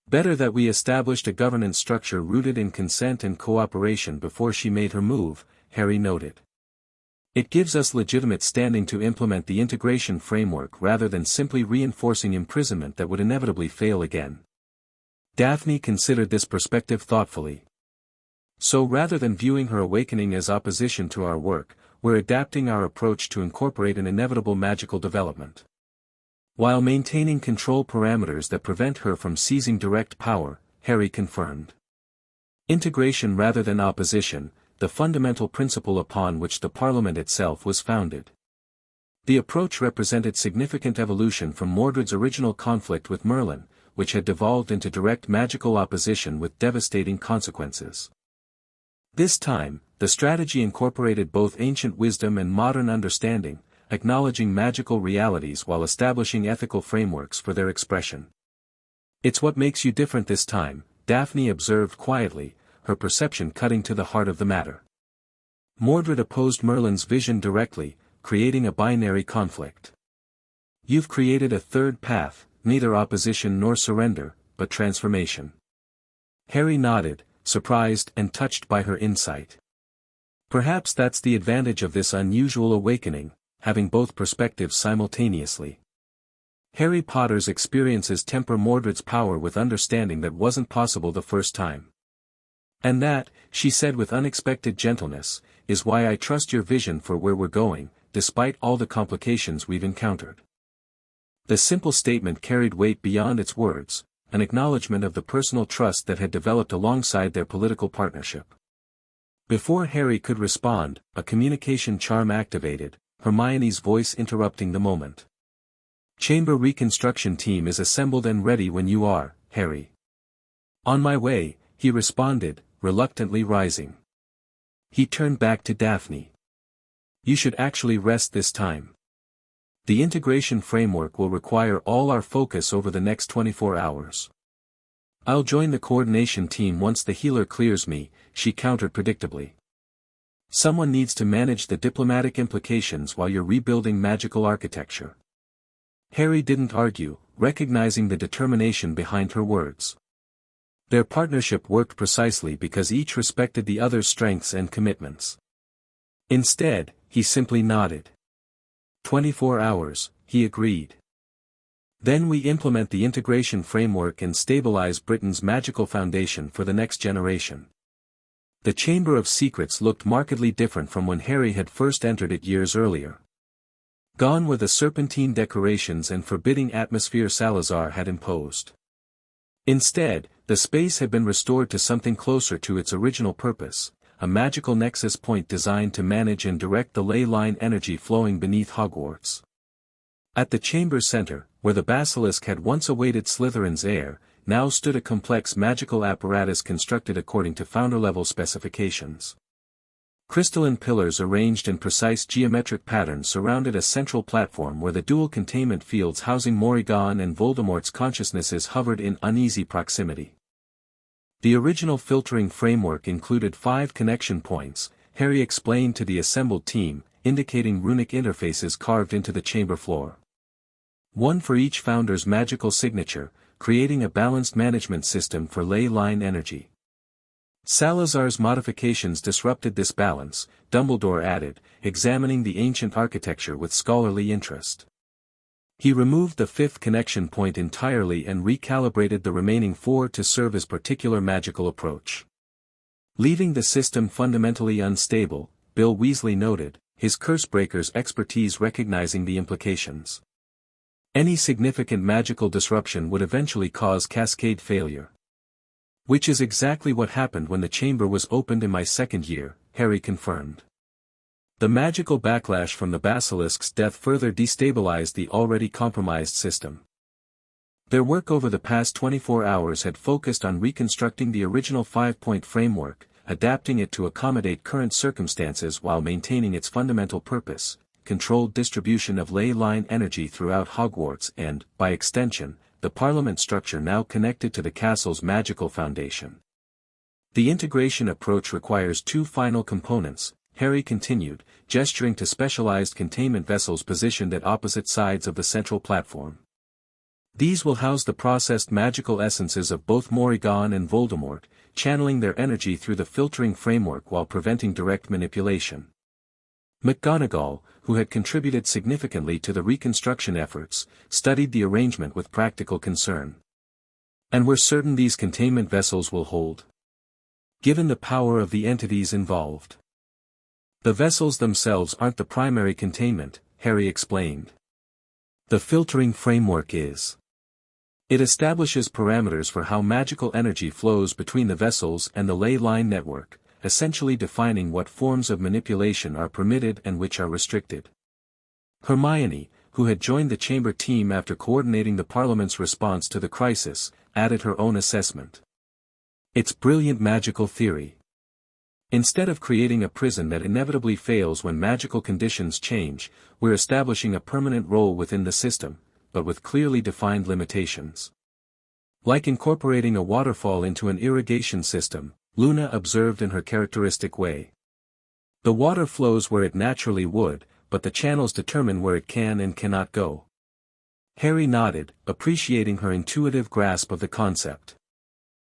Better that we established a governance structure rooted in consent and cooperation before she made her move," Harry noted. "It gives us legitimate standing to implement the integration framework rather than simply reinforcing imprisonment that would inevitably fail again." Daphne considered this perspective thoughtfully. "So rather than viewing her awakening as opposition to our work, we're adapting our approach to incorporate an inevitable magical development. While maintaining control parameters that prevent her from seizing direct power," Harry confirmed. "Integration rather than opposition, the fundamental principle upon which the Parliament itself was founded." The approach represented significant evolution from Mordred's original conflict with Merlin, which had devolved into direct magical opposition with devastating consequences. This time, the strategy incorporated both ancient wisdom and modern understanding, acknowledging magical realities while establishing ethical frameworks for their expression. "It's what makes you different this time," Daphne observed quietly, her perception cutting to the heart of the matter. Mordred opposed Merlin's vision directly, creating a binary conflict. "You've created a third path, neither opposition nor surrender, but transformation." Harry nodded, surprised and touched by her insight. "Perhaps that's the advantage of this unusual awakening, having both perspectives simultaneously. Harry Potter's experiences temper Mordred's power with understanding that wasn't possible the first time. And that," she said with unexpected gentleness, "is why I trust your vision for where we're going, despite all the complications we've encountered." The simple statement carried weight beyond its words, an acknowledgement of the personal trust that had developed alongside their political partnership. Before Harry could respond, a communication charm activated, Hermione's voice interrupting the moment. "Chamber reconstruction team is assembled and ready when you are, Harry." "On my way," he responded, reluctantly rising. He turned back to Daphne. "You should actually rest this time. The integration framework will require all our focus over the next 24 hours. "I'll join the coordination team once the healer clears me," she countered predictably. "Someone needs to manage the diplomatic implications while you're rebuilding magical architecture." Harry didn't argue, recognizing the determination behind her words. Their partnership worked precisely because each respected the other's strengths and commitments. Instead, he simply nodded. 24 hours, he agreed. "Then we implement the integration framework and stabilize Britain's magical foundation for the next generation." The Chamber of Secrets looked markedly different from when Harry had first entered it years earlier. Gone were the serpentine decorations and forbidding atmosphere Salazar had imposed. Instead, the space had been restored to something closer to its original purpose, a magical nexus point designed to manage and direct the ley line energy flowing beneath Hogwarts. At the chamber's center, where the basilisk had once awaited Slytherin's heir, now stood a complex magical apparatus constructed according to founder-level specifications. Crystalline pillars arranged in precise geometric patterns surrounded a central platform where the dual containment fields housing Morrigan and Voldemort's consciousnesses hovered in uneasy proximity. The original filtering framework included 5 connection points, Harry explained to the assembled team, indicating runic interfaces carved into the chamber floor. One for each founder's magical signature, creating a balanced management system for ley line energy. Salazar's modifications disrupted this balance, Dumbledore added, examining the ancient architecture with scholarly interest. He removed the 5th connection point entirely and recalibrated the remaining 4 to serve his particular magical approach. Leaving the system fundamentally unstable, Bill Weasley noted, his Cursebreaker's expertise recognizing the implications. Any significant magical disruption would eventually cause cascade failure. "Which is exactly what happened when the chamber was opened in my second year," Harry confirmed. The magical backlash from the basilisk's death further destabilized the already compromised system. Their work over the past 24 hours had focused on reconstructing the original 5-point framework, adapting it to accommodate current circumstances while maintaining its fundamental purpose, controlled distribution of ley line energy throughout Hogwarts and, by extension, the Parliament structure now connected to the castle's magical foundation. The integration approach requires 2 final components, Harry continued, gesturing to specialized containment vessels positioned at opposite sides of the central platform. These will house the processed magical essences of both Morrigan and Voldemort, channeling their energy through the filtering framework while preventing direct manipulation. McGonagall, who had contributed significantly to the reconstruction efforts, studied the arrangement with practical concern. "And we're certain these containment vessels will hold?" "Given the power of the entities involved. The vessels themselves aren't the primary containment," Harry explained. "The filtering framework is. It establishes parameters for how magical energy flows between the vessels and the ley line network, essentially defining what forms of manipulation are permitted and which are restricted." Hermione, who had joined the chamber team after coordinating the Parliament's response to the crisis, added her own assessment. "It's brilliant magical theory. Instead of creating a prison that inevitably fails when magical conditions change, we're establishing a permanent role within the system, but with clearly defined limitations. Like incorporating a waterfall into an irrigation system," Luna observed in her characteristic way. "The water flows where it naturally would, but the channels determine where it can and cannot go." Harry nodded, appreciating her intuitive grasp of the concept.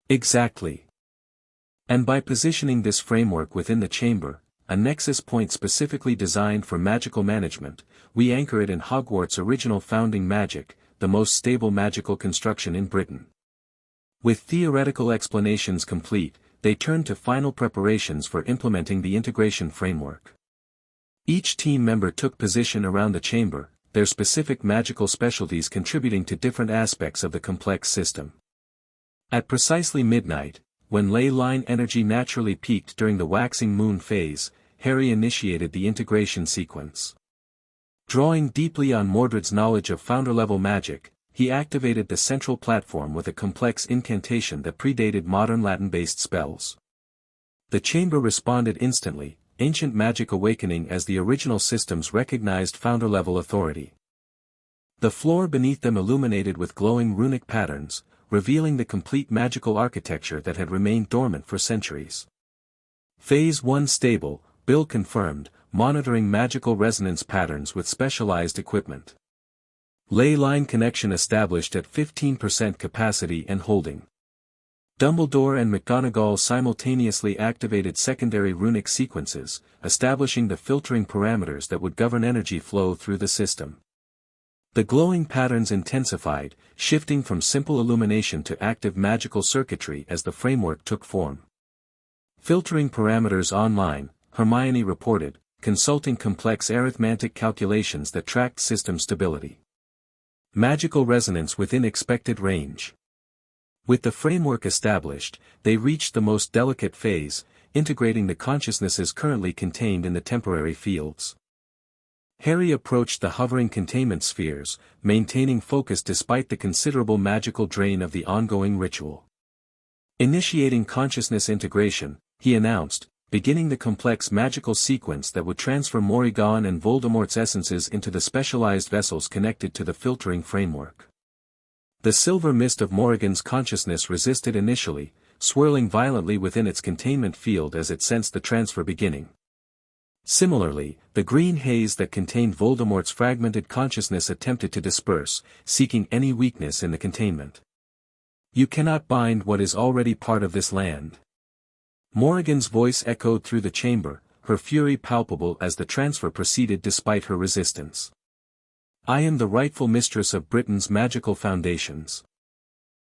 "Exactly. And by positioning this framework within the chamber, a nexus point specifically designed for magical management, we anchor it in Hogwarts' original founding magic, the most stable magical construction in Britain." With theoretical explanations complete, they turned to final preparations for implementing the integration framework. Each team member took position around the chamber, their specific magical specialties contributing to different aspects of the complex system. At precisely midnight, when ley line energy naturally peaked during the waxing moon phase, Harry initiated the integration sequence. Drawing deeply on Mordred's knowledge of founder-level magic, he activated the central platform with a complex incantation that predated modern Latin-based spells. The chamber responded instantly, ancient magic awakening as the original system's recognized founder-level authority. The floor beneath them illuminated with glowing runic patterns, revealing the complete magical architecture that had remained dormant for centuries. Phase 1 stable, Bill confirmed, monitoring magical resonance patterns with specialized equipment. Ley line connection established at 15% capacity and holding. Dumbledore and McGonagall simultaneously activated secondary runic sequences, establishing the filtering parameters that would govern energy flow through the system. The glowing patterns intensified, shifting from simple illumination to active magical circuitry as the framework took form. Filtering parameters online, Hermione reported, consulting complex arithmetic calculations that tracked system stability. Magical resonance within expected range. With the framework established, they reached the most delicate phase, integrating the consciousnesses currently contained in the temporary fields. Harry approached the hovering containment spheres, maintaining focus despite the considerable magical drain of the ongoing ritual. Initiating consciousness integration, he announced, beginning the complex magical sequence that would transfer Morrigan and Voldemort's essences into the specialized vessels connected to the filtering framework. The silver mist of Morrigan's consciousness resisted initially, swirling violently within its containment field as it sensed the transfer beginning. Similarly, the green haze that contained Voldemort's fragmented consciousness attempted to disperse, seeking any weakness in the containment. "You cannot bind what is already part of this land." Morrigan's voice echoed through the chamber, her fury palpable as the transfer proceeded despite her resistance. "I am the rightful mistress of Britain's magical foundations."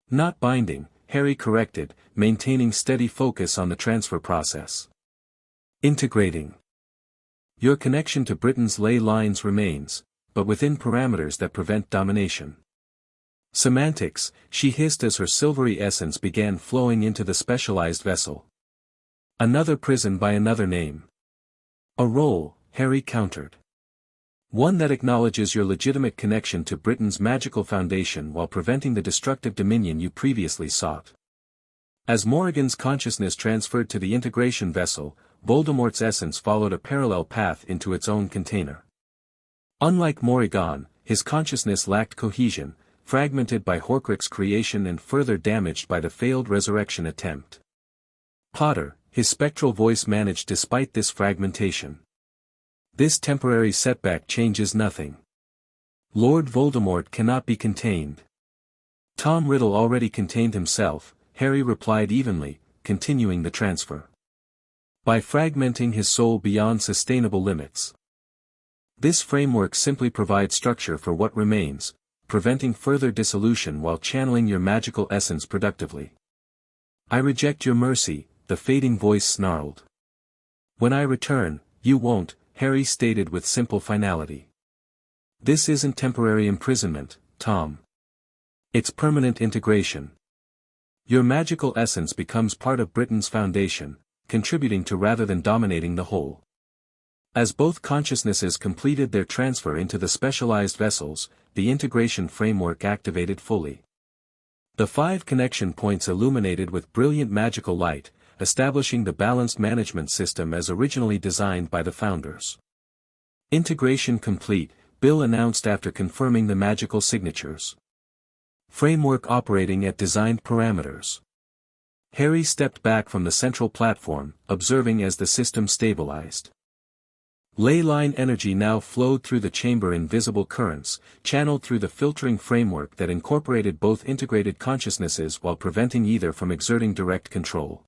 "Not binding," Harry corrected, maintaining steady focus on the transfer process. "Integrating. Your connection to Britain's ley lines remains, but within parameters that prevent domination." "Semantics," she hissed as her silvery essence began flowing into the specialized vessel. "Another prison by another name." "A role," Harry countered. "One that acknowledges your legitimate connection to Britain's magical foundation while preventing the destructive dominion you previously sought." As Morrigan's consciousness transferred to the integration vessel, Voldemort's essence followed a parallel path into its own container. Unlike Morrigan, his consciousness lacked cohesion, fragmented by Horcrux creation and further damaged by the failed resurrection attempt. "Potter," his spectral voice managed despite this fragmentation. "This temporary setback changes nothing. Lord Voldemort cannot be contained." "Tom Riddle already contained himself," Harry replied evenly, continuing the transfer. "By fragmenting his soul beyond sustainable limits. This framework simply provides structure for what remains, preventing further dissolution while channeling your magical essence productively." "I reject your mercy," the fading voice snarled. "When I return, you won't," Harry stated with simple finality. "This isn't temporary imprisonment, Tom. It's permanent integration. Your magical essence becomes part of Britain's foundation, contributing to rather than dominating the whole." As both consciousnesses completed their transfer into the specialized vessels, the integration framework activated fully. The 5 connection points illuminated with brilliant magical light, establishing the balanced management system as originally designed by the founders. "Integration complete," Bill announced after confirming the magical signatures. "Framework operating at designed parameters." Harry stepped back from the central platform, observing as the system stabilized. Ley line energy now flowed through the chamber in visible currents, channeled through the filtering framework that incorporated both integrated consciousnesses while preventing either from exerting direct control.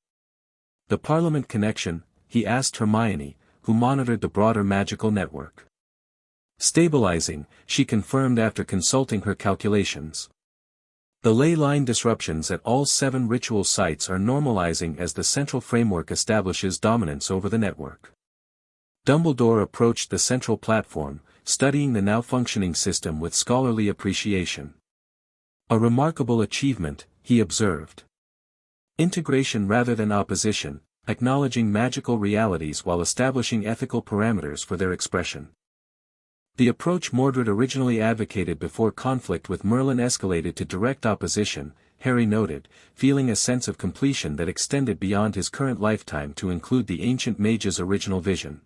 "The Parliament connection?" he asked Hermione, who monitored the broader magical network. "Stabilizing," she confirmed after consulting her calculations. "The ley line disruptions at all 7 ritual sites are normalizing as the central framework establishes dominance over the network." Dumbledore approached the central platform, studying the now functioning system with scholarly appreciation. "A remarkable achievement," he observed. Integration rather than opposition, acknowledging magical realities while establishing ethical parameters for their expression. The approach Mordred originally advocated before conflict with Merlin escalated to direct opposition, Harry noted, feeling a sense of completion that extended beyond his current lifetime to include the ancient mage's original vision.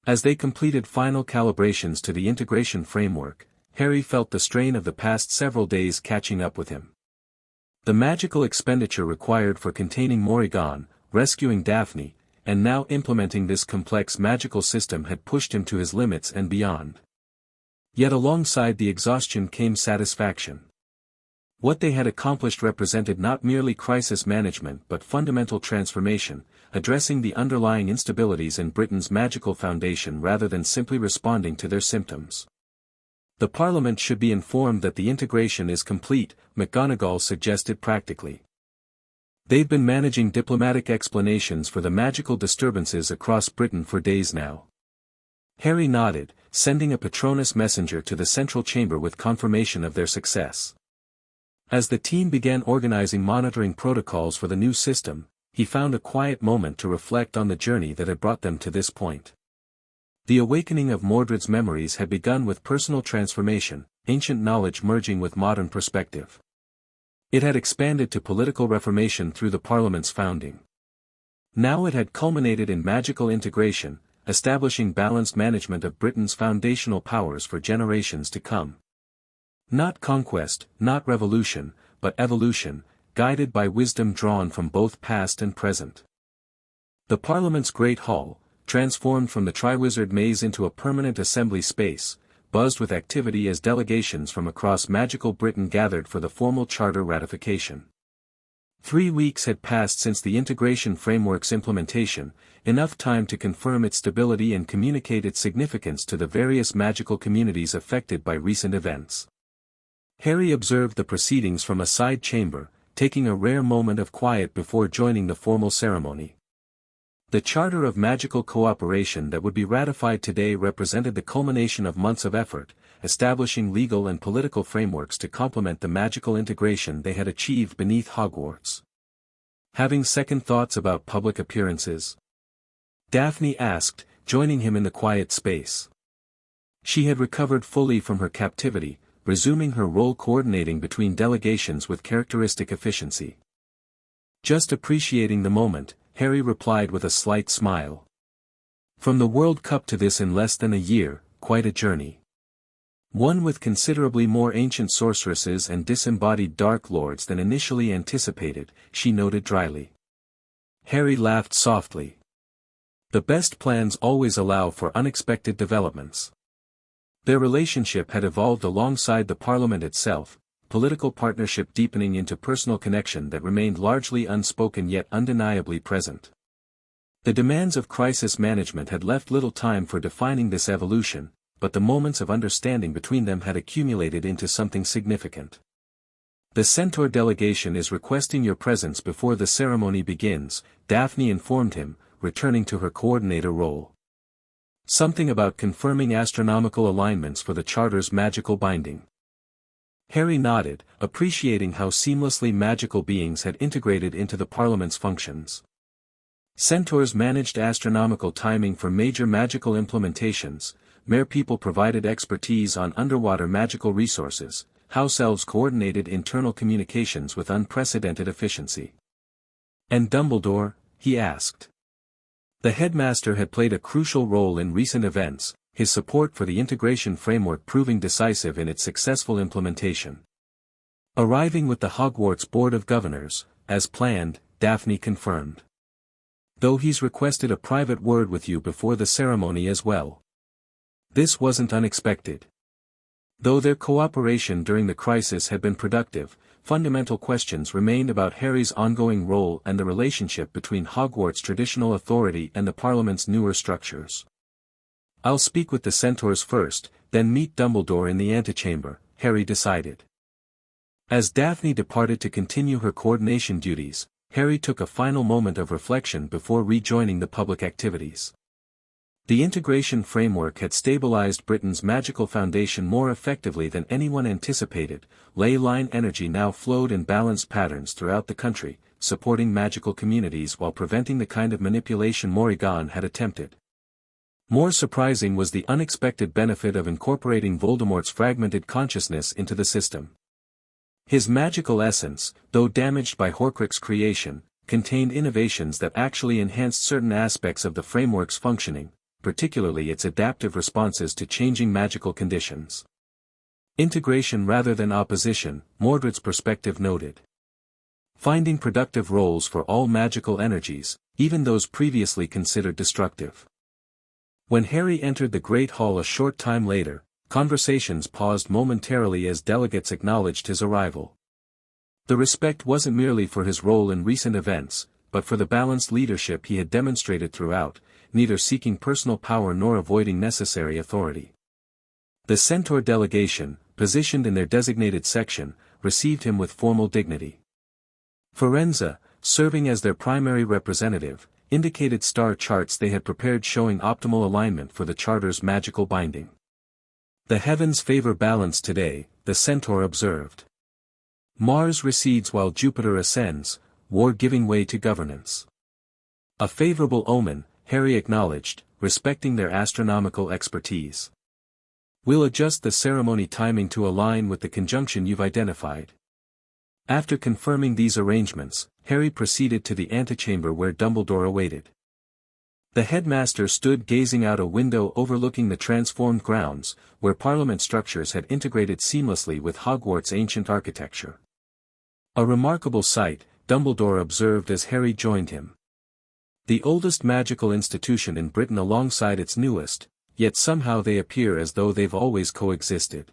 As they completed final calibrations to the integration framework, Harry felt the strain of the past several days catching up with him. The magical expenditure required for containing Morrigan, rescuing Daphne, and now implementing this complex magical system had pushed him to his limits and beyond. Yet alongside the exhaustion came satisfaction. What they had accomplished represented not merely crisis management but fundamental transformation, addressing the underlying instabilities in Britain's magical foundation rather than simply responding to their symptoms. The Parliament should be informed that the integration is complete, McGonagall suggested practically. They've been managing diplomatic explanations for the magical disturbances across Britain for days now. Harry nodded, sending a Patronus messenger to the central chamber with confirmation of their success. As the team began organizing monitoring protocols for the new system, he found a quiet moment to reflect on the journey that had brought them to this point. The awakening of Mordred's memories had begun with personal transformation, ancient knowledge merging with modern perspective. It had expanded to political reformation through the Parliament's founding. Now it had culminated in magical integration, establishing balanced management of Britain's foundational powers for generations to come. Not conquest, not revolution, but evolution, guided by wisdom drawn from both past and present. The Parliament's Great Hall, transformed from the Triwizard Maze into a permanent assembly space, buzzed with activity as delegations from across magical Britain gathered for the formal charter ratification. 3 weeks had passed since the integration framework's implementation, enough time to confirm its stability and communicate its significance to the various magical communities affected by recent events. Harry observed the proceedings from a side chamber, taking a rare moment of quiet before joining the formal ceremony. The Charter of Magical Cooperation that would be ratified today represented the culmination of months of effort, establishing legal and political frameworks to complement the magical integration they had achieved beneath Hogwarts. Having second thoughts about public appearances? Daphne asked, joining him in the quiet space. She had recovered fully from her captivity, resuming her role coordinating between delegations with characteristic efficiency. Just appreciating the moment, Harry replied with a slight smile. From the World Cup to this in less than a year, quite a journey. One with considerably more ancient sorceresses and disembodied Dark Lords than initially anticipated, she noted dryly. Harry laughed softly. The best plans always allow for unexpected developments. Their relationship had evolved alongside the Parliament itself, political partnership deepening into personal connection that remained largely unspoken yet undeniably present. The demands of crisis management had left little time for defining this evolution, but the moments of understanding between them had accumulated into something significant. The Centaur delegation is requesting your presence before the ceremony begins, Daphne informed him, returning to her coordinator role. Something about confirming astronomical alignments for the Charter's magical binding. Harry nodded, appreciating how seamlessly magical beings had integrated into the Parliament's functions. Centaurs managed astronomical timing for major magical implementations, Mere People provided expertise on underwater magical resources, House Elves coordinated internal communications with unprecedented efficiency. And Dumbledore? He asked. The headmaster had played a crucial role in recent events, his support for the integration framework proving decisive in its successful implementation. Arriving with the Hogwarts Board of Governors, as planned, Daphne confirmed. Though he's requested a private word with you before the ceremony as well. This wasn't unexpected. Though their cooperation during the crisis had been productive, fundamental questions remained about Harry's ongoing role and the relationship between Hogwarts' traditional authority and the Parliament's newer structures. I'll speak with the Centaurs first, then meet Dumbledore in the antechamber, Harry decided. As Daphne departed to continue her coordination duties, Harry took a final moment of reflection before rejoining the public activities. The integration framework had stabilized Britain's magical foundation more effectively than anyone anticipated. Ley line energy now flowed in balanced patterns throughout the country, supporting magical communities while preventing the kind of manipulation Morrigan had attempted. More surprising was the unexpected benefit of incorporating Voldemort's fragmented consciousness into the system. His magical essence, though damaged by Horcrux creation, contained innovations that actually enhanced certain aspects of the framework's functioning, particularly its adaptive responses to changing magical conditions. Integration rather than opposition, Mordred's perspective noted. Finding productive roles for all magical energies, even those previously considered destructive. When Harry entered the Great Hall a short time later, conversations paused momentarily as delegates acknowledged his arrival. The respect wasn't merely for his role in recent events, but for the balanced leadership he had demonstrated throughout, neither seeking personal power nor avoiding necessary authority. The Centaur delegation, positioned in their designated section, received him with formal dignity. Firenze, serving as their primary representative, indicated star charts they had prepared showing optimal alignment for the Charter's magical binding. The heavens favor balance today, the Centaur observed. Mars recedes while Jupiter ascends, war giving way to governance. A favorable omen, Harry acknowledged, respecting their astronomical expertise. We'll adjust the ceremony timing to align with the conjunction you've identified. After confirming these arrangements, Harry proceeded to the antechamber where Dumbledore awaited. The headmaster stood gazing out a window overlooking the transformed grounds, where Parliament structures had integrated seamlessly with Hogwarts' ancient architecture. A remarkable sight, Dumbledore observed as Harry joined him. The oldest magical institution in Britain alongside its newest, yet somehow they appear as though they've always coexisted.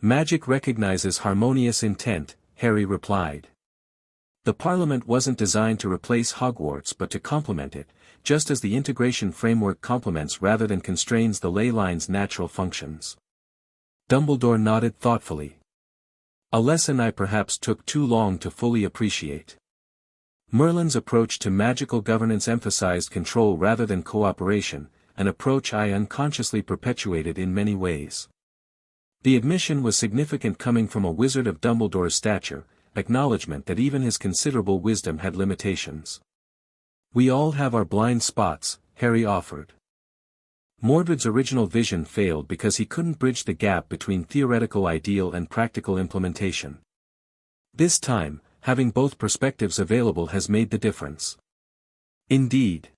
Magic recognizes harmonious intent, Harry replied. The Parliament wasn't designed to replace Hogwarts but to complement it, just as the integration framework complements rather than constrains the ley line's natural functions. Dumbledore nodded thoughtfully. A lesson I perhaps took too long to fully appreciate. Merlin's approach to magical governance emphasized control rather than cooperation, an approach I unconsciously perpetuated in many ways. The admission was significant coming from a wizard of Dumbledore's stature, acknowledgement that even his considerable wisdom had limitations. We all have our blind spots, Harry offered. Mordred's original vision failed because he couldn't bridge the gap between theoretical ideal and practical implementation. This time, having both perspectives available has made the difference. Indeed.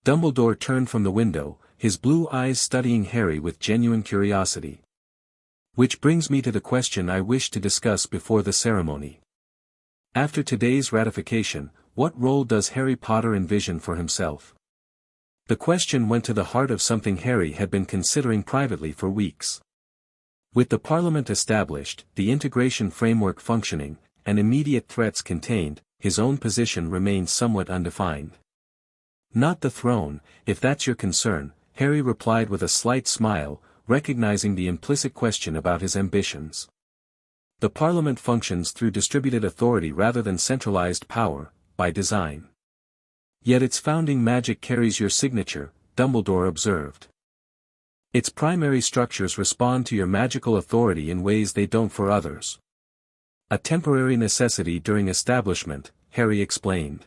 Dumbledore turned from the window, his blue eyes studying Harry with genuine curiosity. Which brings me to the question I wish to discuss before the ceremony. After today's ratification, what role does Harry Potter envision for himself? The question went to the heart of something Harry had been considering privately for weeks. With the Parliament established, the integration framework functioning, and immediate threats contained, his own position remained somewhat undefined. Not the throne, if that's your concern, Harry replied with a slight smile, recognizing the implicit question about his ambitions. The Parliament functions through distributed authority rather than centralized power, by design. Yet its founding magic carries your signature, Dumbledore observed. Its primary structures respond to your magical authority in ways they don't for others. A temporary necessity during establishment, Harry explained.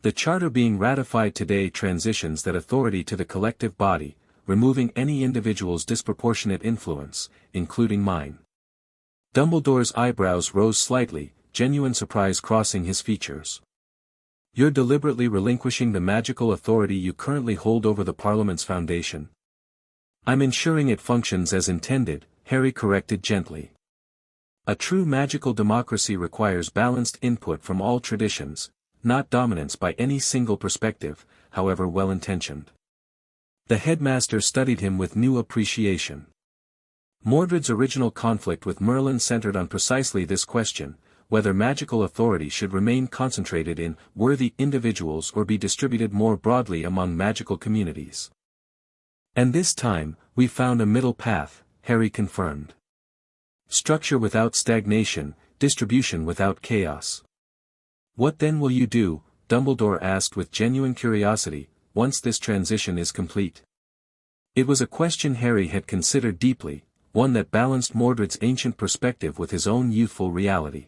The Charter being ratified today transitions that authority to the collective body, removing any individual's disproportionate influence, including mine. Dumbledore's eyebrows rose slightly, genuine surprise crossing his features. You're deliberately relinquishing the magical authority you currently hold over the Parliament's foundation. I'm ensuring it functions as intended, Harry corrected gently. A true magical democracy requires balanced input from all traditions, not dominance by any single perspective, however well-intentioned. The headmaster studied him with new appreciation. Mordred's original conflict with Merlin centered on precisely this question, whether magical authority should remain concentrated in worthy individuals or be distributed more broadly among magical communities. And this time, we found a middle path, Harry confirmed. Structure without stagnation, distribution without chaos. What then will you do? Dumbledore asked with genuine curiosity, once this transition is complete? It was a question Harry had considered deeply, one that balanced Mordred's ancient perspective with his own youthful reality.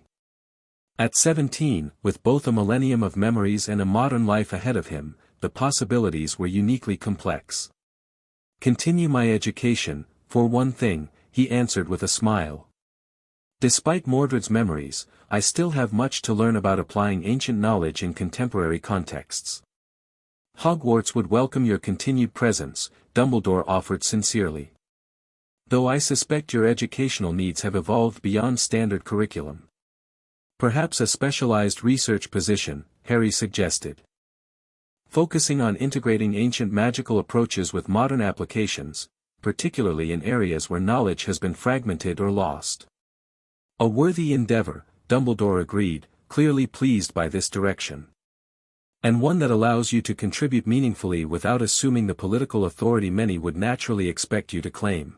At 17, with both a millennium of memories and a modern life ahead of him, the possibilities were uniquely complex. Continue my education, for one thing, he answered with a smile. Despite Mordred's memories, I still have much to learn about applying ancient knowledge in contemporary contexts. Hogwarts would welcome your continued presence, Dumbledore offered sincerely. Though I suspect your educational needs have evolved beyond standard curriculum. Perhaps a specialized research position, Harry suggested. Focusing on integrating ancient magical approaches with modern applications, particularly in areas where knowledge has been fragmented or lost. A worthy endeavor, Dumbledore agreed, clearly pleased by this direction. And one that allows you to contribute meaningfully without assuming the political authority many would naturally expect you to claim.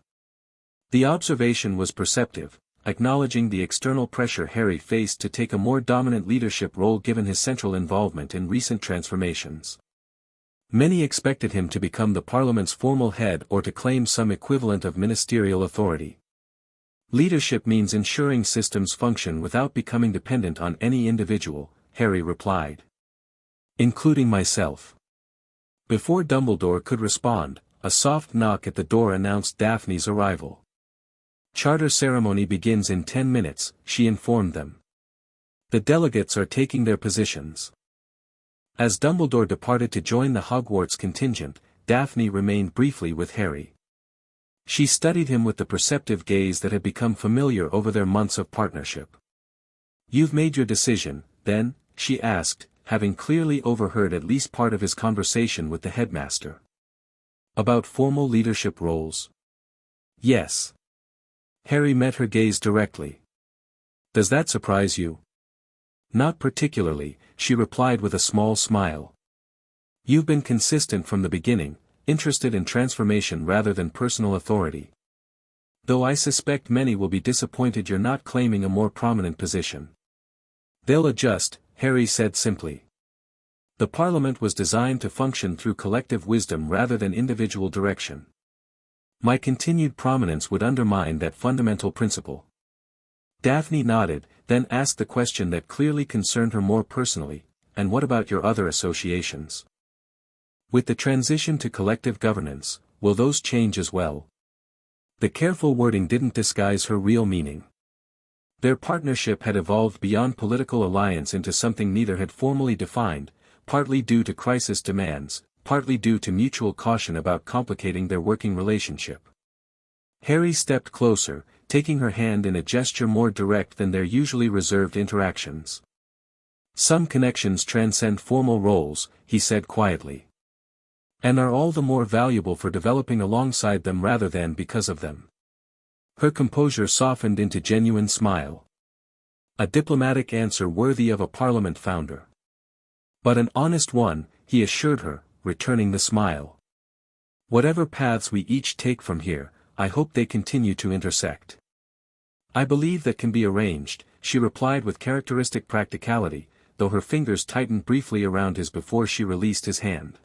The observation was perceptive, acknowledging the external pressure Harry faced to take a more dominant leadership role given his central involvement in recent transformations. Many expected him to become the Parliament's formal head or to claim some equivalent of ministerial authority. Leadership means ensuring systems function without becoming dependent on any individual, Harry replied. Including myself. Before Dumbledore could respond, a soft knock at the door announced Daphne's arrival. Charter ceremony begins in 10 minutes, she informed them. The delegates are taking their positions. As Dumbledore departed to join the Hogwarts contingent, Daphne remained briefly with Harry. She studied him with the perceptive gaze that had become familiar over their months of partnership. You've made your decision, then, she asked, having clearly overheard at least part of his conversation with the headmaster. About formal leadership roles? Yes. Harry met her gaze directly. Does that surprise you? Not particularly, she replied with a small smile. You've been consistent from the beginning, interested in transformation rather than personal authority. Though I suspect many will be disappointed you're not claiming a more prominent position. They'll adjust, Harry said simply. The Parliament was designed to function through collective wisdom rather than individual direction. My continued prominence would undermine that fundamental principle. Daphne nodded, then asked the question that clearly concerned her more personally, and what about your other associations? With the transition to collective governance, will those change as well? The careful wording didn't disguise her real meaning. Their partnership had evolved beyond political alliance into something neither had formally defined, partly due to crisis demands, partly due to mutual caution about complicating their working relationship. Harry stepped closer, taking her hand in a gesture more direct than their usually reserved interactions. Some connections transcend formal roles, he said quietly. And are all the more valuable for developing alongside them rather than because of them. Her composure softened into genuine smile. A diplomatic answer worthy of a Parliament founder. But an honest one, he assured her, returning the smile. Whatever paths we each take from here, I hope they continue to intersect. I believe that can be arranged, she replied with characteristic practicality, though her fingers tightened briefly around his before she released his hand.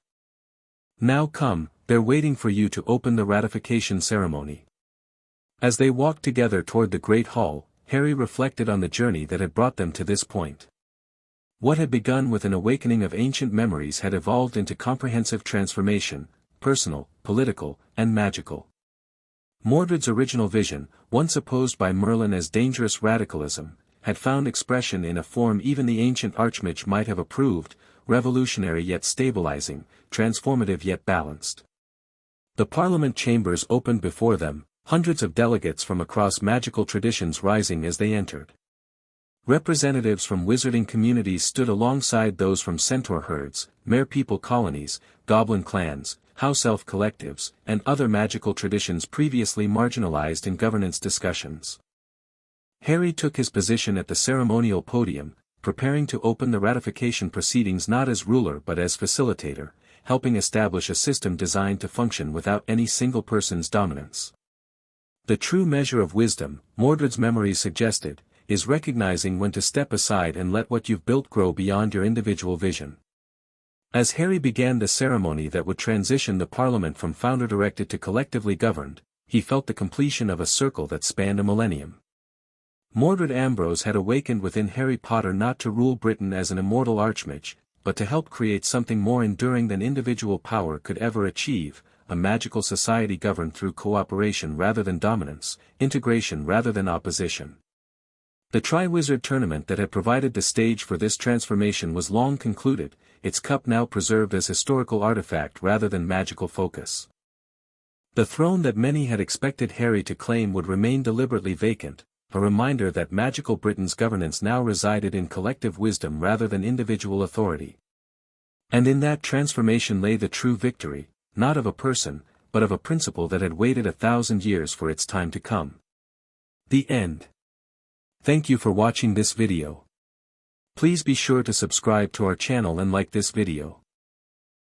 Now come, they're waiting for you to open the ratification ceremony. As they walked together toward the Great Hall, Harry reflected on the journey that had brought them to this point. What had begun with an awakening of ancient memories had evolved into comprehensive transformation, personal, political, and magical. Mordred's original vision, once opposed by Merlin as dangerous radicalism, had found expression in a form even the ancient Archmage might have approved, revolutionary yet stabilizing, transformative yet balanced. The Parliament chambers opened before them, hundreds of delegates from across magical traditions rising as they entered. Representatives from wizarding communities stood alongside those from centaur herds, mere-people colonies, goblin clans, house-elf collectives, and other magical traditions previously marginalized in governance discussions. Harry took his position at the ceremonial podium, preparing to open the ratification proceedings not as ruler but as facilitator, helping establish a system designed to function without any single person's dominance. The true measure of wisdom, Mordred's memories suggested, is recognizing when to step aside and let what you've built grow beyond your individual vision. As Harry began the ceremony that would transition the Parliament from founder-directed to collectively governed, he felt the completion of a circle that spanned a millennium. Mordred Ambrose had awakened within Harry Potter not to rule Britain as an immortal Archmage, but to help create something more enduring than individual power could ever achieve, a magical society governed through cooperation rather than dominance, integration rather than opposition. The Triwizard Tournament that had provided the stage for this transformation was long concluded, its cup now preserved as historical artifact rather than magical focus. The throne that many had expected Harry to claim would remain deliberately vacant, a reminder that magical Britain's governance now resided in collective wisdom rather than individual authority. And in that transformation lay the true victory, not of a person, but of a principle that had waited 1,000 years for its time to come. The end. Thank you for watching this video. Please be sure to subscribe to our channel and like this video.